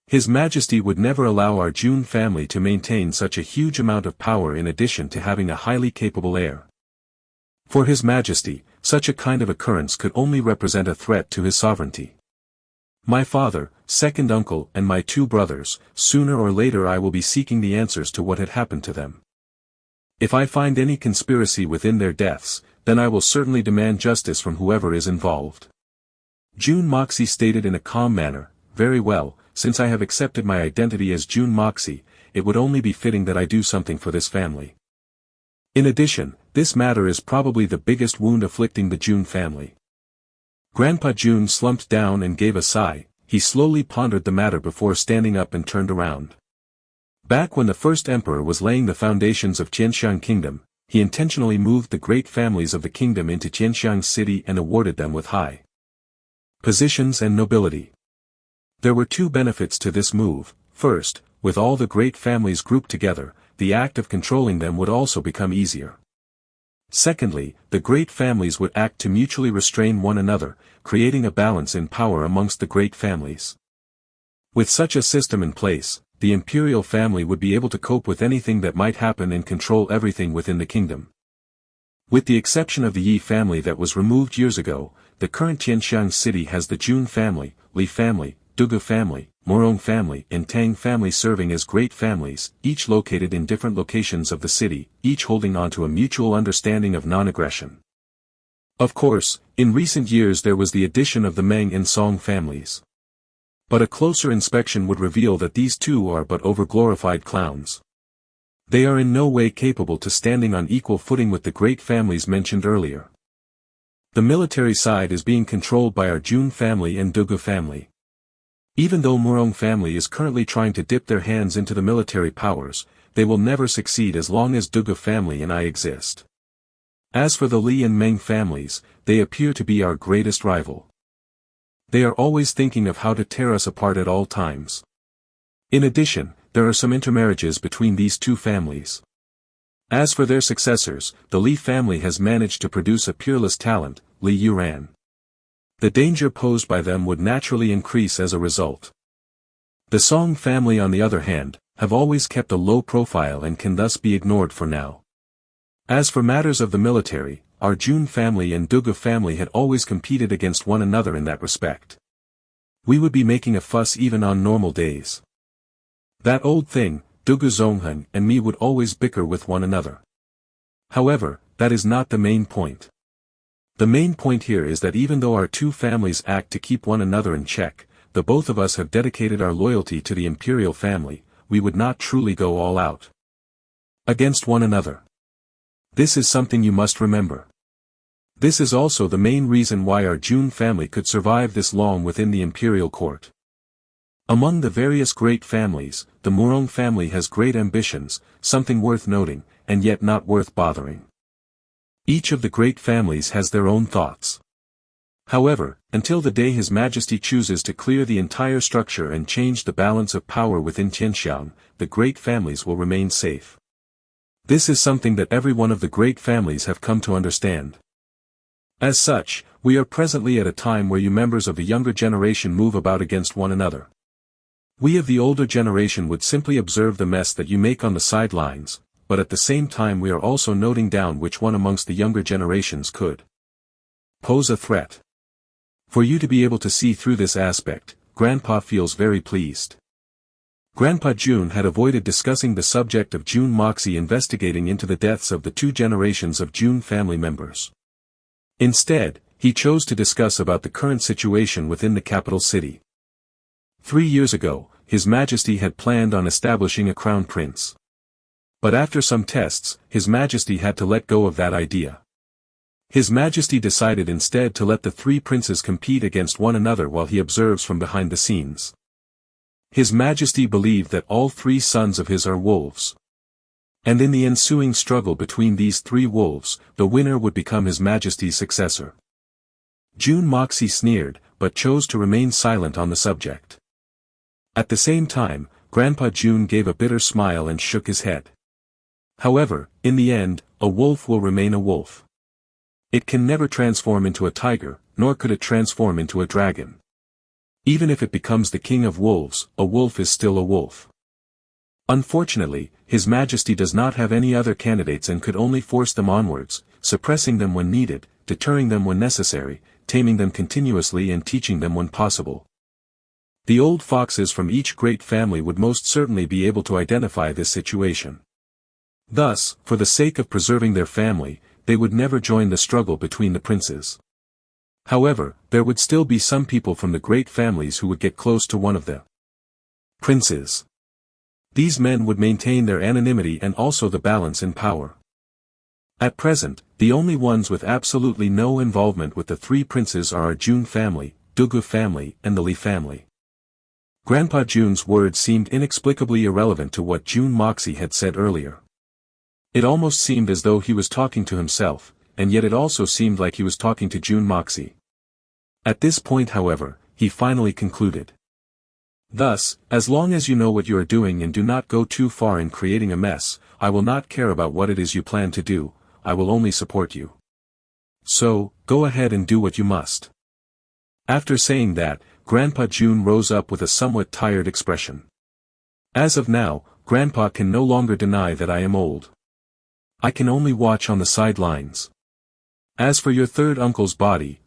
His Majesty would never allow our Jun family to maintain such a huge amount of power in addition to having a highly capable heir. For His Majesty, such a kind of occurrence could only represent a threat to his sovereignty. My father, second uncle and my two brothers, sooner or later I will be seeking the answers to what had happened to them. If I find any conspiracy within their deaths, then I will certainly demand justice from whoever is involved. Jun Moxie stated in a calm manner, very well, since I have accepted my identity as Jun Moxie, it would only be fitting that I do something for this family. In addition, this matter is probably the biggest wound afflicting the Jun family. Grandpa Jun slumped down and gave a sigh, he slowly pondered the matter before standing up and turned around. Back when the first emperor was laying the foundations of Qianxiang Kingdom, he intentionally moved the great families of the kingdom into Qianxiang City and awarded them with high positions and nobility. There were two benefits to this move. First, with all the great families grouped together, the act of controlling them would also become easier. Secondly, the great families would act to mutually restrain one another, creating a balance in power amongst the great families. With such a system in place, the imperial family would be able to cope with anything that might happen and control everything within the kingdom. With the exception of the Yi family that was removed years ago, the current Qianxiang city has the Jun family, Li family, Dugu family, Morong family and Tang family serving as great families, each located in different locations of the city, each holding on to a mutual understanding of non-aggression. Of course, in recent years there was the addition of the Meng and Song families. But a closer inspection would reveal that these two are but overglorified clowns. They are in no way capable to standing on equal footing with the great families mentioned earlier. The military side is being controlled by our Jun family and Dugu family. Even though Morong family is currently trying to dip their hands into the military powers, they will never succeed as long as Dugu family and I exist. As for the Li and Meng families, they appear to be our greatest rival. They are always thinking of how to tear us apart at all times. In addition, there are some intermarriages between these two families. As for their successors, the Li family has managed to produce a peerless talent, Li Yuran. The danger posed by them would naturally increase as a result. The Song family on the other hand, have always kept a low profile and can thus be ignored for now. As for matters of the military, our Jun family and Dugu family had always competed against one another in that respect. We would be making a fuss even on normal days. That old thing, Dugu Zonghan and me would always bicker with one another. However, that is not the main point. The main point here is that even though our two families act to keep one another in check, the both of us have dedicated our loyalty to the imperial family, we would not truly go all out against one another. This is something you must remember. This is also the main reason why our Jun family could survive this long within the imperial court. Among the various great families, the Morong family has great ambitions, something worth noting, and yet not worth bothering. Each of the great families has their own thoughts. However, until the day His Majesty chooses to clear the entire structure and change the balance of power within Qianxiang, the great families will remain safe. This is something that every one of the great families have come to understand. As such, we are presently at a time where you members of the younger generation move about against one another. We of the older generation would simply observe the mess that you make on the sidelines, but at the same time we are also noting down which one amongst the younger generations could pose a threat. For you to be able to see through this aspect, Grandpa feels very pleased. Grandpa Jun had avoided discussing the subject of Jun Moxie investigating into the deaths of the two generations of Jun family members. Instead, he chose to discuss about the current situation within the capital city. 3 years ago, His Majesty had planned on establishing a crown prince. But after some tests, His Majesty had to let go of that idea. His Majesty decided instead to let the three princes compete against one another while he observes from behind the scenes. His Majesty believed that all three sons of his are wolves. And in the ensuing struggle between these three wolves, the winner would become His Majesty's successor. Jun Moxie sneered, but chose to remain silent on the subject. At the same time, Grandpa Jun gave a bitter smile and shook his head. However, in the end, a wolf will remain a wolf. It can never transform into a tiger, nor could it transform into a dragon. Even if it becomes the king of wolves, a wolf is still a wolf. Unfortunately, His Majesty does not have any other candidates and could only force them onwards, suppressing them when needed, deterring them when necessary, taming them continuously and teaching them when possible. The old foxes from each great family would most certainly be able to identify this situation. Thus, for the sake of preserving their family, they would never join the struggle between the princes. However, there would still be some people from the great families who would get close to one of the princes. These men would maintain their anonymity and also the balance in power. At present, the only ones with absolutely no involvement with the three princes are our Jun family, Dugu family, and the Li family. Grandpa Jun's words seemed inexplicably irrelevant to what Jun Moxie had said earlier. It almost seemed as though he was talking to himself, and yet it also seemed like he was talking to Jun Moxie. At this point, however, he finally concluded. Thus, as long as you know what you are doing and do not go too far in creating a mess, I will not care about what it is you plan to do, I will only support you. So, go ahead and do what you must. After saying that, Grandpa Jun rose up with a somewhat tired expression. As of now, Grandpa can no longer deny that I am old. I can only watch on the sidelines. As for your third uncle's body,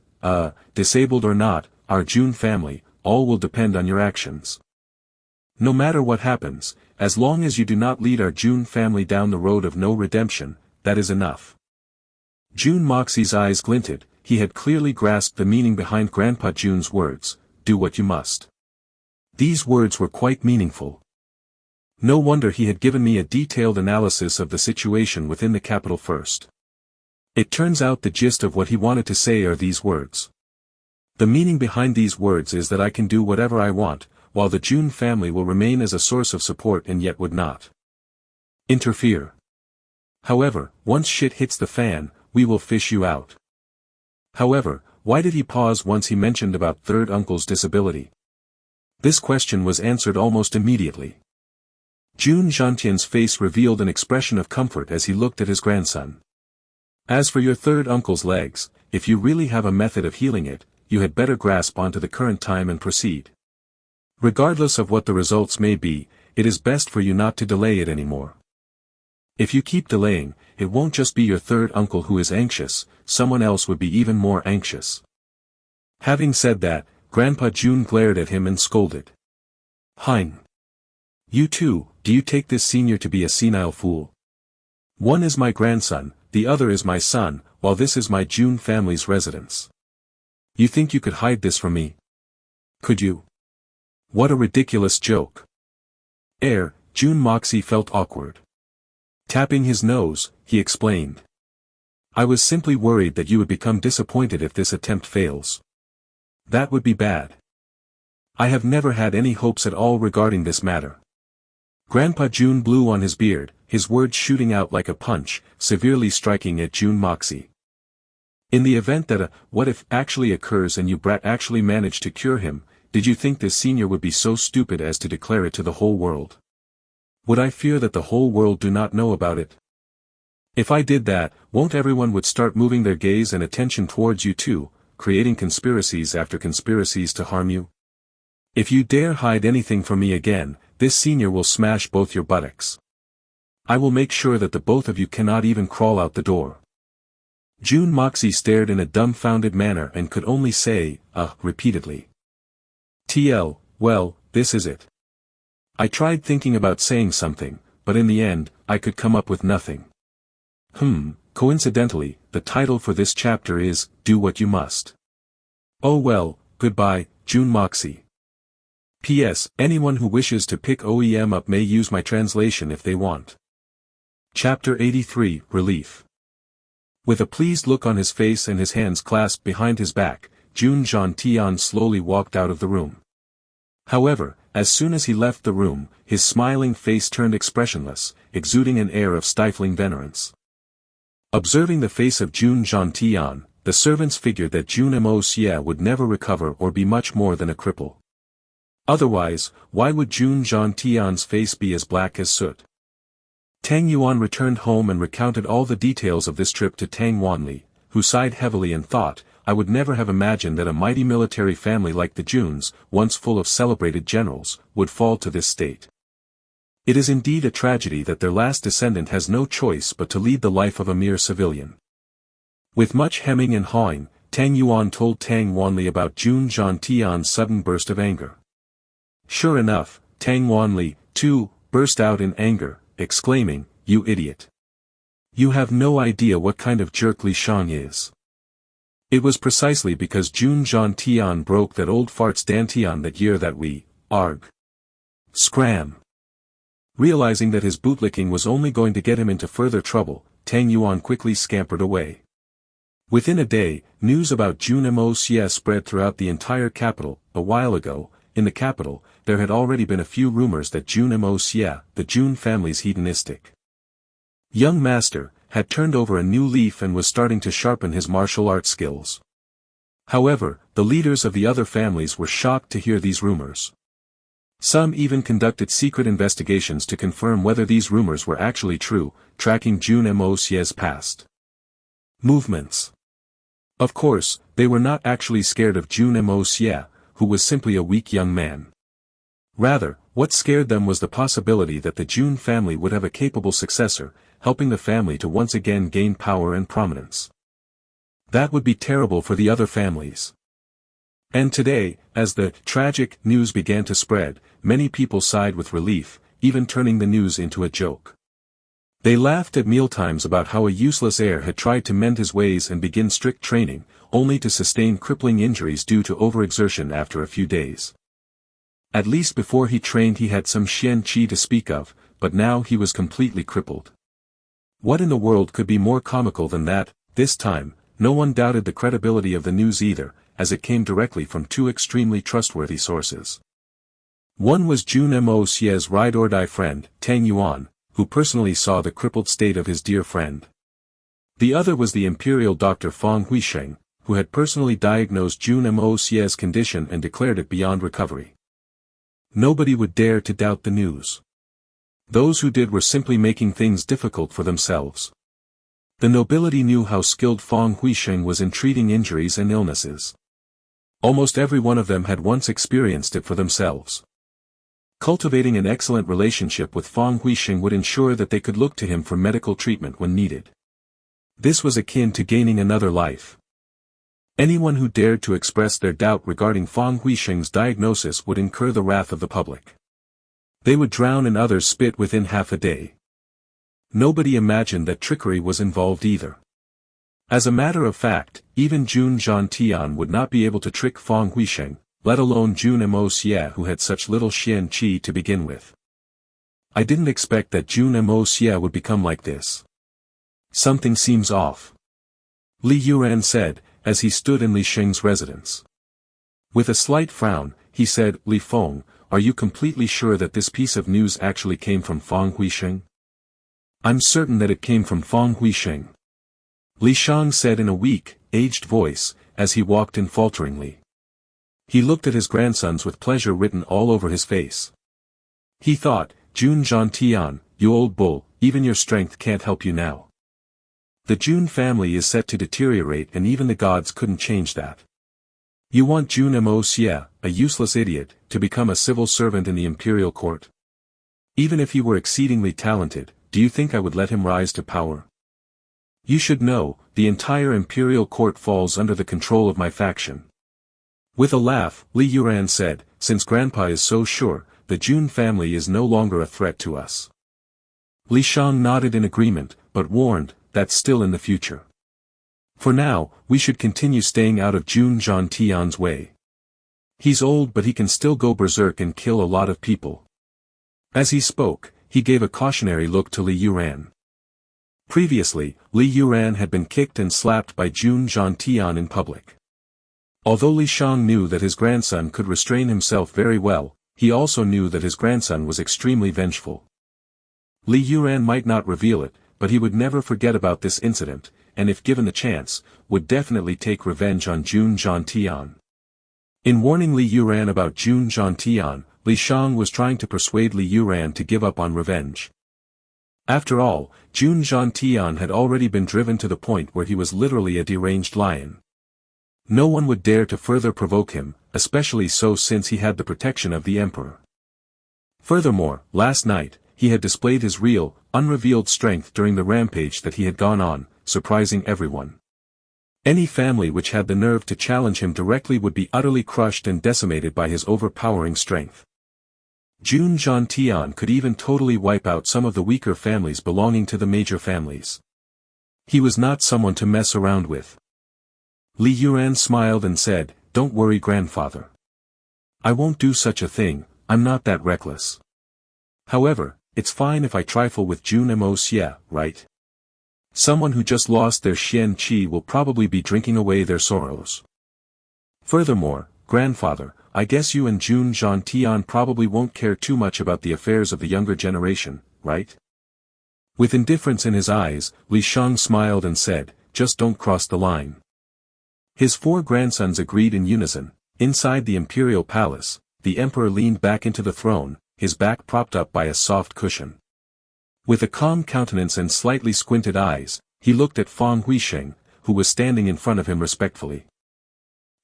disabled or not, our Jun family, all will depend on your actions. No matter what happens, as long as you do not lead our Jun family down the road of no redemption, that is enough. Jun Moxie's eyes glinted, he had clearly grasped the meaning behind Grandpa Jun's words, do what you must. These words were quite meaningful. No wonder he had given me a detailed analysis of the situation within the capital first. It turns out the gist of what he wanted to say are these words. The meaning behind these words is that I can do whatever I want, while the Jun family will remain as a source of support and yet would not interfere. However, once shit hits the fan, we will fish you out. However, why did he pause once he mentioned about third uncle's disability? This question was answered almost immediately. Jun Zhantian's face revealed an expression of comfort as he looked at his grandson. As for your third uncle's legs, if you really have a method of healing it, you had better grasp onto the current time and proceed. Regardless of what the results may be, it is best for you not to delay it anymore. If you keep delaying, it won't just be your third uncle who is anxious, someone else would be even more anxious. Having said that, Grandpa Jun glared at him and scolded. Hein! You too, do you take this senior to be a senile fool? One is my grandson, the other is my son, while this is my Jun family's residence. You think you could hide this from me? Could you? What a ridiculous joke. Heir, Jun Moxie felt awkward. Tapping his nose, he explained. I was simply worried that you would become disappointed if this attempt fails. That would be bad. I have never had any hopes at all regarding this matter. Grandpa Jun blew on his beard, his words shooting out like a punch, severely striking at Jun Moxie. In the event that a what if actually occurs and you brat actually manage to cure him, did you think this senior would be so stupid as to declare it to the whole world? Would I fear that the whole world do not know about it? If I did that, won't everyone would start moving their gaze and attention towards you too, creating conspiracies after conspiracies to harm you? If you dare hide anything from me again, this senior will smash both your buttocks. I will make sure that the both of you cannot even crawl out the door. Jun Moxie stared in a dumbfounded manner and could only say, repeatedly. Well, this is it. I tried thinking about saying something, but in the end, I could come up with nothing. Coincidentally, the title for this chapter is, Do What You Must. Oh well, goodbye, Jun Moxie. P.S. Anyone who wishes to pick OEM up may use my translation if they want. Chapter 83, Relief. With a pleased look on his face and his hands clasped behind his back, Jun Xie slowly walked out of the room. However, as soon as he left the room, his smiling face turned expressionless, exuding an air of stifling venerance. Observing the face of Jun Xie, the servants figured that Jun Moxie would never recover or be much more than a cripple. Otherwise, why would Jun Xie's face be as black as soot? Tang Yuan returned home and recounted all the details of this trip to Tang Wanli, who sighed heavily and thought, I would never have imagined that a mighty military family like the Juns, once full of celebrated generals, would fall to this state. It is indeed a tragedy that their last descendant has no choice but to lead the life of a mere civilian. With much hemming and hawing, Tang Yuan told Tang Wanli about Jun Xie's sudden burst of anger. Sure enough, Tang Wanli, too, burst out in anger, exclaiming, You idiot! You have no idea what kind of jerk Li Shang is. It was precisely because Jun Xie broke that old fart's dantian that year that we, scram. Realizing that his bootlicking was only going to get him into further trouble, Tang Yuan quickly scampered away. Within a day, news about Jun Moxie spread throughout the entire capital. A while ago, in the capital, there had already been a few rumors that Jun Moxie, the Jun family's hedonistic young master, had turned over a new leaf and was starting to sharpen his martial arts skills. However, the leaders of the other families were shocked to hear these rumors. Some even conducted secret investigations to confirm whether these rumors were actually true, tracking Jun Moxie's past movements. Of course, they were not actually scared of Jun Moxie, who was simply a weak young man. Rather, what scared them was the possibility that the Jun family would have a capable successor, helping the family to once again gain power and prominence. That would be terrible for the other families. And today, as the tragic news began to spread, many people sighed with relief, even turning the news into a joke. They laughed at mealtimes about how a useless heir had tried to mend his ways and begin strict training, only to sustain crippling injuries due to overexertion after a few days. At least before he trained he had some xian qi to speak of, but now he was completely crippled. What in the world could be more comical than that? This time, no one doubted the credibility of the news either, as it came directly from two extremely trustworthy sources. One was Jun Moxie's ride-or-die friend, Tang Yuan, who personally saw the crippled state of his dear friend. The other was the imperial doctor Fang Huisheng, who had personally diagnosed Jun Moxie's condition and declared it beyond recovery. Nobody would dare to doubt the news. Those who did were simply making things difficult for themselves. The nobility knew how skilled Fang Huisheng was in treating injuries and illnesses. Almost every one of them had once experienced it for themselves. Cultivating an excellent relationship with Fang Huisheng would ensure that they could look to him for medical treatment when needed. This was akin to gaining another life. Anyone who dared to express their doubt regarding Fang Huisheng's diagnosis would incur the wrath of the public. They would drown in others' spit within half a day. Nobody imagined that trickery was involved either. As a matter of fact, even Jun Xie would not be able to trick Fang Huisheng, let alone Jun Moxie who had such little xian qi to begin with. I didn't expect that Jun Moxie would become like this. Something seems off. Li Yuran said, as he stood in Li Sheng's residence. With a slight frown, he said, Li Feng, are you completely sure that this piece of news actually came from Fang Huisheng? I'm certain that it came from Fang Huisheng. Li Shang said in a weak, aged voice, as he walked in falteringly. He looked at his grandsons with pleasure written all over his face. He thought, Jun Xie, you old bull, even your strength can't help you now. The Jun family is set to deteriorate and even the gods couldn't change that. You want Jun Moxie, a useless idiot, to become a civil servant in the imperial court? Even if he were exceedingly talented, do you think I would let him rise to power? You should know, the entire imperial court falls under the control of my faction. With a laugh, Li Yuran said, since Grandpa is so sure, the Jun family is no longer a threat to us. Li Shang nodded in agreement, but warned, that's still in the future. For now, we should continue staying out of Jun Tian's way. He's old but he can still go berserk and kill a lot of people. As he spoke, he gave a cautionary look to Li Yuran. Previously, Li Yuran had been kicked and slapped by Jun Tian in public. Although Li Shang knew that his grandson could restrain himself very well, he also knew that his grandson was extremely vengeful. Li Yuran might not reveal it, but he would never forget about this incident, and if given the chance, would definitely take revenge on Jun Tian. In warning Li Yuran about Jun Tian, Li Shang was trying to persuade Li Yuran to give up on revenge. After all, Jun Tian had already been driven to the point where he was literally a deranged lion. No one would dare to further provoke him, especially so since he had the protection of the emperor. Furthermore, last night, he had displayed his real, unrevealed strength during the rampage that he had gone on, surprising everyone. Any family which had the nerve to challenge him directly would be utterly crushed and decimated by his overpowering strength. Jun Tian could even totally wipe out some of the weaker families belonging to the major families. He was not someone to mess around with. Li Yuran smiled and said, "Don't worry, grandfather. I won't do such a thing, I'm not that reckless. However, it's fine if I trifle with Jun Moxie, right? Someone who just lost their Xian Qi will probably be drinking away their sorrows. Furthermore, grandfather, I guess you and Jun Tian probably won't care too much about the affairs of the younger generation, right?" With indifference in his eyes, Li Shang smiled and said, "Just don't cross the line." His four grandsons agreed in unison. Inside the imperial palace, the emperor leaned back into the throne, his back propped up by a soft cushion. With a calm countenance and slightly squinted eyes, he looked at Fang Huisheng, who was standing in front of him respectfully.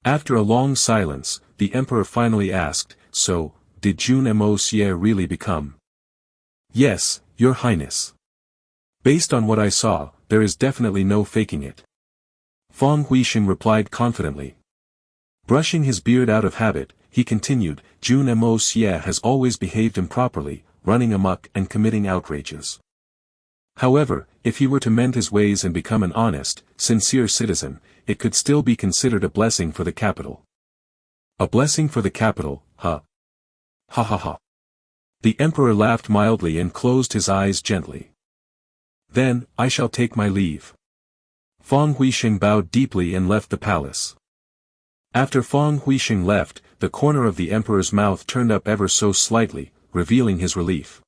After a long silence, the emperor finally asked, "So, did Jun Moxie really become?" "Yes, your highness. Based on what I saw, there is definitely no faking it," Fang Huisheng replied confidently. Brushing his beard out of habit, he continued, "Jun Moxie has always behaved improperly, running amok and committing outrages. However, if he were to mend his ways and become an honest, sincere citizen, it could still be considered a blessing for the capital." "A blessing for the capital, huh? Ha ha ha." The emperor laughed mildly and closed his eyes gently. "Then, I shall take my leave." Fang Huisheng bowed deeply and left the palace. After Fang Huisheng left, the corner of the emperor's mouth turned up ever so slightly, revealing his relief.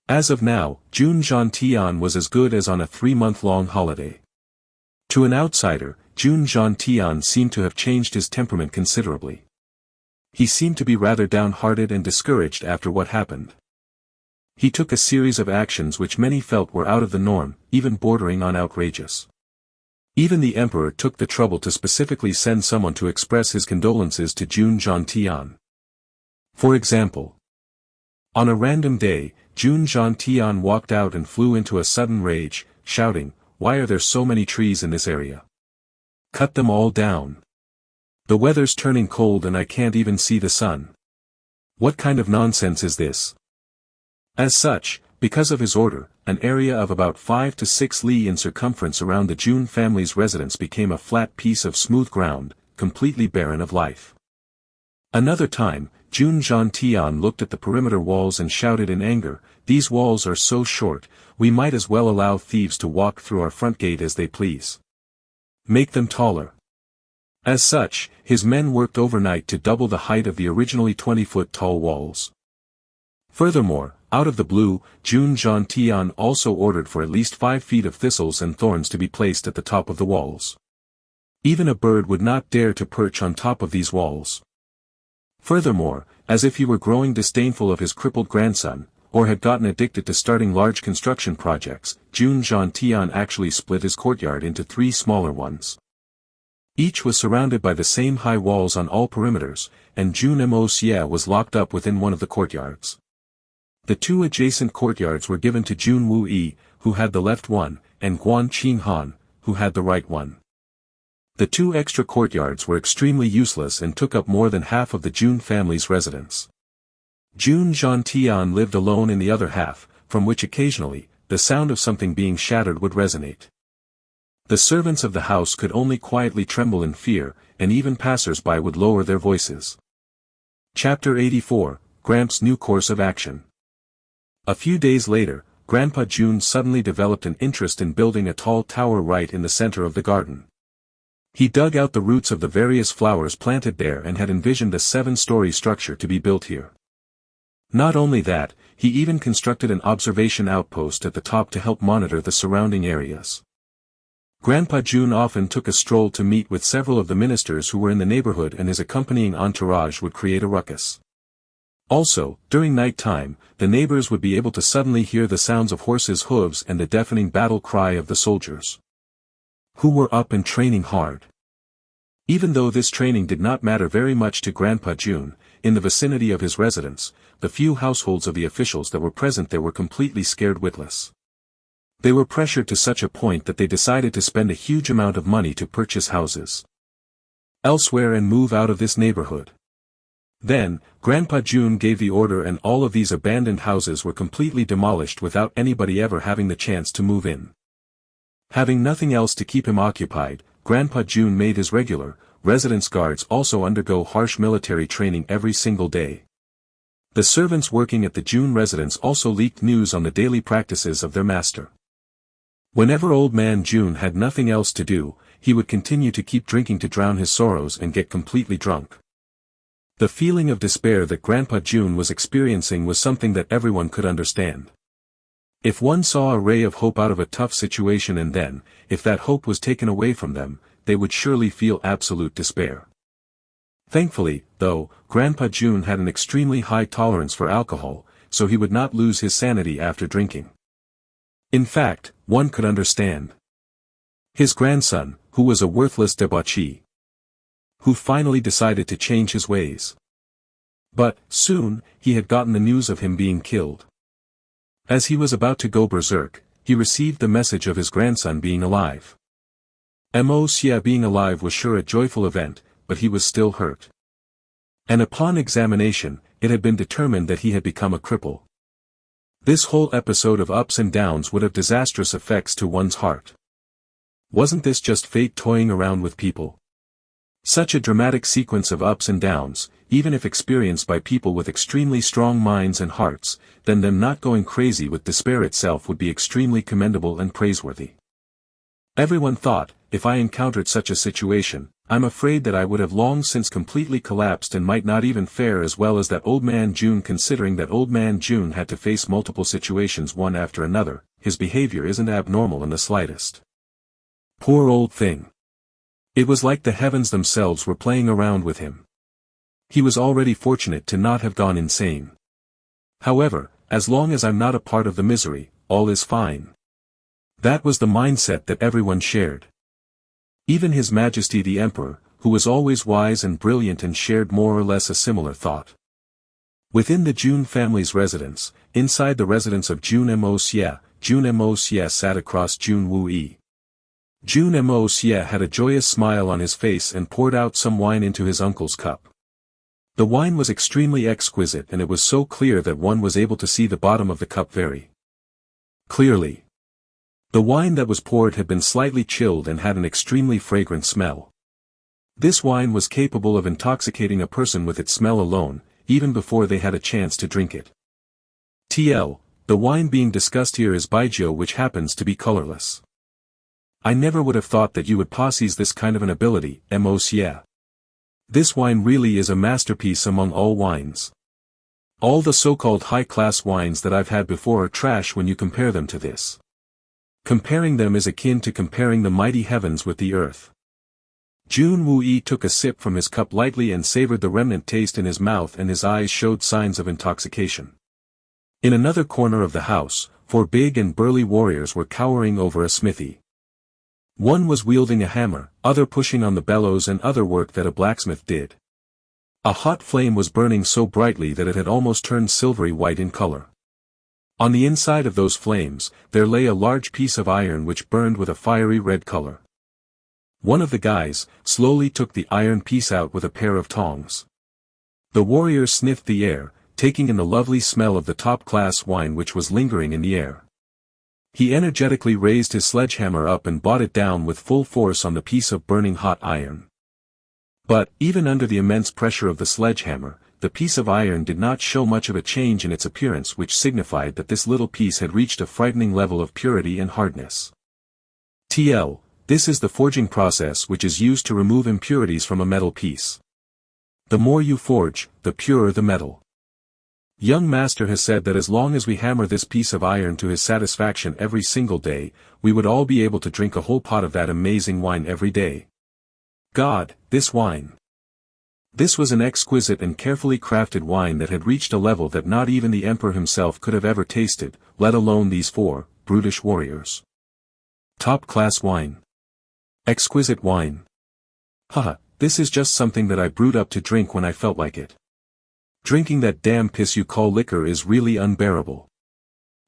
As of now, Jun Tian was as good as on a 3-month-long holiday. To an outsider, Jun Tian seemed to have changed his temperament considerably. He seemed to be rather downhearted and discouraged after what happened. He took a series of actions which many felt were out of the norm, even bordering on outrageous. Even the emperor took the trouble to specifically send someone to express his condolences to Jun Tian. For example, on a random day, Jun Tian walked out and flew into a sudden rage, shouting, "Why are there so many trees in this area? Cut them all down. The weather's turning cold and I can't even see the sun. What kind of nonsense is this?" As such, because of his order, an area of about 5 to 6 li in circumference around the Jun family's residence became a flat piece of smooth ground, completely barren of life. Another time, Jun Tian looked at the perimeter walls and shouted in anger, "These walls are so short, we might as well allow thieves to walk through our front gate as they please. Make them taller." As such, his men worked overnight to double the height of the originally 20-foot tall walls. Furthermore, out of the blue, Jun Tian also ordered for at least 5 feet of thistles and thorns to be placed at the top of the walls. Even a bird would not dare to perch on top of these walls. Furthermore, as if he were growing disdainful of his crippled grandson, or had gotten addicted to starting large construction projects, Jun Xie actually split his courtyard into 3 smaller ones. Each was surrounded by the same high walls on all perimeters, and Jun Moxie was locked up within one of the courtyards. The 2 adjacent courtyards were given to Jun Moxie, who had the left one, and Guan Qinghan, who had the right one. The 2 extra courtyards were extremely useless and took up more than half of the Jun family's residence. Jun Xie lived alone in the other half, from which occasionally, the sound of something being shattered would resonate. The servants of the house could only quietly tremble in fear, and even passers-by would lower their voices. Chapter 84, Gramps' New Course of Action. A few days later, Grandpa Jun suddenly developed an interest in building a tall tower right in the center of the garden. He dug out the roots of the various flowers planted there and had envisioned a 7-story structure to be built here. Not only that, he even constructed an observation outpost at the top to help monitor the surrounding areas. Grandpa Jun often took a stroll to meet with several of the ministers who were in the neighborhood, and his accompanying entourage would create a ruckus. Also, during night time, the neighbors would be able to suddenly hear the sounds of horses' hooves and the deafening battle cry of the soldiers, who were up and training hard. Even though this training did not matter very much to Grandpa Jun, in the vicinity of his residence, the few households of the officials that were present there were completely scared witless. They were pressured to such a point that they decided to spend a huge amount of money to purchase houses elsewhere and move out of this neighborhood. Then, Grandpa Jun gave the order, and all of these abandoned houses were completely demolished without anybody ever having the chance to move in. Having nothing else to keep him occupied, Grandpa Jun made his regular, residence guards also undergo harsh military training every single day. The servants working at the Jun residence also leaked news on the daily practices of their master. Whenever old man Jun had nothing else to do, he would continue to keep drinking to drown his sorrows and get completely drunk. The feeling of despair that Grandpa Jun was experiencing was something that everyone could understand. If one saw a ray of hope out of a tough situation, and then, if that hope was taken away from them, they would surely feel absolute despair. Thankfully, though, Grandpa Jun had an extremely high tolerance for alcohol, so he would not lose his sanity after drinking. In fact, one could understand his grandson, who was a worthless debauchee, who finally decided to change his ways. But, soon, he had gotten the news of him being killed. As he was about to go berserk, he received the message of his grandson being alive. Moxie being alive was sure a joyful event, but he was still hurt. And upon examination, it had been determined that he had become a cripple. This whole episode of ups and downs would have disastrous effects to one's heart. Wasn't this just fate toying around with people? Such a dramatic sequence of ups and downs, even if experienced by people with extremely strong minds and hearts, then them not going crazy with despair itself would be extremely commendable and praiseworthy. Everyone thought, if I encountered such a situation, I'm afraid that I would have long since completely collapsed and might not even fare as well as that old man Jun. Considering that old man Jun had to face multiple situations one after another, his behavior isn't abnormal in the slightest. Poor old thing. It was like the heavens themselves were playing around with him. He was already fortunate to not have gone insane. However, as long as I'm not a part of the misery, all is fine. That was the mindset that everyone shared. Even His Majesty the Emperor, who was always wise and brilliant and shared more or less a similar thought. Within the Jun family's residence, inside the residence of Jun Moxie sat across Jun Moxie. Jun Moxie had a joyous smile on his face and poured out some wine into his uncle's cup. The wine was extremely exquisite, and it was so clear that one was able to see the bottom of the cup very clearly. The wine that was poured had been slightly chilled and had an extremely fragrant smell. This wine was capable of intoxicating a person with its smell alone, even before they had a chance to drink it. The wine being discussed here is Baijiu, which happens to be colorless. I never would have thought that you would possess this kind of an ability, Moxie. This wine really is a masterpiece among all wines. All the so-called high-class wines that I've had before are trash when you compare them to this. Comparing them is akin to comparing the mighty heavens with the earth. Jun Moxie took a sip from his cup lightly and savored the remnant taste in his mouth, and his eyes showed signs of intoxication. In another corner of the house, 4 big and burly warriors were cowering over a smithy. One was wielding a hammer, other pushing on the bellows and other work that a blacksmith did. A hot flame was burning so brightly that it had almost turned silvery white in color. On the inside of those flames, there lay a large piece of iron which burned with a fiery red color. One of the guys slowly took the iron piece out with a pair of tongs. The warriors sniffed the air, taking in the lovely smell of the top-class wine which was lingering in the air. He energetically raised his sledgehammer up and brought it down with full force on the piece of burning hot iron. But, even under the immense pressure of the sledgehammer, the piece of iron did not show much of a change in its appearance, which signified that this little piece had reached a frightening level of purity and hardness. This is the forging process which is used to remove impurities from a metal piece. The more you forge, the purer the metal. Young master has said that as long as we hammer this piece of iron to his satisfaction every single day, we would all be able to drink a whole pot of that amazing wine every day. God, this wine! This was an exquisite and carefully crafted wine that had reached a level that not even the emperor himself could have ever tasted, let alone these 4 brutish warriors. Top-class wine. Exquisite wine. Haha, this is just something that I brewed up to drink when I felt like it. Drinking that damn piss you call liquor is really unbearable.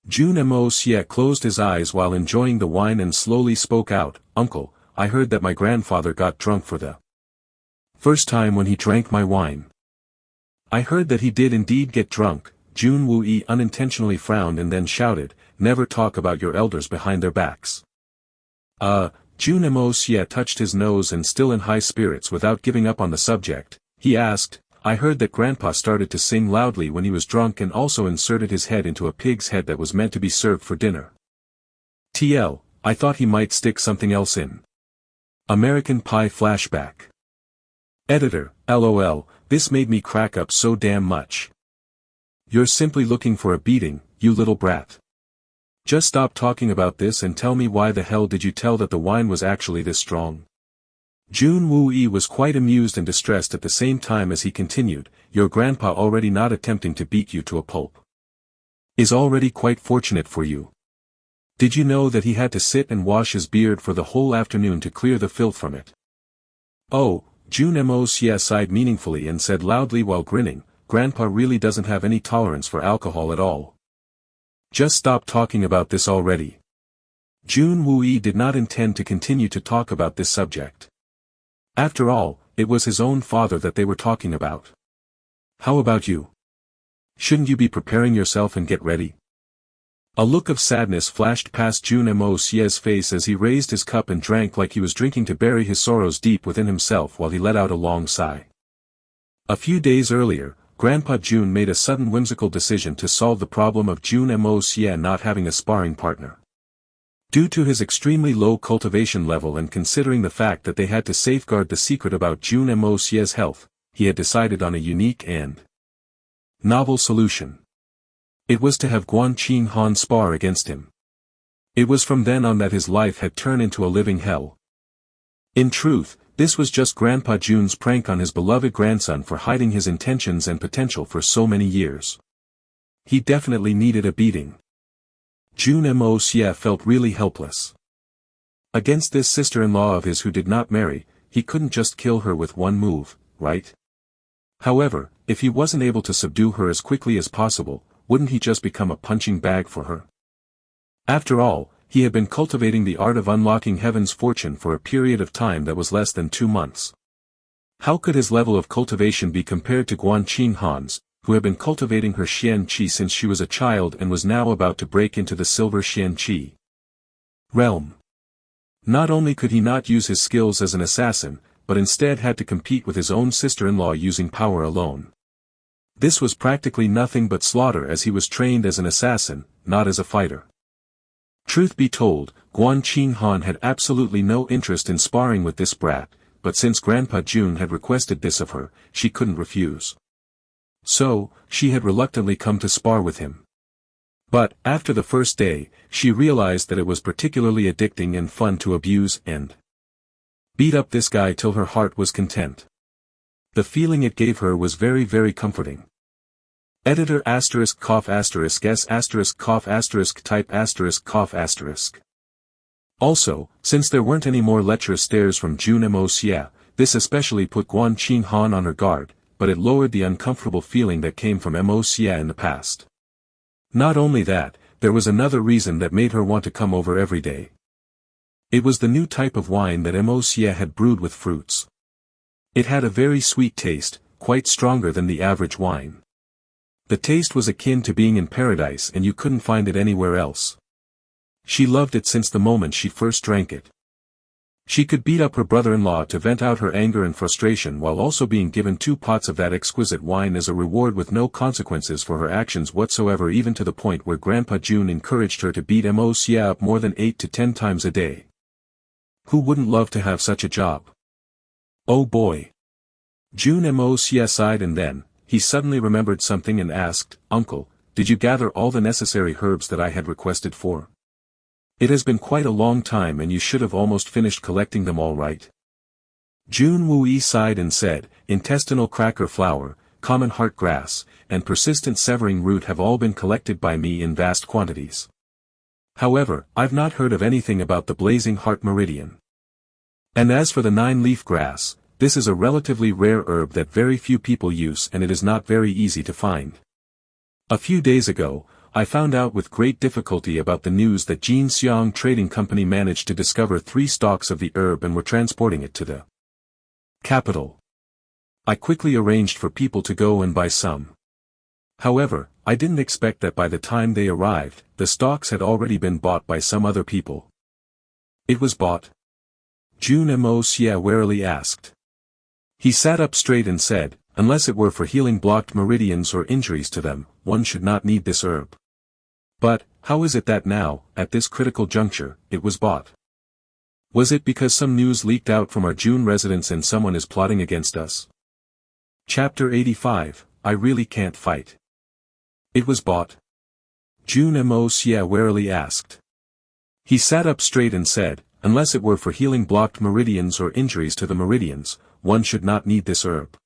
Jun Moxie closed his eyes while enjoying the wine and slowly spoke out, "Uncle, I heard that my grandfather got drunk for the first time when he drank my wine." "I heard that he did indeed get drunk." Jun Moxie unintentionally frowned and then shouted, "Never talk about your elders behind their backs." Jun Moxie touched his nose and still in high spirits without giving up on the subject, he asked, "I heard that Grandpa started to sing loudly when he was drunk and also inserted his head into a pig's head that was meant to be served for dinner. I thought he might stick something else in." American Pie flashback. Editor, LOL, this made me crack up so damn much. You're simply looking for a beating, you little brat. Just stop talking about this and tell me why the hell did you tell that the wine was actually this strong? Jun Moxie was quite amused and distressed at the same time as he continued, "Your grandpa already not attempting to beat you to a pulp is already quite fortunate for you. Did you know that he had to sit and wash his beard for the whole afternoon to clear the filth from it?" "Oh," Jun Moxie sighed meaningfully and said loudly while grinning, "Grandpa really doesn't have any tolerance for alcohol at all. Just stop talking about this already." Jun Moxie did not intend to continue to talk about this subject. After all, it was his own father that they were talking about. "How about you? Shouldn't you be preparing yourself and get ready?" A look of sadness flashed past Jun Moxie's face as he raised his cup and drank like he was drinking to bury his sorrows deep within himself while he let out a long sigh. A few days earlier, Grandpa Jun made a sudden whimsical decision to solve the problem of Jun Moxie not having a sparring partner. Due to his extremely low cultivation level and considering the fact that they had to safeguard the secret about Jun Moxie's health, he had decided on a unique and novel solution. It was to have Guan Qinghan spar against him. It was from then on that his life had turned into a living hell. In truth, this was just Grandpa Jun's prank on his beloved grandson for hiding his intentions and potential for so many years. He definitely needed a beating. Jun Moxie felt really helpless. Against this sister-in-law of his who did not marry, he couldn't just kill her with one move, right? However, if he wasn't able to subdue her as quickly as possible, wouldn't he just become a punching bag for her? After all, he had been cultivating the art of unlocking heaven's fortune for a period of time that was less than 2 months. How could his level of cultivation be compared to Guan Qinghan's, who had been cultivating her Xian Qi since she was a child and was now about to break into the silver Xian Qi realm? Not only could he not use his skills as an assassin, but instead had to compete with his own sister-in-law using power alone. This was practically nothing but slaughter as he was trained as an assassin, not as a fighter. Truth be told, Guan Qinghan had absolutely no interest in sparring with this brat, but since Grandpa Jun had requested this of her, she couldn't refuse. So, she had reluctantly come to spar with him. But, after the first day, she realized that it was particularly addicting and fun to abuse and beat up this guy till her heart was content. The feeling it gave her was very, very comforting. Editor asterisk cough asterisk s asterisk cough asterisk type asterisk cough asterisk. Also, since there weren't any more lecherous stares from Jun Moxie, this especially put Guan Qinghan on her guard, but it lowered the uncomfortable feeling that came from Moxie in the past. Not only that, there was another reason that made her want to come over every day. It was the new type of wine that Moxie had brewed with fruits. It had a very sweet taste, quite stronger than the average wine. The taste was akin to being in paradise and you couldn't find it anywhere else. She loved it since the moment she first drank it. She could beat up her brother-in-law to vent out her anger and frustration while also being given 2 pots of that exquisite wine as a reward with no consequences for her actions whatsoever, even to the point where Grandpa Jun encouraged her to beat Moxie up more than 8 to 10 times a day. Who wouldn't love to have such a job? Oh boy. Jun Moxie sighed, and then, he suddenly remembered something and asked, "Uncle, did you gather all the necessary herbs that I had requested for? It has been quite a long time and you should have almost finished collecting them all, right?" Jun Moxie sighed and said, "Intestinal cracker flower, common heart grass, and persistent severing root have all been collected by me in vast quantities. However, I've not heard of anything about the blazing heart meridian. And as for the 9-leaf grass, this is a relatively rare herb that very few people use and it is not very easy to find. A few days ago, I found out with great difficulty about the news that Jin Xiang Trading Company managed to discover 3 stalks of the herb and were transporting it to the capital. I quickly arranged for people to go and buy some. However, I didn't expect that by the time they arrived, the stalks had already been bought by some other people." "It was bought?" Jun Moxie warily asked. He sat up straight and said, "Unless it were for healing blocked meridians or injuries to them, one should not need this herb. But, how is it that now, at this critical juncture, it was bought? Was it because some news leaked out from our Jun residence and someone is plotting against us?" Chapter 85, I Really Can't Fight. "It was bought?" Jun Moxie warily asked. He sat up straight and said, "Unless it were for healing blocked meridians or injuries to the meridians, one should not need this herb.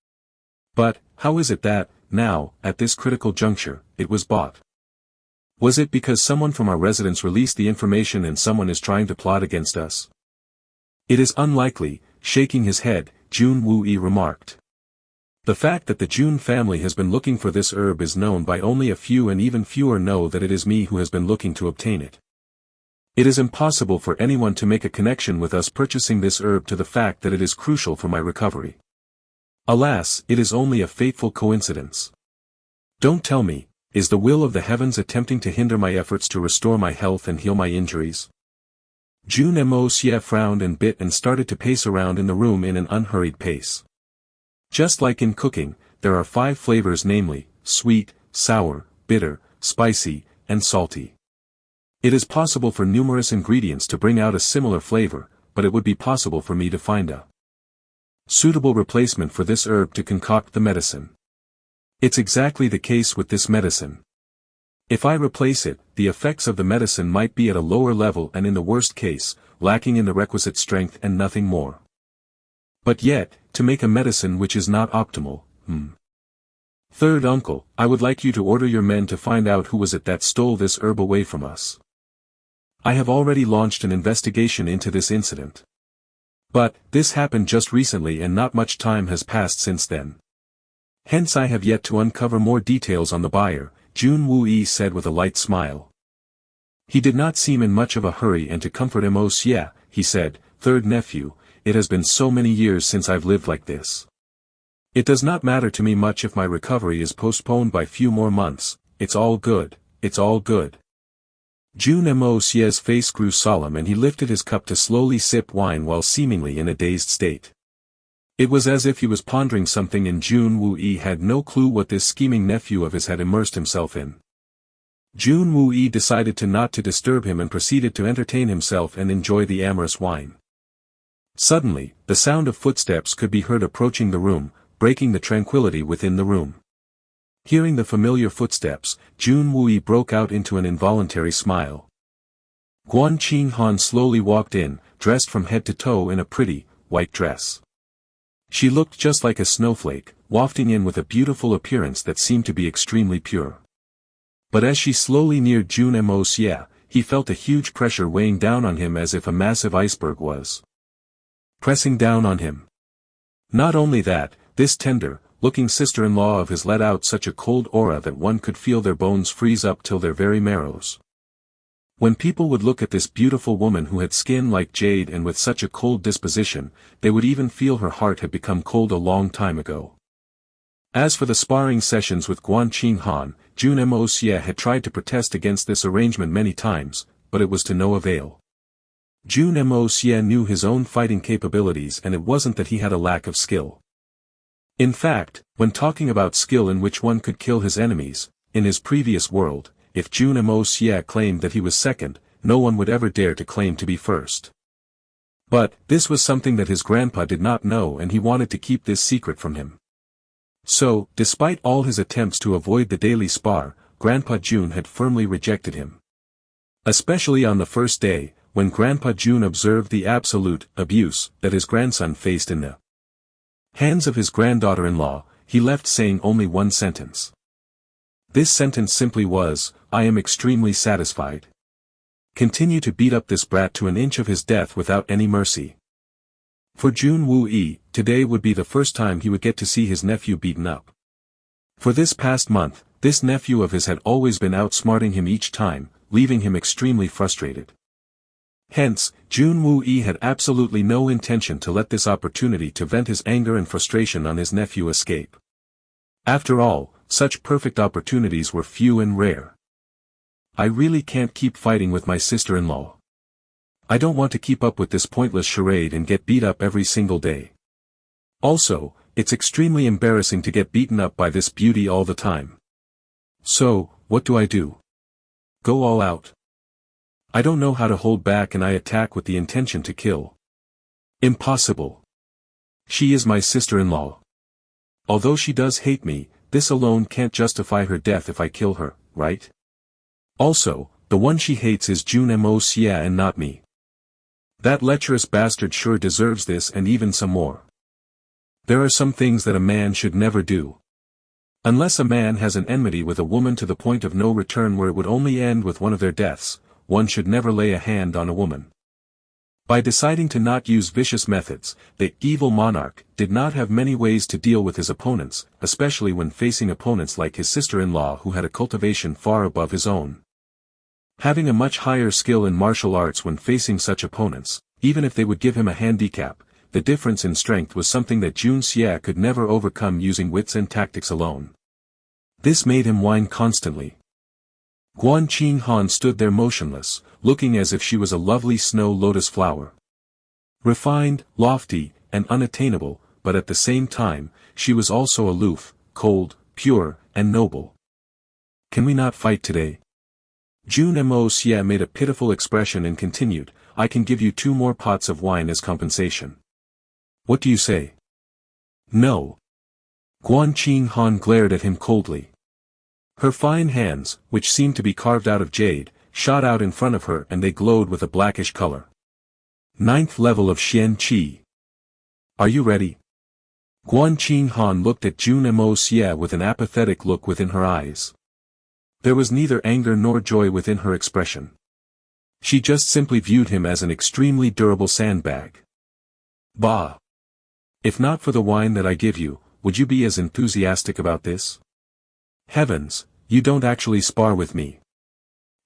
But, how is it that, now, at this critical juncture, it was bought? Was it because someone from our residence released the information and someone is trying to plot against us?" "It is unlikely," shaking his head, Jun Moxie remarked. "The fact that the Jun family has been looking for this herb is known by only a few, and even fewer know that it is me who has been looking to obtain it. It is impossible for anyone to make a connection with us purchasing this herb to the fact that it is crucial for my recovery. Alas, it is only a fateful coincidence. Don't tell me, is the will of the heavens attempting to hinder my efforts to restore my health and heal my injuries?" Jun Moxie frowned and bit and started to pace around in the room in an unhurried pace. Just like in cooking, there are 5 flavors, namely, sweet, sour, bitter, spicy, and salty. It is possible for numerous ingredients to bring out a similar flavor, but it would be possible for me to find a suitable replacement for this herb to concoct the medicine. It's exactly the case with this medicine. If I replace it, the effects of the medicine might be at a lower level and in the worst case, lacking in the requisite strength and nothing more. But yet, to make a medicine which is not optimal, Third uncle, I would like you to order your men to find out who was it that stole this herb away from us. I have already launched an investigation into this incident. But, this happened just recently and not much time has passed since then. Hence I have yet to uncover more details on the buyer, Jun Moxie said with a light smile. He did not seem in much of a hurry, and to comfort Moxie, he said, "Third nephew, it has been so many years since I've lived like this. It does not matter to me much if my recovery is postponed by few more months, it's all good, it's all good." Jun Moxie's face grew solemn and he lifted his cup to slowly sip wine while seemingly in a dazed state. It was as if he was pondering something, and Jun Moxie had no clue what this scheming nephew of his had immersed himself in. Jun Moxie decided not to disturb him and proceeded to entertain himself and enjoy the amorous wine. Suddenly, the sound of footsteps could be heard approaching the room, breaking the tranquility within the room. Hearing the familiar footsteps, Jun Moxie broke out into an involuntary smile. Guan Qinghan slowly walked in, dressed from head to toe in a pretty, white dress. She looked just like a snowflake, wafting in with a beautiful appearance that seemed to be extremely pure. But as she slowly neared Jun Moxie, he felt a huge pressure weighing down on him as if a massive iceberg was pressing down on him. Not only that, this tender, looking sister-in-law of his let out such a cold aura that one could feel their bones freeze up till their very marrows. When people would look at this beautiful woman who had skin like jade and with such a cold disposition, they would even feel her heart had become cold a long time ago. As for the sparring sessions with Guan Qinghan, Jun Moxie had tried to protest against this arrangement many times, but it was to no avail. Jun Moxie knew his own fighting capabilities and it wasn't that he had a lack of skill. In fact, when talking about skill in which one could kill his enemies, in his previous world, if Jun Moxie claimed that he was second, no one would ever dare to claim to be first. But, this was something that his grandpa did not know and he wanted to keep this secret from him. So, despite all his attempts to avoid the daily spar, Grandpa Jun had firmly rejected him. Especially on the first day, when Grandpa Jun observed the absolute abuse that his grandson faced in the hands of his granddaughter-in-law, he left saying only one sentence. This sentence simply was, "I am extremely satisfied. Continue to beat up this brat to an inch of his death without any mercy." For Jun Woo-yi, today would be the first time he would get to see his nephew beaten up. For this past month, this nephew of his had always been outsmarting him each time, leaving him extremely frustrated. Hence, Jun Woo-yi had absolutely no intention to let this opportunity to vent his anger and frustration on his nephew escape. After all, such perfect opportunities were few and rare. I really can't keep fighting with my sister-in-law. I don't want to keep up with this pointless charade and get beat up every single day. Also, it's extremely embarrassing to get beaten up by this beauty all the time. So, what do I do? Go all out? I don't know how to hold back and I attack with the intention to kill. Impossible. She is my sister-in-law. Although she does hate me, this alone can't justify her death if I kill her, right? Also, the one she hates is Jun Moxie and not me. That lecherous bastard sure deserves this and even some more. There are some things that a man should never do. Unless a man has an enmity with a woman to the point of no return where it would only end with one of their deaths, one should never lay a hand on a woman. By deciding to not use vicious methods, the evil monarch did not have many ways to deal with his opponents, especially when facing opponents like his sister-in-law who had a cultivation far above his own. Having a much higher skill in martial arts when facing such opponents, even if they would give him a handicap, the difference in strength was something that Jun Xie could never overcome using wits and tactics alone. This made him whine constantly. Guan Qinghan stood there motionless, looking as if she was a lovely snow lotus flower. Refined, lofty, and unattainable, but at the same time, she was also aloof, cold, pure, and noble. Can we not fight today? Jun Moxie made a pitiful expression and continued, I can give you 2 more pots of wine as compensation. What do you say? No. Guan Qinghan glared at him coldly. Her fine hands, which seemed to be carved out of jade, shot out in front of her and they glowed with a blackish color. 9th level of Xian Qi. Are you ready? Guan Qinghan looked at Jun Moxie with an apathetic look within her eyes. There was neither anger nor joy within her expression. She just simply viewed him as an extremely durable sandbag. Bah! If not for the wine that I give you, would you be as enthusiastic about this? Heavens, you don't actually spar with me.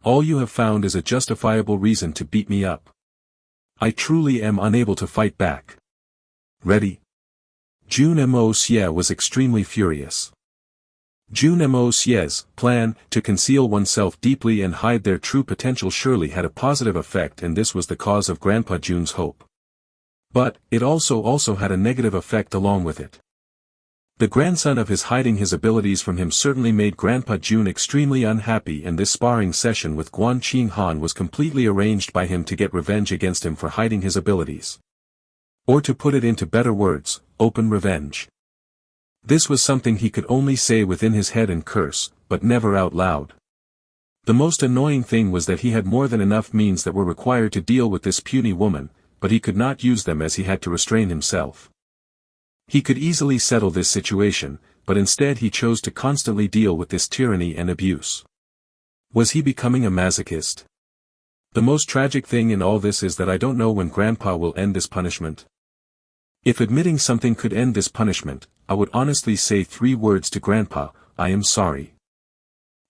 All you have found is a justifiable reason to beat me up. I truly am unable to fight back. Ready? Jun Moxie was extremely furious. Jun Moxie's plan to conceal oneself deeply and hide their true potential surely had a positive effect and this was the cause of Grandpa Jun's hope. But, it also had a negative effect along with it. The grandson of his hiding his abilities from him certainly made Grandpa Jun extremely unhappy and this sparring session with Guan Qinghan was completely arranged by him to get revenge against him for hiding his abilities. Or to put it into better words, open revenge. This was something he could only say within his head and curse, but never out loud. The most annoying thing was that he had more than enough means that were required to deal with this puny woman, but he could not use them as he had to restrain himself. He could easily settle this situation, but instead he chose to constantly deal with this tyranny and abuse. Was he becoming a masochist? The most tragic thing in all this is that I don't know when Grandpa will end this punishment. If admitting something could end this punishment, I would honestly say 3 words to Grandpa: I am sorry.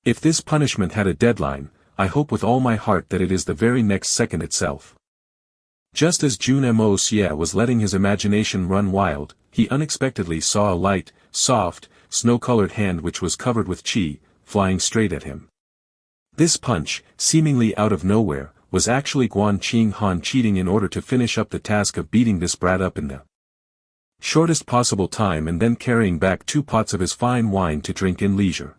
If this punishment had a deadline, I hope with all my heart that it is the very next second itself. Just as Jun Moxie was letting his imagination run wild, he unexpectedly saw a light, soft, snow-colored hand which was covered with chi, flying straight at him. This punch, seemingly out of nowhere, was actually Guan Qinghan cheating in order to finish up the task of beating this brat up in the shortest possible time and then carrying back 2 pots of his fine wine to drink in leisure.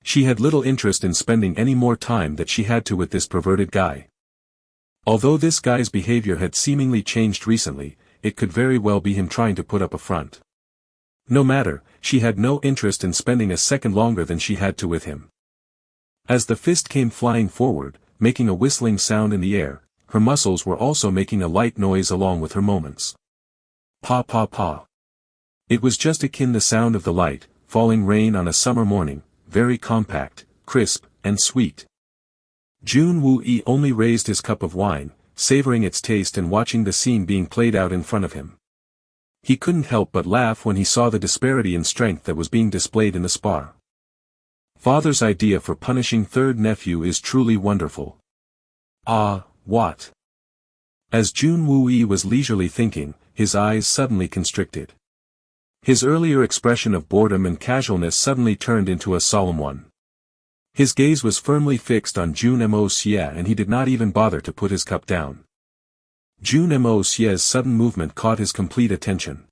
She had little interest in spending any more time that she had to with this perverted guy. Although this guy's behavior had seemingly changed recently, it could very well be him trying to put up a front. No matter, she had no interest in spending a second longer than she had to with him. As the fist came flying forward, making a whistling sound in the air, her muscles were also making a light noise along with her movements. Pa pa pa. It was just akin the sound of the light, falling rain on a summer morning, very compact, crisp, and sweet. Jun Woo-yi only raised his cup of wine, savoring its taste and watching the scene being played out in front of him. He couldn't help but laugh when he saw the disparity in strength that was being displayed in the spar. Father's idea for punishing third nephew is truly wonderful. Ah, what? As Jun Woo-yi was leisurely thinking, his eyes suddenly constricted. His earlier expression of boredom and casualness suddenly turned into a solemn one. His gaze was firmly fixed on Jun Moxie and he did not even bother to put his cup down. Jun Moxie's sudden movement caught his complete attention.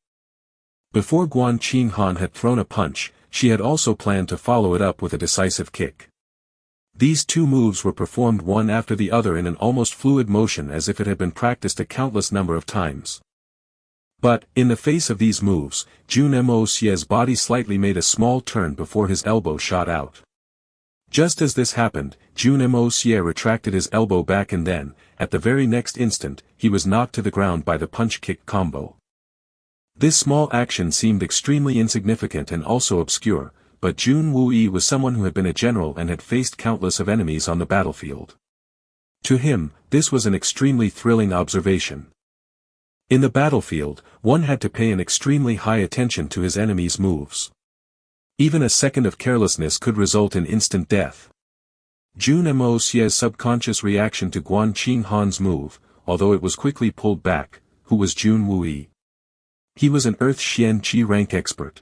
Before Guan Qinghan had thrown a punch, she had also planned to follow it up with a decisive kick. These 2 moves were performed one after the other in an almost fluid motion as if it had been practiced a countless number of times. But, in the face of these moves, Jun Moxie's body slightly made a small turn before his elbow shot out. Just as this happened, Jun Moxie retracted his elbow back and then, at the very next instant, he was knocked to the ground by the punch-kick combo. This small action seemed extremely insignificant and also obscure, but Jun Woo-yi was someone who had been a general and had faced countless of enemies on the battlefield. To him, this was an extremely thrilling observation. In the battlefield, one had to pay an extremely high attention to his enemy's moves. Even a second of carelessness could result in instant death. Jun Moxie's subconscious reaction to Guan Qinghan's move, although it was quickly pulled back, who was Jun Woo-yi? He was an Earth Xian Qi rank expert.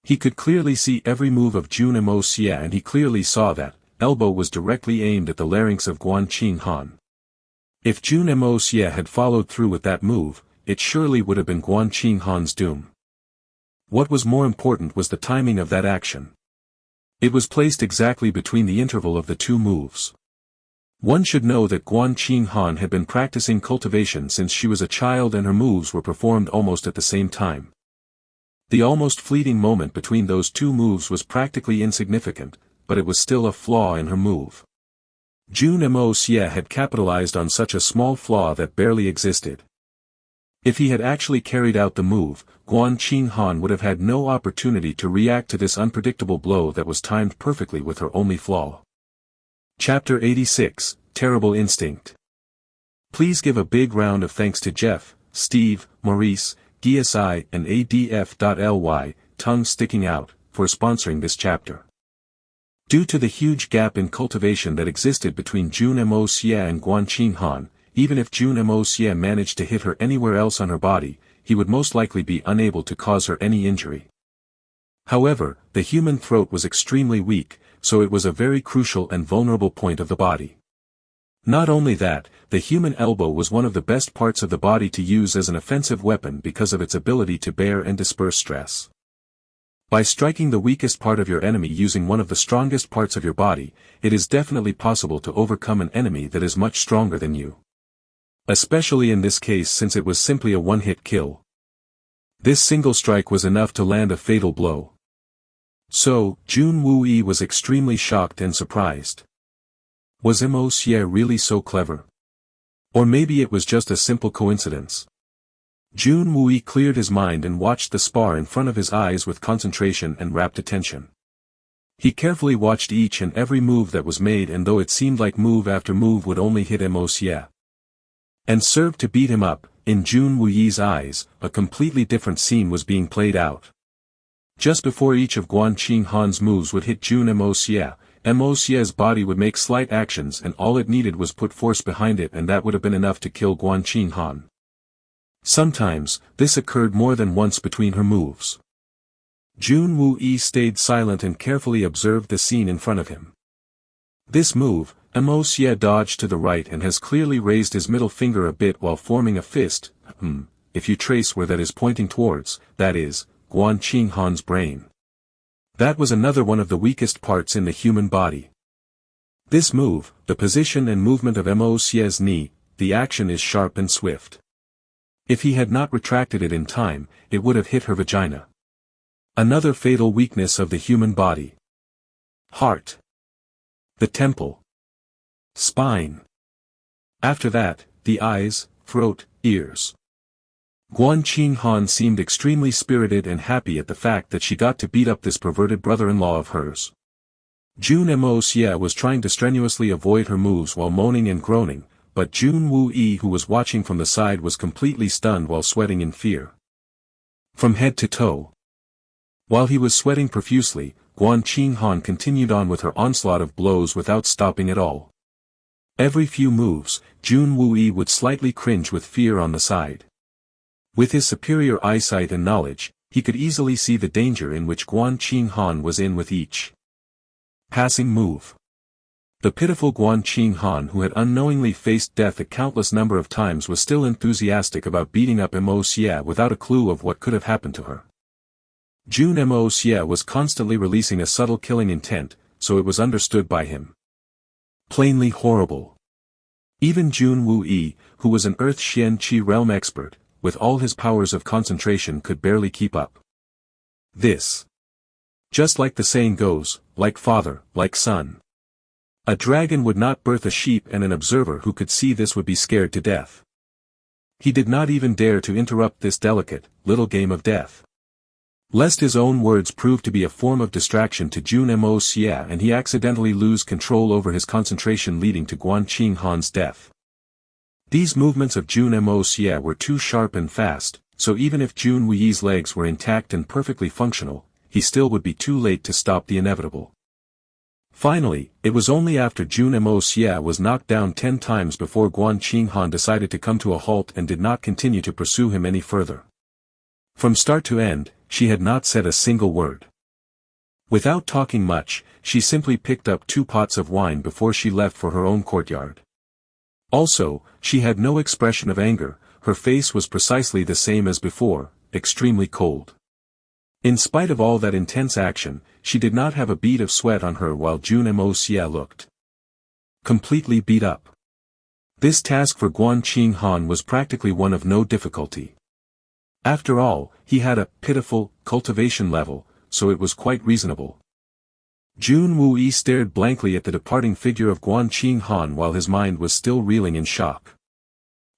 He could clearly see every move of Jun Moxie and he clearly saw that elbow was directly aimed at the larynx of Guan Qinghan. If Jun Moxie had followed through with that move, it surely would have been Guan Qinghan's doom. What was more important was the timing of that action. It was placed exactly between the interval of the 2 moves. One should know that Guan Qinghan had been practicing cultivation since she was a child and her moves were performed almost at the same time. The almost fleeting moment between those 2 moves was practically insignificant, but it was still a flaw in her move. Jun Moxie had capitalized on such a small flaw that barely existed. If he had actually carried out the move, Guan Qinghan would have had no opportunity to react to this unpredictable blow that was timed perfectly with her only flaw. Chapter 86, Terrible Instinct. Please give a big round of thanks to Jeff, Steve, Maurice, GSI and ADF.ly, tongue sticking out, for sponsoring this chapter. Due to the huge gap in cultivation that existed between Jun Moxie and Guan Qinghan, even if Jun Moxie managed to hit her anywhere else on her body, he would most likely be unable to cause her any injury. However, the human throat was extremely weak, so it was a very crucial and vulnerable point of the body. Not only that, the human elbow was one of the best parts of the body to use as an offensive weapon because of its ability to bear and disperse stress. By striking the weakest part of your enemy using one of the strongest parts of your body, it is definitely possible to overcome an enemy that is much stronger than you. Especially in this case since it was simply a one-hit kill. This single strike was enough to land a fatal blow. So, Jun Woo-yi was extremely shocked and surprised. Was Moxie really so clever? Or maybe it was just a simple coincidence. Jun Moxie cleared his mind and watched the spar in front of his eyes with concentration and rapt attention. He carefully watched each and every move that was made, and though it seemed like move after move would only hit Moxie and serve to beat him up, in Jun Moxie's eyes, a completely different scene was being played out. Just before each of Guan Qinghan's moves would hit Jun Moxie's body would make slight actions, and all it needed was put force behind it, and that would have been enough to kill Guan Qinghan. Sometimes, this occurred more than once between her moves. Jun Moxie stayed silent and carefully observed the scene in front of him. This move, Moxie dodged to the right and has clearly raised his middle finger a bit while forming a fist. If you trace where that is pointing towards, that is, Guan Qinghan's brain. That was another one of the weakest parts in the human body. This move, the position and movement of Moxie's knee, the action is sharp and swift. If he had not retracted it in time, it would have hit her vagina. Another fatal weakness of the human body. Heart. The temple. Spine. After that, the eyes, throat, ears. Guan Qinghan seemed extremely spirited and happy at the fact that she got to beat up this perverted brother-in-law of hers. Jun Moxie was trying to strenuously avoid her moves while moaning and groaning, but Jun Moxie, who was watching from the side, was completely stunned while sweating in fear. From head to toe. While he was sweating profusely, Guan Qinghan continued on with her onslaught of blows without stopping at all. Every few moves, Jun Moxie would slightly cringe with fear on the side. With his superior eyesight and knowledge, he could easily see the danger in which Guan Qinghan was in with each passing move. The pitiful Guan Qinghan, who had unknowingly faced death a countless number of times, was still enthusiastic about beating up Moxie without a clue of what could have happened to her. Jun Moxie was constantly releasing a subtle killing intent, so it was understood by him. Plainly horrible. Even Jun Moxie, who was an Earth Xian Qi realm expert, with all his powers of concentration, could barely keep up. This. Just like the saying goes, like father, like son. A dragon would not birth a sheep, and an observer who could see this would be scared to death. He did not even dare to interrupt this delicate, little game of death. Lest his own words prove to be a form of distraction to Jun Moxie and he accidentally lose control over his concentration, leading to Guan Qinghan's death. These movements of Jun Moxie were too sharp and fast, so even if Jun Moxie's legs were intact and perfectly functional, he still would be too late to stop the inevitable. Finally, it was only after Jun Moxie was knocked down 10 times before Guan Qinghan decided to come to a halt and did not continue to pursue him any further. From start to end, she had not said a single word. Without talking much, she simply picked up 2 pots of wine before she left for her own courtyard. Also, she had no expression of anger, her face was precisely the same as before, extremely cold. In spite of all that intense action, she did not have a bead of sweat on her, while Jun Moxie looked completely beat up. This task for Guan Qinghan was practically one of no difficulty. After all, he had a pitiful cultivation level, so it was quite reasonable. Jun Moxie stared blankly at the departing figure of Guan Qinghan while his mind was still reeling in shock.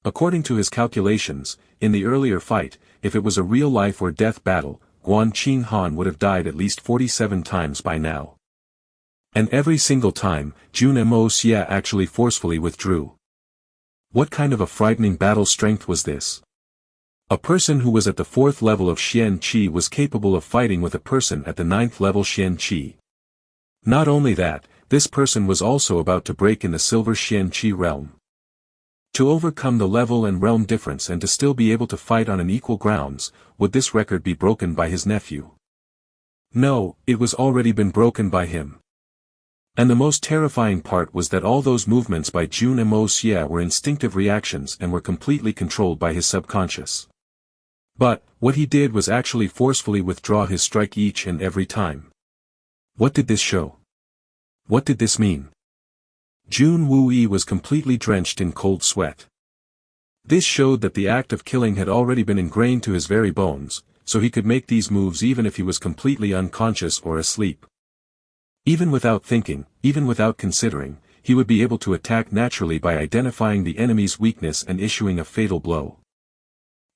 According to his calculations, in the earlier fight, if it was a real life or death battle, Guan Qinghan would have died at least 47 times by now. And every single time, Jun Moxie actually forcefully withdrew. What kind of a frightening battle strength was this? A person who was at the 4th level of Xian Qi was capable of fighting with a person at the 9th level Xian Qi. Not only that, this person was also about to break in the silver Xian Qi realm. To overcome the level and realm difference and to still be able to fight on an equal grounds, would this record be broken by his nephew? No, it was already been broken by him. And the most terrifying part was that all those movements by Jun Moxie were instinctive reactions and were completely controlled by his subconscious. But, what he did was actually forcefully withdraw his strike each and every time. What did this show? What did this mean? Jun Moxie was completely drenched in cold sweat. This showed that the act of killing had already been ingrained to his very bones, so he could make these moves even if he was completely unconscious or asleep. Even without thinking, even without considering, he would be able to attack naturally by identifying the enemy's weakness and issuing a fatal blow.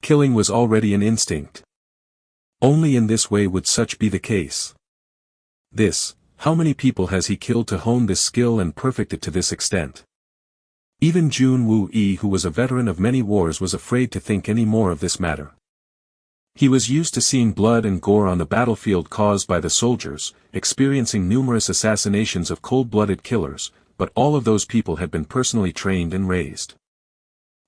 Killing was already an instinct. Only in this way would such be the case. How many people has he killed to hone this skill and perfect it to this extent? Even Jun Moxie, who was a veteran of many wars, was afraid to think any more of this matter. He was used to seeing blood and gore on the battlefield caused by the soldiers, experiencing numerous assassinations of cold-blooded killers, but all of those people had been personally trained and raised.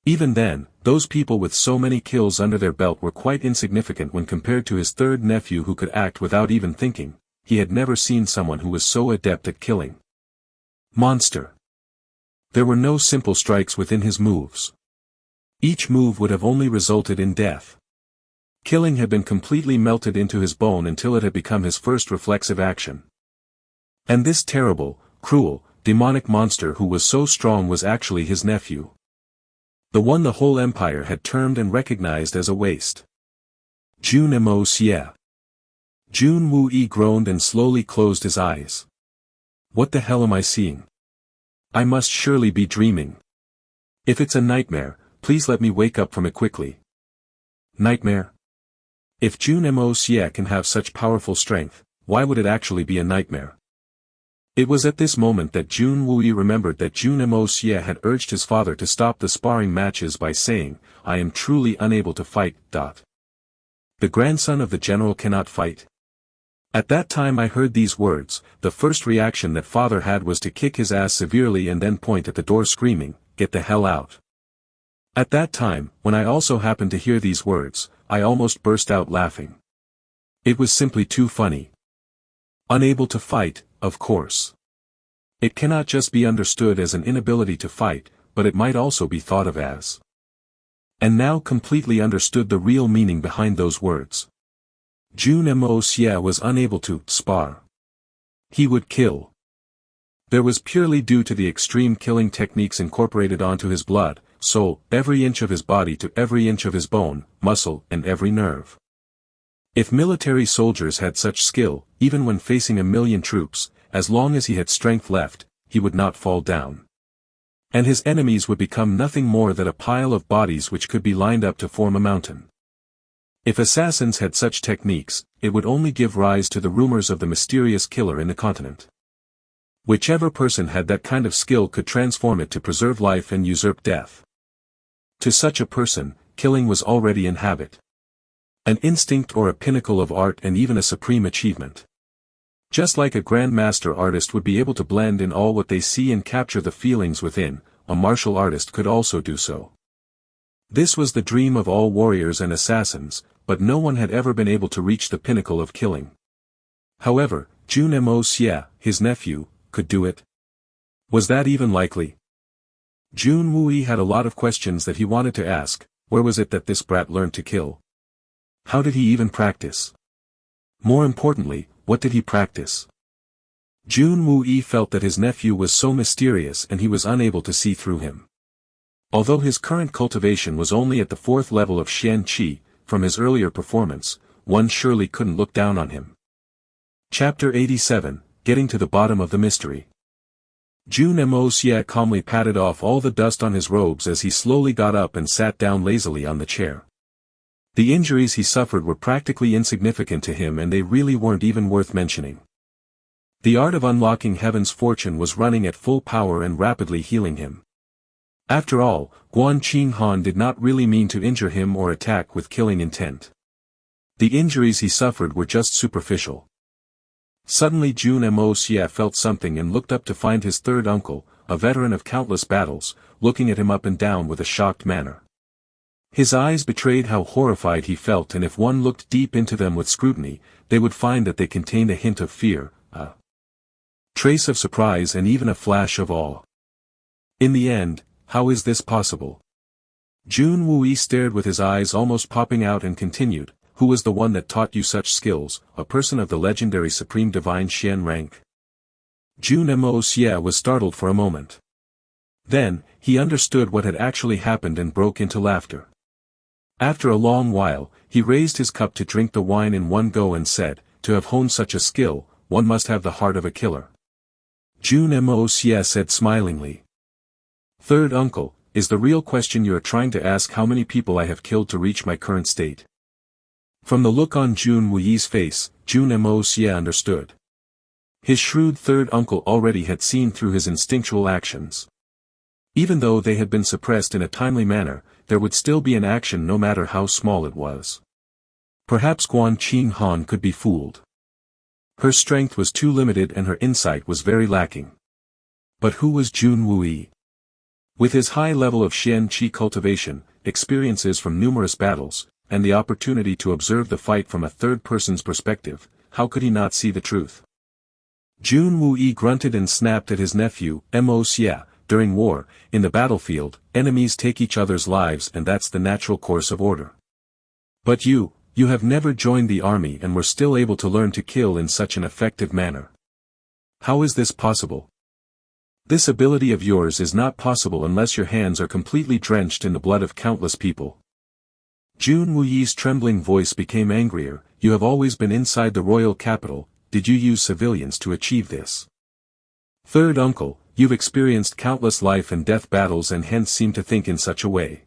Even then, those people with so many kills under their belt were quite insignificant when compared to his third nephew who could act without even thinking. He had never seen someone who was so adept at killing. Monster. There were no simple strikes within his moves. Each move would have only resulted in death. Killing had been completely melted into his bone until it had become his first reflexive action. And this terrible, cruel, demonic monster who was so strong was actually his nephew. The one the whole empire had termed and recognized as a waste. Jun Moxie. Jun Moxie groaned and slowly closed his eyes. What the hell am I seeing? I must surely be dreaming. If it's a nightmare, please let me wake up from it quickly. Nightmare? If Jun Moxie can have such powerful strength, why would it actually be a nightmare? It was at this moment that Jun Moxie remembered that Jun Moxie had urged his father to stop the sparring matches by saying, "I am truly unable to fight." The grandson of the general cannot fight? At that time I heard these words, the first reaction that father had was to kick his ass severely and then point at the door screaming, "Get the hell out." At that time, when I also happened to hear these words, I almost burst out laughing. It was simply too funny. Unable to fight, of course. It cannot just be understood as an inability to fight, but it might also be thought of as. And now completely understood the real meaning behind those words. Jun Moxie was unable to spar. He would kill. There was purely due to the extreme killing techniques incorporated onto his blood, soul, every inch of his body to every inch of his bone, muscle, and every nerve. If military soldiers had such skill, even when facing 1,000,000 troops, as long as he had strength left, he would not fall down. And his enemies would become nothing more than a pile of bodies which could be lined up to form a mountain. If assassins had such techniques, it would only give rise to the rumors of the mysterious killer in the continent. Whichever person had that kind of skill could transform it to preserve life and usurp death. To such a person, killing was already in habit. An instinct or a pinnacle of art and even a supreme achievement. Just like a grandmaster artist would be able to blend in all what they see and capture the feelings within, a martial artist could also do so. This was the dream of all warriors and assassins, but no one had ever been able to reach the pinnacle of killing. However, Jun Moxie, his nephew, could do it. Was that even likely? Jun Moxie had a lot of questions that he wanted to ask. Where was it that this brat learned to kill? How did he even practice? More importantly, what did he practice? Jun Moxie felt that his nephew was so mysterious and he was unable to see through him. Although his current cultivation was only at the 4th level of Xian Qi, from his earlier performance, one surely couldn't look down on him. Chapter 87, Getting to the Bottom of the Mystery. Jun Moxie calmly patted off all the dust on his robes as he slowly got up and sat down lazily on the chair. The injuries he suffered were practically insignificant to him and they really weren't even worth mentioning. The art of unlocking heaven's fortune was running at full power and rapidly healing him. After all, Guan Qinghan did not really mean to injure him or attack with killing intent. The injuries he suffered were just superficial. Suddenly Jun Moxie felt something and looked up to find his third uncle, a veteran of countless battles, looking at him up and down with a shocked manner. His eyes betrayed how horrified he felt, and if one looked deep into them with scrutiny, they would find that they contained a hint of fear, a trace of surprise and even a flash of awe. In the end, how is this possible? Jun Moxie stared with his eyes almost popping out and continued, "Who was the one that taught you such skills, a person of the legendary Supreme Divine Xian rank?" Jun Moxie was startled for a moment. Then, he understood what had actually happened and broke into laughter. After a long while, he raised his cup to drink the wine in one go and said, "To have honed such a skill, one must have the heart of a killer." Jun Moxie said smilingly. "Third uncle, is the real question you are trying to ask how many people I have killed to reach my current state? From the look on Jun Wuyi's face, Jun Moxie understood. His shrewd third uncle already had seen through his instinctual actions. Even though they had been suppressed in a timely manner, there would still be an action no matter how small it was. Perhaps Guan Qing Han could be fooled. Her strength was too limited and her insight was very lacking. But who was Jun Wuyi? With his high level of Xian Qi cultivation, experiences from numerous battles, and the opportunity to observe the fight from a third person's perspective, how could he not see the truth? Jun Wuyi grunted and snapped at his nephew, Moxie. During war, in the battlefield, enemies take each other's lives and that's the natural course of order. But you have never joined the army and were still able to learn to kill in such an effective manner. How is this possible? This ability of yours is not possible unless your hands are completely drenched in the blood of countless people. Jun Wuyi's trembling voice became angrier. You have always been inside the royal capital, did you use civilians to achieve this? Third uncle, you've experienced countless life and death battles and hence seem to think in such a way.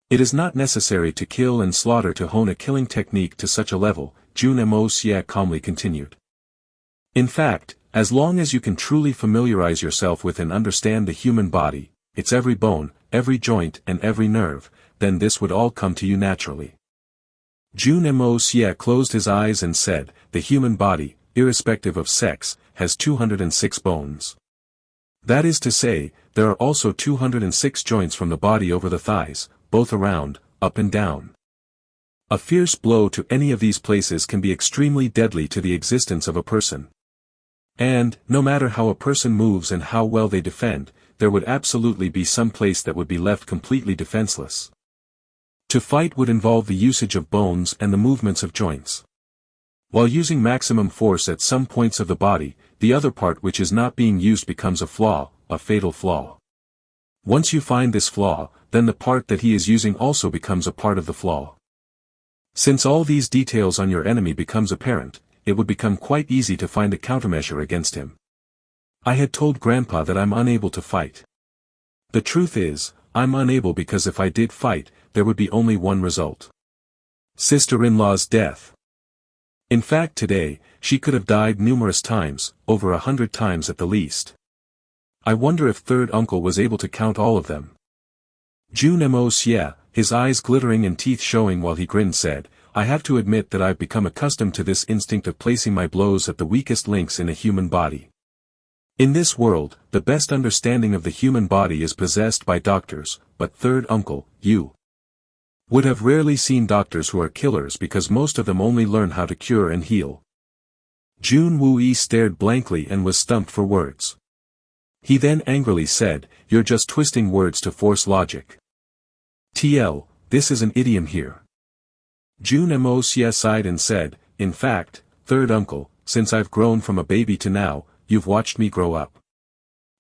It is not necessary to kill and slaughter to hone a killing technique to such a level, Jun Moxie calmly continued. In fact, as long as you can truly familiarize yourself with and understand the human body, its every bone, every joint and every nerve, then this would all come to you naturally. Jun Moxie closed his eyes and said, the human body, irrespective of sex, has 206 bones. That is to say, there are also 206 joints from the body over the thighs, both around, up and down. A fierce blow to any of these places can be extremely deadly to the existence of a person. And, no matter how a person moves and how well they defend, there would absolutely be some place that would be left completely defenseless. To fight would involve the usage of bones and the movements of joints. While using maximum force at some points of the body, the other part which is not being used becomes a flaw, a fatal flaw. Once you find this flaw, then the part that he is using also becomes a part of the flaw. Since all these details on your enemy becomes apparent, it would become quite easy to find a countermeasure against him. I had told Grandpa that I'm unable to fight. The truth is, I'm unable because if I did fight, there would be only one result. Sister-in-law's death. In fact today, she could have died numerous times, over 100 times at the least. I wonder if third uncle was able to count all of them. Jun Moxie, his eyes glittering and teeth showing while he grinned said, I have to admit that I've become accustomed to this instinct of placing my blows at the weakest links in a human body. In this world, the best understanding of the human body is possessed by doctors, but third uncle, you would have rarely seen doctors who are killers because most of them only learn how to cure and heal. Jun Wuyi stared blankly and was stumped for words. He then angrily said, you're just twisting words to force logic. TL, this is an idiom here. Jun Moxie sighed and said, in fact, third uncle, since I've grown from a baby to now, you've watched me grow up.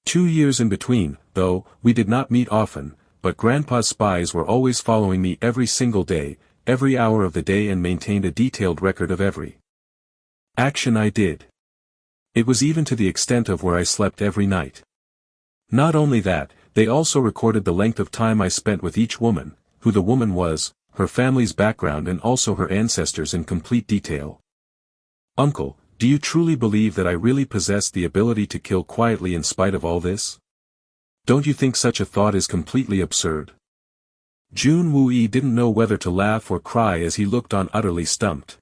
2 years in between, though, we did not meet often, but Grandpa's spies were always following me every single day, every hour of the day and maintained a detailed record of every action I did. It was even to the extent of where I slept every night. Not only that, they also recorded the length of time I spent with each woman, who the woman was, her family's background and also her ancestors in complete detail. Uncle, do you truly believe that I really possess the ability to kill quietly in spite of all this? Don't you think such a thought is completely absurd? Jun Wuyi didn't know whether to laugh or cry as he looked on utterly stumped.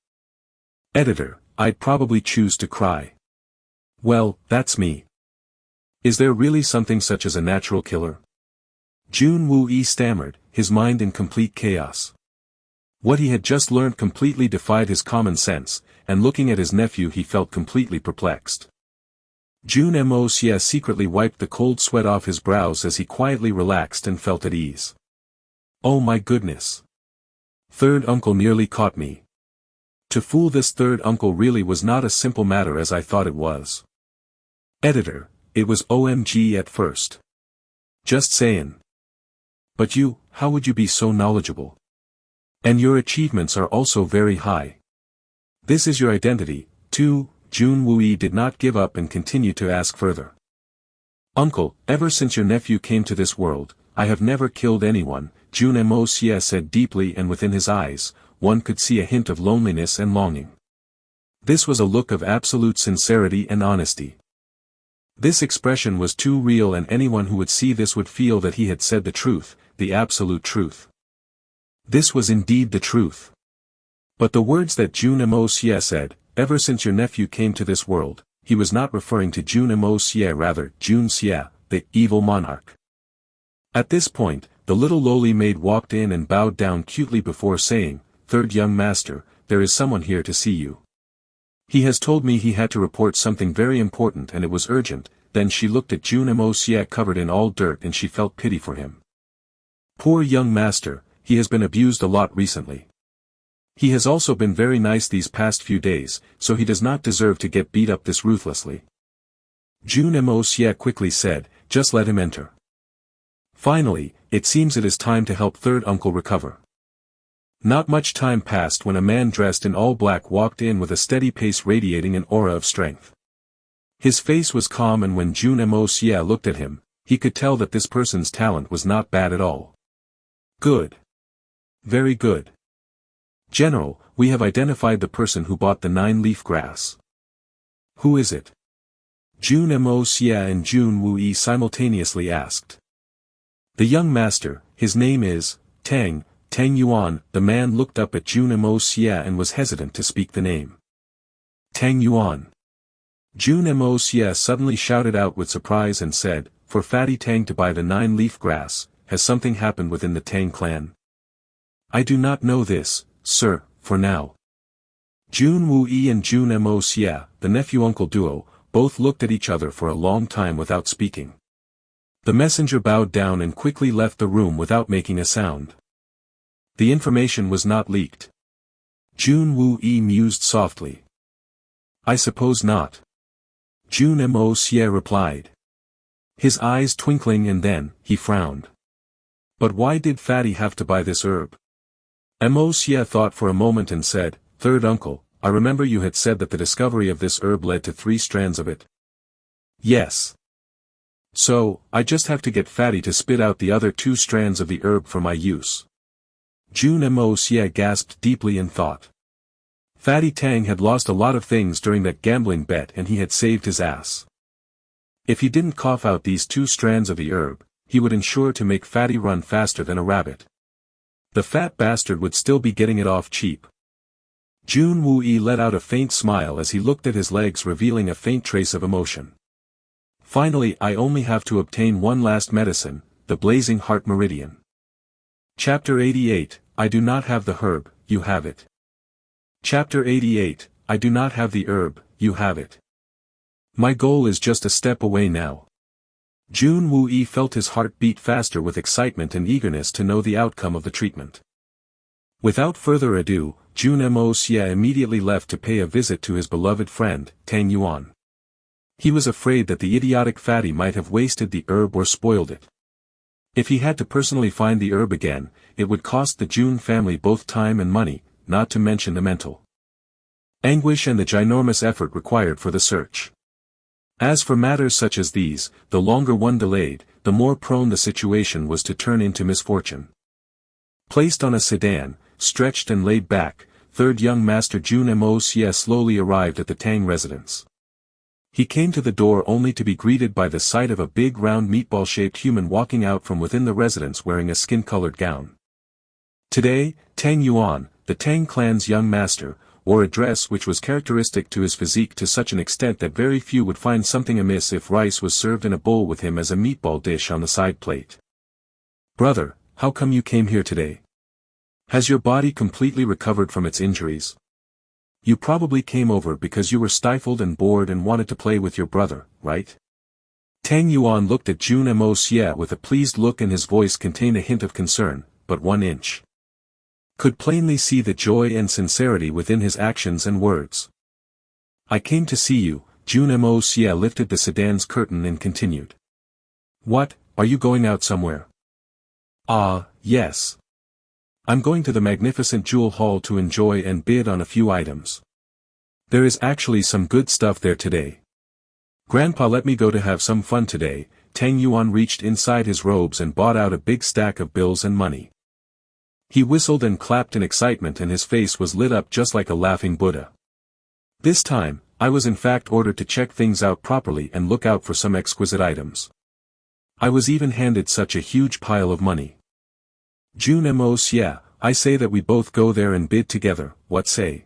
Editor, I'd probably choose to cry. Well, that's me. Is there really something such as a natural killer? Jun Wuyi stammered, his mind in complete chaos. What he had just learned completely defied his common sense, and looking at his nephew he felt completely perplexed. Jun Moxie secretly wiped the cold sweat off his brows as he quietly relaxed and felt at ease. Oh my goodness! Third uncle nearly caught me. To fool this third uncle really was not a simple matter as I thought it was. Editor, it was OMG at first. Just sayin'. But you, how would you be so knowledgeable? And your achievements are also very high. This is your identity, too. Jun Wuyi did not give up and continued to ask further. Uncle, ever since your nephew came to this world, I have never killed anyone, Jun Moxie said deeply, and within his eyes, one could see a hint of loneliness and longing. This was a look of absolute sincerity and honesty. This expression was too real, and anyone who would see this would feel that he had said the truth, the absolute truth. This was indeed the truth. But the words that Jun Moxie said, "Ever since your nephew came to this world," he was not referring to Jun Moxie, rather Jun Xie, the evil monarch. At this point, the little lowly maid walked in and bowed down cutely before saying, "Third young master, there is someone here to see you. He has told me he had to report something very important and it was urgent." Then she looked at Jun Moxie covered in all dirt and she felt pity for him. Poor young master, he has been abused a lot recently. He has also been very nice these past few days, so he does not deserve to get beat up this ruthlessly. Jun Moxie quickly said, "Just let him enter." Finally, it seems it is time to help third uncle recover. Not much time passed when a man dressed in all black walked in with a steady pace radiating an aura of strength. His face was calm, and when Jun Moxie looked at him, he could tell that this person's talent was not bad at all. "Good. Very good. General, we have identified the person who bought the 9-leaf grass." "Who is it?" Jun Moxie and Jun Wue simultaneously asked. "The young master, his name is Tang Yuan." The man looked up at Jun Moxie and was hesitant to speak the name. "Tang Yuan." Jun Moxie suddenly shouted out with surprise and said, "For Fatty Tang to buy the 9-leaf grass, has something happened within the Tang clan?" "I do not know this, sir, for now." Jun Wue and Jun Moxie, the nephew-uncle duo, both looked at each other for a long time without speaking. The messenger bowed down and quickly left the room without making a sound. The information was not leaked. Jun Wue mused softly. "I suppose not." Jun Moxie replied. His eyes twinkling, and then, he frowned. "But why did Fatty have to buy this herb?" Moxie thought for a moment and said, "Third uncle, I remember you had said that the discovery of this herb led to 3 strands of it." "Yes. So, I just have to get Fatty to spit out the other 2 strands of the herb for my use." Jun Moxie gasped deeply in thought. Fatty Tang had lost a lot of things during that gambling bet, and he had saved his ass. If he didn't cough out these 2 strands of the herb, he would ensure to make Fatty run faster than a rabbit. The fat bastard would still be getting it off cheap. Jun Wue let out a faint smile as he looked at his legs, revealing a faint trace of emotion. "Finally, I only have to obtain one last medicine, the Blazing Heart Meridian." Chapter 88, I do not have the herb, you have it. Chapter 88, I do not have the herb, you have it. My goal is just a step away now. Jun Wue felt his heart beat faster with excitement and eagerness to know the outcome of the treatment. Without further ado, Jun Moxie immediately left to pay a visit to his beloved friend, Tang Yuan. He was afraid that the idiotic Fatty might have wasted the herb or spoiled it. If he had to personally find the herb again, it would cost the Jun family both time and money, not to mention the mental anguish and the ginormous effort required for the search. As for matters such as these, the longer one delayed, the more prone the situation was to turn into misfortune. Placed on a sedan, stretched and laid back, third young master Jun Moxie slowly arrived at the Tang residence. He came to the door only to be greeted by the sight of a big round meatball-shaped human walking out from within the residence wearing a skin-colored gown. Today, Tang Yuan, the Tang clan's young master, wore a dress which was characteristic to his physique to such an extent that very few would find something amiss if rice was served in a bowl with him as a meatball dish on the side plate. "Brother, how come you came here today? Has your body completely recovered from its injuries? You probably came over because you were stifled and bored and wanted to play with your brother, right?" Tang Yuan looked at Jun Moxie with a pleased look, and his voice contained a hint of concern, but 1 inch could plainly see the joy and sincerity within his actions and words. "I came to see you." Jun Moxie lifted the sedan's curtain and continued. "What, are you going out somewhere?" Yes. I'm going to the magnificent jewel hall to enjoy and bid on a few items. There is actually some good stuff there today. Grandpa let me go to have some fun today." Tang Yuan reached inside his robes and brought out a big stack of bills and money. He whistled and clapped in excitement and his face was lit up just like a laughing Buddha. This time, I was in fact ordered to check things out properly and look out for some exquisite items. I was even handed such a huge pile of money. Jun Moxie, I say that we both go there and bid together, what say?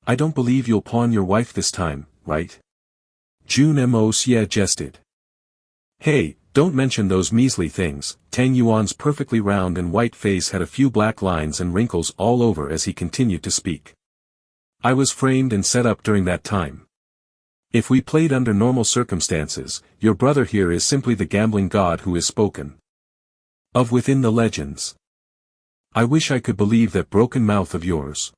I don't believe you'll pawn your wife this time, right? Jun Moxie jested. Hey, don't mention those measly things. Tang Yuan's perfectly round and white face had a few black lines and wrinkles all over as he continued to speak. I was framed and set up during that time. If we played under normal circumstances, your brother here is simply the gambling god who is spoken of within the legends. I wish I could believe that broken mouth of yours.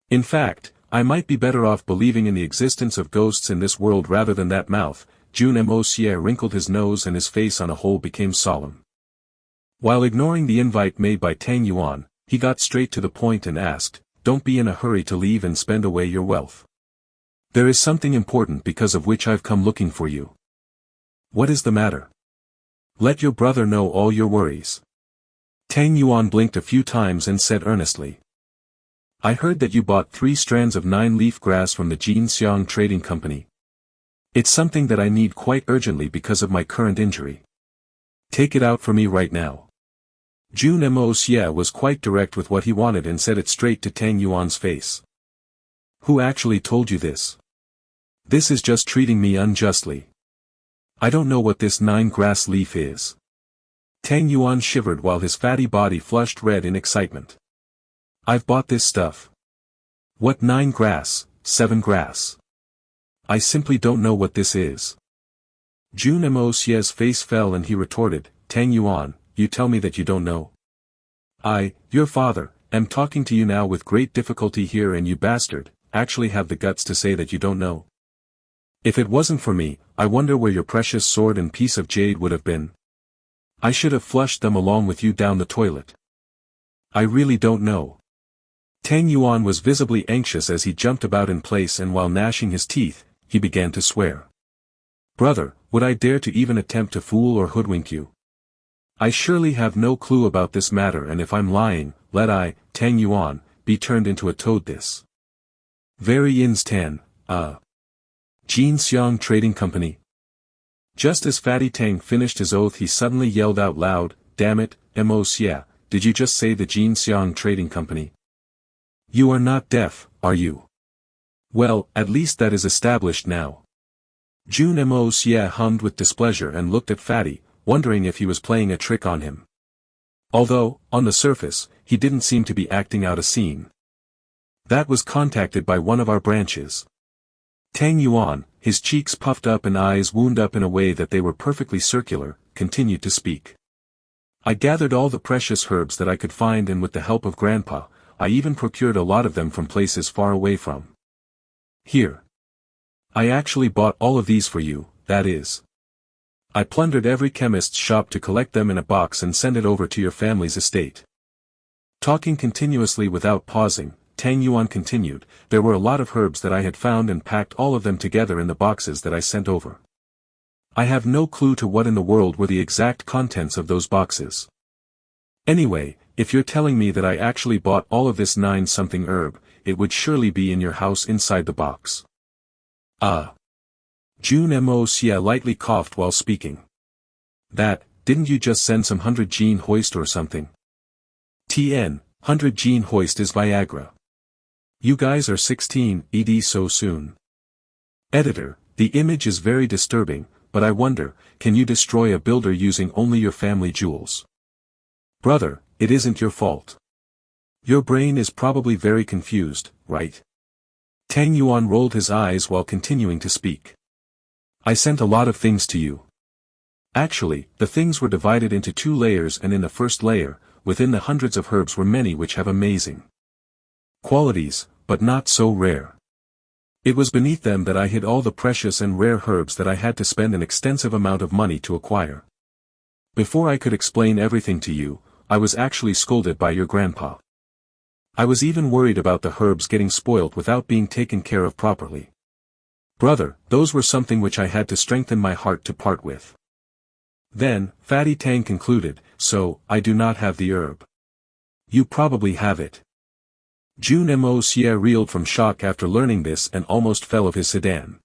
In fact, I might be better off believing in the existence of ghosts in this world rather than that mouth. Jun Moxie wrinkled his nose and his face on a whole became solemn. While ignoring the invite made by Tang Yuan, he got straight to the point and asked, don't be in a hurry to leave and spend away your wealth. There is something important because of which I've come looking for you. What is the matter? Let your brother know all your worries. Tang Yuan blinked a few times and said earnestly. I heard that you bought 3 strands of 9-leaf grass from the Jin Xiang Trading Company. It's something that I need quite urgently because of my current injury. Take it out for me right now. Jun Moxie was quite direct with what he wanted and said it straight to Tang Yuan's face. Who actually told you this? This is just treating me unjustly. I don't know what this 9 grass leaf is. Tang Yuan shivered while his fatty body flushed red in excitement. I've bought this stuff. What 9 grass, 7 grass? I simply don't know what this is. Jun Moxie's face fell and he retorted, Tang Yuan, you tell me that you don't know. I, your father, am talking to you now with great difficulty here and you bastard, actually have the guts to say that you don't know. If it wasn't for me, I wonder where your precious sword and piece of jade would have been. I should have flushed them along with you down the toilet. I really don't know. Tang Yuan was visibly anxious as he jumped about in place and while gnashing his teeth, he began to swear. Brother, would I dare to even attempt to fool or hoodwink you? I surely have no clue about this matter and if I'm lying, let I, Tang Yuan, be turned into a toad this. Very instant, Jin Xiang Trading Company. Just as Fatty Tang finished his oath he suddenly yelled out loud, damn it, Moxie, did you just say the Jin Xiang Trading Company? You are not deaf, are you? Well, at least that is established now. Jun Moxie hummed with displeasure and looked at Fatty, wondering if he was playing a trick on him. Although, on the surface, he didn't seem to be acting out a scene. That was contacted by one of our branches. Tang Yuan, his cheeks puffed up and eyes wound up in a way that they were perfectly circular, continued to speak. I gathered all the precious herbs that I could find and with the help of Grandpa, I even procured a lot of them from places far away from here. I actually bought all of these for you, that is. I plundered every chemist's shop to collect them in a box and send it over to your family's estate. Talking continuously without pausing, Tang Yuan continued, there were a lot of herbs that I had found and packed all of them together in the boxes that I sent over. I have no clue to what in the world were the exact contents of those boxes. Anyway, if you're telling me that I actually bought all of this 9-something herb, it would surely be in your house inside the box. Jun Moxie lightly coughed while speaking. Didn't you just send some 100 gene hoist or something? 100 gene hoist is Viagra. You guys are 16, ed so soon. Editor, the image is very disturbing, but I wonder, can you destroy a builder using only your family jewels? Brother, it isn't your fault. Your brain is probably very confused, right? Tang Yuan rolled his eyes while continuing to speak. I sent a lot of things to you. Actually, the things were divided into 2 layers and in the first layer, within the hundreds of herbs were many which have amazing qualities, but not so rare. It was beneath them that I hid all the precious and rare herbs that I had to spend an extensive amount of money to acquire. Before I could explain everything to you, I was actually scolded by your grandpa. I was even worried about the herbs getting spoiled without being taken care of properly. Brother, those were something which I had to strengthen my heart to part with. Then, Fatty Tang concluded, so, I do not have the herb. You probably have it. Jun Moxie reeled from shock after learning this and almost fell of his sedan.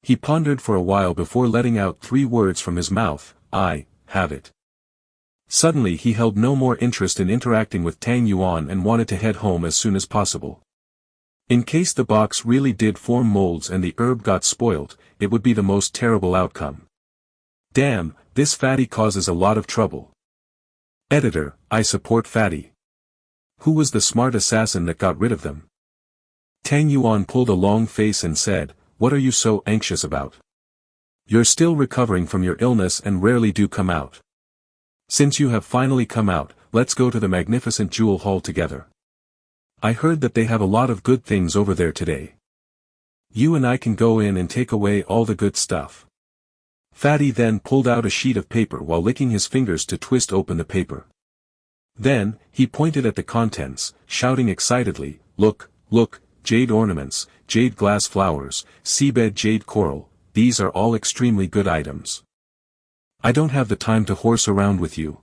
He pondered for a while before letting out 3 words from his mouth, I have it. Suddenly he held no more interest in interacting with Tang Yuan and wanted to head home as soon as possible. In case the box really did form molds and the herb got spoiled, it would be the most terrible outcome. Damn, this Fatty causes a lot of trouble. Editor, I support Fatty. Who was the smart assassin that got rid of them? Tang Yuan pulled a long face and said, what are you so anxious about? You're still recovering from your illness and rarely do come out. Since you have finally come out, let's go to the magnificent jewel hall together. I heard that they have a lot of good things over there today. You and I can go in and take away all the good stuff. Fatty then pulled out a sheet of paper while licking his fingers to twist open the paper. Then, he pointed at the contents, shouting excitedly, look, look, jade ornaments, jade glass flowers, seabed jade coral, these are all extremely good items. I don't have the time to horse around with you.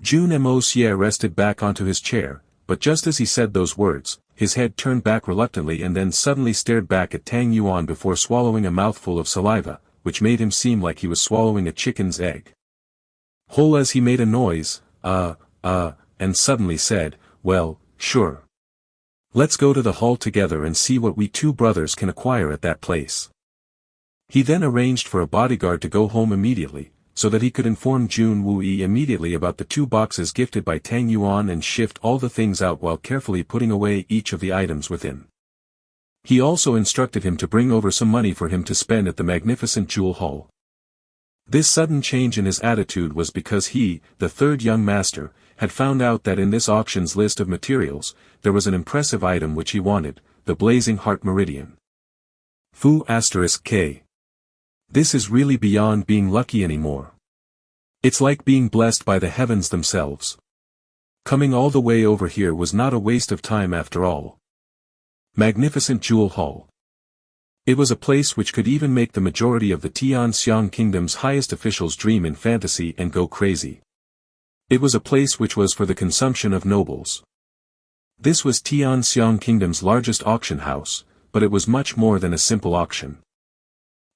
Jun Moxie rested back onto his chair, but just as he said those words, his head turned back reluctantly and then suddenly stared back at Tang Yuan before swallowing a mouthful of saliva, which made him seem like he was swallowing a chicken's egg. Whole as he made a noise, and suddenly said, well, sure. Let's go to the hall together and see what we 2 brothers can acquire at that place. He then arranged for a bodyguard to go home immediately, so that he could inform Jun Wui immediately about the 2 boxes gifted by Tang Yuan and shift all the things out while carefully putting away each of the items within. He also instructed him to bring over some money for him to spend at the magnificent jewel hall. This sudden change in his attitude was because he, the 3rd young master, had found out that in this auction's list of materials, there was an impressive item which he wanted, the blazing heart meridian. Fu *K. This is really beyond being lucky anymore. It's like being blessed by the heavens themselves. Coming all the way over here was not a waste of time after all. Magnificent Jewel Hall. It was a place which could even make the majority of the Tianxiang Kingdom's highest officials dream in fantasy and go crazy. It was a place which was for the consumption of nobles. This was Tianxiang Kingdom's largest auction house, but it was much more than a simple auction.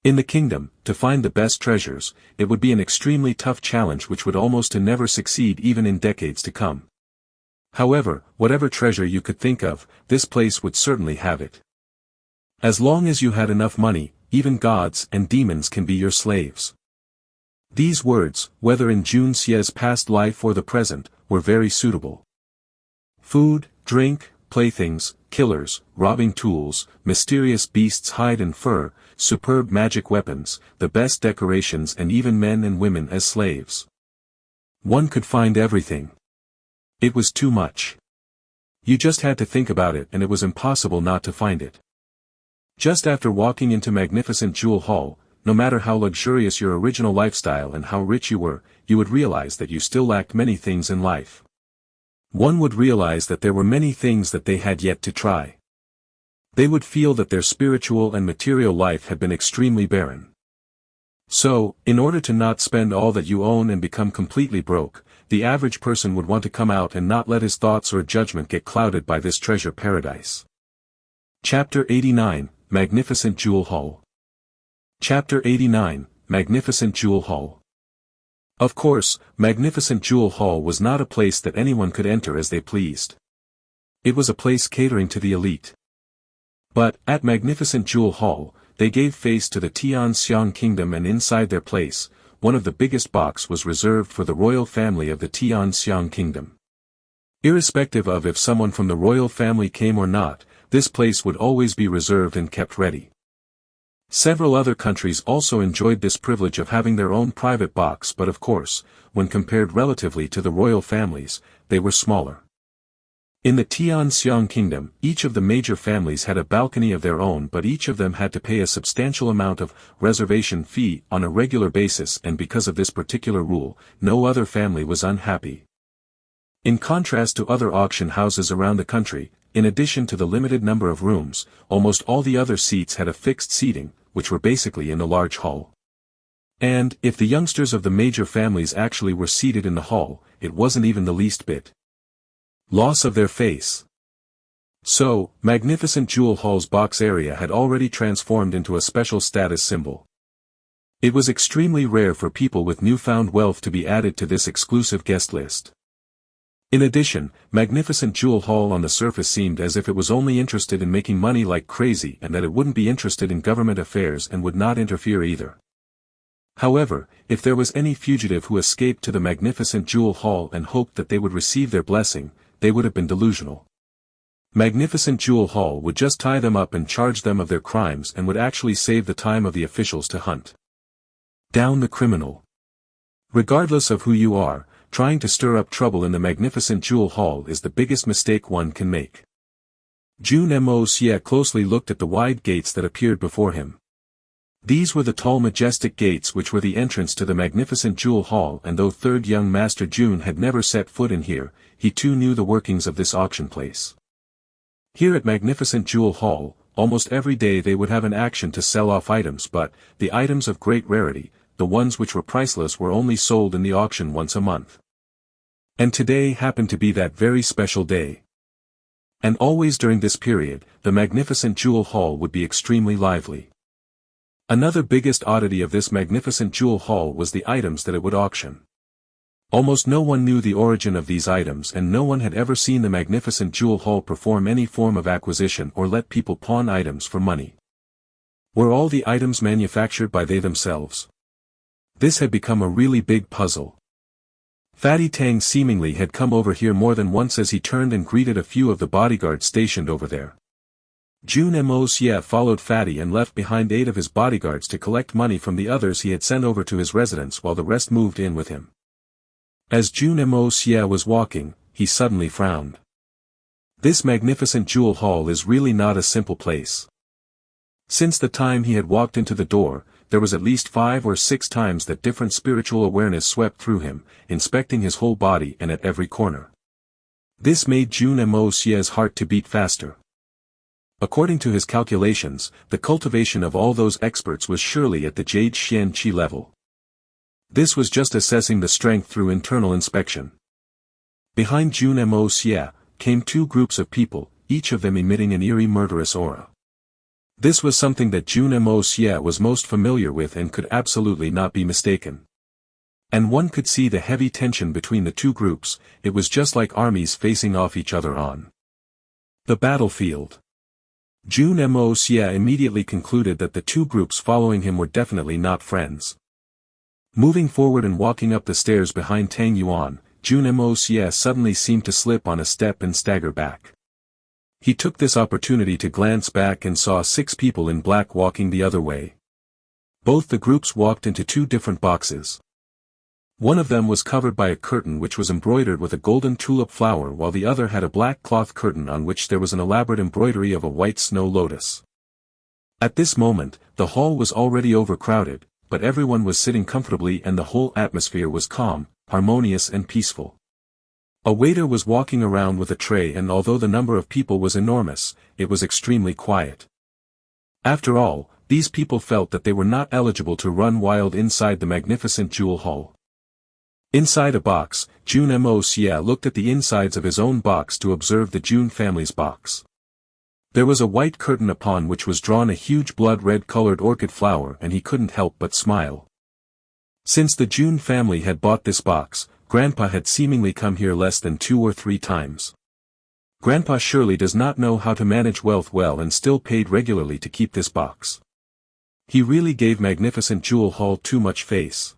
In the kingdom, to find the best treasures, it would be an extremely tough challenge which would almost to never succeed even in decades to come. However, whatever treasure you could think of, this place would certainly have it. As long as you had enough money, even gods and demons can be your slaves. These words, whether in Jun Xie's past life or the present, were very suitable. Food, drink, playthings, killers, robbing tools, mysterious beasts' hide and fur, superb magic weapons, the best decorations and even men and women as slaves. One could find everything. It was too much. You just had to think about it and it was impossible not to find it. Just after walking into magnificent Jewel Hall, no matter how luxurious your original lifestyle and how rich you were, you would realize that you still lacked many things in life. One would realize that there were many things that they had yet to try. They would feel that their spiritual and material life had been extremely barren. So, in order to not spend all that you own and become completely broke, the average person would want to come out and not let his thoughts or judgment get clouded by this treasure paradise. Chapter 89, Magnificent Jewel Hall. Chapter 89, Magnificent Jewel Hall. Of course, Magnificent Jewel Hall was not a place that anyone could enter as they pleased. It was a place catering to the elite. But, at Magnificent Jewel Hall, they gave face to the Tianxiang Kingdom and inside their place, one of the biggest box was reserved for the royal family of the Tianxiang Kingdom. Irrespective of if someone from the royal family came or not, this place would always be reserved and kept ready. Several other countries also enjoyed this privilege of having their own private box, but of course, when compared relatively to the royal families, they were smaller. In the Tianxiang Kingdom, each of the major families had a balcony of their own, but each of them had to pay a substantial amount of reservation fee on a regular basis, and because of this particular rule, no other family was unhappy. In contrast to other auction houses around the country, in addition to the limited number of rooms, almost all the other seats had a fixed seating, which were basically in the large hall. And, if the youngsters of the major families actually were seated in the hall, it wasn't even the least bit loss of their face. So, Magnificent Jewel Hall's box area had already transformed into a special status symbol. It was extremely rare for people with newfound wealth to be added to this exclusive guest list. In addition, Magnificent Jewel Hall on the surface seemed as if it was only interested in making money like crazy and that it wouldn't be interested in government affairs and would not interfere either. However, if there was any fugitive who escaped to the Magnificent Jewel Hall and hoped that they would receive their blessing, they would have been delusional. Magnificent Jewel Hall would just tie them up and charge them of their crimes and would actually save the time of the officials to hunt down the criminal. Regardless of who you are, trying to stir up trouble in the Magnificent Jewel Hall is the biggest mistake one can make. Jun Moxie closely looked at the wide gates that appeared before him. These were the tall majestic gates which were the entrance to the Magnificent Jewel Hall, and though third young Master Jun had never set foot in here, he too knew the workings of this auction place. Here at Magnificent Jewel Hall, almost every day they would have an action to sell off items, but, the items of great rarity, the ones which were priceless, were only sold in the auction once a month. And today happened to be that very special day. And always during this period, the Magnificent Jewel Hall would be extremely lively. Another biggest oddity of this Magnificent Jewel Hall was the items that it would auction. Almost no one knew the origin of these items, and no one had ever seen the Magnificent Jewel Hall perform any form of acquisition or let people pawn items for money. Were all the items manufactured by they themselves? This had become a really big puzzle. Fatty Tang seemingly had come over here more than once as he turned and greeted a few of the bodyguards stationed over there. Jun Moxie followed Fatty and left behind 8 of his bodyguards to collect money from the others he had sent over to his residence, while the rest moved in with him. As Jun Moxie was walking, he suddenly frowned. This Magnificent Jewel Hall is really not a simple place. Since the time he had walked into the door, there was at least 5 or 6 times that different spiritual awareness swept through him, inspecting his whole body and at every corner. This made Jun Moxie's heart to beat faster. According to his calculations, the cultivation of all those experts was surely at the Jade Xian Qi level. This was just assessing the strength through internal inspection. Behind Jun Moxie came 2 groups of people, each of them emitting an eerie murderous aura. This was something that Jun Moxie was most familiar with and could absolutely not be mistaken. And one could see the heavy tension between the 2 groups. It was just like armies facing off each other on the battlefield. Jun Moxie immediately concluded that the 2 groups following him were definitely not friends. Moving forward and walking up the stairs behind Tang Yuan, Jun Moxie suddenly seemed to slip on a step and stagger back. He took this opportunity to glance back and saw 6 people in black walking the other way. Both the groups walked into 2 different boxes. One of them was covered by a curtain which was embroidered with a golden tulip flower, while the other had a black cloth curtain on which there was an elaborate embroidery of a white snow lotus. At this moment, the hall was already overcrowded, but everyone was sitting comfortably and the whole atmosphere was calm, harmonious and peaceful. A waiter was walking around with a tray, and although the number of people was enormous, it was extremely quiet. After all, these people felt that they were not eligible to run wild inside the Magnificent Jewel Hall. Inside a box, Jun Moxie looked at the insides of his own box to observe the Jun family's box. There was a white curtain upon which was drawn a huge blood-red colored orchid flower, and he couldn't help but smile. Since the Jun family had bought this box, Grandpa had seemingly come here less than 2 or 3 times. Grandpa surely does not know how to manage wealth well and still paid regularly to keep this box. He really gave Magnificent Jewel Hall too much face.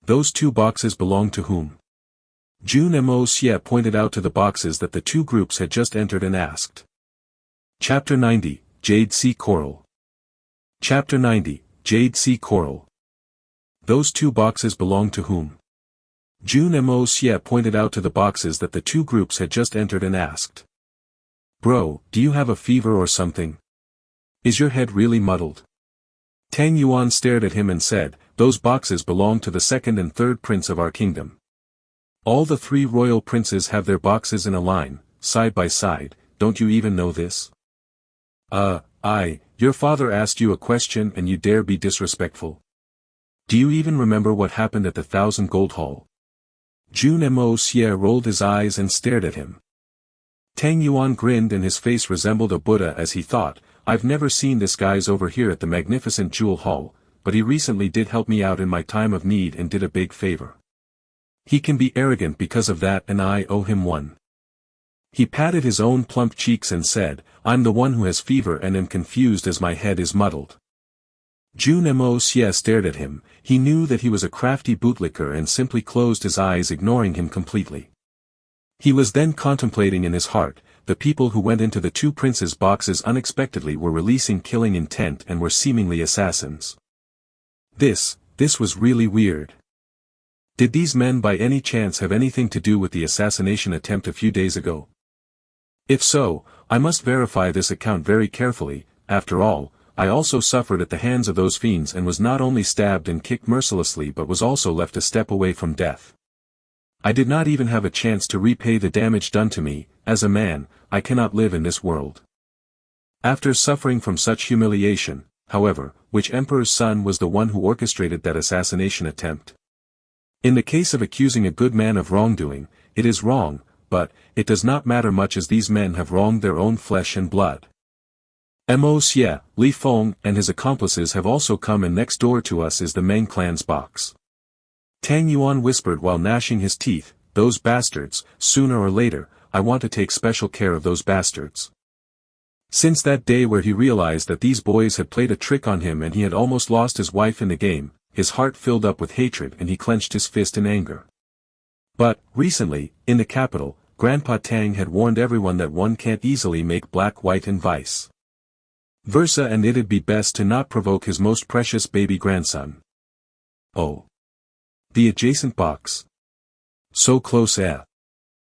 Those 2 boxes belong to whom? Jun Moxie pointed out to the boxes that the 2 groups had just entered and asked. Chapter 90, Jade Sea Coral. Chapter 90, Jade Sea Coral. Those 2 boxes belong to whom? Jun Moxie pointed out to the boxes that the 2 groups had just entered and asked. Bro, do you have a fever or something? Is your head really muddled? Tang Yuan stared at him and said, those boxes belong to the 2nd and 3rd prince of our kingdom. All the 3 royal princes have their boxes in a line, side by side. Don't you even know this? Your father asked you a question and you dare be disrespectful? Do you even remember what happened at the 1,000 Gold Hall? Jun Moxie rolled his eyes and stared at him. Tang Yuan grinned and his face resembled a Buddha as he thought, I've never seen this guy's over here at the magnificent Jewel Hall, but he recently did help me out in my time of need and did a big favor. He can be arrogant because of that and I owe him one. He patted his own plump cheeks and said, I'm the one who has fever and am confused as my head is muddled. Jun Moxie stared at him, he knew that he was a crafty bootlicker and simply closed his eyes ignoring him completely. He was then contemplating in his heart, the people who went into the two princes' boxes unexpectedly were releasing killing intent and were seemingly assassins. This was really weird. Did these men by any chance have anything to do with the assassination attempt a few days ago? If so, I must verify this account very carefully. After all, I also suffered at the hands of those fiends and was not only stabbed and kicked mercilessly but was also left a step away from death. I did not even have a chance to repay the damage done to me. As a man, I cannot live in this world. After suffering from such humiliation, however, which emperor's son was the one who orchestrated that assassination attempt? In the case of accusing a good man of wrongdoing, it is wrong, but it does not matter much as these men have wronged their own flesh and blood. Mo Xie, Li Feng and his accomplices have also come, and next door to us is the Meng clan's box. Tang Yuan whispered while gnashing his teeth, those bastards, sooner or later, I want to take special care of those bastards. Since that day where he realized that these boys had played a trick on him and he had almost lost his wife in the game, his heart filled up with hatred and he clenched his fist in anger. But, recently, in the capital, Grandpa Tang had warned everyone that one can't easily make black white and vice versa, and it'd be best to not provoke his most precious baby grandson. Oh. The adjacent box. So close, eh?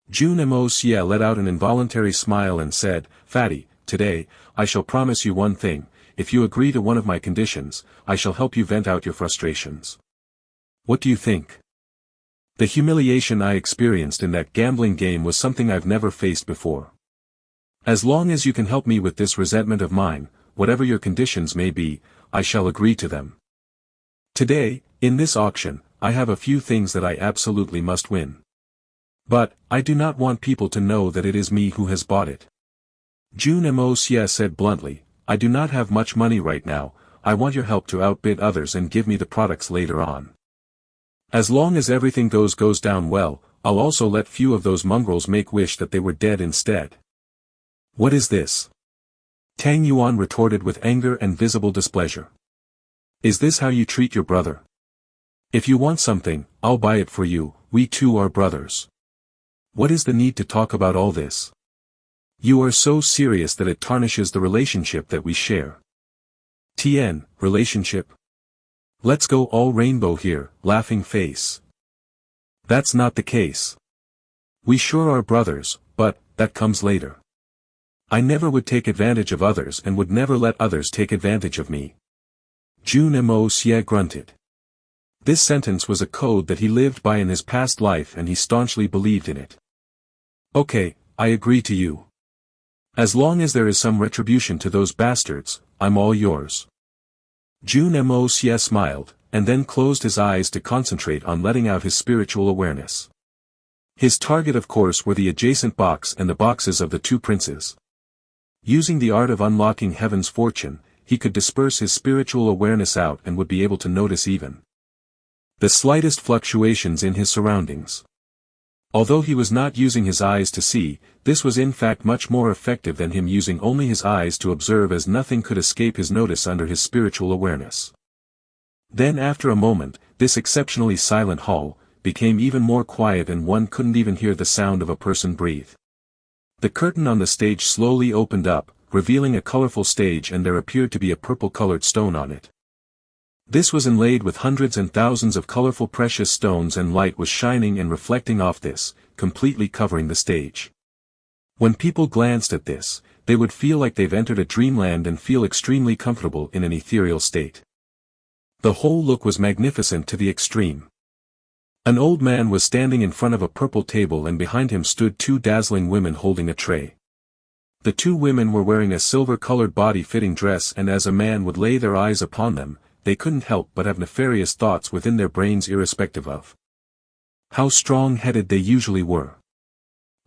Jun Moxie let out an involuntary smile and said, Fatty, today, I shall promise you one thing, if you agree to one of my conditions, I shall help you vent out your frustrations. What do you think? The humiliation I experienced in that gambling game was something I've never faced before. As long as you can help me with this resentment of mine, whatever your conditions may be, I shall agree to them. Today, in this auction, I have a few things that I absolutely must win. But, I do not want people to know that it is me who has bought it. Jun Moxie said bluntly, I do not have much money right now, I want your help to outbid others and give me the products later on. As long as everything goes down well, I'll also let few of those mongrels make wish that they were dead instead. What is this? Tang Yuan retorted with anger and visible displeasure. Is this how you treat your brother? If you want something, I'll buy it for you, we two are brothers. What is the need to talk about all this? You are so serious that it tarnishes the relationship that we share. Tien, relationship? Let's go all rainbow here, laughing face. That's not the case. We sure are brothers, but, that comes later. I never would take advantage of others and would never let others take advantage of me. Jun Moxie grunted. This sentence was a code that he lived by in his past life and he staunchly believed in it. Okay, I agree to you. As long as there is some retribution to those bastards, I'm all yours. Jun Moxie smiled, and then closed his eyes to concentrate on letting out his spiritual awareness. His target of course were the adjacent box and the boxes of the two princes. Using the art of unlocking heaven's fortune, he could disperse his spiritual awareness out and would be able to notice even the slightest fluctuations in his surroundings. Although he was not using his eyes to see, this was in fact much more effective than him using only his eyes to observe, as nothing could escape his notice under his spiritual awareness. Then after a moment, this exceptionally silent hall became even more quiet and one couldn't even hear the sound of a person breathe. The curtain on the stage slowly opened up, revealing a colorful stage, and there appeared to be a purple-colored stone on it. This was inlaid with hundreds and thousands of colorful precious stones, and light was shining and reflecting off this, completely covering the stage. When people glanced at this, they would feel like they've entered a dreamland and feel extremely comfortable in an ethereal state. The whole look was magnificent to the extreme. An old man was standing in front of a purple table, and behind him stood two dazzling women holding a tray. The two women were wearing a silver-colored body-fitting dress, and as a man would lay their eyes upon them, they couldn't help but have nefarious thoughts within their brains irrespective of how strong-headed they usually were.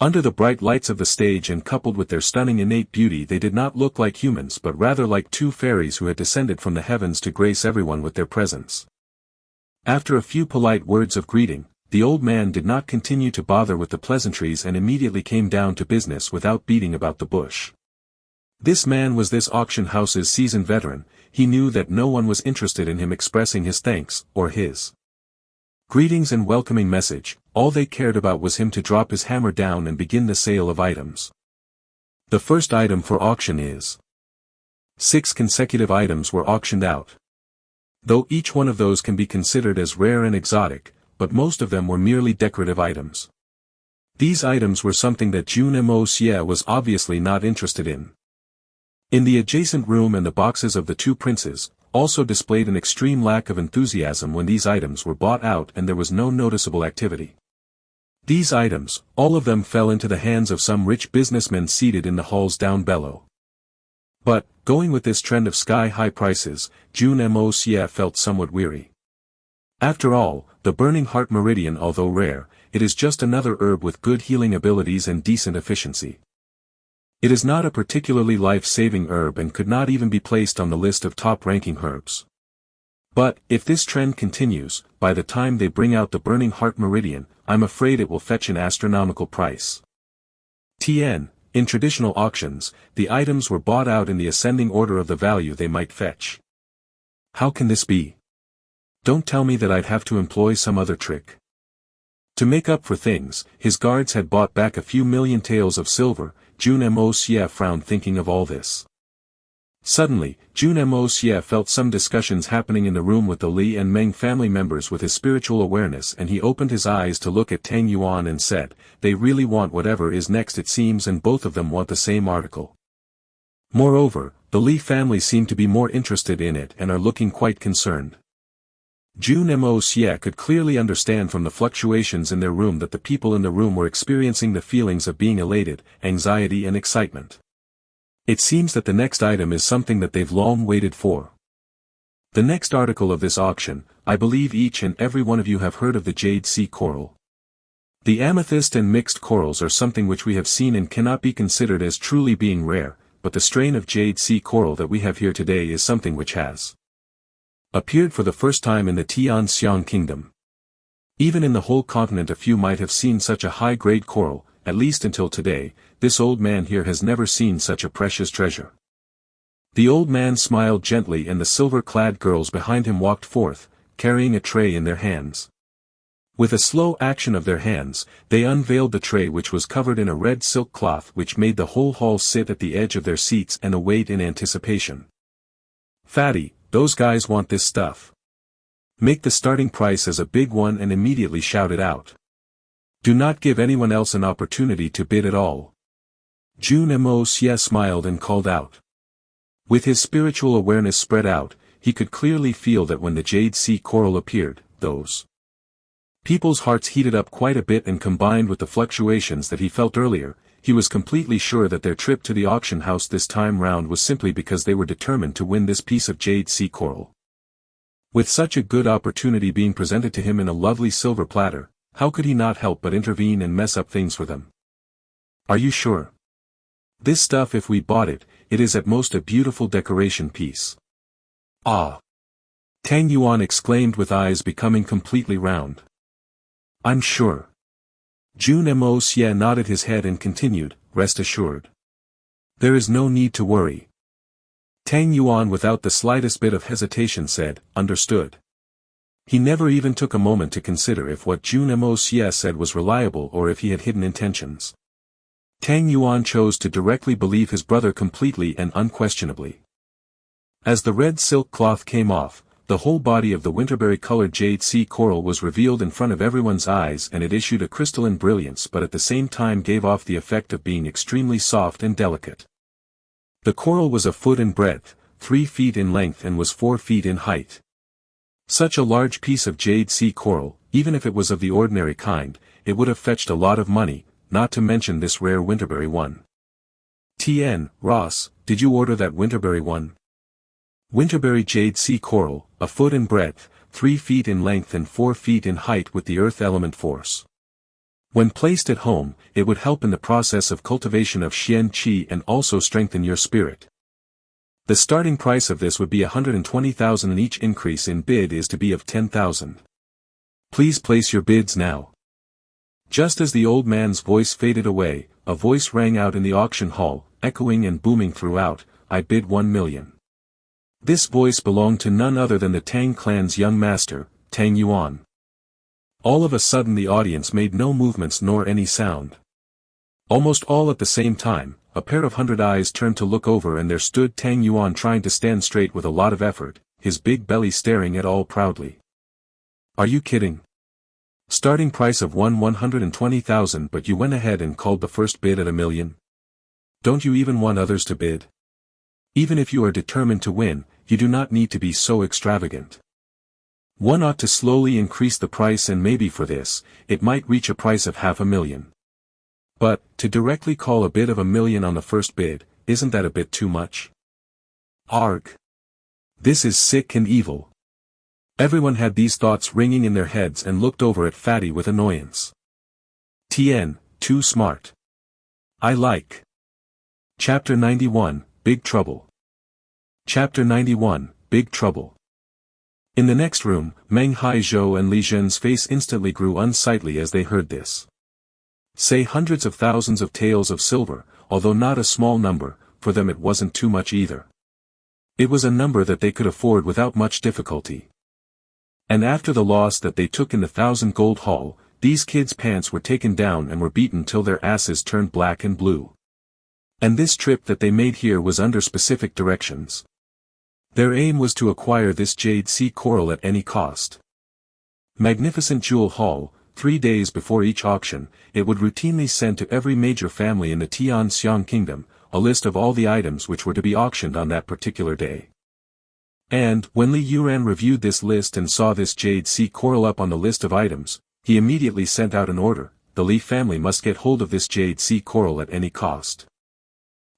Under the bright lights of the stage and coupled with their stunning innate beauty, they did not look like humans but rather like two fairies who had descended from the heavens to grace everyone with their presence. After a few polite words of greeting, the old man did not continue to bother with the pleasantries and immediately came down to business without beating about the bush. This man was this auction house's seasoned veteran. He knew that no one was interested in him expressing his thanks, or his greetings and welcoming message. All they cared about was him to drop his hammer down and begin the sale of items. The first item for auction is 6 consecutive items were auctioned out. Though each one of those can be considered as rare and exotic, but most of them were merely decorative items. These items were something that Jun Moxie was obviously not interested in. In the adjacent room, and the boxes of the two princes also displayed an extreme lack of enthusiasm when these items were bought out, and there was no noticeable activity. These items, all of them, fell into the hands of some rich businessmen seated in the halls down below. But, going with this trend of sky-high prices, Jun Moxie felt somewhat weary. After all, the Burning Heart Meridian, although rare, it is just another herb with good healing abilities and decent efficiency. It is not a particularly life-saving herb and could not even be placed on the list of top-ranking herbs. But, if this trend continues, by the time they bring out the Burning Heart Meridian, I'm afraid it will fetch an astronomical price. In traditional auctions, the items were bought out in the ascending order of the value they might fetch. How can this be? Don't tell me that I'd have to employ some other trick. To make up for things, his guards had bought back a few million taels of silver. Jun Moxie frowned thinking of all this. Suddenly, Jun Moxie felt some discussions happening in the room with the Li and Meng family members with his spiritual awareness, and he opened his eyes to look at Tang Yuan and said, "They really want whatever is next, it seems, and both of them want the same article." Moreover, the Li family seem to be more interested in it and are looking quite concerned. Jun Moxie could clearly understand from the fluctuations in their room that the people in the room were experiencing the feelings of being elated, anxiety and excitement. It seems that the next item is something that they've long waited for. The next article of this auction, I believe each and every one of you have heard of the Jade Sea Coral. The amethyst and mixed corals are something which we have seen and cannot be considered as truly being rare, but the strain of Jade Sea Coral that we have here today is something which has appeared for the first time in the Tianxiang Kingdom. Even in the whole continent a few might have seen such a high-grade coral, at least until today. This old man here has never seen such a precious treasure. The old man smiled gently and the silver-clad girls behind him walked forth, carrying a tray in their hands. With a slow action of their hands, they unveiled the tray, which was covered in a red silk cloth which made the whole hall sit at the edge of their seats and await in anticipation. "Fatty, those guys want this stuff. Make the starting price as a big one and immediately shout it out. Do not give anyone else an opportunity to bid at all." Jun Moxie smiled and called out. With his spiritual awareness spread out, he could clearly feel that when the Jade Sea Coral appeared, those people's hearts heated up quite a bit, and combined with the fluctuations that he felt earlier, he was completely sure that their trip to the auction house this time round was simply because they were determined to win this piece of Jade Sea Coral. With such a good opportunity being presented to him in a lovely silver platter, how could he not help but intervene and mess up things for them? "Are you sure? This stuff, if we bought it, it is at most a beautiful decoration piece." "Ah!" Tang Yuan exclaimed with eyes becoming completely round. "I'm sure." Jun Moxie nodded his head and continued, "Rest assured. There is no need to worry." Tang Yuan without the slightest bit of hesitation said, "Understood." He never even took a moment to consider if what Jun Moxie said was reliable or if he had hidden intentions. Tang Yuan chose to directly believe his brother completely and unquestionably. As the red silk cloth came off, the whole body of the winterberry-colored Jade Sea Coral was revealed in front of everyone's eyes, and it issued a crystalline brilliance but at the same time gave off the effect of being extremely soft and delicate. The coral was a foot in breadth, 3 feet in length and was 4 feet in height. Such a large piece of Jade Sea Coral, even if it was of the ordinary kind, it would have fetched a lot of money, not to mention this rare winterberry one. "Ross, did you order that winterberry one?" Winterberry jade sea coral, a foot in breadth, 3 feet in length and 4 feet in height with the earth element force. When placed at home, it would help in the process of cultivation of Xian Qi and also strengthen your spirit. The starting price of this would be 120,000 and each increase in bid is to be of 10,000. Please place your bids now. Just as the old man's voice faded away, a voice rang out in the auction hall, echoing and booming throughout, I bid 1 million. This voice belonged to none other than the Tang clan's young master, Tang Yuan. All of a sudden the audience made no movements nor any sound. Almost all at the same time, a pair of 100 eyes turned to look over and there stood Tang Yuan trying to stand straight with a lot of effort, his big belly staring at all proudly. Are you kidding? Starting price of 120,000 but you went ahead and called the first bid at 1 million? Don't you even want others to bid? Even if you are determined to win, you do not need to be so extravagant. One ought to slowly increase the price and maybe for this, it might reach a price of 500,000. But, to directly call a bid of 1 million on the first bid, isn't that a bit too much? Arg! This is sick and evil. Everyone had these thoughts ringing in their heads and looked over at Fatty with annoyance. Tien, too smart. I like. Chapter 91, Big Trouble. Chapter 91, Big Trouble. In the next room, Meng Haizhou and Li Zhen's face instantly grew unsightly as they heard this. Say hundreds of thousands of taels of silver, although not a small number, for them it wasn't too much either. It was a number that they could afford without much difficulty. And after the loss that they took in the 1,000 gold haul, these kids' pants were taken down and were beaten till their asses turned black and blue. And this trip that they made here was under specific directions. Their aim was to acquire this jade sea coral at any cost. Magnificent jewel haul, 3 days before each auction, it would routinely send to every major family in the Tianxiang kingdom, a list of all the items which were to be auctioned on that particular day. And, when Li Yuran reviewed this list and saw this jade sea coral up on the list of items, he immediately sent out an order, the Li family must get hold of this jade sea coral at any cost.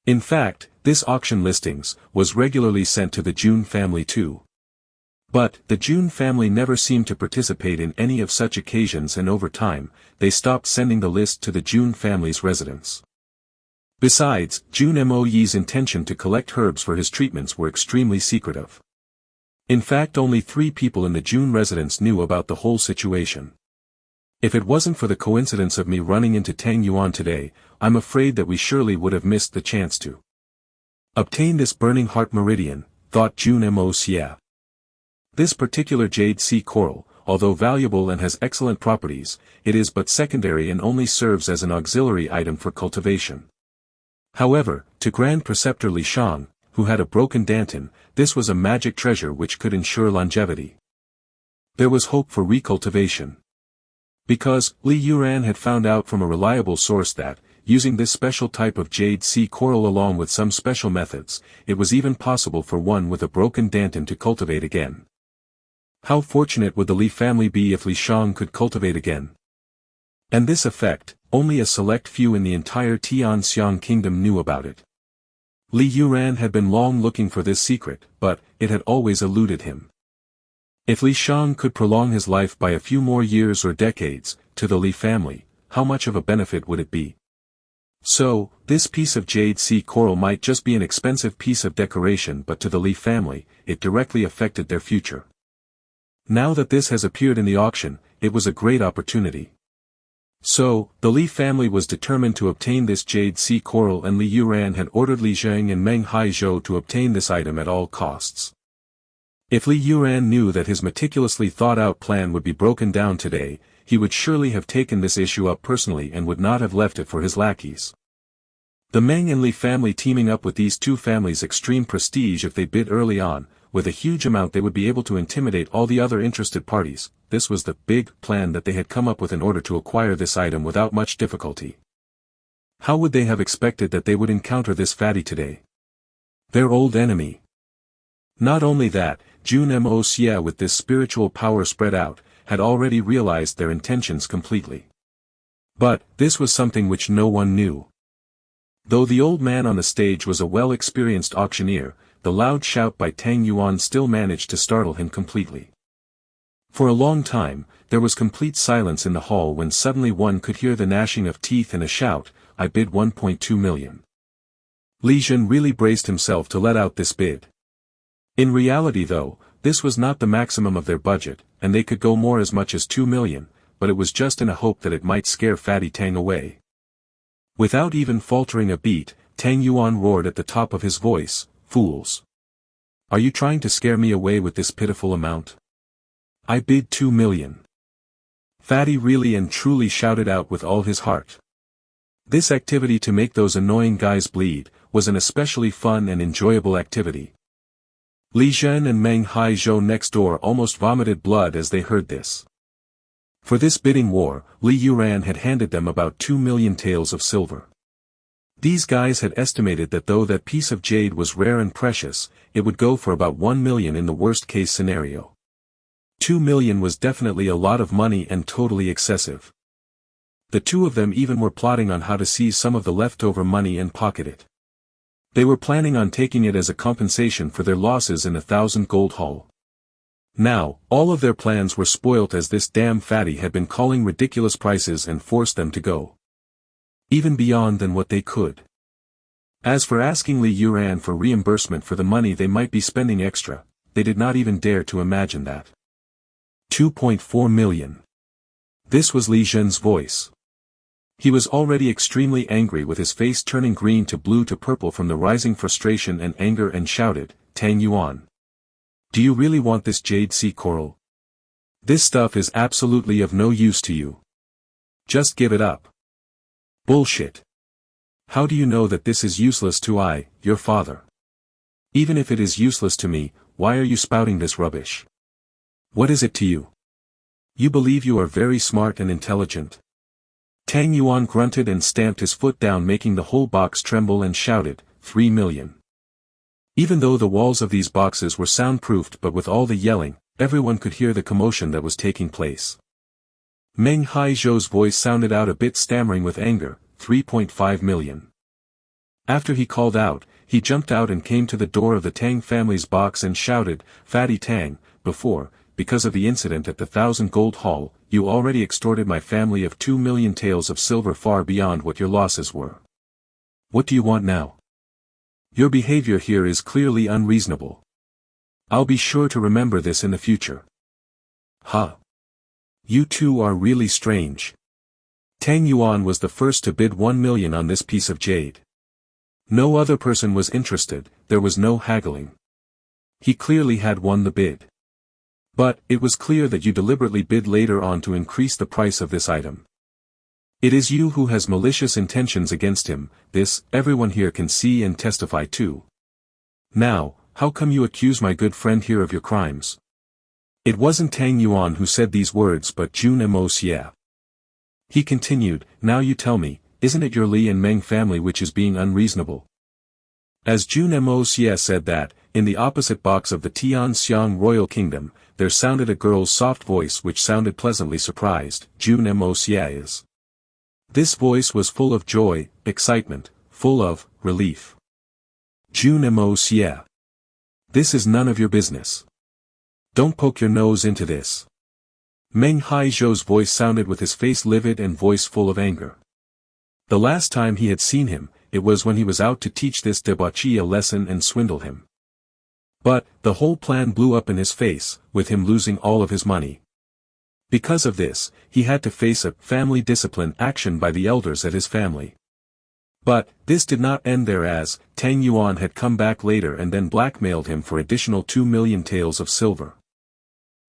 In fact, this auction listings was regularly sent to the Jun family too. But, the Jun family never seemed to participate in any of such occasions and over time, they stopped sending the list to the Jun family's residence. Besides, Jun Moxie's intention to collect herbs for his treatments were extremely secretive. In fact only 3 people in the Jun residence knew about the whole situation. If it wasn't for the coincidence of me running into Tang Yuan today, I'm afraid that we surely would have missed the chance to obtain this burning heart meridian, thought Jun Moxie. This particular jade sea coral, although valuable and has excellent properties, it is but secondary and only serves as an auxiliary item for cultivation. However, to Grand Preceptor Li Shang, who had a broken danton, this was a magic treasure which could ensure longevity. There was hope for recultivation. Because, Li Yuran had found out from a reliable source that, using this special type of jade sea coral along with some special methods, it was even possible for one with a broken danton to cultivate again. How fortunate would the Li family be if Li Shang could cultivate again? And this effect, only a select few in the entire Tianxiang kingdom knew about it. Li Yuran had been long looking for this secret, but, it had always eluded him. If Li Shang could prolong his life by a few more years or decades, to the Li family, how much of a benefit would it be? So, this piece of jade sea coral might just be an expensive piece of decoration but to the Li family, it directly affected their future. Now that this has appeared in the auction, it was a great opportunity. So, the Li family was determined to obtain this jade sea coral and Li Yuran had ordered Li Zheng and Meng Haizhou to obtain this item at all costs. If Li Yuran knew that his meticulously thought-out plan would be broken down today, he would surely have taken this issue up personally and would not have left it for his lackeys. The Meng and Li family teaming up with these two families' extreme prestige if they bid early on, with a huge amount they would be able to intimidate all the other interested parties. This was the big plan that they had come up with in order to acquire this item without much difficulty. How would they have expected that they would encounter this fatty today? Their old enemy. Not only that, Jun Moxie with this spiritual power spread out, had already realized their intentions completely. But, this was something which no one knew. Though the old man on the stage was a well-experienced auctioneer, the loud shout by Tang Yuan still managed to startle him completely. For a long time, there was complete silence in the hall when suddenly one could hear the gnashing of teeth and a shout, "I bid 1.2 million. Li Jun really braced himself to let out this bid. In reality though, this was not the maximum of their budget, and they could go more as much as 2 million, but it was just in a hope that it might scare Fatty Tang away. Without even faltering a beat, Tang Yuan roared at the top of his voice, "Fools! Are you trying to scare me away with this pitiful amount? I bid 2 million. Fatty really and truly shouted out with all his heart. This activity to make those annoying guys bleed, was an especially fun and enjoyable activity. Li Zhen and Meng Haizhou next door almost vomited blood as they heard this. For this bidding war, Li Yuran had handed them about 2 million taels of silver. These guys had estimated that though that piece of jade was rare and precious, it would go for about 1 million in the worst-case scenario. 2 million was definitely a lot of money and totally excessive. The two of them even were plotting on how to seize some of the leftover money and pocket it. They were planning on taking it as a compensation for their losses in 1,000 gold haul. Now, all of their plans were spoilt as this damn fatty had been calling ridiculous prices and forced them to go even beyond than what they could. As for asking Li Yuran for reimbursement for the money they might be spending extra, they did not even dare to imagine that. 2.4 million. This was Li Zhen's voice. He was already extremely angry with his face turning green to blue to purple from the rising frustration and anger and shouted, "Tang Yuan! Do you really want this jade sea coral? This stuff is absolutely of no use to you. Just give it up." "Bullshit. How do you know that this is useless to your father? Even if it is useless to me, why are you spouting this rubbish? What is it to you? You believe you are very smart and intelligent?" Tang Yuan grunted and stamped his foot down making the whole box tremble and shouted, 3 million. Even though the walls of these boxes were soundproofed but with all the yelling, everyone could hear the commotion that was taking place. Meng Haizhou's voice sounded out a bit stammering with anger, 3.5 million. After he called out, he jumped out and came to the door of the Tang family's box and shouted, "Fatty Tang, before, because of the incident at the 1,000 gold haul, you already extorted my family of 2 million taels of silver far beyond what your losses were. What do you want now? Your behavior here is clearly unreasonable. I'll be sure to remember this in the future." "Huh. You two are really strange." Tang Yuan was the first to bid 1 million on this piece of jade. No other person was interested, there was no haggling. He clearly had won the bid. But, it was clear that you deliberately bid later on to increase the price of this item. It is you who has malicious intentions against him, this, everyone here can see and testify to. Now, how come you accuse my good friend here of your crimes? It wasn't Tang Yuan who said these words but Jun Moxie. He continued, "Now you tell me, isn't it your Li and Meng family which is being unreasonable?" As Jun Moxie said that, in the opposite box of the Tianxiang royal kingdom, there sounded a girl's soft voice which sounded pleasantly surprised, Jun Moxie is. This voice was full of joy, excitement, full of relief. Jun Moxie. This is none of your business. Don't poke your nose into this. Meng Haizhou's voice sounded with his face livid and voice full of anger. The last time he had seen him, it was when he was out to teach this debauchee a lesson and swindle him. But, the whole plan blew up in his face, with him losing all of his money. Because of this, he had to face a family discipline action by the elders at his family. But, this did not end there as, Tang Yuan had come back later and then blackmailed him for additional 2 million taels of silver.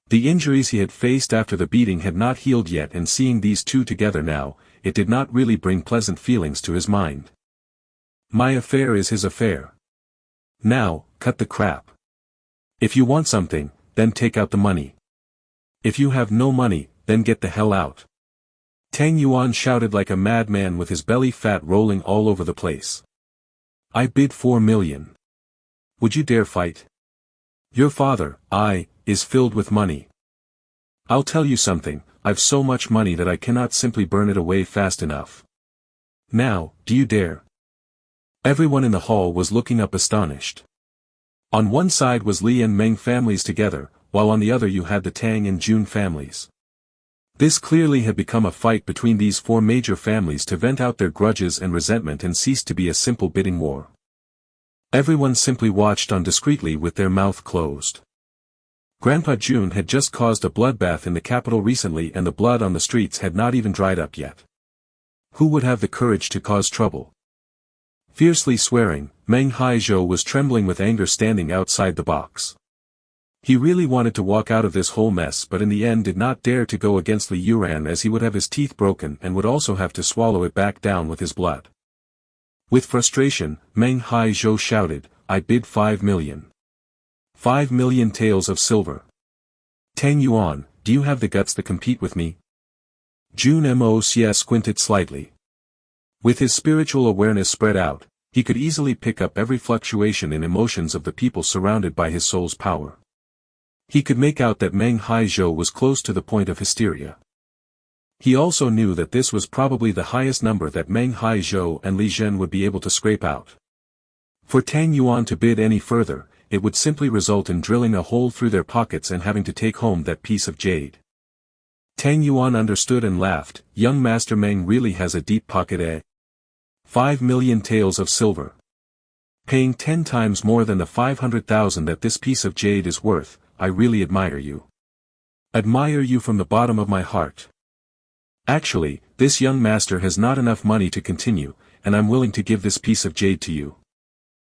The injuries he had faced after the beating had not healed yet and seeing these two together now, it did not really bring pleasant feelings to his mind. My affair is his affair. Now, cut the crap. If you want something, then take out the money. If you have no money, then get the hell out. Tang Yuan shouted like a madman with his belly fat rolling all over the place. I bid 4 million. Would you dare fight? Your father, is filled with money. I'll tell you something, I've so much money that I cannot simply burn it away fast enough. Now, do you dare? Everyone in the hall was looking up astonished. On one side was Li and Meng families together, while on the other you had the Tang and Jun families. This clearly had become a fight between these four major families to vent out their grudges and resentment and cease to be a simple bidding war. Everyone simply watched on discreetly with their mouth closed. Grandpa Jun had just caused a bloodbath in the capital recently and the blood on the streets had not even dried up yet. Who would have the courage to cause trouble? Fiercely swearing, Meng Haizhou was trembling with anger standing outside the box. He really wanted to walk out of this whole mess but in the end did not dare to go against Li Yuran as he would have his teeth broken and would also have to swallow it back down with his blood. With frustration, Meng Haizhou shouted, "I bid 5 million. 5 million taels of silver. Tang Yuan, do you have the guts to compete with me?" Jun Moxie squinted slightly. With his spiritual awareness spread out, he could easily pick up every fluctuation in emotions of the people surrounded by his soul's power. He could make out that Meng Haizhou was close to the point of hysteria. He also knew that this was probably the highest number that Meng Haizhou and Li Zhen would be able to scrape out. For Tang Yuan to bid any further, it would simply result in drilling a hole through their pockets and having to take home that piece of jade. Tang Yuan understood and laughed. Young Master Meng really has a deep pocket, eh? 5 million taels of silver. Paying 10 times more than the 500,000 that this piece of jade is worth. I really admire you. Admire you from the bottom of my heart. Actually, this young master has not enough money to continue, and I'm willing to give this piece of jade to you.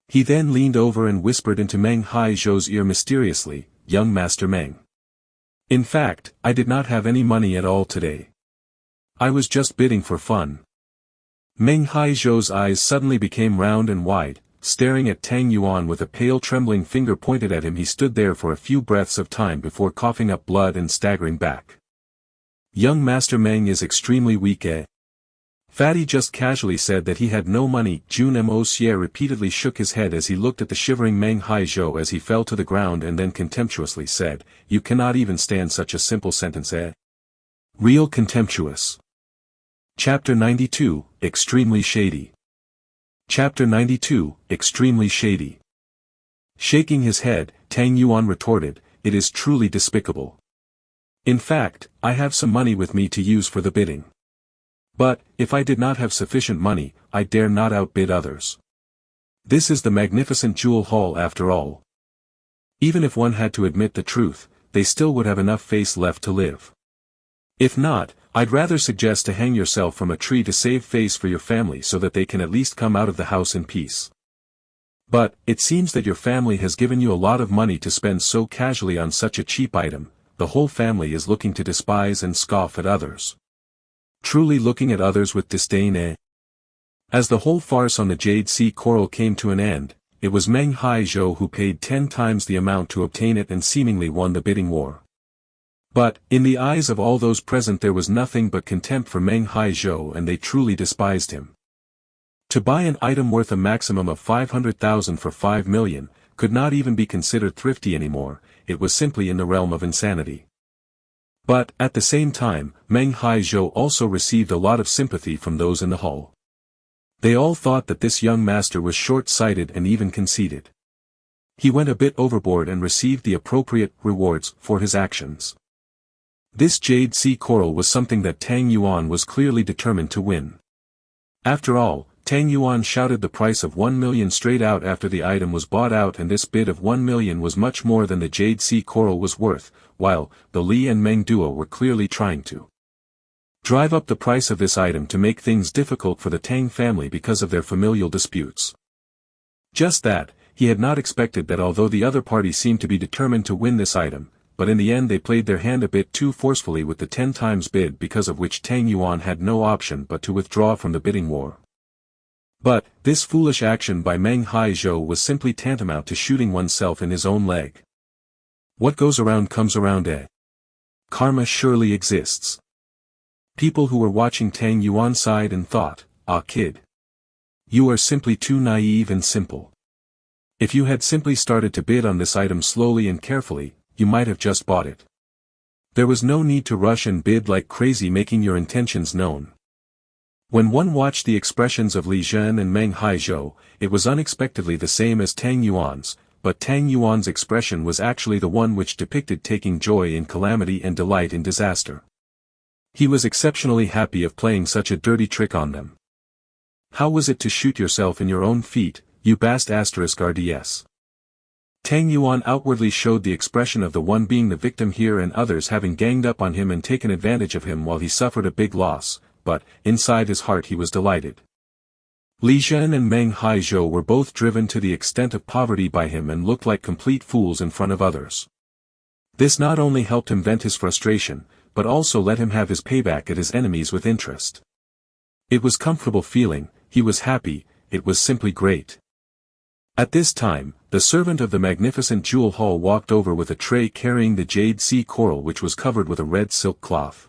He then leaned over and whispered into Meng Haizhou's ear mysteriously, "Young Master Meng. In fact, I did not have any money at all today. I was just bidding for fun." Meng Haizhou's eyes suddenly became round and wide. Staring at Tang Yuan with a pale trembling finger pointed at him, he stood there for a few breaths of time before coughing up blood and staggering back. "Young Master Meng is extremely weak, eh?" Fatty just casually said that he had no money. Jun Moxie repeatedly shook his head as he looked at the shivering Meng Haizhou as he fell to the ground and then contemptuously said, "You cannot even stand such a simple sentence, eh? Real contemptuous." Chapter 92, Extremely Shady. Chapter 92, Extremely Shady. Shaking his head, Tang Yuan retorted, "It is truly despicable. In fact, I have some money with me to use for the bidding. But, if I did not have sufficient money, I dare not outbid others. This is the magnificent jewel hall after all. Even if one had to admit the truth, they still would have enough face left to live. If not, I'd rather suggest to hang yourself from a tree to save face for your family so that they can at least come out of the house in peace. But, it seems that your family has given you a lot of money to spend so casually on such a cheap item. The whole family is looking to despise and scoff at others. Truly looking at others with disdain, eh?" As the whole farce on the Jade Sea Coral came to an end, it was Meng Haizhou who paid 10 times the amount to obtain it and seemingly won the bidding war. But, in the eyes of all those present there was nothing but contempt for Meng Haizhou and they truly despised him. To buy an item worth a maximum of 500,000 for 5 million, could not even be considered thrifty anymore, it was simply in the realm of insanity. But, at the same time, Meng Haizhou also received a lot of sympathy from those in the hall. They all thought that this young master was short-sighted and even conceited. He went a bit overboard and received the appropriate rewards for his actions. This Jade Sea Coral was something that Tang Yuan was clearly determined to win. After all, Tang Yuan shouted the price of 1 million straight out after the item was bought out, and this bid of 1 million was much more than the Jade Sea Coral was worth, while the Li and Meng duo were clearly trying to drive up the price of this item to make things difficult for the Tang family because of their familial disputes. Just that, he had not expected that although the other party seemed to be determined to win this item, but in the end they played their hand a bit too forcefully with the 10 times bid, because of which Tang Yuan had no option but to withdraw from the bidding war. But, this foolish action by Meng Haizhou was simply tantamount to shooting oneself in his own leg. What goes around comes around, eh? Karma surely exists. People who were watching Tang Yuan sighed and thought, "Ah kid. You are simply too naive and simple. If you had simply started to bid on this item slowly and carefully, you might have just bought it. There was no need to rush and bid like crazy, making your intentions known." When one watched the expressions of Li Zhen and Meng Haizhou, it was unexpectedly the same as Tang Yuan's. but Tang Yuan's expression was actually the one which depicted taking joy in calamity and delight in disaster. He was exceptionally happy of playing such a dirty trick on them. How was it to shoot yourself in your own feet, you bast *RDS? Tang Yuan outwardly showed the expression of the one being the victim here and others having ganged up on him and taken advantage of him while he suffered a big loss, but, inside his heart he was delighted. Li Zhen and Meng Haizhou were both driven to the extent of poverty by him and looked like complete fools in front of others. This not only helped him vent his frustration, but also let him have his payback at his enemies with interest. It was comfortable feeling, he was happy, it was simply great. At this time, the servant of the magnificent jewel hall walked over with a tray carrying the jade sea coral which was covered with a red silk cloth.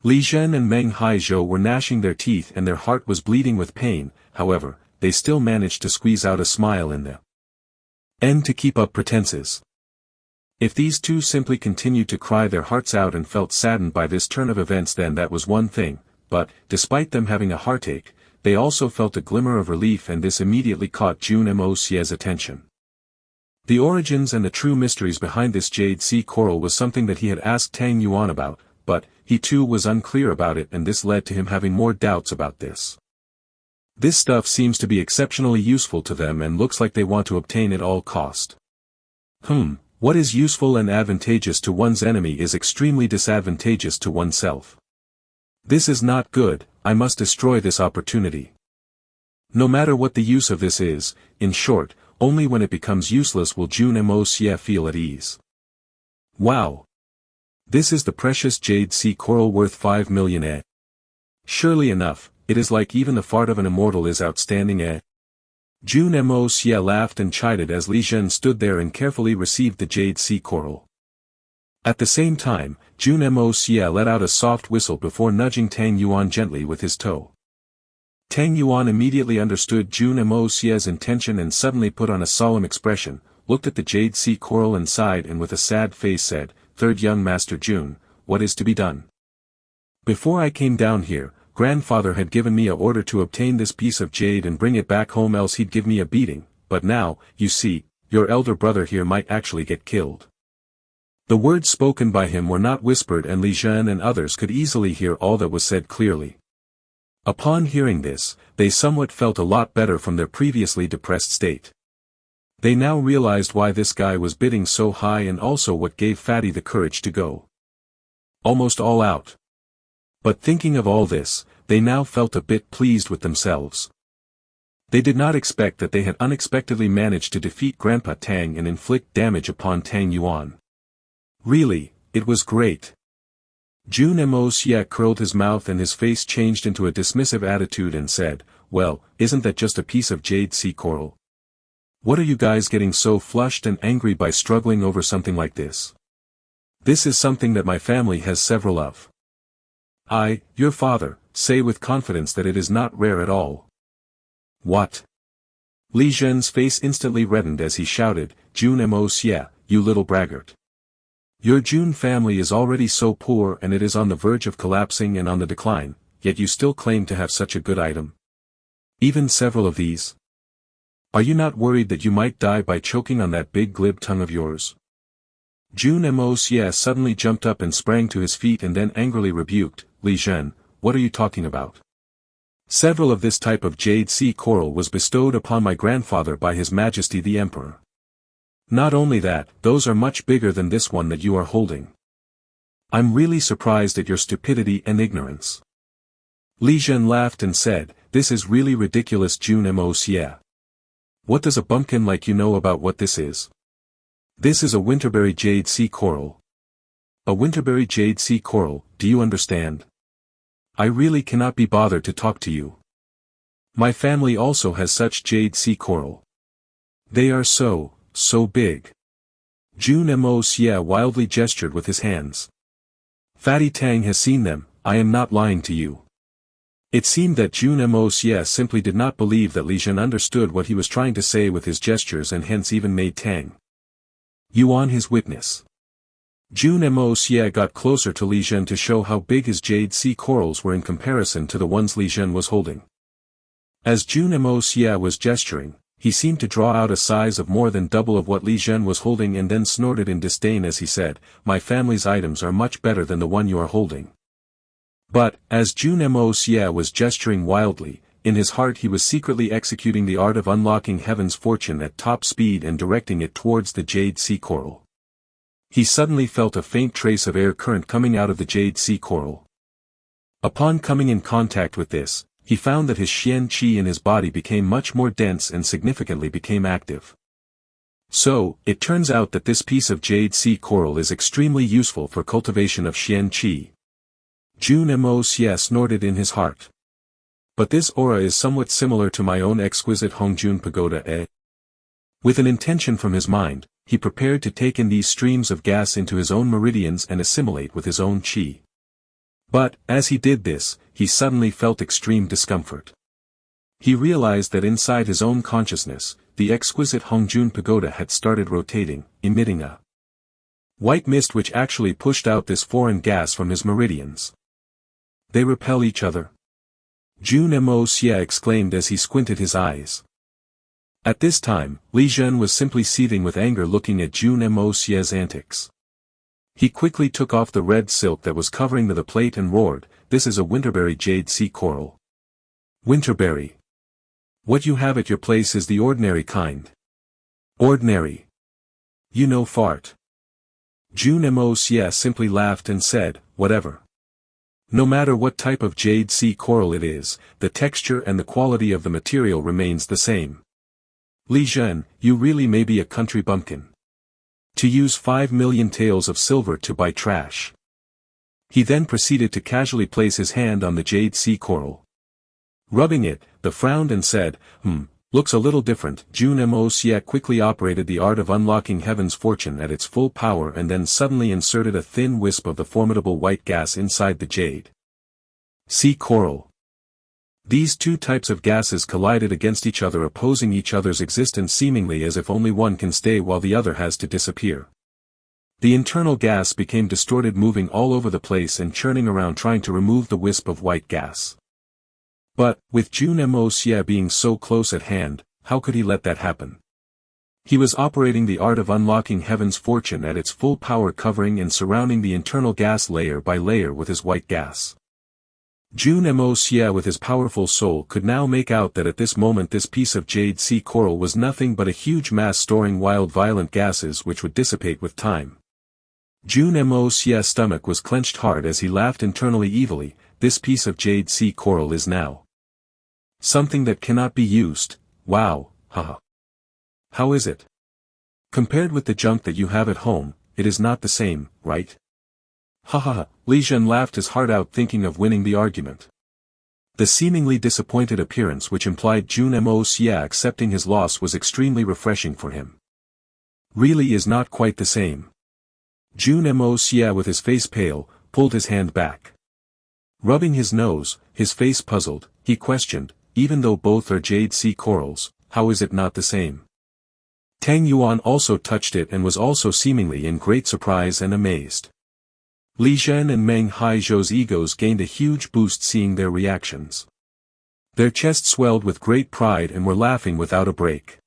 Li Zhen and Meng Haizhou were gnashing their teeth and their heart was bleeding with pain, however, they still managed to squeeze out a smile in the end to keep up pretenses. If these two simply continued to cry their hearts out and felt saddened by this turn of events, then that was one thing, but, despite them having a heartache, they also felt a glimmer of relief, and this immediately caught Jun Moxie's attention. The origins and the true mysteries behind this jade sea coral was something that he had asked Tang Yuan about, but, he too was unclear about it, and this led to him having more doubts about this. This stuff seems to be exceptionally useful to them and looks like they want to obtain at all cost. What is useful and advantageous to one's enemy is extremely disadvantageous to oneself. This is not good, I must destroy this opportunity. No matter what the use of this is, in short, only when it becomes useless will Jun Moxie feel at ease. Wow! This is the precious jade sea coral worth 5 million. Surely enough, it is like even the fart of an immortal is outstanding. Jun Moxie laughed and chided as Li Zhen stood there and carefully received the jade sea coral. At the same time, Jun Moxie let out a soft whistle before nudging Tang Yuan gently with his toe. Tang Yuan immediately understood Jun Moxie's intention and suddenly put on a solemn expression, looked at the jade sea coral and sighed and with a sad face said, "Third young Master Jun, what is to be done? Before I came down here, grandfather had given me a order to obtain this piece of jade and bring it back home, else he'd give me a beating, but now, you see, your elder brother here might actually get killed." The words spoken by him were not whispered, and Li Zhen and others could easily hear all that was said clearly. Upon hearing this, they somewhat felt a lot better from their previously depressed state. They now realized why this guy was bidding so high and also what gave Fatty the courage to go almost all out. But thinking of all this, they now felt a bit pleased with themselves. They did not expect that they had unexpectedly managed to defeat Grandpa Tang and inflict damage upon Tang Yuan. Really, it was great. Jun Moxie curled his mouth and his face changed into a dismissive attitude and said, "Well, isn't that just a piece of jade sea coral? What are you guys getting so flushed and angry by struggling over something like this? This is something that my family has several of. I, your father, say with confidence that it is not rare at all." What? Li Zhen's face instantly reddened as he shouted, "Jun Moxie, you little braggart. Your Jun family is already so poor and it is on the verge of collapsing and on the decline, yet you still claim to have such a good item. Even several of these. Are you not worried that you might die by choking on that big glib tongue of yours?" Jun Moxie suddenly jumped up and sprang to his feet and then angrily rebuked, "Li Zhen, what are you talking about? Several of this type of jade sea coral was bestowed upon my grandfather by His Majesty the Emperor. Not only that, those are much bigger than this one that you are holding. I'm really surprised at your stupidity and ignorance." Li Zhen laughed and said, "This is really ridiculous, Jun Moxie. What does a bumpkin like you know about what this is? This is a winterberry jade sea coral. A winterberry jade sea coral, do you understand? I really cannot be bothered to talk to you. My family also has such jade sea coral. They are so big." Jun Moxie wildly gestured with his hands. "Fatty Tang has seen them, I am not lying to you." It seemed that Jun Moxie simply did not believe that Li Zhen understood what he was trying to say with his gestures and hence even made Tang Yuan his witness. Jun Moxie got closer to Li Zhen to show how big his jade sea corals were in comparison to the ones Li Zhen was holding. As Jun Moxie was gesturing, He seemed to draw out a size of more than double of what Li Zhen was holding and then snorted in disdain as he said, "My family's items are much better than the one you are holding." But, as Jun Moxie was gesturing wildly, in his heart he was secretly executing the art of unlocking heaven's fortune at top speed and directing it towards the jade sea coral. He suddenly felt a faint trace of air current coming out of the jade sea coral. Upon coming in contact with this, he found that his xian qi in his body became much more dense and significantly became active. So, it turns out that this piece of jade sea coral is extremely useful for cultivation of xian qi. Jun Moxie snorted in his heart. But this aura is somewhat similar to my own exquisite Hongjun pagoda, eh? With an intention from his mind, he prepared to take in these streams of gas into his own meridians and assimilate with his own qi. But, as he did this, he suddenly felt extreme discomfort. He realized that inside his own consciousness, the exquisite Hongjun pagoda had started rotating, emitting a white mist which actually pushed out this foreign gas from his meridians. They repel each other. Jun Moxie exclaimed as he squinted his eyes. At this time, Li Zhen was simply seething with anger looking at Jun Moxie's antics. He quickly took off the red silk that was covering the plate and roared, "This is a winterberry jade sea coral." Winterberry. What you have at your place is the ordinary kind. Ordinary. You know fart. Jun Moxie simply laughed and said, "Whatever. No matter what type of jade sea coral it is, the texture and the quality of the material remains the same. Li Zhen, you really may be a country bumpkin. To use 5 million taels of silver to buy trash." He then proceeded to casually place his hand on the jade sea coral. Rubbing it, the frowned and said, Looks a little different." Jun Moxie quickly operated the art of unlocking heaven's fortune at its full power and then suddenly inserted a thin wisp of the formidable white gas inside the jade sea coral. These two types of gases collided against each other, opposing each other's existence seemingly as if only one can stay while the other has to disappear. The internal gas became distorted, moving all over the place and churning around trying to remove the wisp of white gas. But, with Jun Moxie being so close at hand, how could he let that happen? He was operating the art of unlocking heaven's fortune at its full power, covering and surrounding the internal gas layer by layer with his white gas. Jun Moxie with his powerful soul could now make out that at this moment this piece of jade sea coral was nothing but a huge mass storing wild violent gases which would dissipate with time. Jun Moxie's stomach was clenched hard as he laughed internally evilly. This piece of jade sea coral is now something that cannot be used. Wow, haha. How is it? Compared with the junk that you have at home, it is not the same, right? Ha ha ha. Li Zhen laughed his heart out thinking of winning the argument. The seemingly disappointed appearance which implied Jun Moxie accepting his loss was extremely refreshing for him. Really is not quite the same. Jun Moxie with his face pale, pulled his hand back. Rubbing his nose, his face puzzled, he questioned, "Even though both are jade sea corals, how is it not the same?" Tang Yuan also touched it and was also seemingly in great surprise and amazed. Li Zhen and Meng Haizhou's egos gained a huge boost seeing their reactions. Their chests swelled with great pride and were laughing without a break.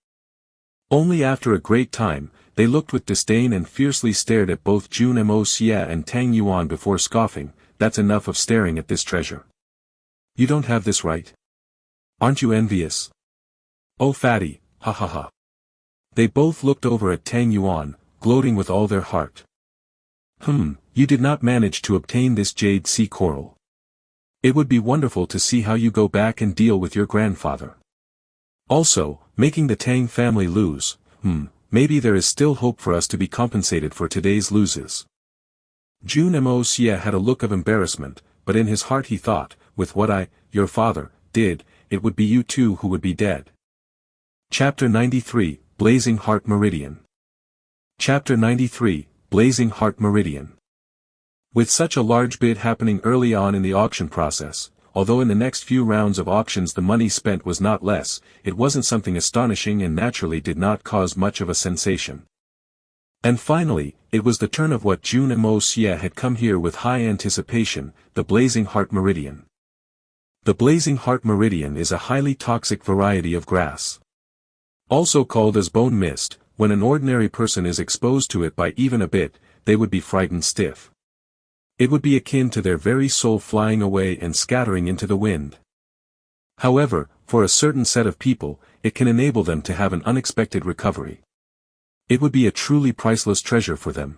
Only after a great time, they looked with disdain and fiercely stared at both Jun Moxie and Tang Yuan before scoffing, "That's enough of staring at this treasure. You don't have this right? Aren't you envious? Oh fatty, ha ha ha." They both looked over at Tang Yuan, gloating with all their heart. You did not manage to obtain this jade sea coral. It would be wonderful to see how you go back and deal with your grandfather. Also, making the Tang family lose, maybe there is still hope for us to be compensated for today's losses. Jun Moxie had a look of embarrassment, but in his heart he thought, with what your father, did, it would be you too who would be dead. Chapter 93, Blazing Heart Meridian. Chapter 93, Blazing Heart Meridian. With such a large bid happening early on in the auction process, although in the next few rounds of auctions the money spent was not less, it wasn't something astonishing and naturally did not cause much of a sensation. And finally, it was the turn of what Jun Moxie had come here with high anticipation, the Blazing Heart Meridian. The Blazing Heart Meridian is a highly toxic variety of grass. Also called as bone mist, when an ordinary person is exposed to it by even a bit, they would be frightened stiff. It would be akin to their very soul flying away and scattering into the wind. However, for a certain set of people, it can enable them to have an unexpected recovery. It would be a truly priceless treasure for them.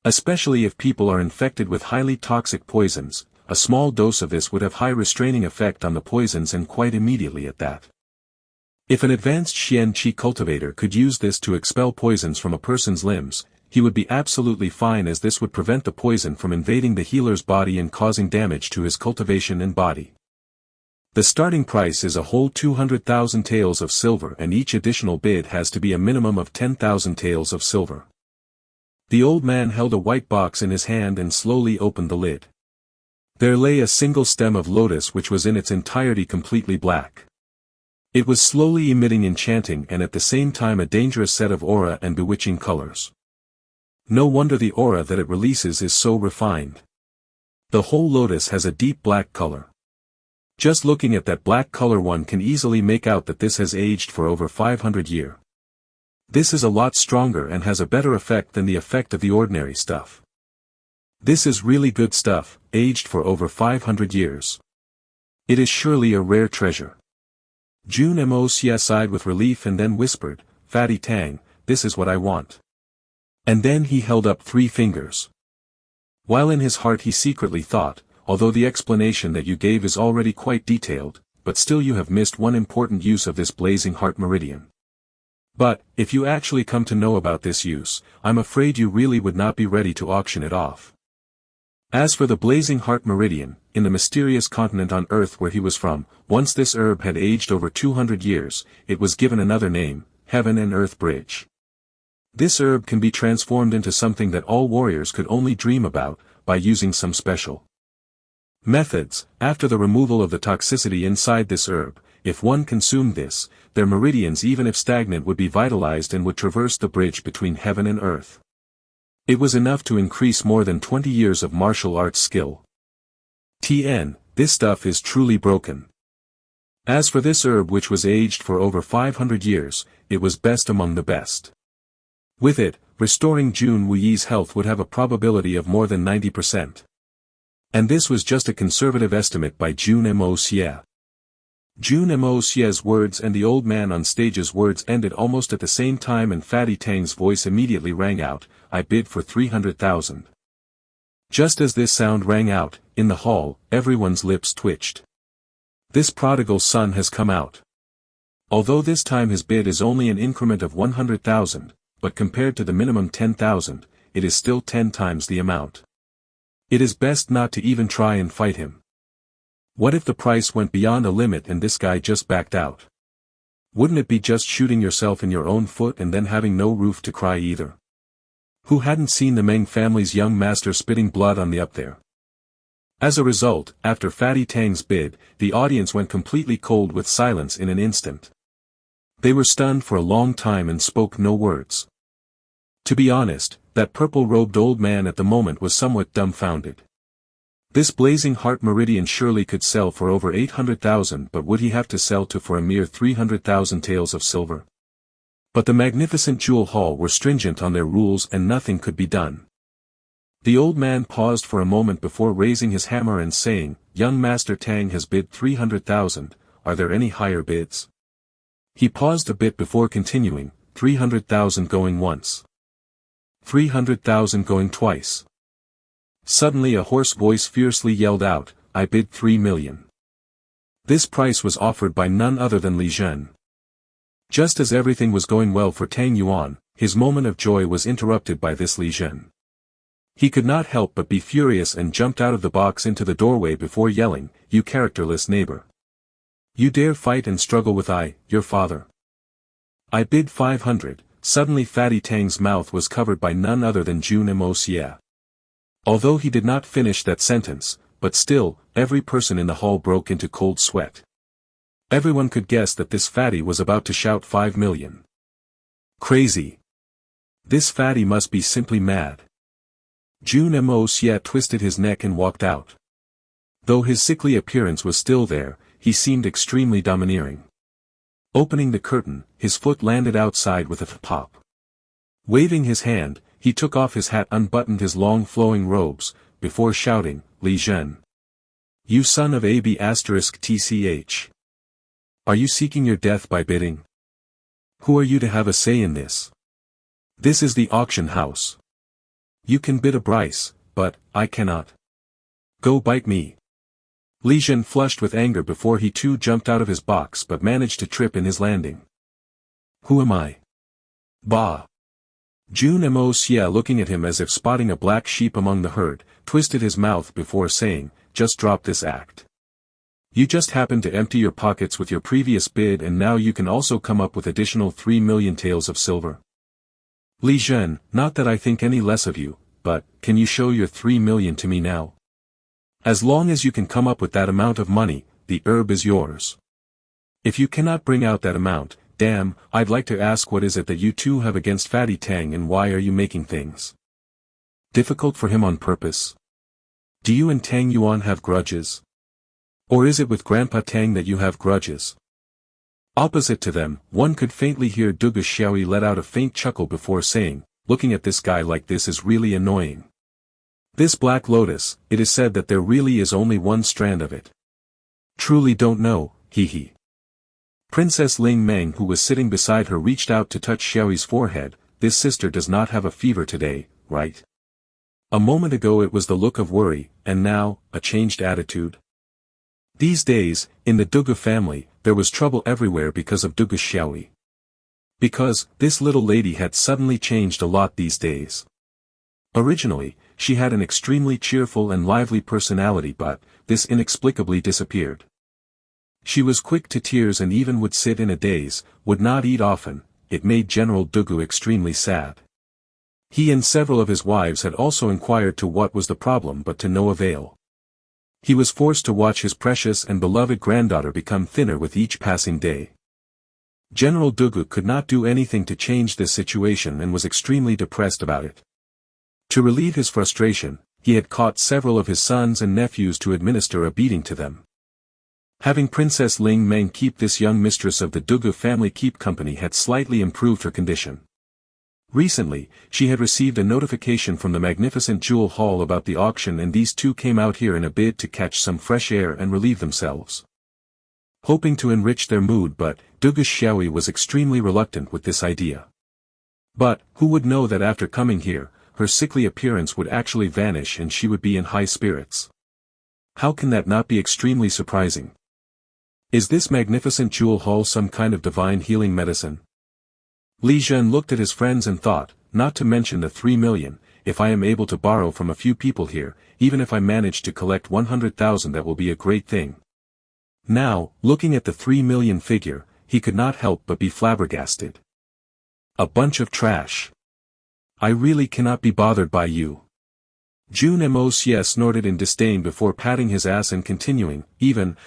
Especially if people are infected with highly toxic poisons, a small dose of this would have high restraining effect on the poisons and quite immediately at that. If an advanced Xian Qi cultivator could use this to expel poisons from a person's limbs, he would be absolutely fine, as this would prevent the poison from invading the healer's body and causing damage to his cultivation and body. The starting price is a whole 200,000 taels of silver, and each additional bid has to be a minimum of 10,000 taels of silver. The old man held a white box in his hand and slowly opened the lid. There lay a single stem of lotus which was in its entirety completely black. It was slowly emitting enchanting and at the same time a dangerous set of aura and bewitching colors. No wonder the aura that it releases is so refined. The whole lotus has a deep black color. Just looking at that black color one can easily make out that this has aged for over 500 years. This is a lot stronger and has a better effect than the effect of the ordinary stuff. This is really good stuff, aged for over 500 years. It is surely a rare treasure. Jun Moxie sighed with relief and then whispered, "Fatty Tang, this is what I want." And then he held up 3 fingers. While in his heart he secretly thought, although the explanation that you gave is already quite detailed, but still you have missed one important use of this blazing heart meridian. But, if you actually come to know about this use, I'm afraid you really would not be ready to auction it off. As for the blazing heart meridian, in the mysterious continent on Earth where he was from, once this herb had aged over 200 years, it was given another name, Heaven and Earth Bridge. This herb can be transformed into something that all warriors could only dream about, by using some special methods. After the removal of the toxicity inside this herb, if one consumed this, their meridians even if stagnant would be vitalized and would traverse the bridge between heaven and earth. It was enough to increase more than 20 years of martial arts skill. This stuff is truly broken. As for this herb which was aged for over 500 years, it was best among the best. With it, restoring Jun Wuyi's health would have a probability of more than 90%. And this was just a conservative estimate by Jun Moxie. Jun Moxie's words and the old man on stage's words ended almost at the same time, and Fatty Tang's voice immediately rang out, "I bid for 300,000. Just as this sound rang out, in the hall, everyone's lips twitched. This prodigal son has come out. Although this time his bid is only an increment of 100,000, but compared to the minimum 10,000, it is still 10 times the amount. It is best not to even try and fight him. What if the price went beyond a limit and this guy just backed out? Wouldn't it be just shooting yourself in your own foot and then having no roof to cry either? Who hadn't seen the Meng family's young master spitting blood on the up there? As a result, after Fatty Tang's bid, the audience went completely cold with silence in an instant. They were stunned for a long time and spoke no words. To be honest, that purple-robed old man at the moment was somewhat dumbfounded. This blazing heart meridian surely could sell for over 800,000, but would he have to sell to for a mere 300,000 taels of silver? But the magnificent jewel hall were stringent on their rules and nothing could be done. The old man paused for a moment before raising his hammer and saying, "Young Master Tang has bid 300,000, are there any higher bids?" He paused a bit before continuing, 300,000 going once. 300,000 going twice. Suddenly a hoarse voice fiercely yelled out, "I bid 3 million. This price was offered by none other than Li Zhen. Just as everything was going well for Tang Yuan, his moment of joy was interrupted by this Li Zhen. He could not help but be furious and jumped out of the box into the doorway before yelling, "You characterless neighbor! You dare fight and struggle with your father? I bid 500, suddenly Fatty Tang's mouth was covered by none other than Jun Moxie. Although he did not finish that sentence, but still, every person in the hall broke into cold sweat. Everyone could guess that this fatty was about to shout 5 million. Crazy! This fatty must be simply mad. Jun Moxie twisted his neck and walked out. Though his sickly appearance was still there, he seemed extremely domineering. Opening the curtain, his foot landed outside with a pop. Waving his hand, he took off his hat, unbuttoned his long flowing robes, before shouting, "Li Zhen! You son of AB*TCH! Are you seeking your death by bidding? Who are you to have a say in this? This is the auction house. You can bid a price, but I cannot. Go bite me." Li Zhen flushed with anger before he too jumped out of his box but managed to trip in his landing. "Who am I? Bah!" Jun Moxie, looking at him as if spotting a black sheep among the herd, twisted his mouth before saying, "Just drop this act. You just happened to empty your pockets with your previous bid and now you can also come up with additional 3 million taels of silver. Li Zhen, not that I think any less of you, but, can you show your 3 million to me now? As long as you can come up with that amount of money, the herb is yours. If you cannot bring out that amount, damn, I'd like to ask what is it that you two have against Fatty Tang and why are you making things difficult for him on purpose? Do you and Tang Yuan have grudges? Or is it with Grandpa Tang that you have grudges?" Opposite to them, one could faintly hear Dugu Xiaoyi let out a faint chuckle before saying, "Looking at this guy like this is really annoying. This Black Lotus, it is said that there really is only one strand of it. Truly don't know, hee. Princess Ling Meng, who was sitting beside her, reached out to touch Xiaoyi's forehead. "This sister does not have a fever today, right? A moment ago it was the look of worry, and now, a changed attitude." These days, in the Dugu family, there was trouble everywhere because of Dugu Xiaoyi. Because, this little lady had suddenly changed a lot these days. Originally, she had an extremely cheerful and lively personality, but, this inexplicably disappeared. She was quick to tears and even would sit in a daze, would not eat often. It made General Dugu extremely sad. He and several of his wives had also inquired to what was the problem, but to no avail. He was forced to watch his precious and beloved granddaughter become thinner with each passing day. General Dugu could not do anything to change this situation and was extremely depressed about it. To relieve his frustration, he had caught several of his sons and nephews to administer a beating to them. Having Princess Ling Meng keep this young mistress of the Dugu family keep company had slightly improved her condition. Recently, she had received a notification from the magnificent jewel hall about the auction, and these two came out here in a bid to catch some fresh air and relieve themselves. Hoping to enrich their mood, but Dugu Xiaoyi was extremely reluctant with this idea. But, who would know that after coming here, her sickly appearance would actually vanish and she would be in high spirits? How can that not be extremely surprising? Is this magnificent jewel hall some kind of divine healing medicine? Li Zhen looked at his friends and thought, not to mention the 3 million, if I am able to borrow from a few people here, even if I manage to collect 100,000, that will be a great thing. Now, looking at the 3 million figure, he could not help but be flabbergasted. A bunch of trash. I really cannot be bothered by you. Jun Moxie snorted in disdain before patting his ass and continuing, "Even,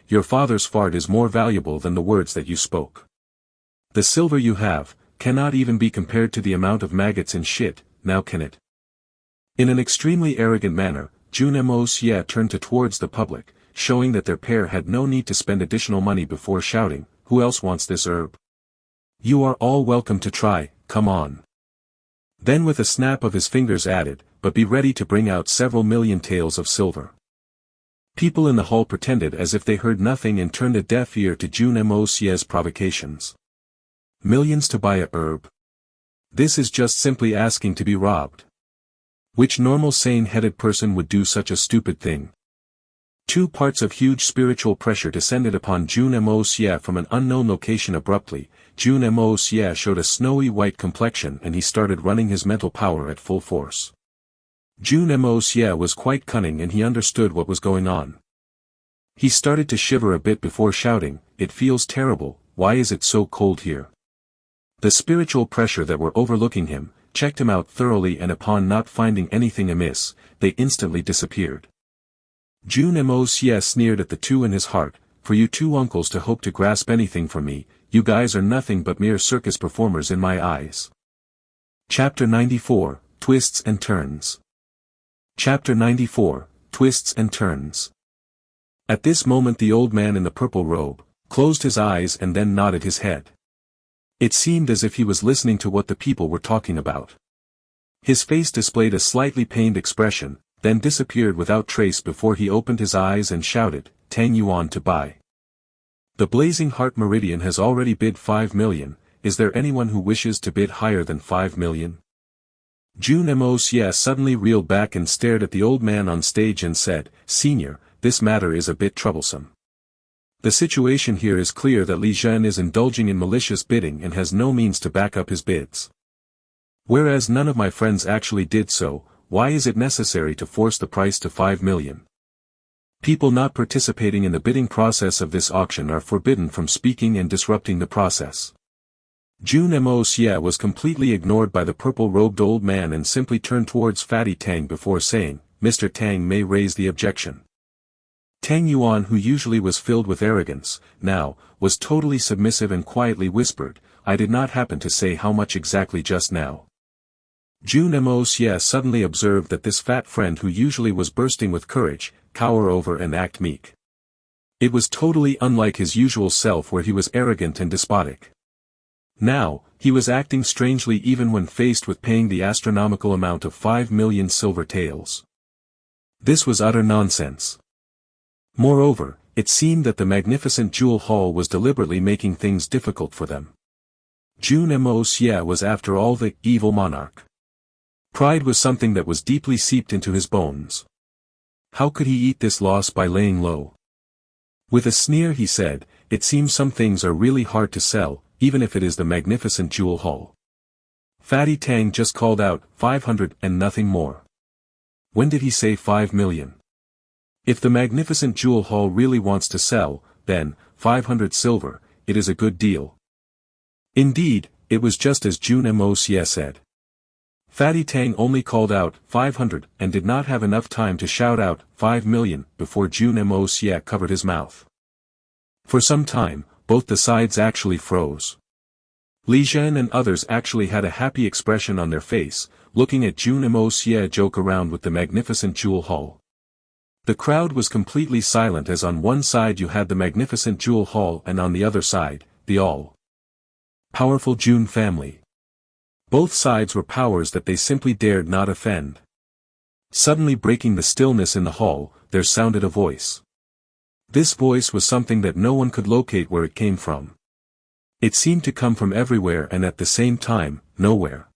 your father's fart is more valuable than the words that you spoke. The silver you have, cannot even be compared to the amount of maggots and shit, now can it?" In an extremely arrogant manner, Jun Moxie turned towards the public, showing that their pair had no need to spend additional money before shouting, "Who else wants this herb? You are all welcome to try, come on." Then with a snap of his fingers added, "But be ready to bring out several million taels of silver." People in the hall pretended as if they heard nothing and turned a deaf ear to Jun Moxie's provocations. Millions to buy a herb? This is just simply asking to be robbed. Which normal sane-headed person would do such a stupid thing? 2 parts of huge spiritual pressure descended upon Jun Moxie from an unknown location abruptly. Jun Moxie showed a snowy white complexion and he started running his mental power at full force. Jun Moxie was quite cunning and he understood what was going on. He started to shiver a bit before shouting, "It feels terrible, why is it so cold here?" The spiritual pressure that were overlooking him, checked him out thoroughly, and upon not finding anything amiss, they instantly disappeared. Jun Moxie sneered at the two in his heart, "For you two uncles to hope to grasp anything from me, you guys are nothing but mere circus performers in my eyes." Chapter 94, Twists and Turns. Chapter 94, Twists and Turns. At this moment the old man in the purple robe, closed his eyes and then nodded his head. It seemed as if he was listening to what the people were talking about. His face displayed a slightly pained expression, then disappeared without trace before he opened his eyes and shouted, "10 yuan to buy. The Blazing Heart Meridian has already bid 5 million, is there anyone who wishes to bid higher than 5 million? Jun Moxie suddenly reeled back and stared at the old man on stage and said, "Senior, this matter is a bit troublesome. The situation here is clear that Li Zhen is indulging in malicious bidding and has no means to back up his bids. Whereas none of my friends actually did so, why is it necessary to force the price to 5 million? People not participating in the bidding process of this auction are forbidden from speaking and disrupting the process." Jun Moxie was completely ignored by the purple-robed old man and simply turned towards Fatty Tang before saying, "Mr. Tang may raise the objection." Tang Yuan, who usually was filled with arrogance, now, was totally submissive and quietly whispered, "I did not happen to say how much exactly just now." Jun Moxie suddenly observed that this fat friend who usually was bursting with courage, cower over and act meek. It was totally unlike his usual self where he was arrogant and despotic. Now, he was acting strangely even when faced with paying the astronomical amount of 5 million silver taels. This was utter nonsense. Moreover, it seemed that the magnificent jewel hall was deliberately making things difficult for them. Jun Moxie was after all the evil monarch. Pride was something that was deeply seeped into his bones. How could he eat this loss by laying low? With a sneer he said, "It seems some things are really hard to sell, even if it is the magnificent jewel hall." Fatty Tang just called out, 500 and nothing more. When did he say 5 million? If the magnificent jewel hall really wants to sell, then, 500 silver, it is a good deal. Indeed, it was just as Jun Moxie said. Fatty Tang only called out 500 and did not have enough time to shout out 5 million before Jun Moxie covered his mouth. For some time, both the sides actually froze. Li Zhen and others actually had a happy expression on their face, looking at Jun Moxie joke around with the magnificent jewel hall. The crowd was completely silent as on one side you had the magnificent jewel hall and on the other side, the all-powerful Jun family. Both sides were powers that they simply dared not offend. Suddenly breaking the stillness in the hall, there sounded a voice. This voice was something that no one could locate where it came from. It seemed to come from everywhere and at the same time, nowhere.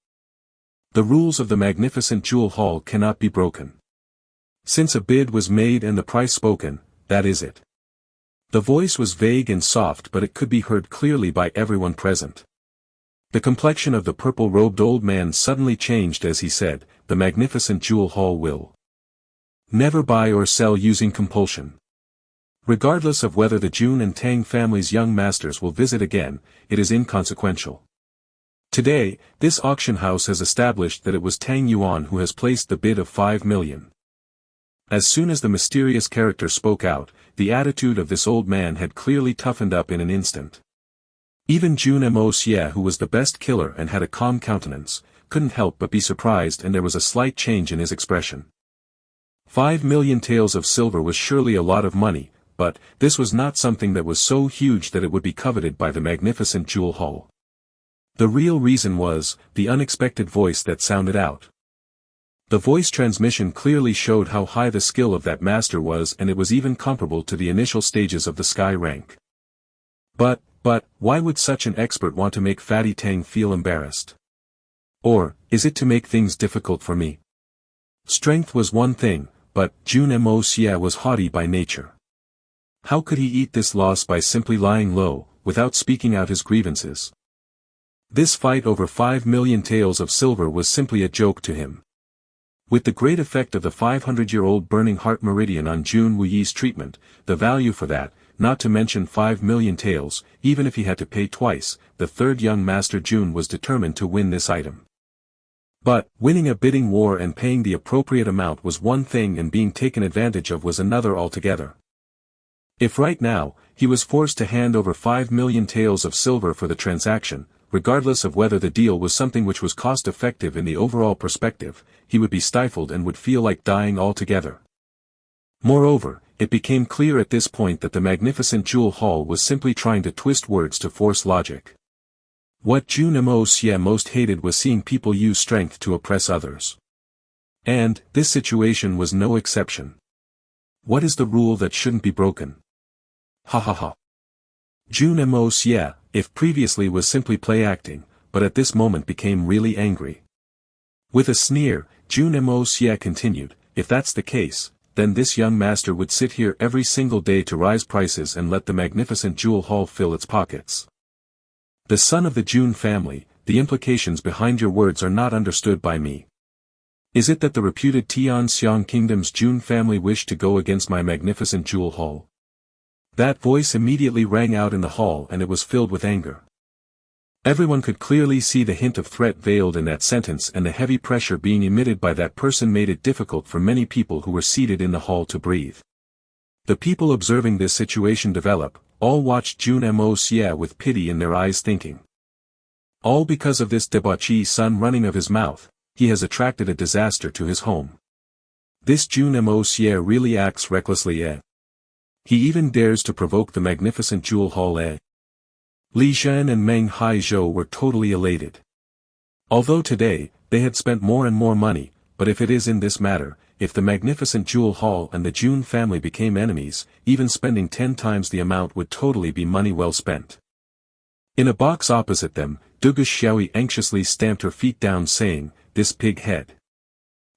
The rules of the magnificent jewel hall cannot be broken. Since a bid was made and the price spoken, that is it. The voice was vague and soft but it could be heard clearly by everyone present. The complexion of the purple-robed old man suddenly changed as he said, "The magnificent jewel hall will never buy or sell using compulsion. Regardless of whether the Jun and Tang family's young masters will visit again, it is inconsequential. Today, this auction house has established that it was Tang Yuan who has placed the bid of 5 million. As soon as the mysterious character spoke out, the attitude of this old man had clearly toughened up in an instant. Even Jun Moxie, who was the best killer and had a calm countenance, couldn't help but be surprised and there was a slight change in his expression. 5 million taels of silver was surely a lot of money, but this was not something that was so huge that it would be coveted by the magnificent jewel hall. The real reason was, the unexpected voice that sounded out. The voice transmission clearly showed how high the skill of that master was and it was even comparable to the initial stages of the sky rank. But, why would such an expert want to make Fatty Tang feel embarrassed? Or, is it to make things difficult for me? Strength was one thing, but Jun Moxie was haughty by nature. How could he eat this loss by simply lying low, without speaking out his grievances? This fight over 5 million taels of silver was simply a joke to him. With the great effect of the 500-year-old burning heart meridian on Jun Wuyi's treatment, the value for that, not to mention 5 million taels, even if he had to pay twice, the third young master Jun was determined to win this item. But, winning a bidding war and paying the appropriate amount was one thing and being taken advantage of was another altogether. If right now, he was forced to hand over 5 million taels of silver for the transaction, regardless of whether the deal was something which was cost-effective in the overall perspective, he would be stifled and would feel like dying altogether. Moreover, it became clear at this point that the magnificent Jewel Hall was simply trying to twist words to force logic. What Jun Moxie most hated was seeing people use strength to oppress others. And, this situation was no exception. What is the rule that shouldn't be broken? Ha ha ha. Jun Moxie, if previously was simply play acting, but at this moment became really angry. With a sneer, Jun Moxie continued, if that's the case, then this young master would sit here every single day to rise prices and let the magnificent Jewel Hall fill its pockets. The son of the Jun family, the implications behind your words are not understood by me. Is it that the reputed Tianxiang Kingdom's Jun family wished to go against my magnificent Jewel Hall? That voice immediately rang out in the hall and it was filled with anger. Everyone could clearly see the hint of threat veiled in that sentence, and the heavy pressure being emitted by that person made it difficult for many people who were seated in the hall to breathe. The people observing this situation develop, all watched Jun Moxie with pity in their eyes, thinking. All because of this debauchee son running of his mouth, he has attracted a disaster to his home. This Jun Moxie really acts recklessly. He even dares to provoke the magnificent Jewel Hall. Li Zhen and Meng Haizhou were totally elated. Although today, they had spent more and more money, but if it is in this matter, if the magnificent Jewel Hall and the Jun family became enemies, even spending 10 times the amount would totally be money well spent. In a box opposite them, Dugu Xiaoyi anxiously stamped her feet down, saying, this pig head.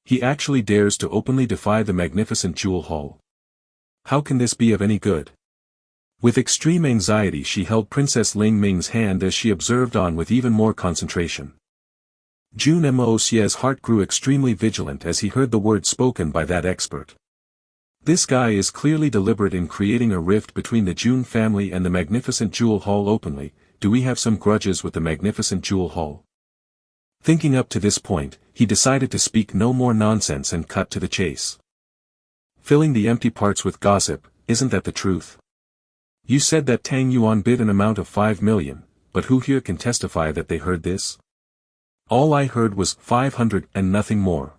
He actually dares to openly defy the magnificent Jewel Hall. How can this be of any good? With extreme anxiety she held Princess Ling Ming's hand as she observed on with even more concentration. Jun Moxie's heart grew extremely vigilant as he heard the words spoken by that expert. This guy is clearly deliberate in creating a rift between the Jun family and the magnificent Jewel Hall openly. Do we have some grudges with the magnificent Jewel Hall? Thinking up to this point, he decided to speak no more nonsense and cut to the chase. Filling the empty parts with gossip, isn't that the truth? You said that Tang Yuan bid an amount of 5 million, but who here can testify that they heard this? All I heard was 500 and nothing more.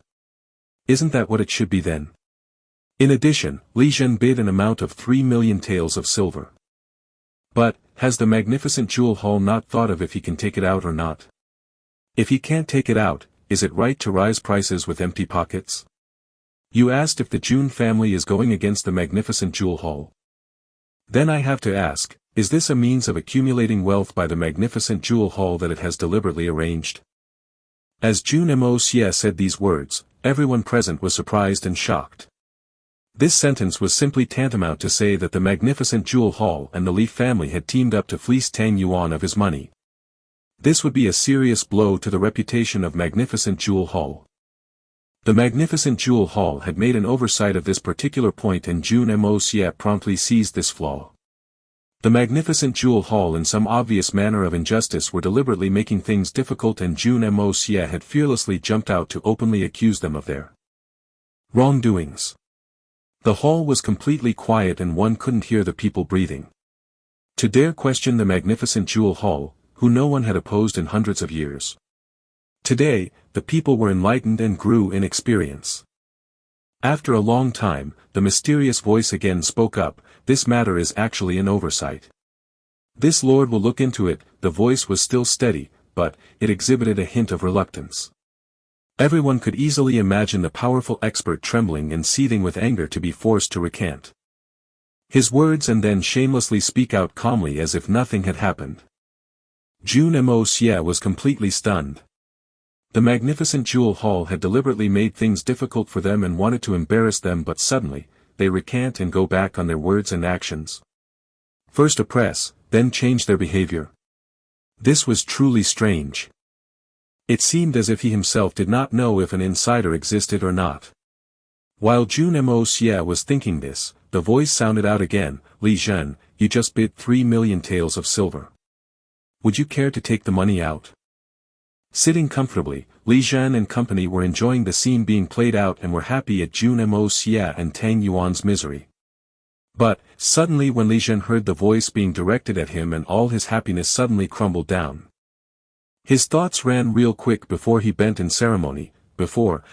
Isn't that what it should be then? In addition, Li Zhen bid an amount of 3 million taels of silver. But, has the magnificent Jewel Hall not thought of if he can take it out or not? If he can't take it out, is it right to rise prices with empty pockets? You asked if the Jun family is going against the magnificent Jewel Hall. Then I have to ask, is this a means of accumulating wealth by the magnificent Jewel Hall that it has deliberately arranged? As Jun Moxie said these words, everyone present was surprised and shocked. This sentence was simply tantamount to say that the magnificent Jewel Hall and the Li family had teamed up to fleece Tang Yuan of his money. This would be a serious blow to the reputation of magnificent Jewel Hall. The magnificent Jewel Hall had made an oversight of this particular point, and Jun Moxie promptly seized this flaw. The magnificent Jewel Hall in some obvious manner of injustice were deliberately making things difficult, and Jun Moxie had fearlessly jumped out to openly accuse them of their wrongdoings. The hall was completely quiet and one couldn't hear the people breathing. To dare question the magnificent Jewel Hall, who no one had opposed in hundreds of years. Today, the people were enlightened and grew in experience. After a long time, the mysterious voice again spoke up, this matter is actually an oversight. This lord will look into it. The voice was still steady, but it exhibited a hint of reluctance. Everyone could easily imagine the powerful expert trembling and seething with anger to be forced to recant his words and then shamelessly speak out calmly as if nothing had happened. Jun Moxie was completely stunned. The magnificent Jewel Hall had deliberately made things difficult for them and wanted to embarrass them, but suddenly, they recant and go back on their words and actions. First oppress, then change their behavior. This was truly strange. It seemed as if he himself did not know if an insider existed or not. While Jun Moxie was thinking this, the voice sounded out again, Li Zhen, you just bid 3 million taels of silver. Would you care to take the money out? Sitting comfortably, Li Zhen and company were enjoying the scene being played out and were happy at Jun Moxie and Tang Yuan's misery. But, suddenly when Li Zhen heard the voice being directed at him, and all his happiness suddenly crumbled down. His thoughts ran real quick before he bent in ceremony, before,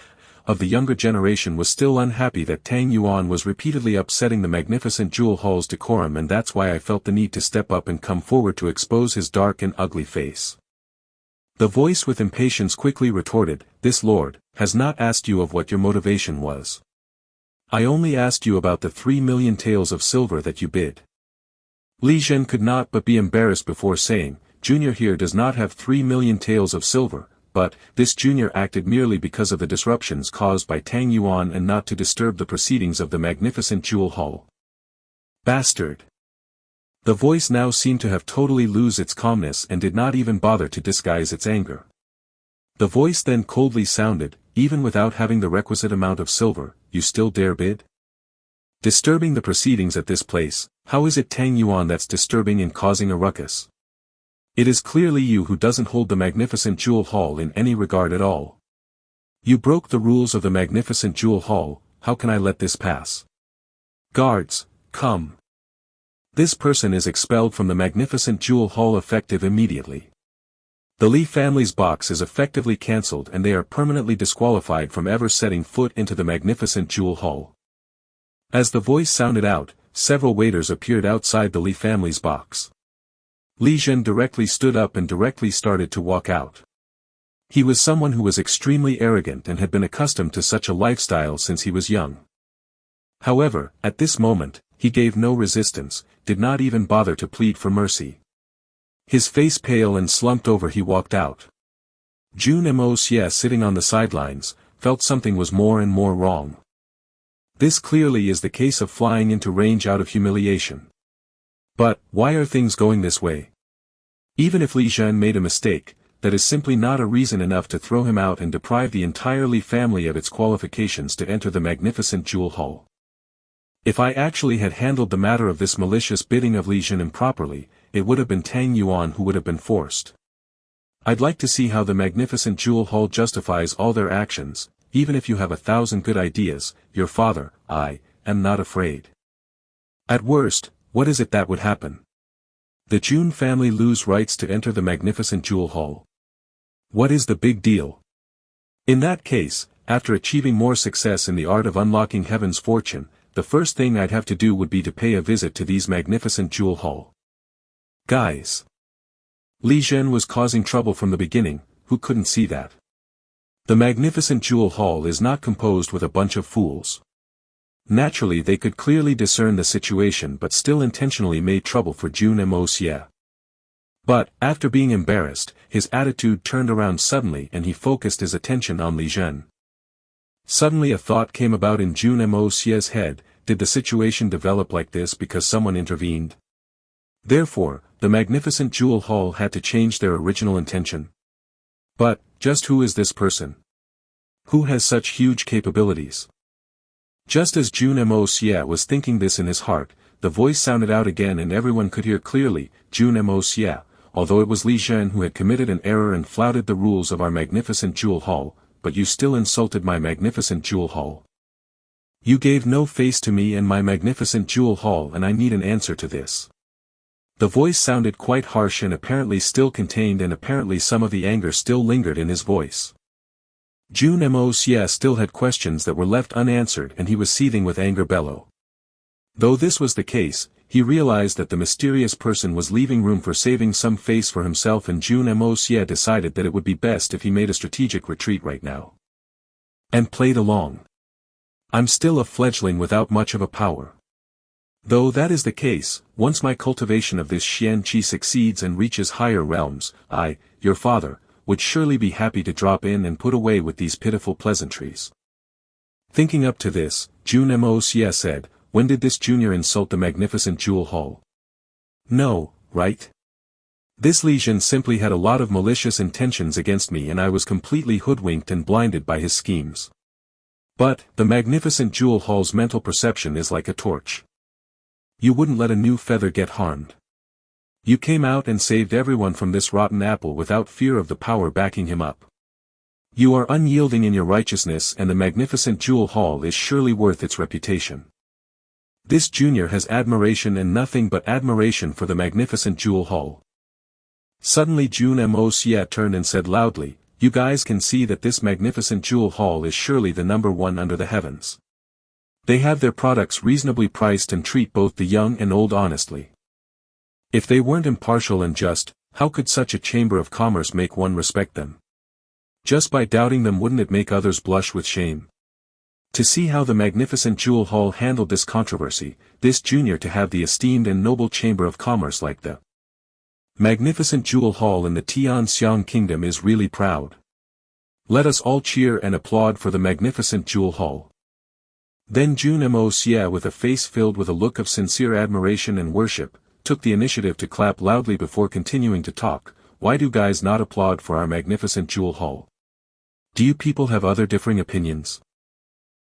of the younger generation was still unhappy that Tang Yuan was repeatedly upsetting the magnificent jewel hall's decorum, and that's why I felt the need to step up and come forward to expose his dark and ugly face. The voice with impatience quickly retorted, "This lord has not asked you of what your motivation was. I only asked you about the 3 million taels of silver that you bid." Li Zhen could not but be embarrassed before saying, "Junior here does not have 3 million taels of silver, but this junior acted merely because of the disruptions caused by Tang Yuan and not to disturb the proceedings of the magnificent jewel hall." Bastard! The voice now seemed to have totally lose its calmness and did not even bother to disguise its anger. The voice then coldly sounded, "Even without having the requisite amount of silver, you still dare bid? Disturbing the proceedings at this place, how is it Tang Yuan that's disturbing and causing a ruckus? It is clearly you who doesn't hold the magnificent jewel hall in any regard at all. You broke the rules of the magnificent jewel hall, how can I let this pass? Guards, come. This person is expelled from the magnificent jewel hall effective immediately. The Li family's box is effectively cancelled and they are permanently disqualified from ever setting foot into the magnificent jewel hall." As the voice sounded out, several waiters appeared outside the Li family's box. Li Zhen directly stood up and directly started to walk out. He was someone who was extremely arrogant and had been accustomed to such a lifestyle since he was young. However, at this moment, he gave no resistance, did not even bother to plead for mercy. His face pale and slumped over, he walked out. Jun Moxie, sitting on the sidelines, felt something was more and more wrong. This clearly is the case of flying into range out of humiliation. But, why are things going this way? Even if Li Zhen made a mistake, that is simply not a reason enough to throw him out and deprive the entire Li family of its qualifications to enter the magnificent jewel hall. If I actually had handled the matter of this malicious bidding of Li Zhen improperly, it would have been Tang Yuan who would have been forced. I'd like to see how the magnificent jewel hall justifies all their actions. Even if you have 1,000 good ideas, your father, I, am not afraid. At worst, what is it that would happen? The Jun family lose rights to enter the magnificent jewel hall. What is the big deal? In that case, after achieving more success in the art of unlocking heaven's fortune, the first thing I'd have to do would be to pay a visit to these magnificent jewel hall. Guys! Li Zhen was causing trouble from the beginning, who couldn't see that? The magnificent jewel hall is not composed with a bunch of fools. Naturally they could clearly discern the situation but still intentionally made trouble for Jun Moxie. But, after being embarrassed, his attitude turned around suddenly and he focused his attention on Li Zhen. Suddenly a thought came about in Jun Moxie's head, did the situation develop like this because someone intervened? Therefore, the magnificent jewel hall had to change their original intention. But, just who is this person? Who has such huge capabilities? Just as Jun Moxie was thinking this in his heart, the voice sounded out again and everyone could hear clearly, Jun Moxie, although it was Li Zhen who had committed an error and flouted the rules of our magnificent jewel hall, but you still insulted my magnificent jewel hall. You gave no face to me and my magnificent jewel hall and I need an answer to this. The voice sounded quite harsh and apparently still contained and apparently some of the anger still lingered in his voice. Jun Moxie still had questions that were left unanswered and he was seething with anger bellow. Though this was the case, he realized that the mysterious person was leaving room for saving some face for himself and Jun Moxie decided that it would be best if he made a strategic retreat right now. And played along. I'm still a fledgling without much of a power. Though that is the case, once my cultivation of this Xian Qi succeeds and reaches higher realms, I, your father, would surely be happy to drop in and put away with these pitiful pleasantries. Thinking up to this, Jun Moxie said, when did this junior insult the magnificent jewel hall? No, right? This Li Zhen simply had a lot of malicious intentions against me and I was completely hoodwinked and blinded by his schemes. But, the magnificent jewel hall's mental perception is like a torch. You wouldn't let a new feather get harmed. You came out and saved everyone from this rotten apple without fear of the power backing him up. You are unyielding in your righteousness and the magnificent jewel hall is surely worth its reputation. This junior has admiration and nothing but admiration for the magnificent jewel hall. Suddenly Jun Moxie turned and said loudly, you guys can see that this magnificent jewel hall is surely the number one under the heavens. They have their products reasonably priced and treat both the young and old honestly. If they weren't impartial and just, how could such a chamber of commerce make one respect them? Just by doubting them, wouldn't it make others blush with shame? To see how the magnificent jewel hall handled this controversy, this junior to have the esteemed and noble chamber of commerce like the magnificent jewel hall in the Tianxiang kingdom is really proud. Let us all cheer and applaud for the magnificent jewel hall. Then Jun Moxie, with a face filled with a look of sincere admiration and worship, took the initiative to clap loudly before continuing to talk. Why do guys not applaud for our magnificent jewel hall? Do you people have other differing opinions?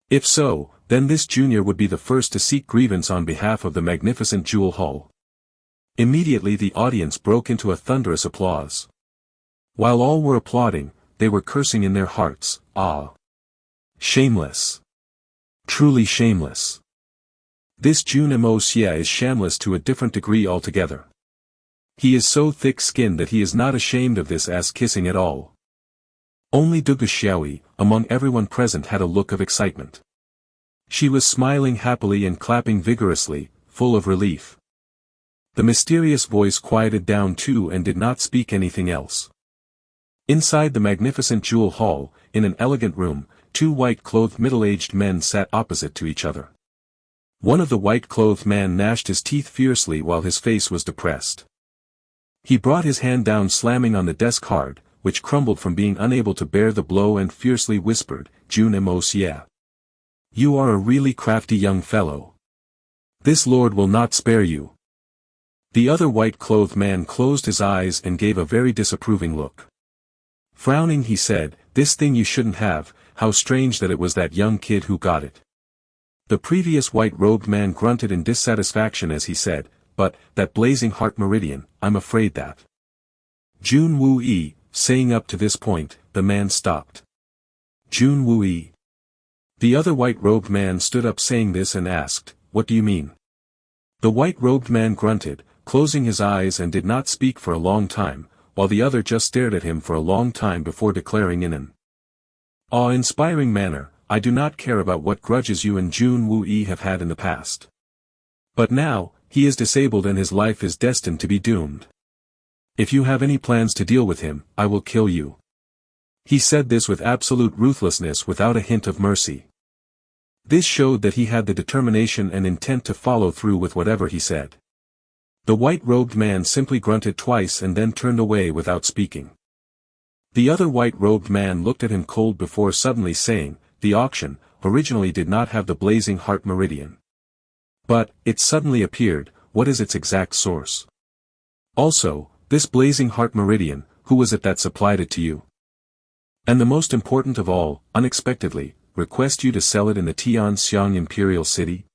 If so, then this junior would be the first to seek grievance on behalf of the magnificent jewel hall. Immediately the audience broke into a thunderous applause. While all were applauding, they were cursing in their hearts. Ah! Shameless! Truly shameless! This Jun Moxie is shameless to a different degree altogether. He is so thick-skinned that he is not ashamed of this ass-kissing at all. Only Dugu Xiaoyi, among everyone present, had a look of excitement. She was smiling happily and clapping vigorously, full of relief. The mysterious voice quieted down too and did not speak anything else. Inside the magnificent jewel hall, in an elegant room, two white-clothed middle-aged men sat opposite to each other. One of the white-clothed man gnashed his teeth fiercely while his face was depressed. He brought his hand down, slamming on the desk hard, which crumbled from being unable to bear the blow, and fiercely whispered, "Jun Moxie. You are a really crafty young fellow. This lord will not spare you." The other white-clothed man closed his eyes and gave a very disapproving look. Frowning, he said, "This thing you shouldn't have. How strange that it was that young kid who got it." The previous white-robed man grunted in dissatisfaction as he said, "But, that blazing heart meridian, I'm afraid that." Jun Wuyi, saying up to this point, the man stopped. Jun Wuyi. The other white-robed man stood up saying this and asked, "What do you mean?" The white-robed man grunted, closing his eyes, and did not speak for a long time, while the other just stared at him for a long time before declaring in an awe-inspiring manner, "I do not care about what grudges you and Jun Wuyi have had in the past. But now, he is disabled and his life is destined to be doomed. If you have any plans to deal with him, I will kill you." He said this with absolute ruthlessness, without a hint of mercy. This showed that he had the determination and intent to follow through with whatever he said. The white-robed man simply grunted twice and then turned away without speaking. The other white-robed man looked at him cold before suddenly saying, "The auction, originally did not have the blazing heart meridian. But, it suddenly appeared. What is its exact source? Also, this blazing heart meridian, who was it that supplied it to you? And the most important of all, unexpectedly, request you to sell it in the Tianxiang Imperial City?"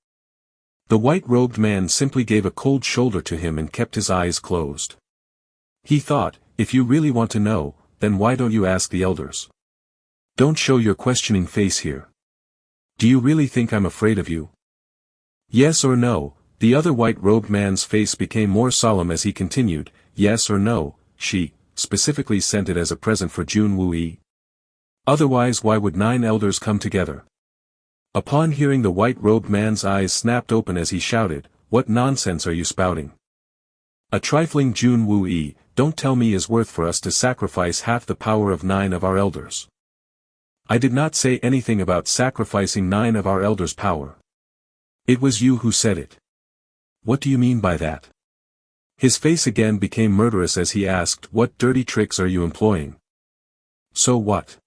The white-robed man simply gave a cold shoulder to him and kept his eyes closed. He thought, if you really want to know, then why don't you ask the elders? Don't show your questioning face here. Do you really think I'm afraid of you? Yes or no? The other white-robed man's face became more solemn as he continued, "Yes or no, she, specifically sent it as a present for Jun Wuyi. Otherwise why would 9 elders come together?" Upon hearing, the white-robed man's eyes snapped open as he shouted, "What nonsense are you spouting? A trifling Jun Wuyi, don't tell me, is worth for us to sacrifice half the power of 9 of our elders. I did not say anything about sacrificing 9 of our elders' power. It was you who said it. What do you mean by that?" His face again became murderous as he asked, "What dirty tricks are you employing?" "So what?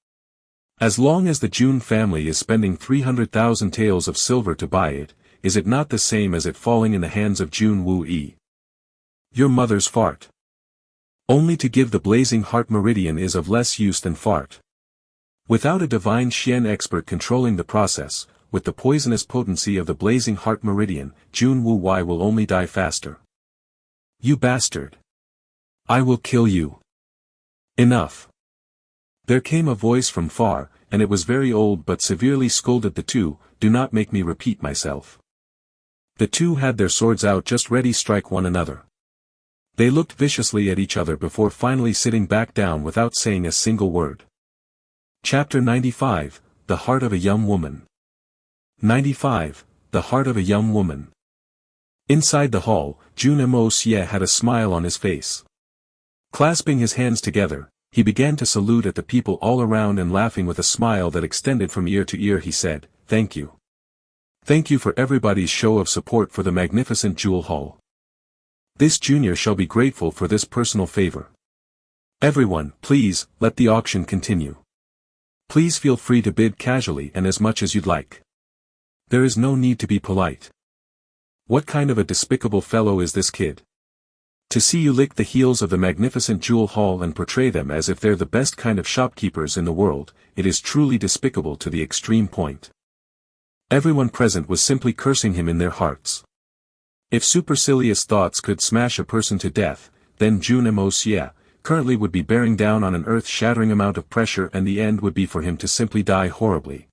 As long as the Jun family is spending 300,000 taels of silver to buy it, is it not the same as it falling in the hands of Jun Wuyi? Your mother's fart. Only to give the blazing heart meridian is of less use than fart. Without a divine Xian expert controlling the process, with the poisonous potency of the blazing heart meridian, Jun Wuyi will only die faster. You bastard! I will kill you. Enough." There came a voice from far, and it was very old but severely scolded the two, "Do not make me repeat myself." The two had their swords out just ready to strike one another. They looked viciously at each other before finally sitting back down without saying a single word. Chapter 95, The Heart of a Young Woman. 95, The Heart of a Young Woman. Inside the hall, Jun Moxie had a smile on his face. Clasping his hands together, he began to salute at the people all around and laughing with a smile that extended from ear to ear he said, "Thank you. Thank you for everybody's show of support for the magnificent jewel hall. This junior shall be grateful for this personal favor. Everyone, please, let the auction continue. Please feel free to bid casually and as much as you'd like. There is no need to be polite. What kind of a despicable fellow is this kid? To see you lick the heels of the magnificent jewel hall and portray them as if they're the best kind of shopkeepers in the world, it is truly despicable to the extreme point." Everyone present was simply cursing him in their hearts. If supercilious thoughts could smash a person to death, then Jun Moxie currently would be bearing down on an earth-shattering amount of pressure, and the end would be for him to simply die horribly.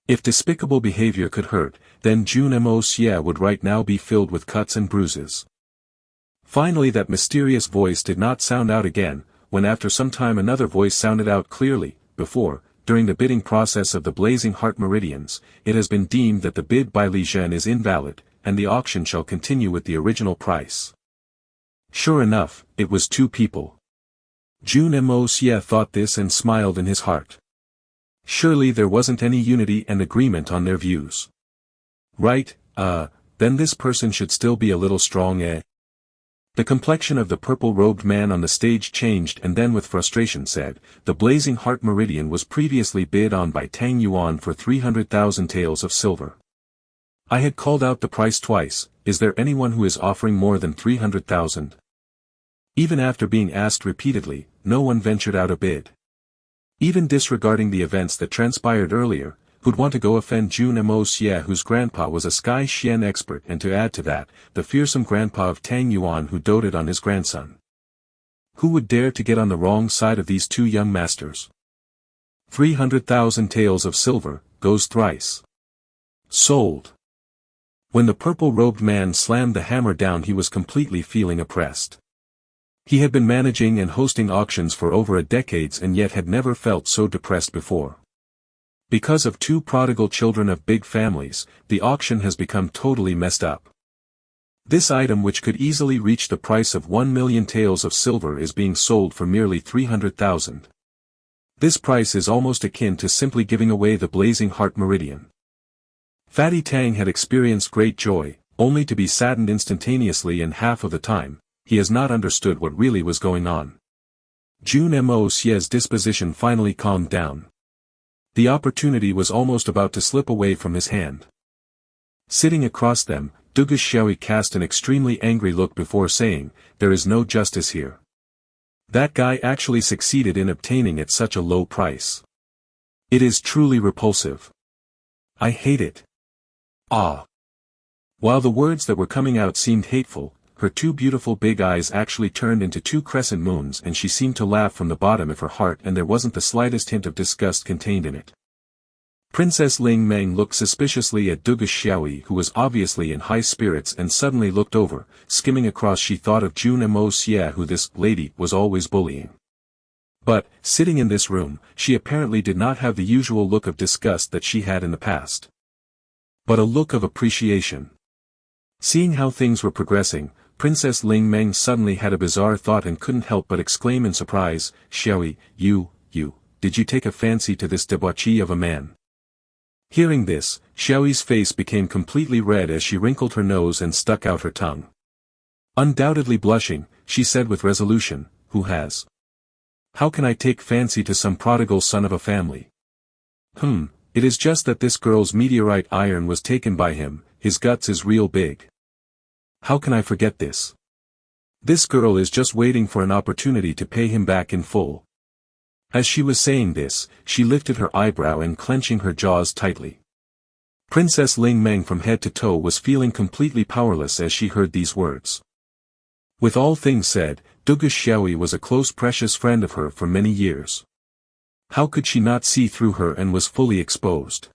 If despicable behavior could hurt, then Jun Moxie would right now be filled with cuts and bruises. Finally that mysterious voice did not sound out again, when after some time another voice sounded out clearly. "Before, during the bidding process of the Blazing Heart Meridians, it has been deemed that the bid by Li Zhen is invalid, and the auction shall continue with the original price." Sure enough, it was two people. Jun Moxie thought this and smiled in his heart. Surely there wasn't any unity and agreement on their views. Right, then this person should still be a little strong, eh? The complexion of the purple-robed man on the stage changed and then with frustration said, "The Blazing Heart Meridian was previously bid on by Tang Yuan for 300,000 taels of silver. I had called out the price twice. Is there anyone who is offering more than 300,000? Even after being asked repeatedly, no one ventured out a bid. Even disregarding the events that transpired earlier, who'd want to go offend Jun Moxie, whose grandpa was a Sky Xian expert, and to add to that, the fearsome grandpa of Tang Yuan who doted on his grandson? Who would dare to get on the wrong side of these two young masters? 300,000 taels of silver, goes thrice. Sold." When the purple-robed man slammed the hammer down, he was completely feeling oppressed. He had been managing and hosting auctions for over a decade and yet had never felt so depressed before. Because of two prodigal children of big families, the auction has become totally messed up. This item, which could easily reach the price of 1 million taels of silver, is being sold for merely 300,000. This price is almost akin to simply giving away the Blazing Heart Meridian. Fatty Tang had experienced great joy, only to be saddened instantaneously, and half of the time, he has not understood what really was going on. Jun Moxie's disposition finally calmed down. The opportunity was almost about to slip away from his hand. Sitting across them, Jun Xie cast an extremely angry look before saying, "There is no justice here. That guy actually succeeded in obtaining at such a low price. It is truly repulsive. I hate it. Ah." While the words that were coming out seemed hateful, her two beautiful big eyes actually turned into two crescent moons, and she seemed to laugh from the bottom of her heart, and there wasn't the slightest hint of disgust contained in it. Princess Ling Meng looked suspiciously at Jun Xie, who was obviously in high spirits, and suddenly looked over. Skimming across, she thought of Jun Moxie, who this lady was always bullying. But, sitting in this room, she apparently did not have the usual look of disgust that she had in the past, but a look of appreciation. Seeing how things were progressing, Princess Ling Meng suddenly had a bizarre thought and couldn't help but exclaim in surprise, "Xie, did you take a fancy to this debauchee of a man?" Hearing this, Xie's face became completely red as she wrinkled her nose and stuck out her tongue. Undoubtedly blushing, she said with resolution, "Who has? How can I take fancy to some prodigal son of a family? It is just that this girl's meteorite iron was taken by him. His guts is real big. How can I forget this? This girl is just waiting for an opportunity to pay him back in full." As she was saying this, she lifted her eyebrow and clenching her jaws tightly. Princess Ling Meng from head to toe was feeling completely powerless as she heard these words. With all things said, Jun Xie was a close precious friend of her for many years. How could she not see through her and was fully exposed?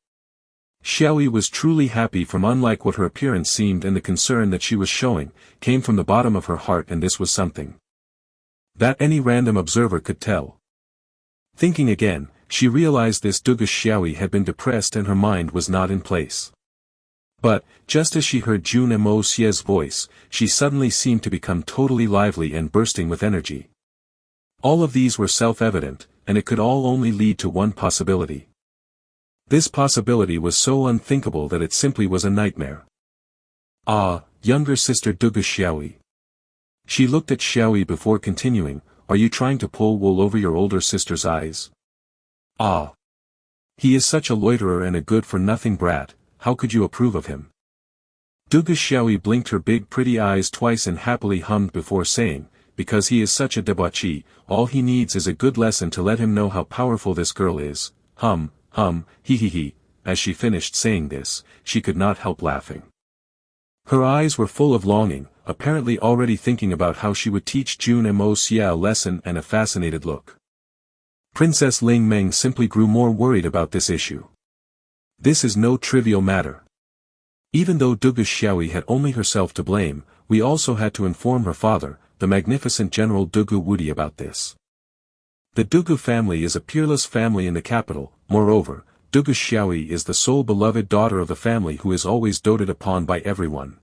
Xie was truly happy, from unlike what her appearance seemed, and the concern that she was showing came from the bottom of her heart, and this was something that any random observer could tell. Thinking again, She realized this Jun Xie had been depressed and her mind was not in place. But, just as she heard Jun Moxie's voice, she suddenly seemed to become totally lively and bursting with energy. All of these were self-evident, and it could all only lead to one possibility. This possibility was so unthinkable that it simply was a nightmare. Ah, younger sister Jun Xie. She looked at Xiaoyi before continuing, are you trying to pull wool over your older sister's eyes? Ah. He is such a loiterer and a good-for-nothing brat, how could you approve of him? Jun Xie blinked her big pretty eyes twice and happily hummed before saying, because he is such a debauchee, all he needs is a good lesson to let him know how powerful this girl is, he. As she finished saying this, she could not help laughing. Her eyes were full of longing, apparently already thinking about how she would teach Jun Moxie a lesson and a fascinated look. Princess Ling Meng simply grew more worried about this issue. This is no trivial matter. Even though Jun Xie had only herself to blame, we also had to inform her father, the magnificent General Jun Wudi, about this. The Jun family is a peerless family in the capital, moreover, Jun Xie is the sole beloved daughter of the family who is always doted upon by everyone.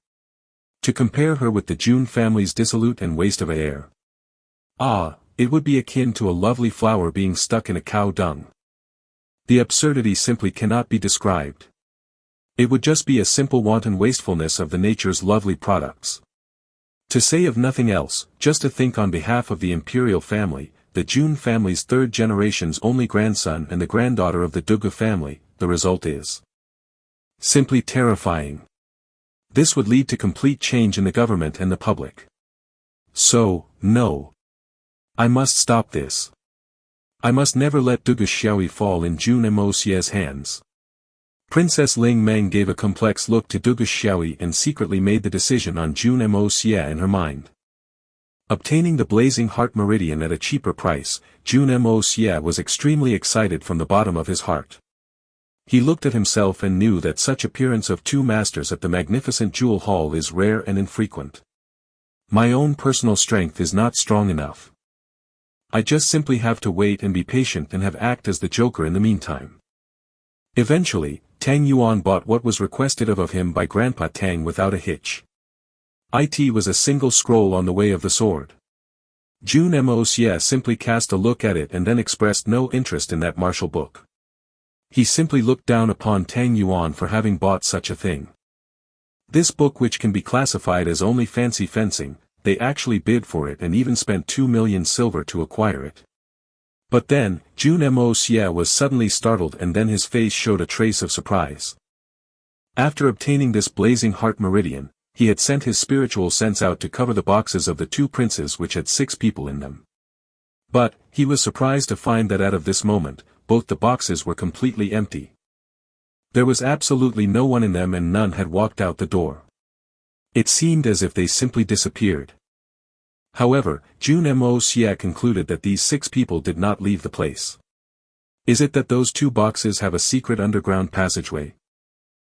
To compare her with the Jun family's dissolute and waste of a heir. Ah, it would be akin to a lovely flower being stuck in a cow dung. The absurdity simply cannot be described. It would just be a simple wanton wastefulness of the nature's lovely products. To say of nothing else, just to think on behalf of the imperial family, the Jun family's third generation's only grandson and the granddaughter of the Jun family, the result is simply terrifying. This would lead to complete change in the government and the public. So, no. I must stop this. I must never let Jun Xie fall in Jun Moxie's hands. Princess Ling Meng gave a complex look to Jun Xie and secretly made the decision on Jun Moxie in her mind. Obtaining the blazing heart meridian at a cheaper price, Jun Moxie was extremely excited from the bottom of his heart. He looked at himself and knew that such appearance of two masters at the magnificent jewel hall is rare and infrequent. My own personal strength is not strong enough. I just simply have to wait and be patient and have act as the Joker in the meantime. Eventually, Tang Yuan bought what was requested of him by Grandpa Tang without a hitch. It was a single scroll on the way of the sword. Jun Moxie simply cast a look at it and then expressed no interest in that martial book. He simply looked down upon Tang Yuan for having bought such a thing. This book, which can be classified as only fancy fencing, they actually bid for it and even spent 2 million silver to acquire it. But then, Jun Moxie was suddenly startled and then his face showed a trace of surprise. After obtaining this blazing heart meridian, he had sent his spiritual sense out to cover the boxes of the two princes which had 6 people in them. But, he was surprised to find that out of this moment, both the boxes were completely empty. There was absolutely no one in them and none had walked out the door. It seemed as if they simply disappeared. However, Jun Moxie concluded that these 6 people did not leave the place. Is it that those 2 boxes have a secret underground passageway?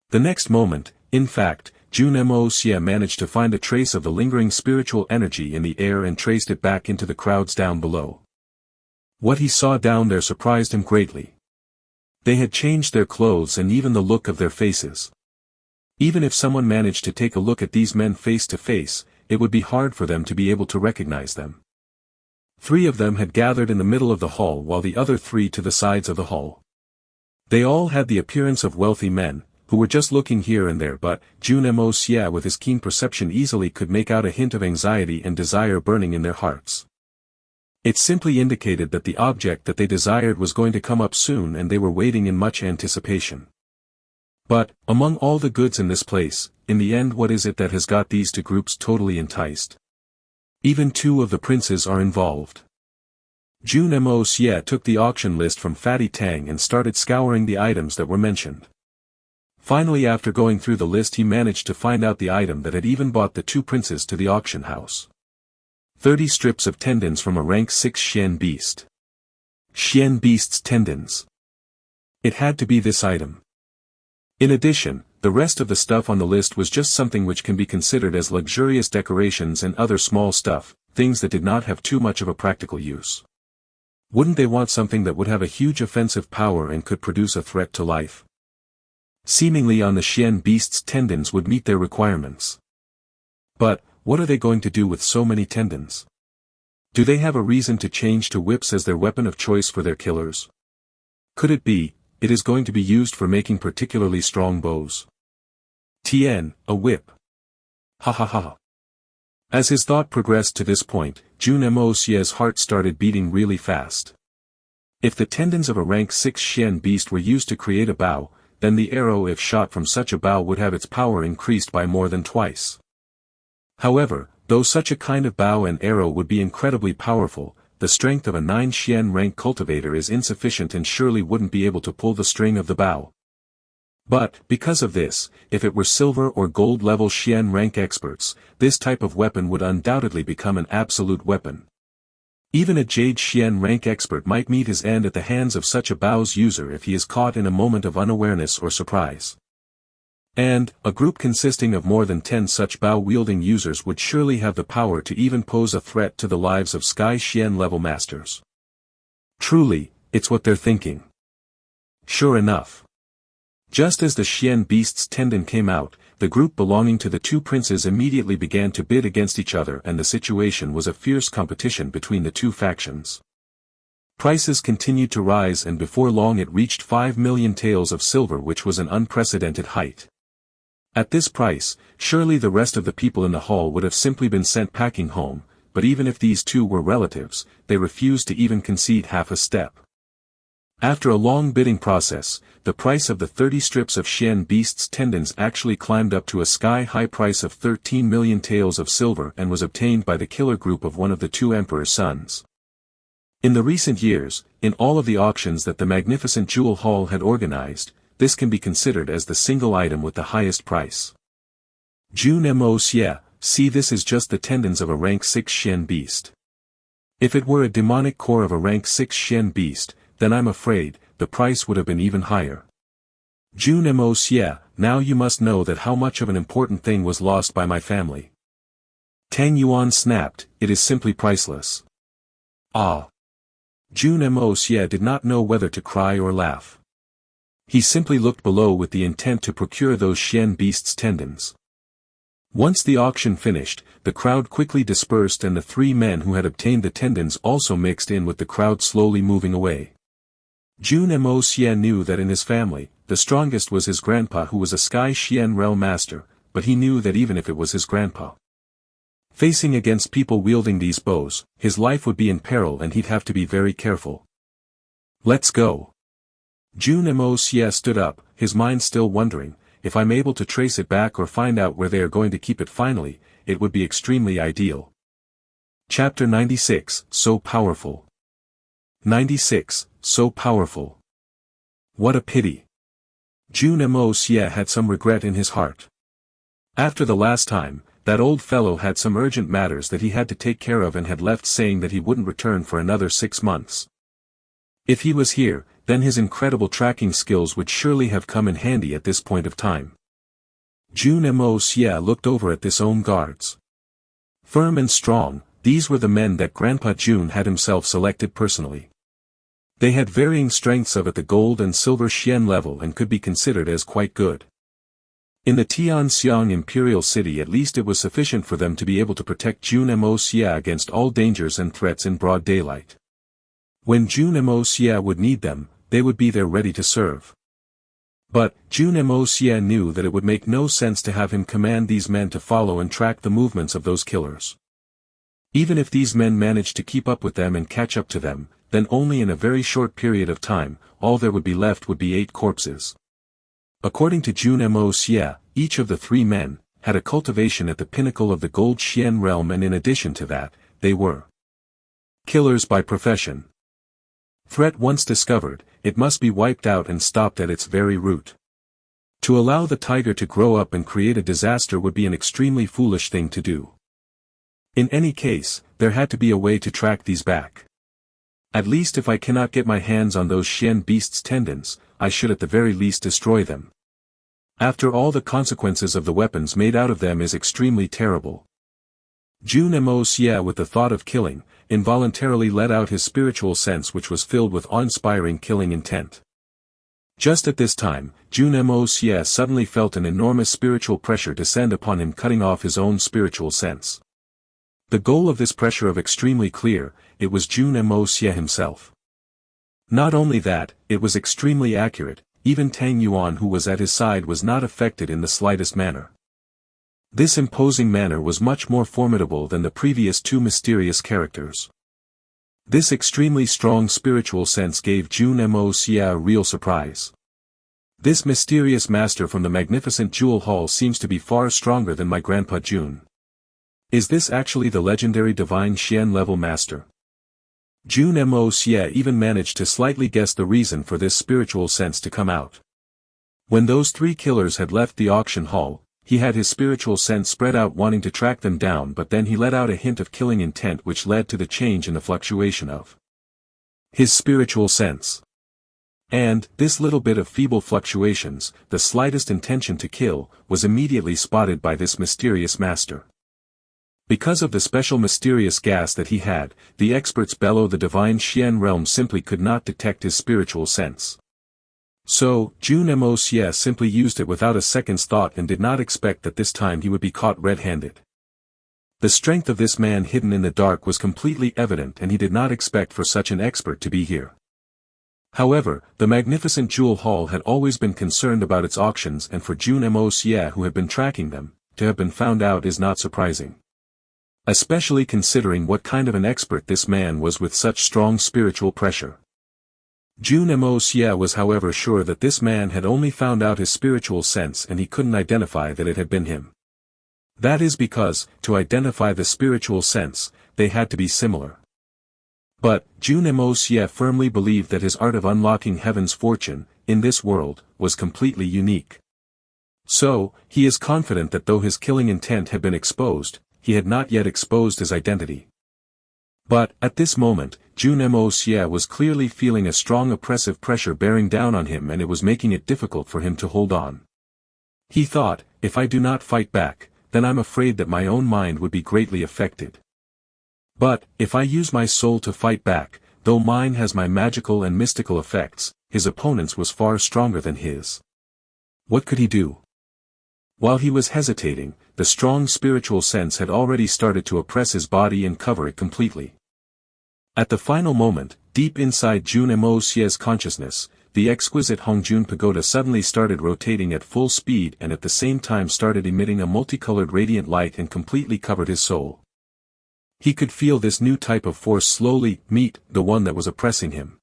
The next moment, in fact, Jun Moxie managed to find a trace of the lingering spiritual energy in the air and traced it back into the crowds down below. What he saw down there surprised him greatly. They had changed their clothes and even the look of their faces. Even if someone managed to take a look at these men face to face, it would be hard for them to be able to recognize them. 3 of them had gathered in the middle of the hall while the other 3 to the sides of the hall. They all had the appearance of wealthy men, who were just looking here and there, but Jun Moxie with his keen perception easily could make out a hint of anxiety and desire burning in their hearts. It simply indicated that the object that they desired was going to come up soon and they were waiting in much anticipation. But, among all the goods in this place, in the end what is it that has got these 2 groups totally enticed? Even 2 of the princes are involved. Jun Moxie took the auction list from Fatty Tang and started scouring the items that were mentioned. Finally, after going through the list, he managed to find out the item that had even brought the 2 princes to the auction house. 30 strips of tendons from a rank 6 Xian beast. Xian beast's tendons. It had to be this item. In addition, the rest of the stuff on the list was just something which can be considered as luxurious decorations and other small stuff, things that did not have too much of a practical use. Wouldn't they want something that would have a huge offensive power and could produce a threat to life? Seemingly on the Xian beast's tendons would meet their requirements. But, what are they going to do with so many tendons? Do they have a reason to change to whips as their weapon of choice for their killers? Could it be, it is going to be used for making particularly strong bows? Tien, a whip. Ha ha ha. As his thought progressed to this point, Jun Moxie's heart started beating really fast. If the tendons of a rank 6 Xian beast were used to create a bow, then the arrow if shot from such a bow would have its power increased by more than twice. However, though such a kind of bow and arrow would be incredibly powerful, the strength of a 9 Xian rank cultivator is insufficient and surely wouldn't be able to pull the string of the bow. But, because of this, if it were silver or gold level Xian rank experts, this type of weapon would undoubtedly become an absolute weapon. Even a Jade Xian rank expert might meet his end at the hands of such a bow's user if he is caught in a moment of unawareness or surprise. And, a group consisting of more than 10 such bow-wielding users would surely have the power to even pose a threat to the lives of Sky Xian level masters. Truly, it's what they're thinking. Sure enough. Just as the Xian beast's tendon came out, the group belonging to the two princes immediately began to bid against each other and the situation was a fierce competition between the two factions. Prices continued to rise and before long it reached 5 million taels of silver, which was an unprecedented height. At this price, surely the rest of the people in the hall would have simply been sent packing home, but even if these two were relatives, they refused to even concede half a step. After a long bidding process, the price of the 30 strips of Xian beast's tendons actually climbed up to a sky-high price of 13 million taels of silver and was obtained by the killer group of one of the two emperor's sons. In the recent years, in all of the auctions that the magnificent jewel hall had organized, this can be considered as the single item with the highest price. Jun Moxie, see, this is just the tendons of a rank 6 Xian beast. If it were a demonic core of a rank 6 Xian beast, then I'm afraid, the price would have been even higher. Jun Moxie, now you must know that how much of an important thing was lost by my family. Tang Yuan snapped, it is simply priceless. Ah. Jun Moxie did not know whether to cry or laugh. He simply looked below with the intent to procure those Xian beast's tendons. Once the auction finished, the crowd quickly dispersed and the three men who had obtained the tendons also mixed in with the crowd slowly moving away. Jun Moxie knew that in his family, the strongest was his grandpa, who was a Sky Xian realm master, but he knew that even if it was his grandpa facing against people wielding these bows, his life would be in peril and he'd have to be very careful. Let's go. Jun Moxie stood up, his mind still wondering, if I'm able to trace it back or find out where they are going to keep it finally, it would be extremely ideal. Chapter 96, So Powerful. 96, So Powerful. What a pity. Jun Moxie had some regret in his heart. After the last time, that old fellow had some urgent matters that he had to take care of and had left saying that he wouldn't return for another 6 months. If he was here, then his incredible tracking skills would surely have come in handy at this point of time. Jun Moxie looked over at his own guards. Firm and strong, these were the men that Grandpa Jun had himself selected personally. They had varying strengths of at the gold and silver Xian level and could be considered as quite good. In the Tianxiang Imperial City at least it was sufficient for them to be able to protect Jun Moxie against all dangers and threats in broad daylight. When Jun Moxie would need them, they would be there ready to serve. But, Jun Moxie knew that it would make no sense to have him command these men to follow and track the movements of those killers. Even if these men managed to keep up with them and catch up to them, then only in a very short period of time, all there would be left would be 8 corpses. According to Jun Moxie, each of the 3 men had a cultivation at the pinnacle of the Gold Xian realm, and in addition to that, they were killers by profession. Threat once discovered, it must be wiped out and stopped at its very root. To allow the tiger to grow up and create a disaster would be an extremely foolish thing to do. In any case, there had to be a way to track these back. At least if I cannot get my hands on those Xian beasts' tendons, I should at the very least destroy them. After all, the consequences of the weapons made out of them is extremely terrible. Jun Moxie, with the thought of killing, involuntarily let out his spiritual sense, which was filled with awe-inspiring killing intent. Just at this time, Jun Moxie suddenly felt an enormous spiritual pressure descend upon him, cutting off his own spiritual sense. The goal of this pressure was extremely clear: it was Jun Moxie himself. Not only that, it was extremely accurate. Even Tang Yuan, who was at his side, was not affected in the slightest manner. This imposing manner was much more formidable than the previous two mysterious characters. This extremely strong spiritual sense gave Jun Moxie a real surprise. This mysterious master from the magnificent jewel hall seems to be far stronger than my grandpa Jun. Is this actually the legendary divine Xian level master? Jun Moxie even managed to slightly guess the reason for this spiritual sense to come out. When those three killers had left the auction hall, he had his spiritual sense spread out, wanting to track them down, but then he let out a hint of killing intent, which led to the change in the fluctuation of his spiritual sense. And, this little bit of feeble fluctuations, the slightest intention to kill, was immediately spotted by this mysterious master. Because of the special mysterious gas that he had, the experts below the divine Xian realm simply could not detect his spiritual sense. So, Jun Moxie simply used it without a second's thought and did not expect that this time he would be caught red-handed. The strength of this man hidden in the dark was completely evident, and he did not expect for such an expert to be here. However, the magnificent jewel hall had always been concerned about its auctions, and for Jun Moxie, who had been tracking them, to have been found out is not surprising. Especially considering what kind of an expert this man was with such strong spiritual pressure. Jun Moxie was however sure that this man had only found out his spiritual sense, and he couldn't identify that it had been him. That is because, to identify the spiritual sense, they had to be similar. But, Jun Moxie firmly believed that his art of unlocking heaven's fortune, in this world, was completely unique. So, he is confident that though his killing intent had been exposed, he had not yet exposed his identity. But, at this moment, Jun Moxie was clearly feeling a strong oppressive pressure bearing down on him, and it was making it difficult for him to hold on. He thought, if I do not fight back, then I'm afraid that my own mind would be greatly affected. But, if I use my soul to fight back, though mine has my magical and mystical effects, his opponent's was far stronger than his. What could he do? While he was hesitating, the strong spiritual sense had already started to oppress his body and cover it completely. At the final moment, deep inside Jun Moxie's consciousness, the exquisite Hongjun Pagoda suddenly started rotating at full speed and at the same time started emitting a multicolored radiant light and completely covered his soul. He could feel this new type of force slowly meet the one that was oppressing him.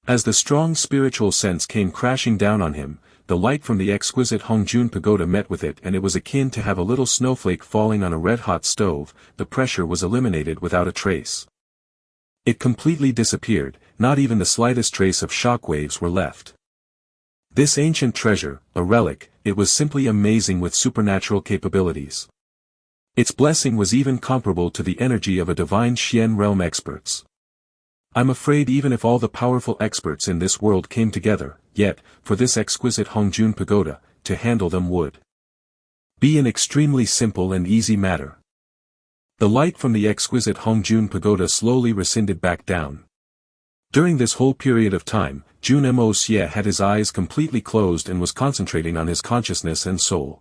As the strong spiritual sense came crashing down on him, the light from the exquisite Hongjun Pagoda met with it, and it was akin to have a little snowflake falling on a red-hot stove. The pressure was eliminated without a trace. It completely disappeared, not even the slightest trace of shock waves were left. This ancient treasure, a relic, it was simply amazing with supernatural capabilities. Its blessing was even comparable to the energy of a divine Xian realm experts. I'm afraid even if all the powerful experts in this world came together, yet, for this exquisite Hongjun Pagoda, to handle them would be an extremely simple and easy matter. The light from the exquisite Hongjun Pagoda slowly receded back down. During this whole period of time, Jun Moxie had his eyes completely closed and was concentrating on his consciousness and soul.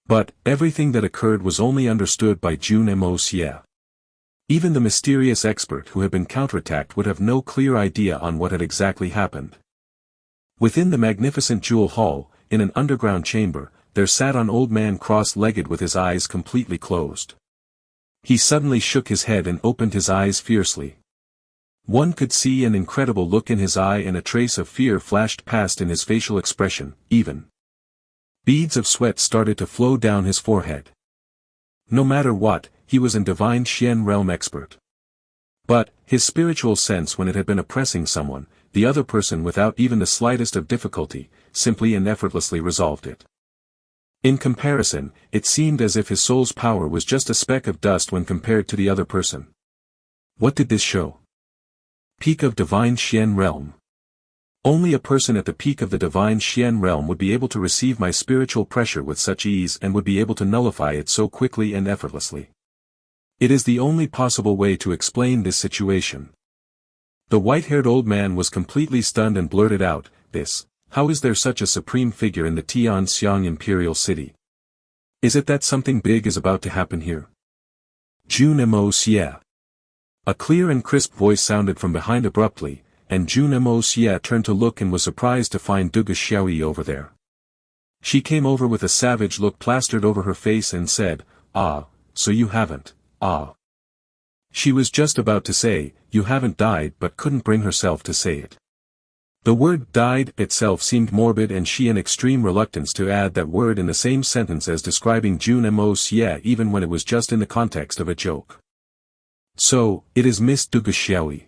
But, everything that occurred was only understood by Jun Moxie. Even the mysterious expert who had been counterattacked would have no clear idea on what had exactly happened. Within the magnificent jewel hall, in an underground chamber, there sat an old man cross-legged with his eyes completely closed. He suddenly shook his head and opened his eyes fiercely. One could see an incredible look in his eye, and a trace of fear flashed past in his facial expression. Even beads of sweat started to flow down his forehead. No matter what, he was a divine Xian realm expert. But, his spiritual sense, when it had been oppressing someone, the other person without even the slightest of difficulty, simply and effortlessly resolved it. In comparison, it seemed as if his soul's power was just a speck of dust when compared to the other person. What did this show? Peak of divine Xian realm. Only a person at the peak of the divine Xian realm would be able to receive my spiritual pressure with such ease and would be able to nullify it so quickly and effortlessly. It is the only possible way to explain this situation. The white-haired old man was completely stunned and blurted out, how is there such a supreme figure in the Tianxiang imperial city? Is it that something big is about to happen here? Jun Moxie. A clear and crisp voice sounded from behind abruptly, and Jun Moxie turned to look and was surprised to find Jun Xie over there. She came over with a savage look plastered over her face and said, "Ah, so you haven't, ah." She was just about to say, "You haven't died," but couldn't bring herself to say it. The word "died" itself seemed morbid, and she in extreme reluctance to add that word in the same sentence as describing Jun Moxie, even when it was just in the context of a joke. "So, it is Miss Jun Xie."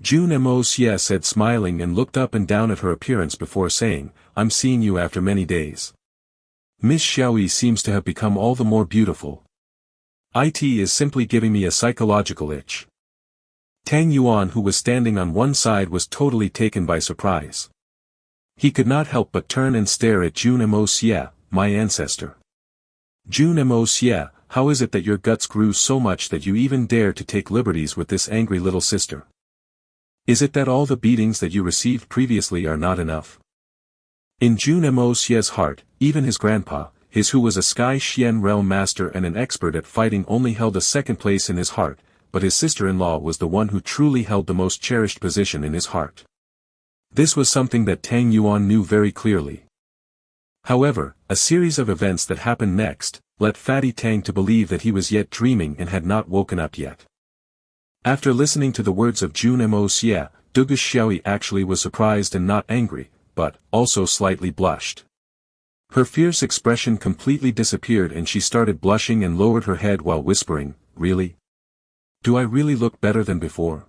Jun Moxie said, smiling, and looked up and down at her appearance before saying, "I'm seeing you after many days. Miss Xiaoyi seems to have become all the more beautiful. It is simply giving me a psychological itch." Tang Yuan, who was standing on one side, was totally taken by surprise. He could not help but turn and stare at Jun Moxie, "My ancestor. Jun Moxie, how is it that your guts grew so much that you even dare to take liberties with this angry little sister? Is it that all the beatings that you received previously are not enough?" In Jun Moxie's heart, even his grandpa, who was a Sky Xian realm master and an expert at fighting, only held a second place in his heart, but his sister-in-law was the one who truly held the most cherished position in his heart. This was something that Tang Yuan knew very clearly. However, a series of events that happened next, led Fatty Tang to believe that he was yet dreaming and had not woken up yet. After listening to the words of Jun Moxie, Jun Xie actually was surprised and not angry, but also slightly blushed. Her fierce expression completely disappeared and she started blushing and lowered her head while whispering, "Really? Do I really look better than before?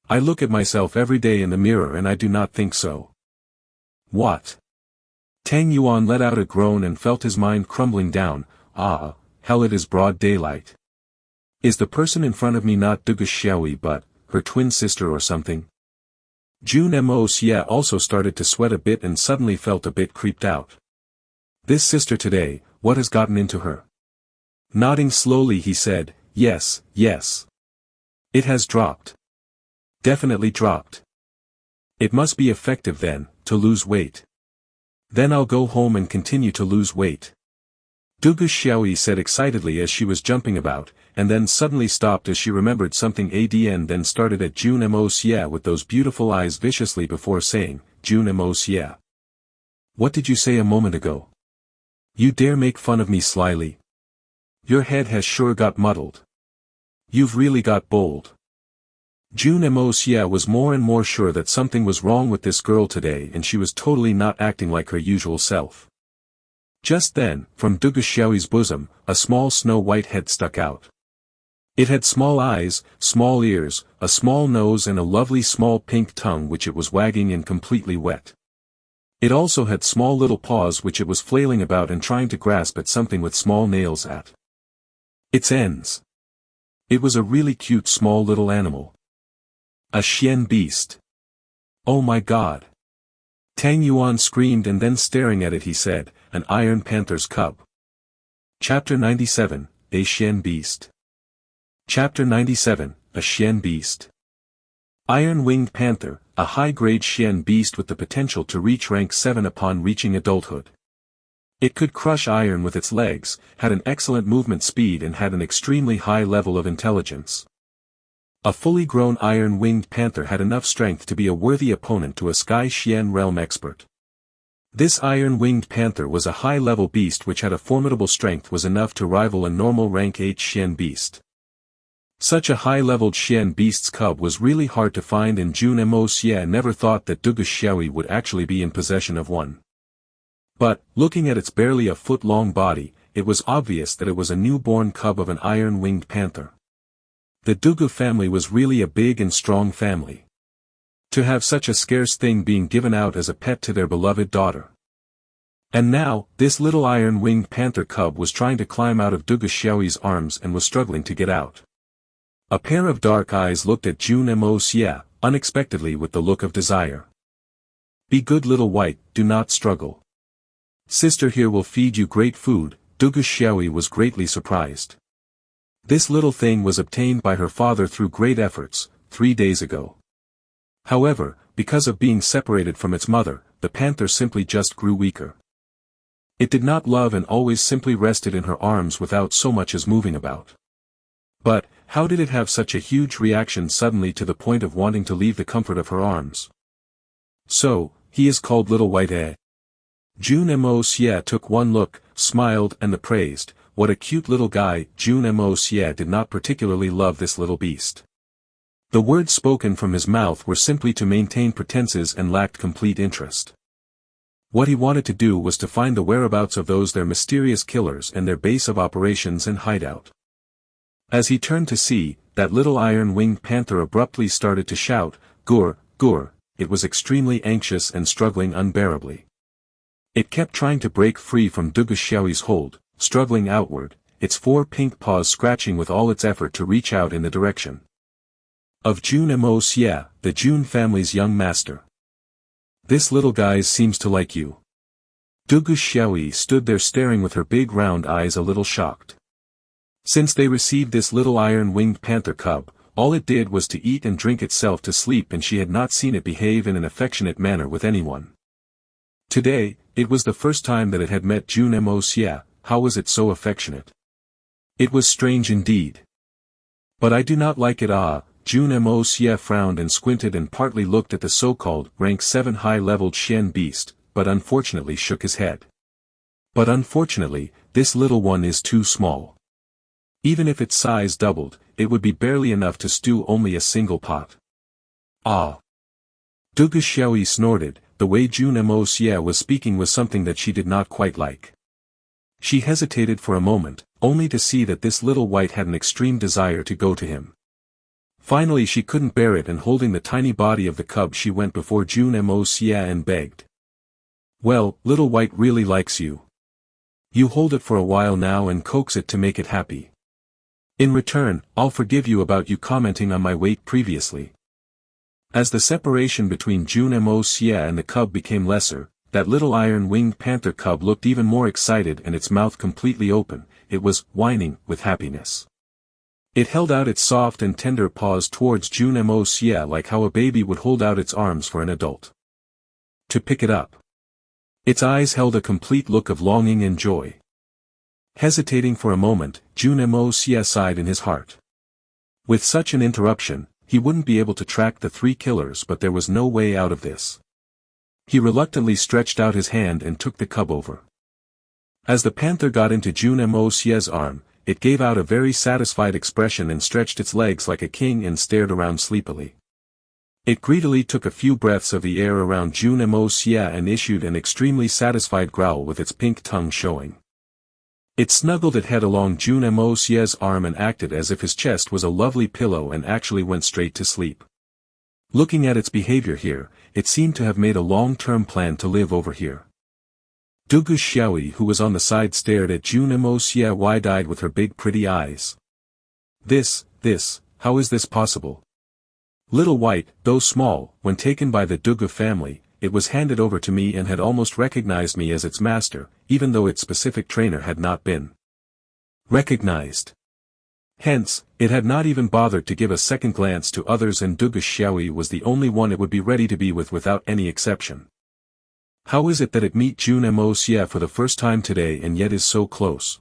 I look at myself every day in the mirror and I do not think so." "What?" Tang Yuan let out a groan and felt his mind crumbling down. "Ah, hell, it is broad daylight. Is the person in front of me not Jun Xie but her twin sister or something?" Jun Moxie also started to sweat a bit and suddenly felt a bit creeped out. This sister today, what has gotten into her? Nodding slowly he said, "Yes, yes. It has dropped. Definitely dropped. It must be effective then, to lose weight. Then I'll go home and continue to lose weight." Jun Xie said excitedly as she was jumping about, and then suddenly stopped as she remembered something, and then started at Jun Moxie with those beautiful eyes viciously before saying, "Jun Moxie. What did you say a moment ago? You dare make fun of me slyly? Your head has sure got muddled. You've really got bold." Jun Moxie was more and more sure that something was wrong with this girl today, and she was totally not acting like her usual self. Just then, from Jun Xie's bosom, a small snow-white head stuck out. It had small eyes, small ears, a small nose and a lovely small pink tongue which it was wagging and completely wet. It also had small little paws which it was flailing about and trying to grasp at something with small nails at its ends. It was a really cute small little animal. A Xian beast. "Oh my god!" Tang Yuan screamed, and then staring at it he said, "An iron panther's cub." Chapter 97, A Xian Beast. Chapter 97, A Xian Beast. Iron-winged panther, a high-grade Xian beast with the potential to reach rank 7 upon reaching adulthood. It could crush iron with its legs, had an excellent movement speed and had an extremely high level of intelligence. A fully grown iron-winged panther had enough strength to be a worthy opponent to a Sky Xian realm expert. This iron-winged panther was a high-level beast which had a formidable strength was enough to rival a normal rank 8 Xian beast. Such a high-leveled Xian beast's cub was really hard to find, and Jun Moxie never thought that Jun Xie would actually be in possession of one. But, looking at its barely a foot-long body, it was obvious that it was a newborn cub of an iron-winged panther. The Jun family was really a big and strong family. To have such a scarce thing being given out as a pet to their beloved daughter. And now, this little iron-winged panther cub was trying to climb out of Jun Xie's arms and was struggling to get out. A pair of dark eyes looked at Jun Moxie, unexpectedly with the look of desire. "Be good, little white, do not struggle. Sister here will feed you great food." Jun Xie was greatly surprised. This little thing was obtained by her father through great efforts, 3 days ago. However, because of being separated from its mother, the panther simply just grew weaker. It did not love and always simply rested in her arms without so much as moving about. But, how did it have such a huge reaction suddenly to the point of wanting to leave the comfort of her arms? So, he is called Little White Eh. Jun Moxie took one look, smiled and praised, what a cute little guy. Jun Moxie did not particularly love this little beast. The words spoken from his mouth were simply to maintain pretenses and lacked complete interest. What he wanted to do was to find the whereabouts of those their mysterious killers and their base of operations and hideout. As he turned to see, that little iron-winged panther abruptly started to shout, "Gur, gur!" It was extremely anxious and struggling unbearably. It kept trying to break free from Jun Xie's hold, struggling outward, its 4 pink paws scratching with all its effort to reach out in the direction of Jun Moxie, the Jun family's young master. "This little guy seems to like you." Jun Xie stood there staring with her big round eyes a little shocked. Since they received this little iron-winged panther cub, all it did was to eat and drink itself to sleep, and she had not seen it behave in an affectionate manner with anyone. Today, it was the first time that it had met Jun Moxie. How was it so affectionate? It was strange indeed. "But I do not like it." Jun Moxie frowned and squinted and partly looked at the so-called rank 7 high-leveled Xian beast, but unfortunately shook his head. "But unfortunately, this little one is too small. Even if its size doubled, it would be barely enough to stew only a single pot." "Ah!" Jun Xie snorted. The way Jun Moxie was speaking was something that she did not quite like. She hesitated for a moment, only to see that this little white had an extreme desire to go to him. Finally she couldn't bear it, and holding the tiny body of the cub she went before Jun Moxie and begged. "Well, little white really likes you. You hold it for a while now and coax it to make it happy. In return, I'll forgive you about you commenting on my weight previously." As the separation between Jun Moxie and the cub became lesser, that little iron-winged panther cub looked even more excited and its mouth completely open. It was whining with happiness. It held out its soft and tender paws towards Jun Moxie like how a baby would hold out its arms for an adult to pick it up. Its eyes held a complete look of longing and joy. Hesitating for a moment, Jun Moxie sighed in his heart. With such an interruption, he wouldn't be able to track the 3 killers, but there was no way out of this. He reluctantly stretched out his hand and took the cub over. As the panther got into Jun Moxie's arm, it gave out a very satisfied expression and stretched its legs like a king and stared around sleepily. It greedily took a few breaths of the air around Jun Moxie and issued an extremely satisfied growl with its pink tongue showing. It snuggled its head along Jun Moxie's arm and acted as if his chest was a lovely pillow and actually went straight to sleep. Looking at its behavior here, it seemed to have made a long-term plan to live over here. Jun Xie, who was on the side, stared at Jun Moxie wide-eyed with her big pretty eyes. This, how is this possible? Little white, though small, when taken by the Jun family, it was handed over to me and had almost recognized me as its master, even though its specific trainer had not been recognized. Hence, it had not even bothered to give a second glance to others, and Jun Xie was the only one it would be ready to be with without any exception. How is it that it meet Jun Moxie for the first time today and yet is so close?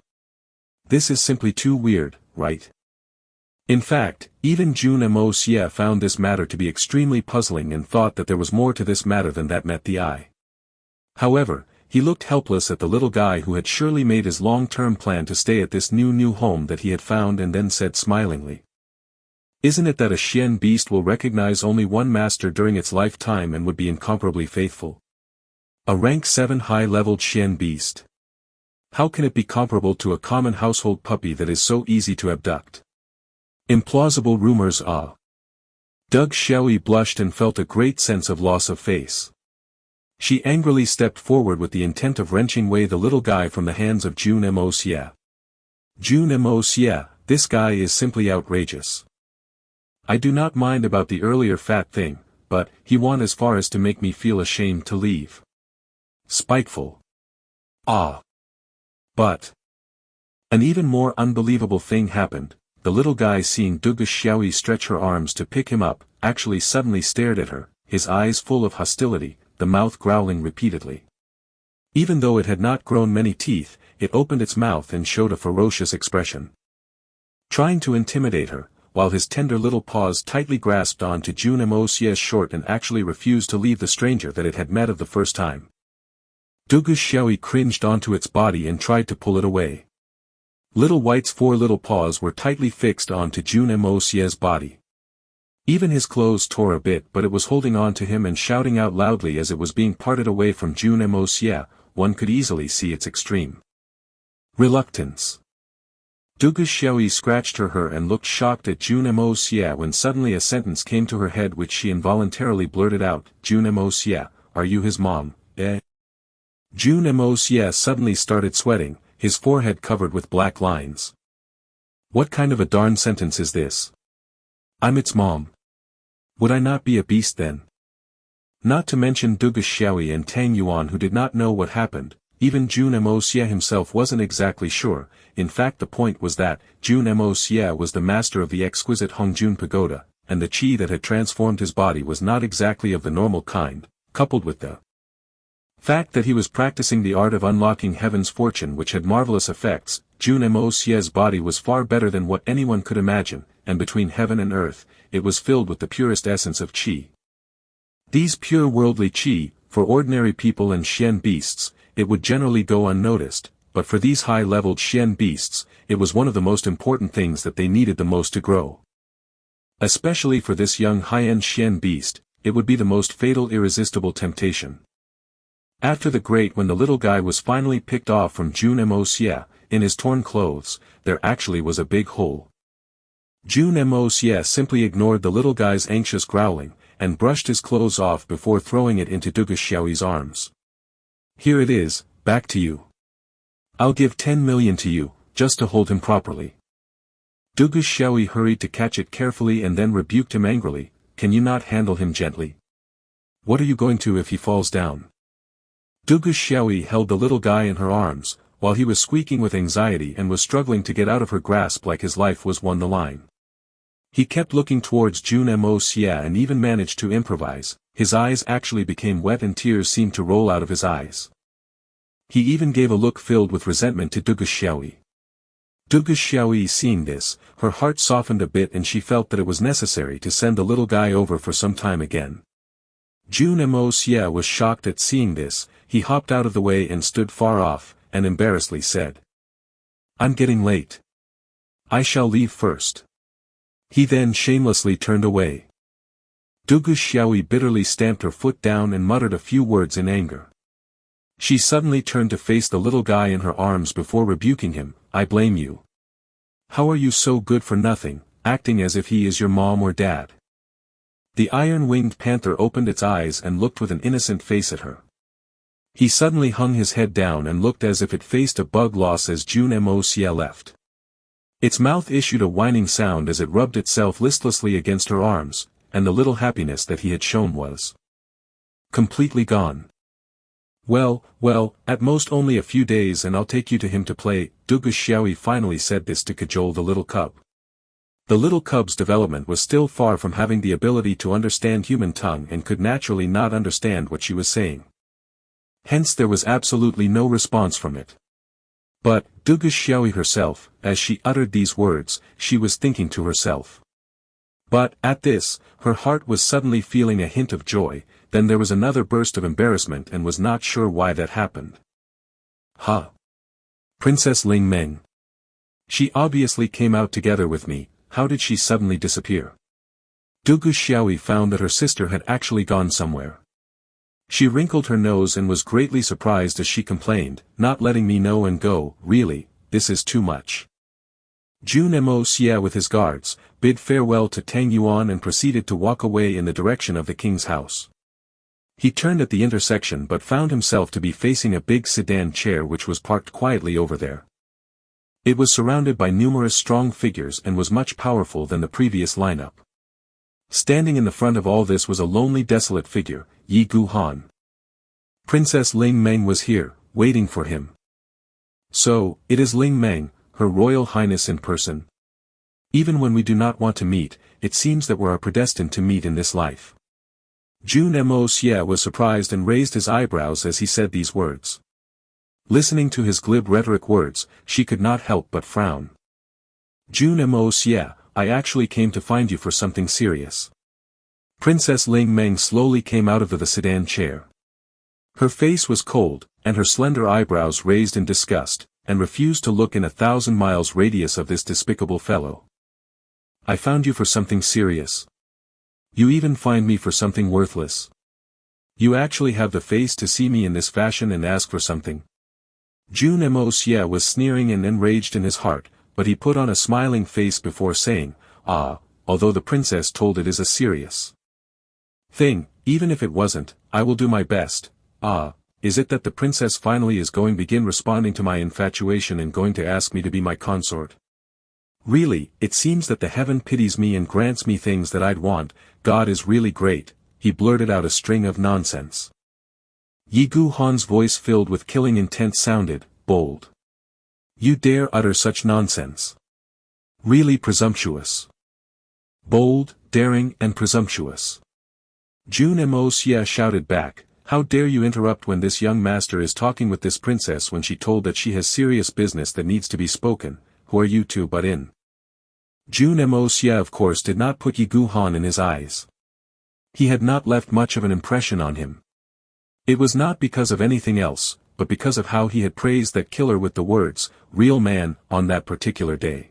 This is simply too weird, right? In fact, even Jun Moxie found this matter to be extremely puzzling and thought that there was more to this matter than that met the eye. However, he looked helpless at the little guy who had surely made his long-term plan to stay at this new home that he had found, and then said smilingly, "Isn't it that a Xian beast will recognize only one master during its lifetime and would be incomparably faithful? A rank 7 high-leveled Xian beast. How can it be comparable to a common household puppy that is so easy to abduct? Implausible rumors." Jun Xie blushed and felt a great sense of loss of face. She angrily stepped forward with the intent of wrenching away the little guy from the hands of Jun Moxie. "Jun Moxie, this guy is simply outrageous. I do not mind about the earlier fat thing, but he went as far as to make me feel ashamed to leave. Spiteful. But an even more unbelievable thing happened. the little guy seeing Dugu Xiaoyi stretch her arms to pick him up, actually suddenly stared at her, his eyes full of hostility, the mouth growling repeatedly. Even though it had not grown many teeth, it opened its mouth and showed a ferocious expression. Trying to intimidate her, while his tender little paws tightly grasped on to Jun Moxie's short and actually refused to leave the stranger that it had met of the first time. Dugu Xiaoyi cringed onto its body and tried to pull it away. Little White's 4 little paws were tightly fixed onto Jun Moxie's body. Even his clothes tore a bit, but it was holding on to him and shouting out loudly as it was being parted away from Jun Moxie. One could easily see its extreme reluctance. Dugu Xiaoyi scratched her and looked shocked at Jun Moxie when suddenly a sentence came to her head which she involuntarily blurted out, "Jun Moxie, are you his mom, eh?" Jun Moxie suddenly started sweating, his forehead covered with black lines. What kind of a darn sentence is this? I'm its mom. Would I not be a beast then? Not to mention Dugu Xiaoyi and Tang Yuan who did not know what happened, even Jun Moxie himself wasn't exactly sure. In fact the point was that, Jun Moxie was the master of the exquisite Hongjun pagoda, and the qi that had transformed his body was not exactly of the normal kind, coupled with the fact that he was practicing the art of unlocking heaven's fortune which had marvelous effects. Jun Moxie's body was far better than what anyone could imagine, and between heaven and earth, it was filled with the purest essence of qi. These pure worldly qi, for ordinary people and Xian beasts, it would generally go unnoticed, but for these high-leveled Xian beasts, it was one of the most important things that they needed the most to grow. Especially for this young high-end Xian beast, it would be the most fatal irresistible temptation. After the grate when the little guy was finally picked off from Jun Moxie, in his torn clothes, there actually was a big hole. Jun Moxie simply ignored the little guy's anxious growling, and brushed his clothes off before throwing it into Dugu Xiaoyi's arms. Here it is, back to you. I'll give 10 million to you, just to hold him properly. Dugu Xiaoyi hurried to catch it carefully and then rebuked him angrily, can you not handle him gently? What are you going to if he falls down? Dugu Xiaoyi held the little guy in her arms, while he was squeaking with anxiety and was struggling to get out of her grasp like his life was on the line. He kept looking towards Jun Moxie and even managed to improvise, his eyes actually became wet and tears seemed to roll out of his eyes. He even gave a look filled with resentment to Dugu Xiaoyi. Dugu Xiaoyi seeing this, her heart softened a bit and she felt that it was necessary to send the little guy over for some time again. Jun Moxie was shocked at seeing this, he hopped out of the way and stood far off, and embarrassedly said, I'm getting late. I shall leave first. He then shamelessly turned away. Dugu Xiaoyi bitterly stamped her foot down and muttered a few words in anger. She suddenly turned to face the little guy in her arms before rebuking him, I blame you. How are you so good for nothing, acting as if he is your mom or dad? The iron-winged panther opened its eyes and looked with an innocent face at her. He suddenly hung his head down and looked as if it faced a bug loss as Jun Moxie left. Its mouth issued a whining sound as it rubbed itself listlessly against her arms, and the little happiness that he had shown was completely gone. Well, at most only a few days and I'll take you to him to play, Dugu Xiaoyi finally said this to cajole the little cub. The little cub's development was still far from having the ability to understand human tongue and could naturally not understand what she was saying. Hence there was absolutely no response from it. But, Dugu Xiaoyi herself, as she uttered these words, she was thinking to herself. But, at this, her heart was suddenly feeling a hint of joy, then there was another burst of embarrassment and was not sure why that happened. Princess Ling Meng. She obviously came out together with me, how did she suddenly disappear? Dugu Xiaoyi found that her sister had actually gone somewhere. She wrinkled her nose and was greatly surprised as she complained, not letting me know and go, really, this is too much. Jun Moxie with his guards, bid farewell to Tang Yuan and proceeded to walk away in the direction of the king's house. He turned at the intersection but found himself to be facing a big sedan chair which was parked quietly over there. It was surrounded by numerous strong figures and was much powerful than the previous lineup. Standing in the front of all this was a lonely desolate figure, Yi Gu Han. Princess Ling Meng was here, waiting for him. So, it is Ling Meng, Her Royal Highness in person. Even when we do not want to meet, it seems that we are predestined to meet in this life. Jun Moxie was surprised and raised his eyebrows as he said these words. Listening to his glib rhetoric words, she could not help but frown. Jun Moxie, I actually came to find you for something serious. Princess Ling Meng slowly came out of the sedan chair. Her face was cold, and her slender eyebrows raised in disgust, and refused to look in 1,000 miles radius of this despicable fellow. I found you for something serious. You even find me for something worthless. You actually have the face to see me in this fashion and ask for something. Jun Moxie was sneering and enraged in his heart, but he put on a smiling face before saying, although the princess told it is a serious thing, even if it wasn't, I will do my best. Is it that the princess finally is going to begin responding to my infatuation and going to ask me to be my consort? Really, it seems that the heaven pities me and grants me things that I'd want. God is really great. He blurted out a string of nonsense. Yi Gu Han's voice filled with killing intent sounded bold. You dare utter such nonsense? Really presumptuous. Bold, daring and presumptuous. Jun Moxie shouted back, how dare you interrupt when this young master is talking with this princess when she told that she has serious business that needs to be spoken, who are you to butt in? Jun Moxie of course did not put Yi Gu Han in his eyes. He had not left much of an impression on him. It was not because of anything else, but because of how he had praised that killer with the words, real man, on that particular day.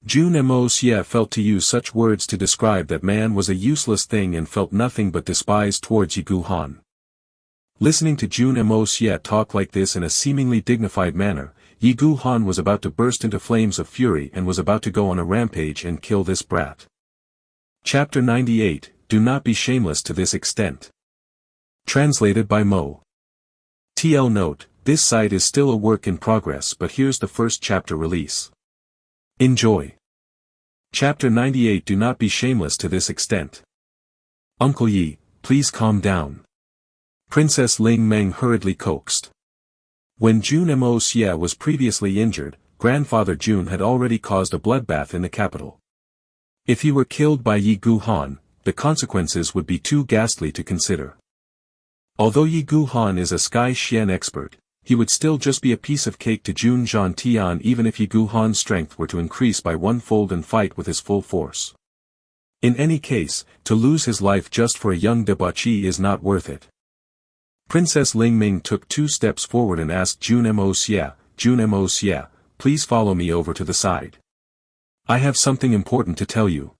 Jun Moxie felt to use such words to describe that man was a useless thing and felt nothing but despise towards Yi Gu Han. Listening to Jun Moxie talk like this in a seemingly dignified manner, Yi Gu Han was about to burst into flames of fury and was about to go on a rampage and kill this brat. Chapter 98, Do Not Be Shameless to This Extent. Translated by Mo. TL note, this site is still a work in progress but here's the first chapter release. Enjoy. Chapter 98 Do Not Be Shameless to This Extent. Uncle Yi, please calm down. Princess Ling Meng hurriedly coaxed. When Jun Moxie was previously injured, Grandfather Jun had already caused a bloodbath in the capital. If he were killed by Yi Gu Han, the consequences would be too ghastly to consider. Although Yi Gu Han is a Sky Xian expert, he would still just be a piece of cake to Jun Tian even if Yi Gu Han's strength were to increase by 1-fold and fight with his full force. In any case, to lose his life just for a young debauchee is not worth it. Princess Ling Ming took 2 steps forward and asked Jun Moxie, please follow me over to the side. I have something important to tell you.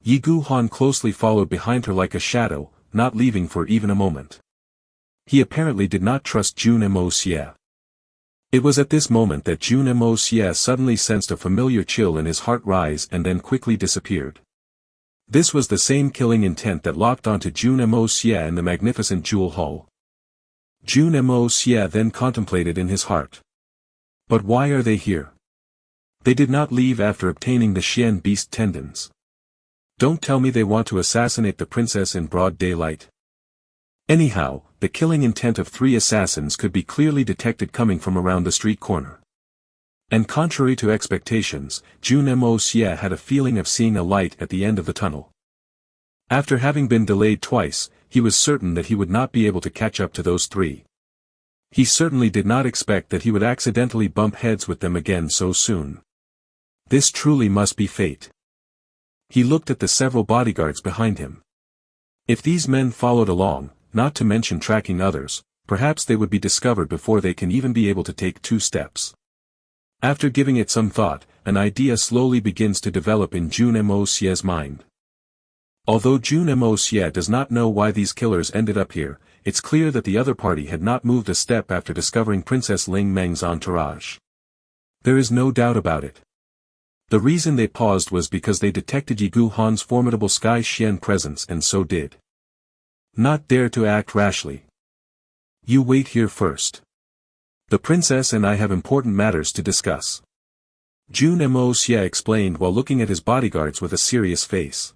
Yi Gu Han closely followed behind her like a shadow, not leaving for even a moment. He apparently did not trust Jun Moxie. It was at this moment that Jun Moxie suddenly sensed a familiar chill in his heart rise and then quickly disappeared. This was the same killing intent that locked onto Jun Moxie in the magnificent jewel hall. Jun Moxie then contemplated in his heart. But why are they here? They did not leave after obtaining the Xian beast tendons. Don't tell me they want to assassinate the princess in broad daylight. Anyhow, the killing intent of 3 assassins could be clearly detected coming from around the street corner. And contrary to expectations, Jun Moxie had a feeling of seeing a light at the end of the tunnel. After having been delayed twice, he was certain that he would not be able to catch up to those 3. He certainly did not expect that he would accidentally bump heads with them again so soon. This truly must be fate. He looked at the several bodyguards behind him. If these men followed along, not to mention tracking others, perhaps they would be discovered before they can even be able to take 2 steps. After giving it some thought, an idea slowly begins to develop in Jun Moxie's mind. Although Jun Moxie does not know why these killers ended up here, it's clear that the other party had not moved a step after discovering Princess Ling Meng's entourage. There is no doubt about it. The reason they paused was because they detected Yi Gu Han's formidable Sky Xian presence and so did not dare to act rashly. You wait here first. The princess and I have important matters to discuss. Jun Moxie explained while looking at his bodyguards with a serious face.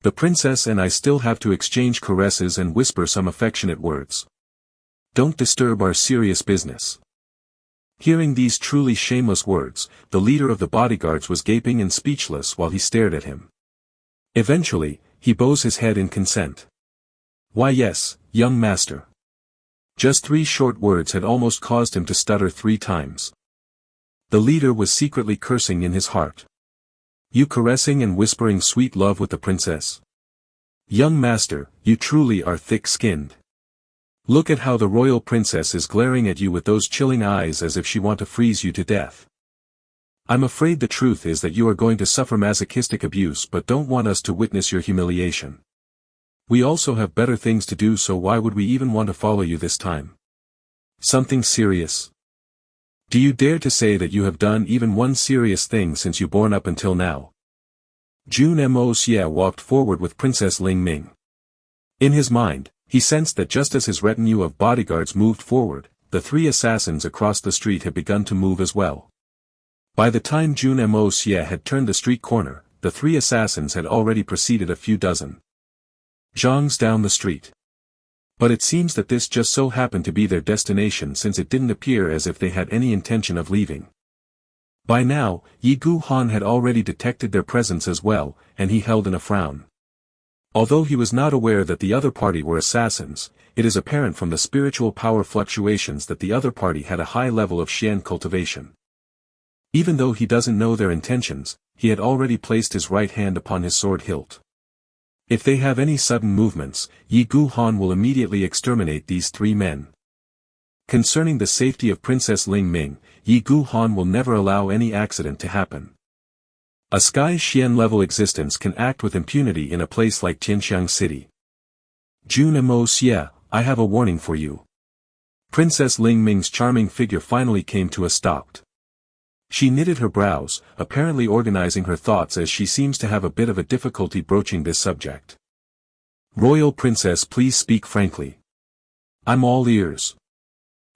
The princess and I still have to exchange caresses and whisper some affectionate words. Don't disturb our serious business. Hearing these truly shameless words, the leader of the bodyguards was gaping and speechless while he stared at him. Eventually, he bows his head in consent. Why yes, young master. Just 3 short words had almost caused him to stutter 3 times. The leader was secretly cursing in his heart. You caressing and whispering sweet love with the princess? Young master, you truly are thick-skinned. Look at how the royal princess is glaring at you with those chilling eyes as if she want to freeze you to death. I'm afraid the truth is that you are going to suffer masochistic abuse but don't want us to witness your humiliation. We also have better things to do, so why would we even want to follow you this time? Something serious? Do you dare to say that you have done even one serious thing since you born up until now? Jun Moxie walked forward with Princess Ling Ming. In his mind, he sensed that just as his retinue of bodyguards moved forward, the 3 assassins across the street had begun to move as well. By the time Jun Moxie had turned the street corner, the 3 assassins had already proceeded a few dozen zhongs down the street. But it seems that this just so happened to be their destination, since it didn't appear as if they had any intention of leaving. By now, Yi Gu Han had already detected their presence as well, and he held in a frown. Although he was not aware that the other party were assassins, it is apparent from the spiritual power fluctuations that the other party had a high level of Xian cultivation. Even though he doesn't know their intentions, he had already placed his right hand upon his sword hilt. If they have any sudden movements, Yi Gu Han will immediately exterminate these 3 men. Concerning the safety of Princess Ling Ming, Yi Gu Han will never allow any accident to happen. A sky Xian level existence can act with impunity in a place like Tianxiang City. Jun Moxie, I have a warning for you. Princess Ling Ming's charming figure finally came to a stop. She knitted her brows, apparently organizing her thoughts, as she seems to have a bit of a difficulty broaching this subject. Royal Princess, please speak frankly. I'm all ears.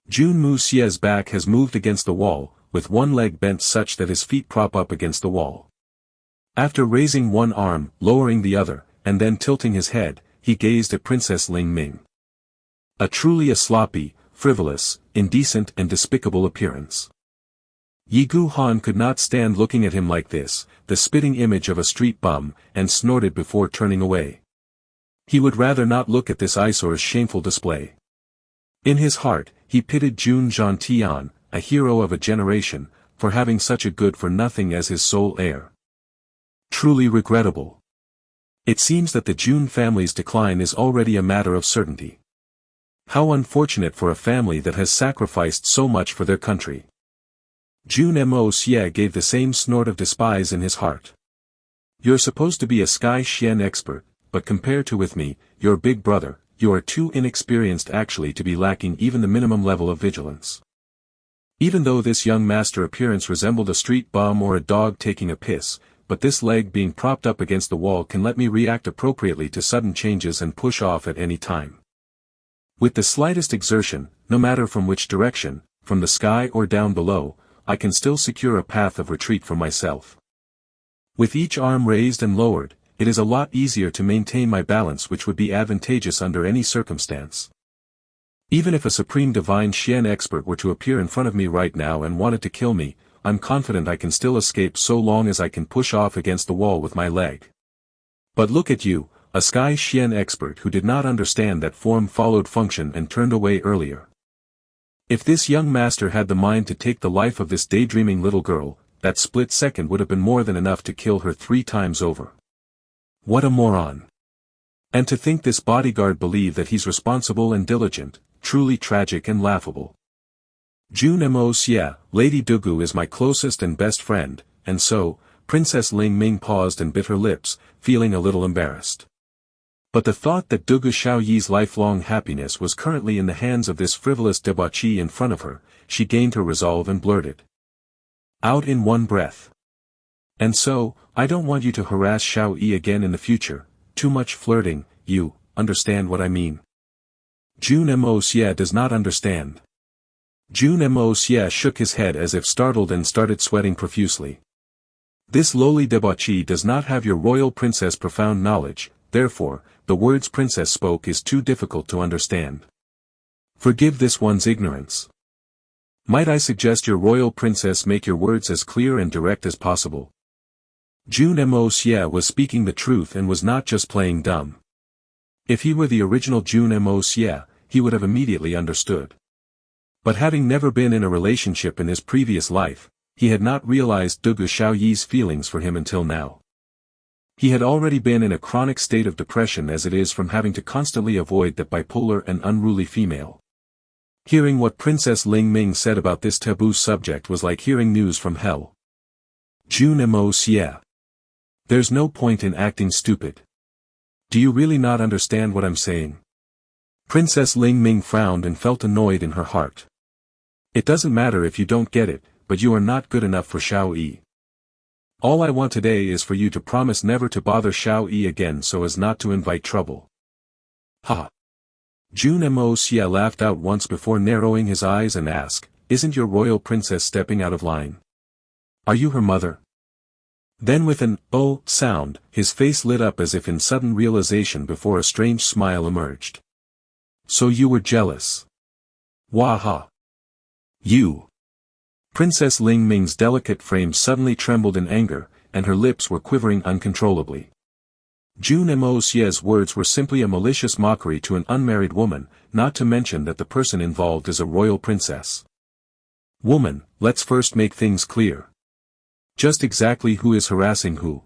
Jun Moxie's back has moved against the wall, with one leg bent such that his feet prop up against the wall. After raising one arm, lowering the other, and then tilting his head, he gazed at Princess Ling Ming. A truly sloppy, frivolous, indecent and despicable appearance. Yi Gu Han could not stand looking at him like this, the spitting image of a street bum, and snorted before turning away. He would rather not look at this eyesore's shameful display. In his heart, he pitied Jun Xie, a hero of a generation, for having such a good-for-nothing as his sole heir. Truly regrettable. It seems that the Jun family's decline is already a matter of certainty. How unfortunate for a family that has sacrificed so much for their country. Jun Moxie gave the same snort of despise in his heart. You're supposed to be a sky Xian expert, but compared to with me, your big brother, you are too inexperienced actually to be lacking even the minimum level of vigilance. Even though this young master appearance resembled a street bum or a dog taking a piss, but this leg being propped up against the wall can let me react appropriately to sudden changes and push off at any time. With the slightest exertion, no matter from which direction, from the sky or down below, I can still secure a path of retreat for myself. With each arm raised and lowered, it is a lot easier to maintain my balance, which would be advantageous under any circumstance. Even if a supreme divine Xian expert were to appear in front of me right now and wanted to kill me, I'm confident I can still escape so long as I can push off against the wall with my leg. But look at you, a sky Xian expert who did not understand that form followed function and turned away earlier. If this young master had the mind to take the life of this daydreaming little girl, that split second would have been more than enough to kill her 3 times over. What a moron. And to think this bodyguard believed that he's responsible and diligent, truly tragic and laughable. Jun Moxie, Lady Dugu is my closest and best friend, and so, Princess Ling Ming paused and bit her lips, feeling a little embarrassed. But the thought that Dugu Xiaoyi's lifelong happiness was currently in the hands of this frivolous debauchee in front of her, she gained her resolve and blurted out in one breath. And so, I don't want you to harass Xiaoyi again in the future, too much flirting, you understand what I mean. Jun Moxie does not understand. Jun Moxie shook his head as if startled and started sweating profusely. This lowly debauchee does not have your royal princess' profound knowledge, therefore, the words princess spoke is too difficult to understand. Forgive this one's ignorance. Might I suggest your royal princess make your words as clear and direct as possible? Jun Moxie was speaking the truth and was not just playing dumb. If he were the original Jun Moxie, he would have immediately understood. But having never been in a relationship in his previous life, he had not realized Dugu Xiaoyi's feelings for him until now. He had already been in a chronic state of depression as it is from having to constantly avoid that bipolar and unruly female. Hearing what Princess Ling Ming said about this taboo subject was like hearing news from hell. Jun Moxie. There's no point in acting stupid. Do you really not understand what I'm saying? Princess Ling Ming frowned and felt annoyed in her heart. It doesn't matter if you don't get it, but you are not good enough for Xiao Yi. All I want today is for you to promise never to bother Xiao Yi again so as not to invite trouble. Ha! Jun Moxie laughed out once before narrowing his eyes and asked, "Isn't your royal princess stepping out of line? Are you her mother?" Then with an "oh" sound, his face lit up as if in sudden realization before a strange smile emerged. So you were jealous. Waha! You! Princess Ling Ming's delicate frame suddenly trembled in anger, and her lips were quivering uncontrollably. Jun Moxie's words were simply a malicious mockery to an unmarried woman, not to mention that the person involved is a royal princess. Woman, let's first make things clear. Just exactly who is harassing who?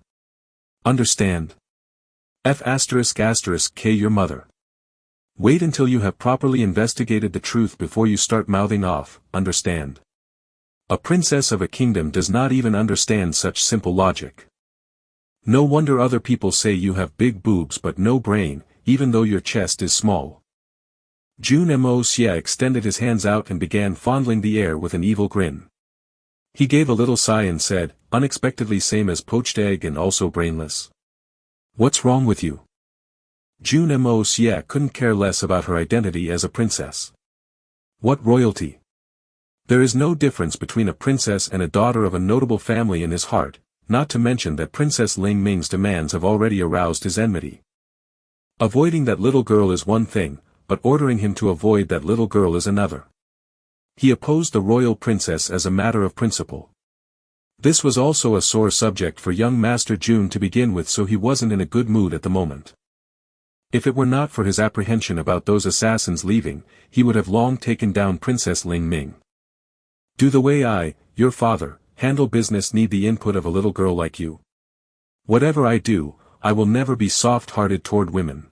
Understand? F***K your mother. Wait until you have properly investigated the truth before you start mouthing off, understand? A princess of a kingdom does not even understand such simple logic. No wonder other people say you have big boobs but no brain, even though your chest is small. Jun Moxie extended his hands out and began fondling the air with an evil grin. He gave a little sigh and said, unexpectedly same as poached egg and also brainless. What's wrong with you? Jun Moxie couldn't care less about her identity as a princess. What royalty? There is no difference between a princess and a daughter of a notable family in his heart, not to mention that Princess Ling Ming's demands have already aroused his enmity. Avoiding that little girl is one thing, but ordering him to avoid that little girl is another. He opposed the royal princess as a matter of principle. This was also a sore subject for young Master Jun to begin with, so he wasn't in a good mood at the moment. If it were not for his apprehension about those assassins leaving, he would have long taken down Princess Ling Ming. Do the way I, your father, handle business need the input of a little girl like you? Whatever I do, I will never be soft-hearted toward women.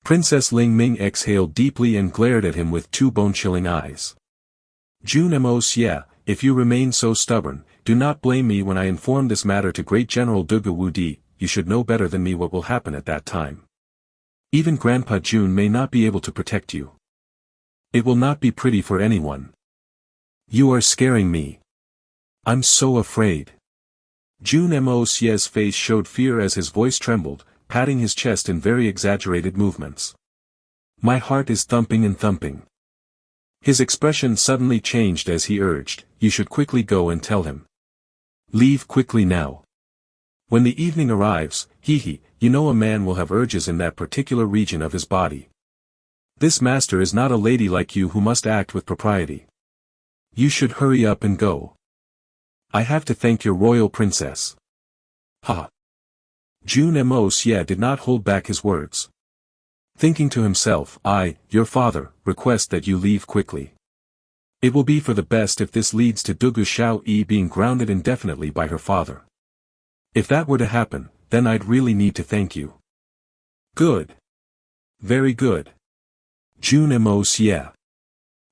Princess Ling Ming exhaled deeply and glared at him with two bone-chilling eyes. Jun Moxie, if you remain so stubborn, do not blame me when I inform this matter to Great General Dugu Wudi. You should know better than me what will happen at that time. Even Grandpa Jun may not be able to protect you. It will not be pretty for anyone. You are scaring me. I'm so afraid. Jun Moxie's face showed fear as his voice trembled, patting his chest in very exaggerated movements. My heart is thumping and thumping. His expression suddenly changed as he urged, you should quickly go and tell him. Leave quickly now. When the evening arrives, you know a man will have urges in that particular region of his body. This master is not a lady like you who must act with propriety. You should hurry up and go. I have to thank your royal princess. Ha! Jun Moxie did not hold back his words. Thinking to himself, I, your father, request that you leave quickly. It will be for the best if this leads to Dugu Xiaoyi being grounded indefinitely by her father. If that were to happen, then I'd really need to thank you. Good. Very good. Jun Moxie.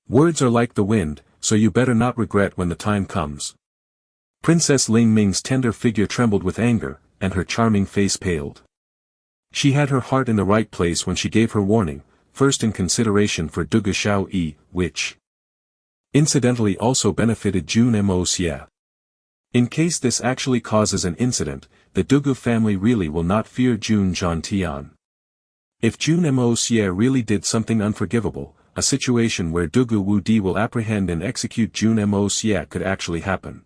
Words are like the wind, so you better not regret when the time comes. Princess Ling Ming's tender figure trembled with anger, and her charming face paled. She had her heart in the right place when she gave her warning, first in consideration for Dugu Xiaoyi, which incidentally also benefited Jun Moxie. In case this actually causes an incident, the Dugu family really will not fear Jun Zhantian. If Jun Moxie really did something unforgivable, a situation where Dugu Wudi will apprehend and execute Jun Moxie could actually happen.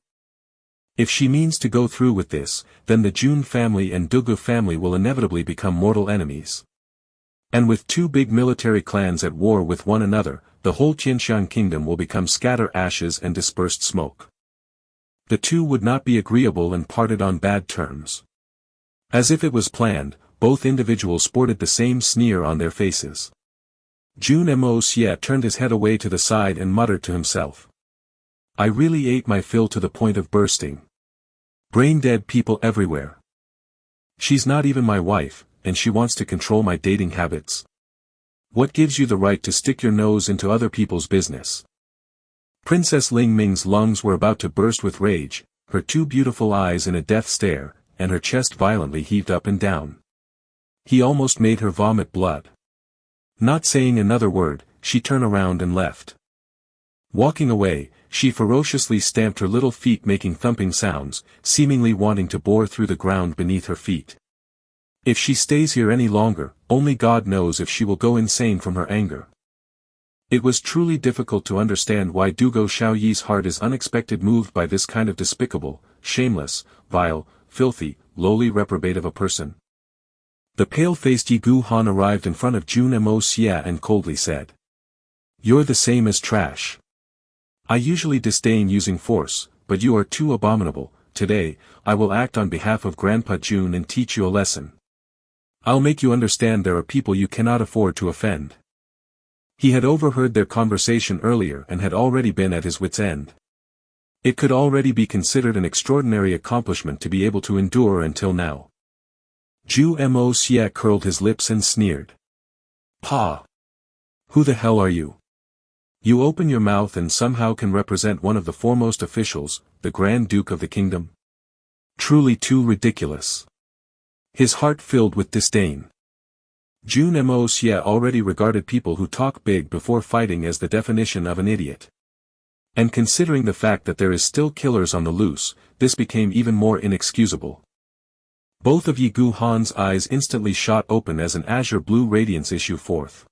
If she means to go through with this, then the Jun family and Dugu family will inevitably become mortal enemies. And with two big military clans at war with one another, the whole Qianxiang kingdom will become scatter ashes and dispersed smoke. The two would not be agreeable and parted on bad terms. As if it was planned, both individuals sported the same sneer on their faces. Jun Moxie turned his head away to the side and muttered to himself. I really ate my fill to the point of bursting. Brain-dead people everywhere. She's not even my wife, and she wants to control my dating habits. What gives you the right to stick your nose into other people's business? Princess Ling Ming's lungs were about to burst with rage, her two beautiful eyes in a death stare, and her chest violently heaved up and down. He almost made her vomit blood. Not saying another word, she turned around and left. Walking away, she ferociously stamped her little feet making thumping sounds, seemingly wanting to bore through the ground beneath her feet. If she stays here any longer, only God knows if she will go insane from her anger. It was truly difficult to understand why Dugo Xiaoyi's heart is unexpected moved by this kind of despicable, shameless, vile, filthy, lowly reprobate of a person. The pale-faced Yi Gu Han arrived in front of Jun Moxie and coldly said. You're the same as trash. I usually disdain using force, but you are too abominable. Today, I will act on behalf of Grandpa Jun and teach you a lesson. I'll make you understand there are people you cannot afford to offend. He had overheard their conversation earlier and had already been at his wit's end. It could already be considered an extraordinary accomplishment to be able to endure until now. Jun Moxie curled his lips and sneered. Pa! Who the hell are you? You open your mouth and somehow can represent one of the foremost officials, the Grand Duke of the kingdom? Truly too ridiculous. His heart filled with disdain. Jun Moxie already regarded people who talk big before fighting as the definition of an idiot. And considering the fact that there is still killers on the loose, this became even more inexcusable. Both of Yi Gu Han's eyes instantly shot open as an azure blue radiance issued forth.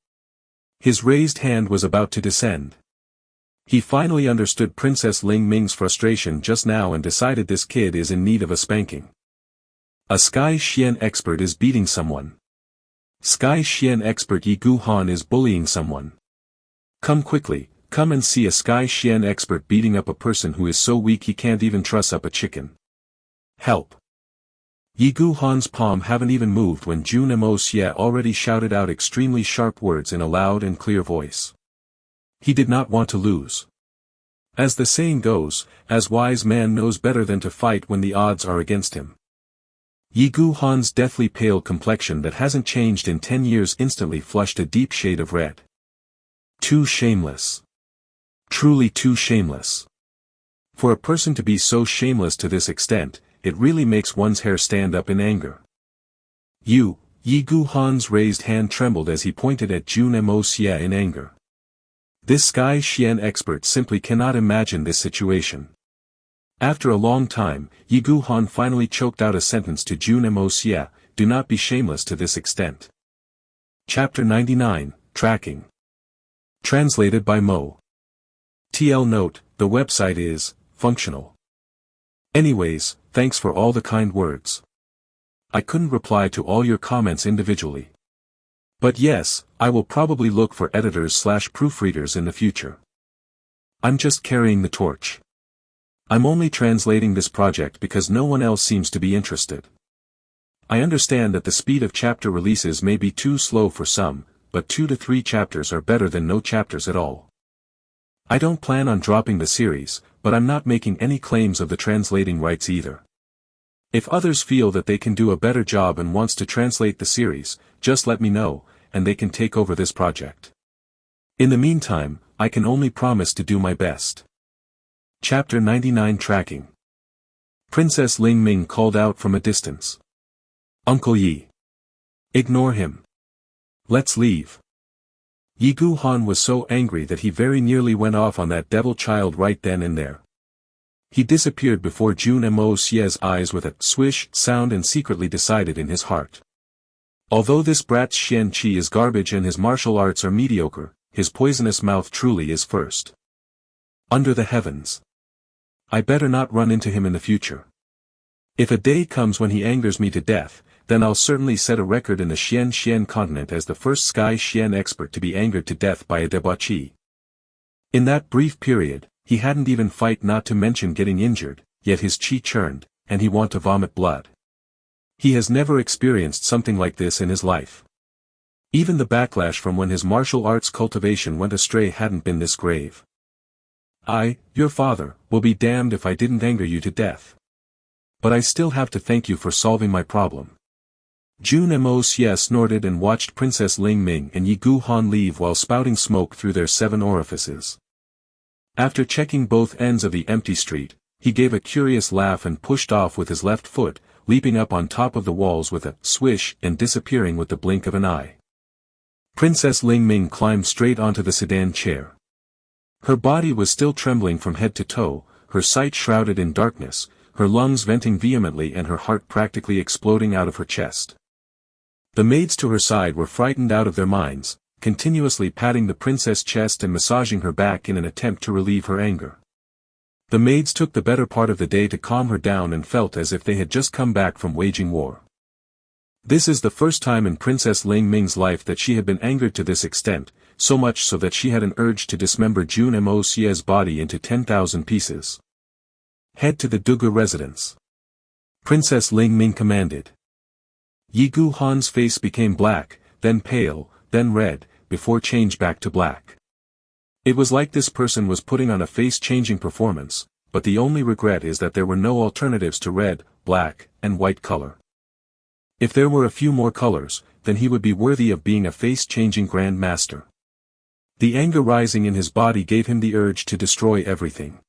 His raised hand was about to descend. He finally understood Princess Ling Ming's frustration just now and decided this kid is in need of a spanking. A Sky Xian expert is beating someone. Sky Xian expert Yi Gu Han is bullying someone. Come quickly, come and see a Sky Xian expert beating up a person who is so weak he can't even truss up a chicken. Help! Yi Gu Han's palm haven't even moved when Jun Moxie already shouted out extremely sharp words in a loud and clear voice. He did not want to lose. As the saying goes, as wise man knows better than to fight when the odds are against him. Yi Gu Han's deathly pale complexion that hasn't changed in 10 years instantly flushed a deep shade of red. Too shameless. Truly too shameless. For a person to be so shameless to this extent, it really makes one's hair stand up in anger. You, Yi Gu Han's raised hand trembled as he pointed at Jun Moxie in anger. This Sky Xian expert simply cannot imagine this situation. After a long time, Yi Gu Han finally choked out a sentence to Jun Moxie, do not be shameless to this extent. Chapter 99, Tracking. Translated by Mo. TL note, the website is functional. Anyways, thanks for all the kind words. I couldn't reply to all your comments individually. But yes, I will probably look for editors/proofreaders in the future. I'm just carrying the torch. I'm only translating this project because no one else seems to be interested. I understand that the speed of chapter releases may be too slow for some, but 2 to 3 chapters are better than no chapters at all. I don't plan on dropping the series, but I'm not making any claims of the translating rights either. If others feel that they can do a better job and wants to translate the series, just let me know, and they can take over this project. In the meantime, I can only promise to do my best. Chapter 99 Tracking. Princess Ling Ming called out from a distance. Uncle Yi. Ignore him. Let's leave. Yi Gu Han was so angry that he very nearly went off on that devil child right then and there. He disappeared before Jun Moxie's eyes with a swish sound and secretly decided in his heart. Although this brat's Xian Qi is garbage and his martial arts are mediocre, his poisonous mouth truly is first. Under the heavens. I better not run into him in the future. If a day comes when he angers me to death, then I'll certainly set a record in the Xian continent as the first Sky Xian expert to be angered to death by a debauchee. In that brief period, he hadn't even fight not to mention getting injured, yet his chi churned, and he want to vomit blood. He has never experienced something like this in his life. Even the backlash from when his martial arts cultivation went astray hadn't been this grave. I, your father, will be damned if I didn't anger you to death. But I still have to thank you for solving my problem. Jun Moxie snorted and watched Princess Ling Ming and Yi Gu Han leave while spouting smoke through their 7 orifices. After checking both ends of the empty street, he gave a curious laugh and pushed off with his left foot, leaping up on top of the walls with a swish and disappearing with the blink of an eye. Princess Ling Ming climbed straight onto the sedan chair. Her body was still trembling from head to toe, her sight shrouded in darkness, her lungs venting vehemently and her heart practically exploding out of her chest. The maids to her side were frightened out of their minds, continuously patting the princess' chest and massaging her back in an attempt to relieve her anger. The maids took the better part of the day to calm her down and felt as if they had just come back from waging war. This is the first time in Princess Ling Ming's life that she had been angered to this extent, so much so that she had an urge to dismember Jun Moxie's body into 10,000 pieces. Head to the Dugu residence. Princess Ling Ming commanded. Yi Gu Han's face became black, then pale, then red, before change back to black. It was like this person was putting on a face-changing performance, but the only regret is that there were no alternatives to red, black, and white color. If there were a few more colors, then he would be worthy of being a face-changing Grand Master. The anger rising in his body gave him the urge to destroy everything.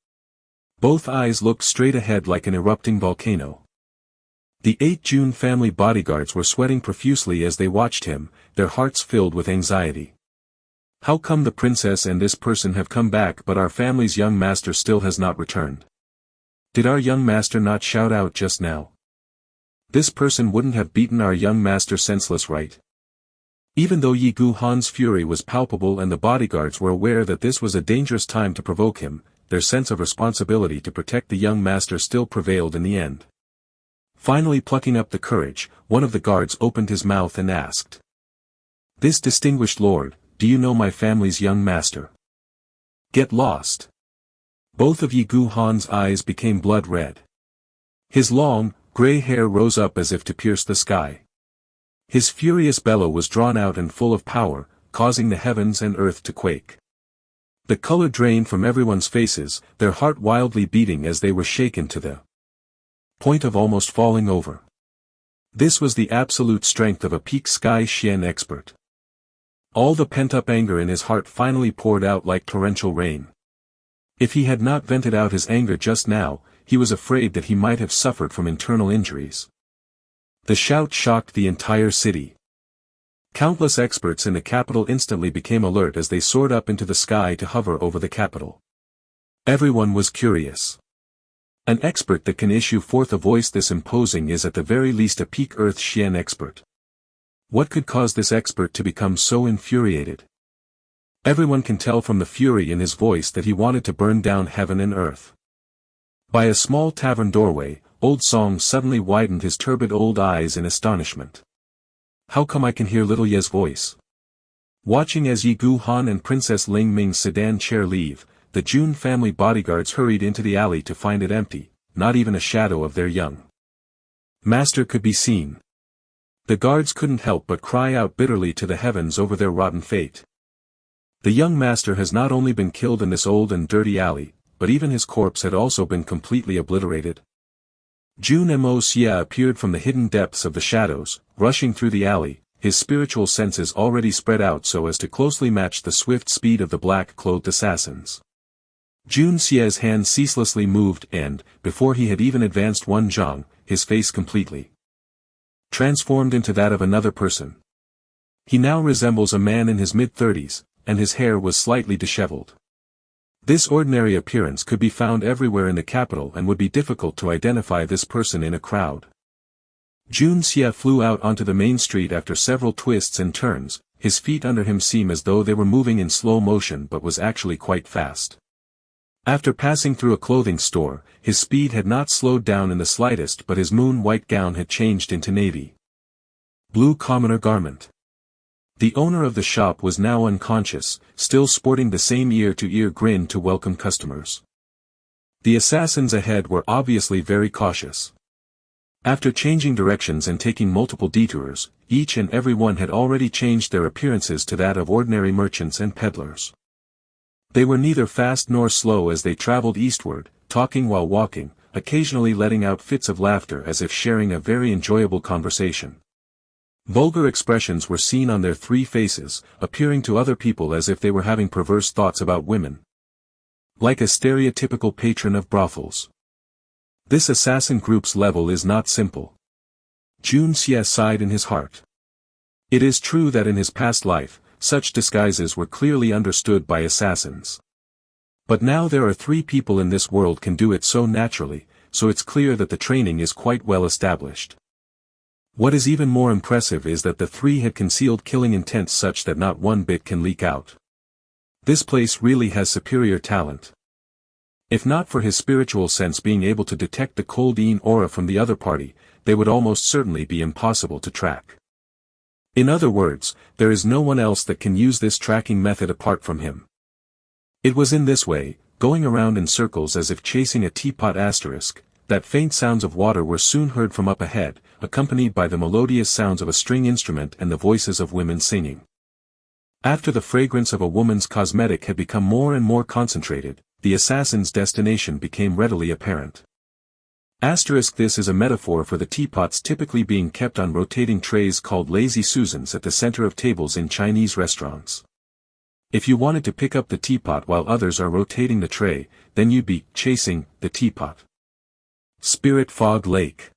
Both eyes looked straight ahead like an erupting volcano. The 8 Jun family bodyguards were sweating profusely as they watched him, their hearts filled with anxiety. How come the princess and this person have come back but our family's young master still has not returned? Did our young master not shout out just now? This person wouldn't have beaten our young master senseless, right? Even though Yi Gu Han's fury was palpable and the bodyguards were aware that this was a dangerous time to provoke him, their sense of responsibility to protect the young master still prevailed in the end. Finally plucking up the courage, one of the guards opened his mouth and asked. This distinguished lord, do you know my family's young master? Get lost. Both of Yi Gu Han's eyes became blood red. His long, gray hair rose up as if to pierce the sky. His furious bellow was drawn out and full of power, causing the heavens and earth to quake. The color drained from everyone's faces, their heart wildly beating as they were shaken to the point of almost falling over. This was the absolute strength of a peak Sky Xian expert. All the pent-up anger in his heart finally poured out like torrential rain. If he had not vented out his anger just now, he was afraid that he might have suffered from internal injuries. The shout shocked the entire city. Countless experts in the capital instantly became alert as they soared up into the sky to hover over the capital. Everyone was curious. An expert that can issue forth a voice this imposing is at the very least a peak Earth Xian expert. What could cause this expert to become so infuriated? Everyone can tell from the fury in his voice that he wanted to burn down heaven and earth. By a small tavern doorway, Old Song suddenly widened his turbid old eyes in astonishment. How come I can hear Little Ye's voice? Watching as Yi Gu Han and Princess Ling Ming's sedan chair leave, the Jun family bodyguards hurried into the alley to find it empty, not even a shadow of their young master could be seen. The guards couldn't help but cry out bitterly to the heavens over their rotten fate. The young master has not only been killed in this old and dirty alley, but even his corpse had also been completely obliterated. Jun Moxie appeared from the hidden depths of the shadows, rushing through the alley, his spiritual senses already spread out so as to closely match the swift speed of the black-clothed assassins. Jun Xie's hand ceaselessly moved and, before he had even advanced one zhang, his face completely transformed into that of another person. He now resembles a man in his mid-30s, and his hair was slightly disheveled. This ordinary appearance could be found everywhere in the capital and would be difficult to identify this person in a crowd. Jun Xie flew out onto the main street after several twists and turns, his feet under him seem as though they were moving in slow motion but was actually quite fast. After passing through a clothing store, his speed had not slowed down in the slightest but his moon-white gown had changed into navy. Blue commoner garment. The owner of the shop was now unconscious, still sporting the same ear-to-ear grin to welcome customers. The assassins ahead were obviously very cautious. After changing directions and taking multiple detours, each and every one had already changed their appearances to that of ordinary merchants and peddlers. They were neither fast nor slow as they traveled eastward, talking while walking, occasionally letting out fits of laughter as if sharing a very enjoyable conversation. Vulgar expressions were seen on their three faces, appearing to other people as if they were having perverse thoughts about women. Like a stereotypical patron of brothels. This assassin group's level is not simple. Jun Xie sighed in his heart. It is true that in his past life, such disguises were clearly understood by assassins. But now there are 3 people in this world can do it so naturally, so it's clear that the training is quite well established. What is even more impressive is that the 3 had concealed killing intent such that not one bit can leak out. This place really has superior talent. If not for his spiritual sense being able to detect the coldine aura from the other party, they would almost certainly be impossible to track. In other words, there is no one else that can use this tracking method apart from him. It was in this way, going around in circles as if chasing a teapot asterisk, that faint sounds of water were soon heard from up ahead, accompanied by the melodious sounds of a string instrument and the voices of women singing. After the fragrance of a woman's cosmetic had become more and more concentrated, the assassin's destination became readily apparent. This is a metaphor for the teapots typically being kept on rotating trays called lazy susans at the center of tables in Chinese restaurants. If you wanted to pick up the teapot while others are rotating the tray, then you'd be chasing the teapot. Spirit Fog Lake.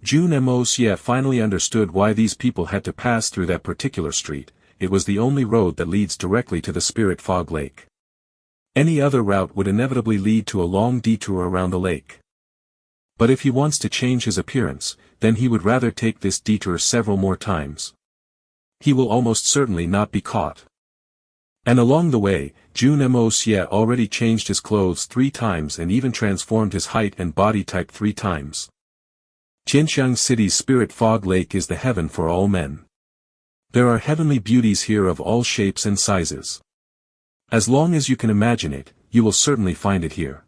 Jun Moxie finally understood why these people had to pass through that particular street. It was the only road that leads directly to the Spirit Fog Lake. Any other route would inevitably lead to a long detour around the lake. But if he wants to change his appearance, then he would rather take this detour several more times. He will almost certainly not be caught. And along the way, Jun Moxie already changed his clothes 3 times and even transformed his height and body type 3 times. Jinxiang City's Spirit Fog Lake is the heaven for all men. There are heavenly beauties here of all shapes and sizes. As long as you can imagine it, you will certainly find it here.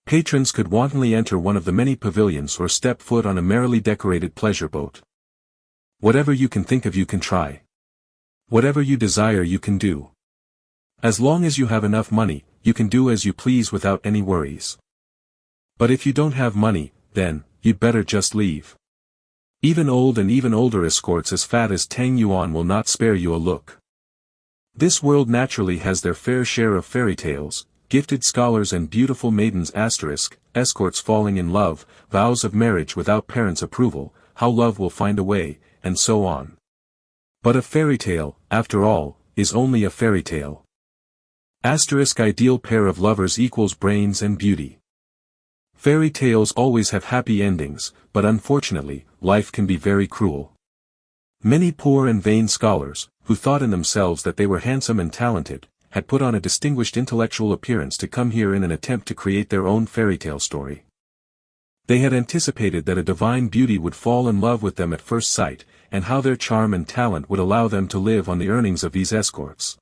Patrons could wantonly enter one of the many pavilions or step foot on a merrily decorated pleasure boat. Whatever you can think of you can try. Whatever you desire you can do. As long as you have enough money, you can do as you please without any worries. But if you don't have money, then, you'd better just leave. Even old and even older escorts as fat as Tang Yuan will not spare you a look. This world naturally has their fair share of fairy tales, gifted scholars and beautiful maidens escorts falling in love, vows of marriage without parents' approval, how love will find a way, and so on. But a fairy tale, after all, is only a fairy tale. Ideal pair of lovers equals brains and beauty. Fairy tales always have happy endings, but unfortunately, life can be very cruel. Many poor and vain scholars, who thought in themselves that they were handsome and talented, had put on a distinguished intellectual appearance to come here in an attempt to create their own fairy tale story. They had anticipated that a divine beauty would fall in love with them at first sight, and how their charm and talent would allow them to live on the earnings of these escorts.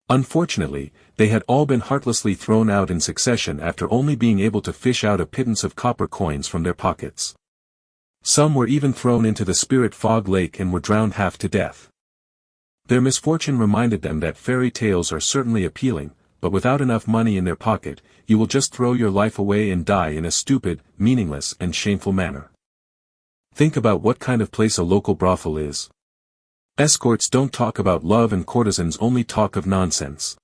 Unfortunately, they had all been heartlessly thrown out in succession after only being able to fish out a pittance of copper coins from their pockets. Some were even thrown into the Spirit Fog Lake and were drowned half to death. Their misfortune reminded them that fairy tales are certainly appealing, but without enough money in their pocket, you will just throw your life away and die in a stupid, meaningless and shameful manner. Think about what kind of place a local brothel is. Escorts don't talk about love and courtesans only talk of nonsense.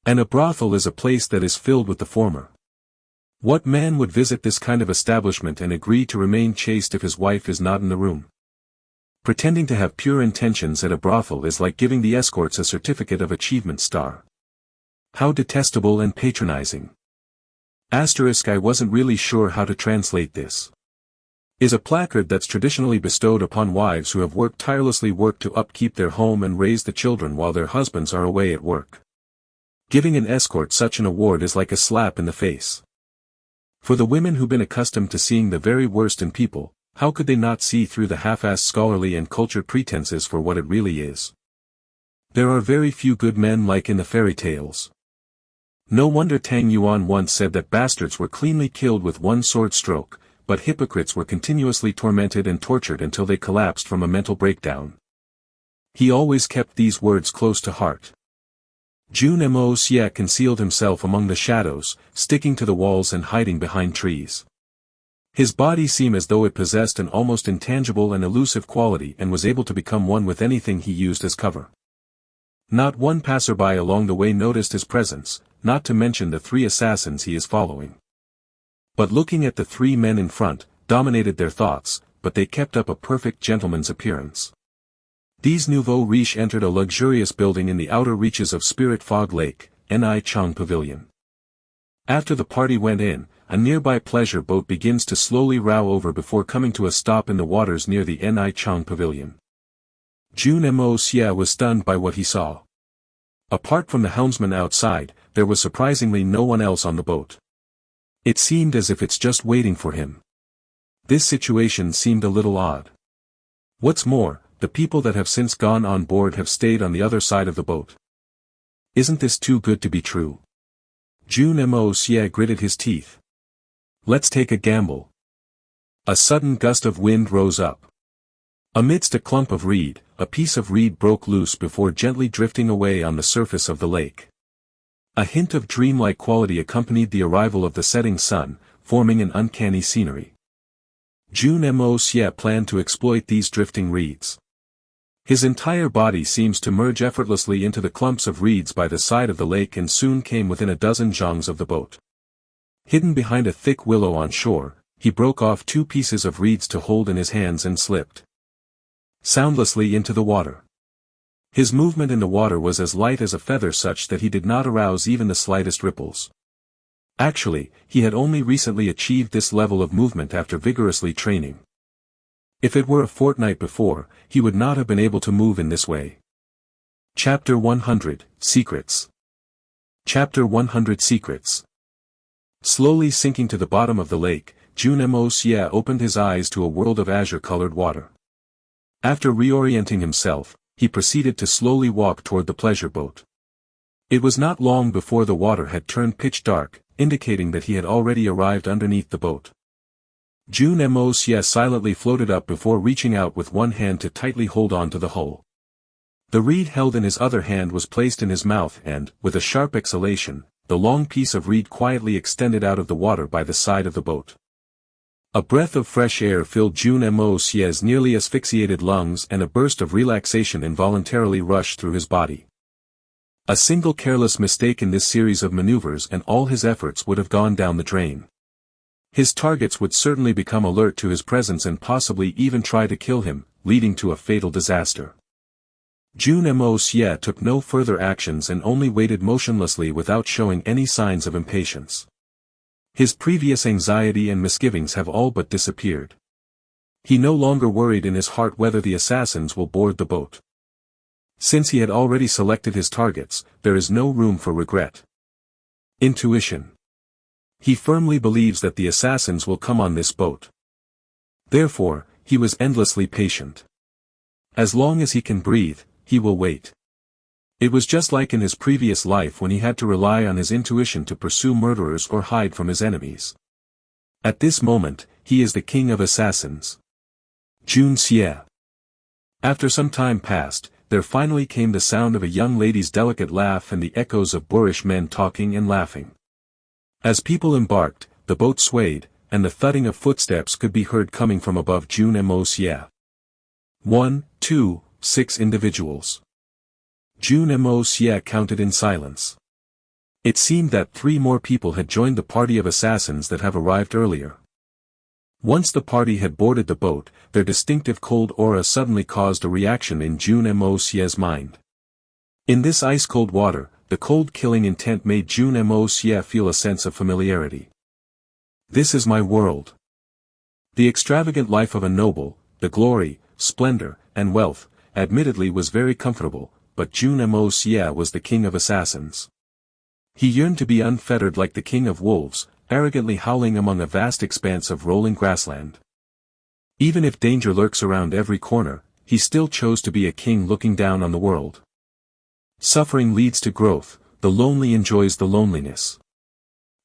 And a brothel is a place that is filled with the former. What man would visit this kind of establishment and agree to remain chaste if his wife is not in the room? Pretending to have pure intentions at a brothel is like giving the escorts a certificate of achievement star. How detestable and patronizing. I wasn't really sure how to translate this. Is a placard that's traditionally bestowed upon wives who have tirelessly worked to upkeep their home and raise the children while their husbands are away at work. Giving an escort such an award is like a slap in the face. For the women who've been accustomed to seeing the very worst in people, How could they not see through the half-assed scholarly and cultured pretenses for what it really is? There are very few good men like in the fairy tales. No wonder Tang Yuan once said that bastards were cleanly killed with one sword stroke, but hypocrites were continuously tormented and tortured until they collapsed from a mental breakdown. He always kept these words close to heart. Jun Moxie concealed himself among the shadows, sticking to the walls and hiding behind trees. His body seemed as though it possessed an almost intangible and elusive quality and was able to become one with anything he used as cover. Not one passerby along the way noticed his presence, not to mention the 3 assassins he is following. But looking at the 3 men in front, dominated their thoughts, but they kept up a perfect gentleman's appearance. These nouveaux riches entered a luxurious building in the outer reaches of Spirit Fog Lake, Ni Chang Pavilion. After the party went in, a nearby pleasure boat begins to slowly row over before coming to a stop in the waters near the Ni Chang Pavilion. Jun Moxie was stunned by what he saw. Apart from the helmsman outside, there was surprisingly no one else on the boat. It seemed as if it's just waiting for him. This situation seemed a little odd. What's more, the people that have since gone on board have stayed on the other side of the boat. Isn't this too good to be true? Jun Moxie gritted his teeth. Let's take a gamble. A sudden gust of wind rose up. Amidst a clump of reed, a piece of reed broke loose before gently drifting away on the surface of the lake. A hint of dreamlike quality accompanied the arrival of the setting sun, forming an uncanny scenery. Jun Moxie planned to exploit these drifting reeds. His entire body seems to merge effortlessly into the clumps of reeds by the side of the lake and soon came within a dozen zhongs of the boat. Hidden behind a thick willow on shore, he broke off 2 pieces of reeds to hold in his hands and slipped soundlessly into the water. His movement in the water was as light as a feather such that he did not arouse even the slightest ripples. Actually, he had only recently achieved this level of movement after vigorously training. If it were a fortnight before, he would not have been able to move in this way. Chapter 100, Secrets. Chapter 100 Secrets. Slowly sinking to the bottom of the lake, Jun Moxie opened his eyes to a world of azure-colored water. After reorienting himself, he proceeded to slowly walk toward the pleasure boat. It was not long before the water had turned pitch dark, indicating that he had already arrived underneath the boat. Jun Moxie silently floated up before reaching out with one hand to tightly hold on to the hull. The reed held in his other hand was placed in his mouth and, with a sharp exhalation, the long piece of reed quietly extended out of the water by the side of the boat. A breath of fresh air filled Jun Moxie's nearly asphyxiated lungs and a burst of relaxation involuntarily rushed through his body. A single careless mistake in this series of maneuvers and all his efforts would have gone down the drain. His targets would certainly become alert to his presence and possibly even try to kill him, leading to a fatal disaster. Jun Moxie took no further actions and only waited motionlessly without showing any signs of impatience. His previous anxiety and misgivings have all but disappeared. He no longer worried in his heart whether the assassins will board the boat. Since he had already selected his targets, there is no room for regret. Intuition. He firmly believes that the assassins will come on this boat. Therefore, he was endlessly patient. As long as he can breathe, he will wait. It was just like in his previous life when he had to rely on his intuition to pursue murderers or hide from his enemies. At this moment, he is the king of assassins. Jun Xie. After some time passed, there finally came the sound of a young lady's delicate laugh and the echoes of boorish men talking and laughing. As people embarked, the boat swayed, and the thudding of footsteps could be heard coming from above Jun Moxie. 1, 2, 6 individuals. Jun Moxie counted in silence. It seemed that 3 more people had joined the party of assassins that have arrived earlier. Once the party had boarded the boat, their distinctive cold aura suddenly caused a reaction in Jun Moxie's mind. In this ice-cold water, the cold killing intent made Jun Moxie feel a sense of familiarity. This is my world. The extravagant life of a noble, the glory, splendor, and wealth, admittedly was very comfortable, but Jun Moxie was the king of assassins. He yearned to be unfettered like the king of wolves, arrogantly howling among a vast expanse of rolling grassland. Even if danger lurks around every corner, he still chose to be a king looking down on the world. Suffering leads to growth, the lonely enjoys the loneliness.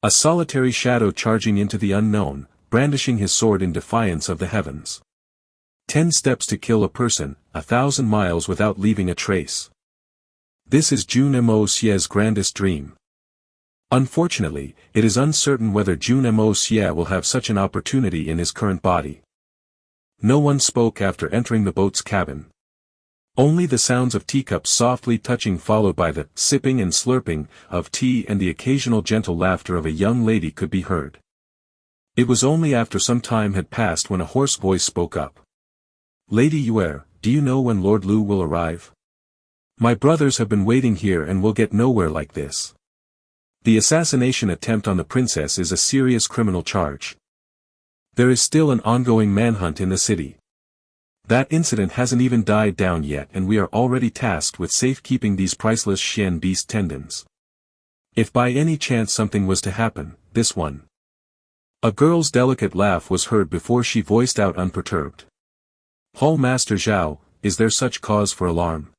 A solitary shadow charging into the unknown, brandishing his sword in defiance of the heavens. 10 steps to kill a person, 1,000 miles without leaving a trace. This is Jun Moxie's grandest dream. Unfortunately, it is uncertain whether Jun Moxie will have such an opportunity in his current body. No one spoke after entering the boat's cabin. Only the sounds of teacups softly touching followed by the sipping and slurping of tea and the occasional gentle laughter of a young lady could be heard. It was only after some time had passed when a hoarse voice spoke up. "Lady Heir, do you know when Lord Lu will arrive? My brothers have been waiting here and will get nowhere like this. The assassination attempt on the princess is a serious criminal charge. There is still an ongoing manhunt in the city. That incident hasn't even died down yet and we are already tasked with safekeeping these priceless Xian beast tendons. If by any chance something was to happen, this one." A girl's delicate laugh was heard before she voiced out unperturbed. "Hall Master Zhao, is there such cause for alarm?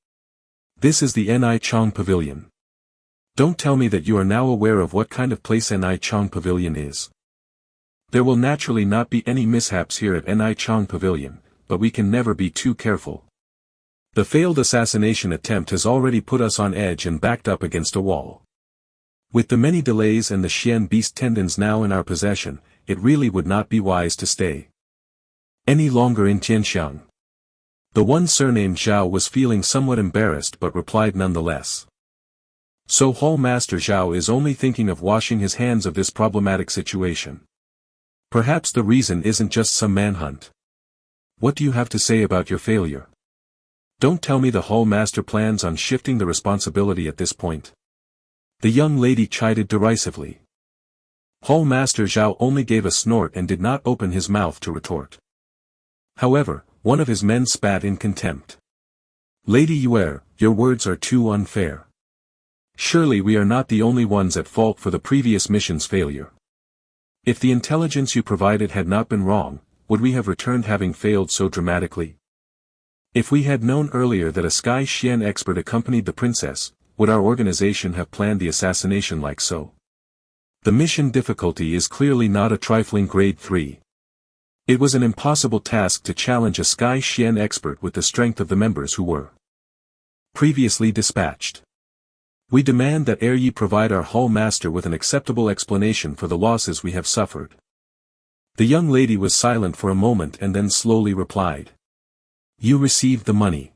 This is the Ni Chong Pavilion. Don't tell me that you are now aware of what kind of place Ni Chong Pavilion is. There will naturally not be any mishaps here at Ni Chong Pavilion, but we can never be too careful. The failed assassination attempt has already put us on edge and backed up against a wall. With the many delays and the Xian beast tendons now in our possession, it really would not be wise to stay any longer in Tianxiang." The one surnamed Zhao was feeling somewhat embarrassed but replied nonetheless. "So Hall Master Zhao is only thinking of washing his hands of this problematic situation. Perhaps the reason isn't just some manhunt. What do you have to say about your failure? Don't tell me the Hall Master plans on shifting the responsibility at this point." The young lady chided derisively. Hall Master Zhao only gave a snort and did not open his mouth to retort. However, one of his men spat in contempt. "Lady Heir, your words are too unfair. Surely we are not the only ones at fault for the previous mission's failure. If the intelligence you provided had not been wrong, would we have returned having failed so dramatically? If we had known earlier that a Sky Xian expert accompanied the princess, would our organization have planned the assassination like so? The mission difficulty is clearly not a trifling grade 3. It was an impossible task to challenge a Sky Xian expert with the strength of the members who were previously dispatched. We demand that Yi provide our Hall Master with an acceptable explanation for the losses we have suffered." The young lady was silent for a moment and then slowly replied. "You received the money.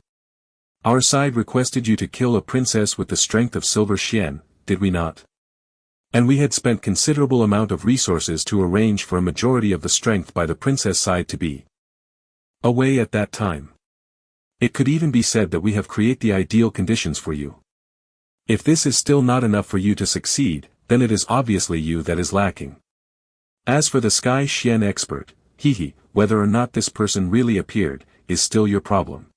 Our side requested you to kill a princess with the strength of Silver Xian, did we not? And we had spent considerable amount of resources to arrange for a majority of the strength by the princess side to be away at that time. It could even be said that we have created the ideal conditions for you. If this is still not enough for you to succeed, then it is obviously you that is lacking. As for the Sky Xian expert, whether or not this person really appeared, is still your problem.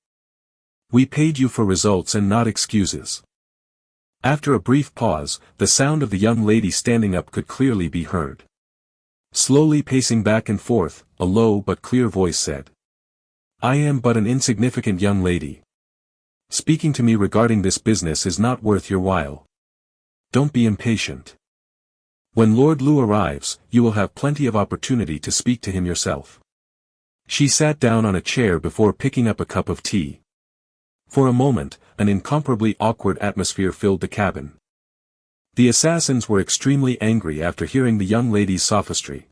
We paid you for results and not excuses." After a brief pause, the sound of the young lady standing up could clearly be heard. Slowly pacing back and forth, a low but clear voice said, "I am but an insignificant young lady. Speaking to me regarding this business is not worth your while. Don't be impatient. When Lord Lu arrives, you will have plenty of opportunity to speak to him yourself." She sat down on a chair before picking up a cup of tea. For a moment, an incomparably awkward atmosphere filled the cabin. The assassins were extremely angry after hearing the young lady's sophistry.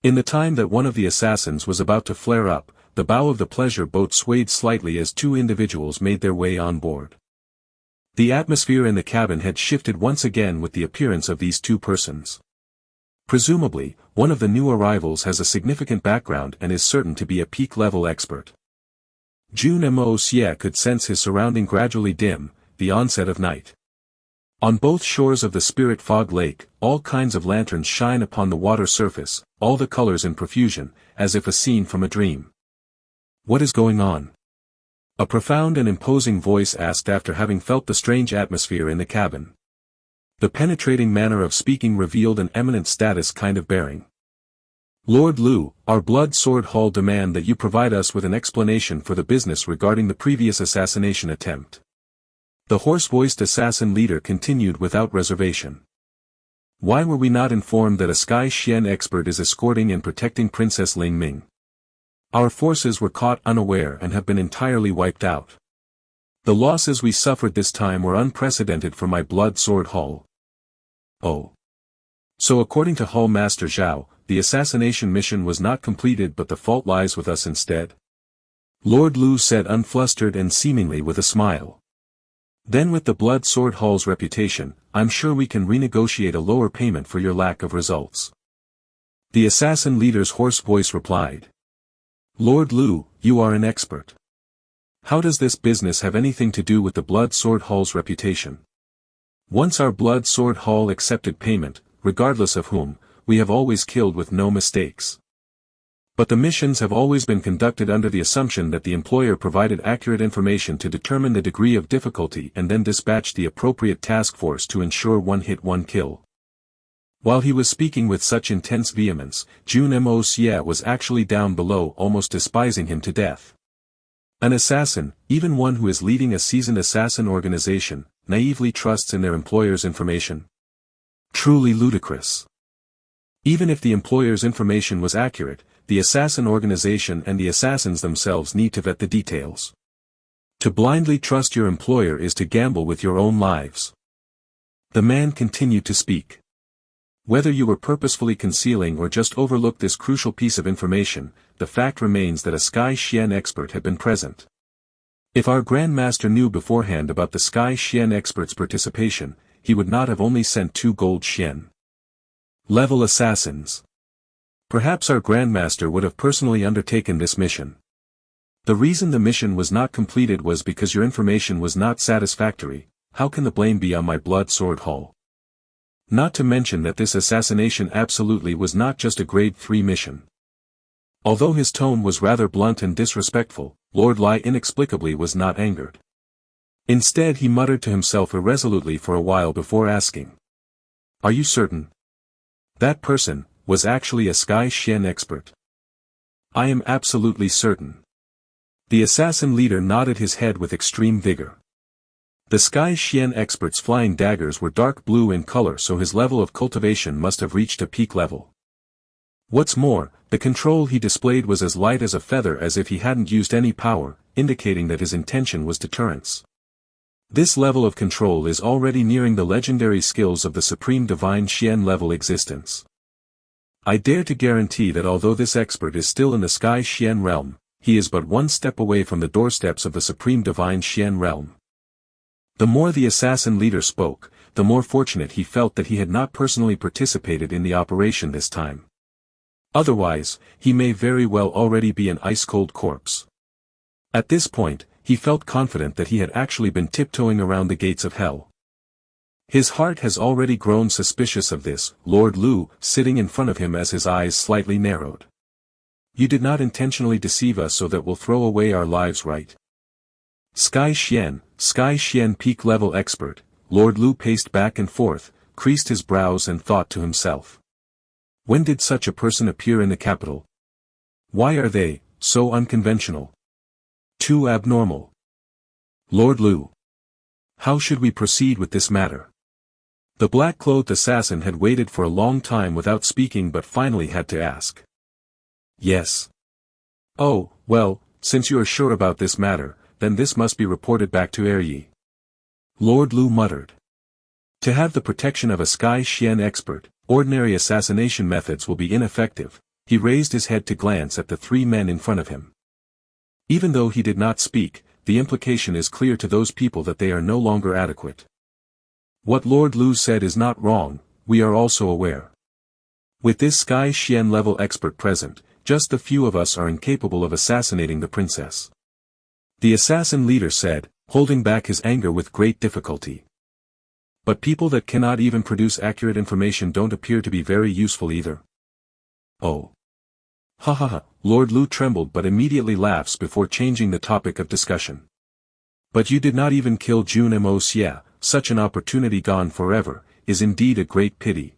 In the time that one of the assassins was about to flare up, the bow of the pleasure boat swayed slightly as two individuals made their way on board. The atmosphere in the cabin had shifted once again with the appearance of these two persons. Presumably, one of the new arrivals has a significant background and is certain to be a peak-level expert. Jun Moxie could sense his surrounding gradually dim, the onset of night. On both shores of the Spirit Fog Lake, all kinds of lanterns shine upon the water surface, all the colors in profusion, as if a scene from a dream. "What is going on?" a profound and imposing voice asked after having felt the strange atmosphere in the cabin. The penetrating manner of speaking revealed an eminent status kind of bearing. Lord Lu, our Blood Sword Hall demand that you provide us with an explanation for the business regarding the previous assassination attempt. The hoarse-voiced assassin leader continued without reservation. Why were we not informed that a Sky Xian expert is escorting and protecting Princess Ling Ming? Our forces were caught unaware and have been entirely wiped out. The losses we suffered this time were unprecedented for my Blood Sword Hall. Oh. So according to Hall Master Zhao, the assassination mission was not completed but the fault lies with us instead? Lord Lu said unflustered and seemingly with a smile. Then with the Blood Sword Hall's reputation, I'm sure we can renegotiate a lower payment for your lack of results. The assassin leader's hoarse voice replied. Lord Lu, you are an expert. How does this business have anything to do with the Blood Sword Hall's reputation? Once our Blood Sword Hall accepted payment, regardless of whom, we have always killed with no mistakes. But the missions have always been conducted under the assumption that the employer provided accurate information to determine the degree of difficulty and then dispatched the appropriate task force to ensure one hit one kill. While he was speaking with such intense vehemence, Jun Moxie was actually down below almost despising him to death. An assassin, even one who is leading a seasoned assassin organization, naively trusts in their employer's information? Truly ludicrous. Even if the employer's information was accurate, the assassin organization and the assassins themselves need to vet the details. To blindly trust your employer is to gamble with your own lives. The man continued to speak. Whether you were purposefully concealing or just overlooked this crucial piece of information, the fact remains that a Sky Xian expert had been present. If our Grandmaster knew beforehand about the Sky Xian expert's participation, he would not have only sent 2 gold Xian level assassins. Perhaps our Grandmaster would have personally undertaken this mission. The reason the mission was not completed was because your information was not satisfactory. How can the blame be on my Blood Sword Hall? Not to mention that this assassination absolutely was not just a grade 3 mission. Although his tone was rather blunt and disrespectful, Lord Lai inexplicably was not angered. Instead he muttered to himself irresolutely for a while before asking. Are you certain? That person was actually a Sky Xian expert. I am absolutely certain. The assassin leader nodded his head with extreme vigor. The Sky Xian expert's flying daggers were dark blue in color, so his level of cultivation must have reached a peak level. What's more, the control he displayed was as light as a feather, as if he hadn't used any power, indicating that his intention was deterrence. This level of control is already nearing the legendary skills of the Supreme Divine Xian level existence. I dare to guarantee that although this expert is still in the Sky Xian realm, he is but one step away from the doorsteps of the Supreme Divine Xian realm. The more the assassin leader spoke, the more fortunate he felt that he had not personally participated in the operation this time. Otherwise, he may very well already be an ice-cold corpse. At this point, he felt confident that he had actually been tiptoeing around the gates of hell. His heart has already grown suspicious of this, Lord Lu, sitting in front of him as his eyes slightly narrowed. You did not intentionally deceive us so that we'll throw away our lives, right? Sky Xian peak level expert, Lord Lu paced back and forth, creased his brows and thought to himself. When did such a person appear in the capital? Why are they so unconventional? Too abnormal. Lord Lu. How should we proceed with this matter? The black-clothed assassin had waited for a long time without speaking but finally had to ask. Yes. Oh, well, since you are sure about this matter, then this must be reported back to heir. Lord Lu muttered. To have the protection of a Sky Xian expert, ordinary assassination methods will be ineffective. He raised his head to glance at the 3 men in front of him. Even though he did not speak, the implication is clear to those people that they are no longer adequate. What Lord Lu said is not wrong, we are also aware. With this Sky Xian level expert present, just a few of us are incapable of assassinating the princess. The assassin leader said, holding back his anger with great difficulty. But people that cannot even produce accurate information don't appear to be very useful either. Oh. Ha ha ha, Lord Lu trembled but immediately laughs before changing the topic of discussion. But you did not even kill Jun Moxie, such an opportunity gone forever, is indeed a great pity.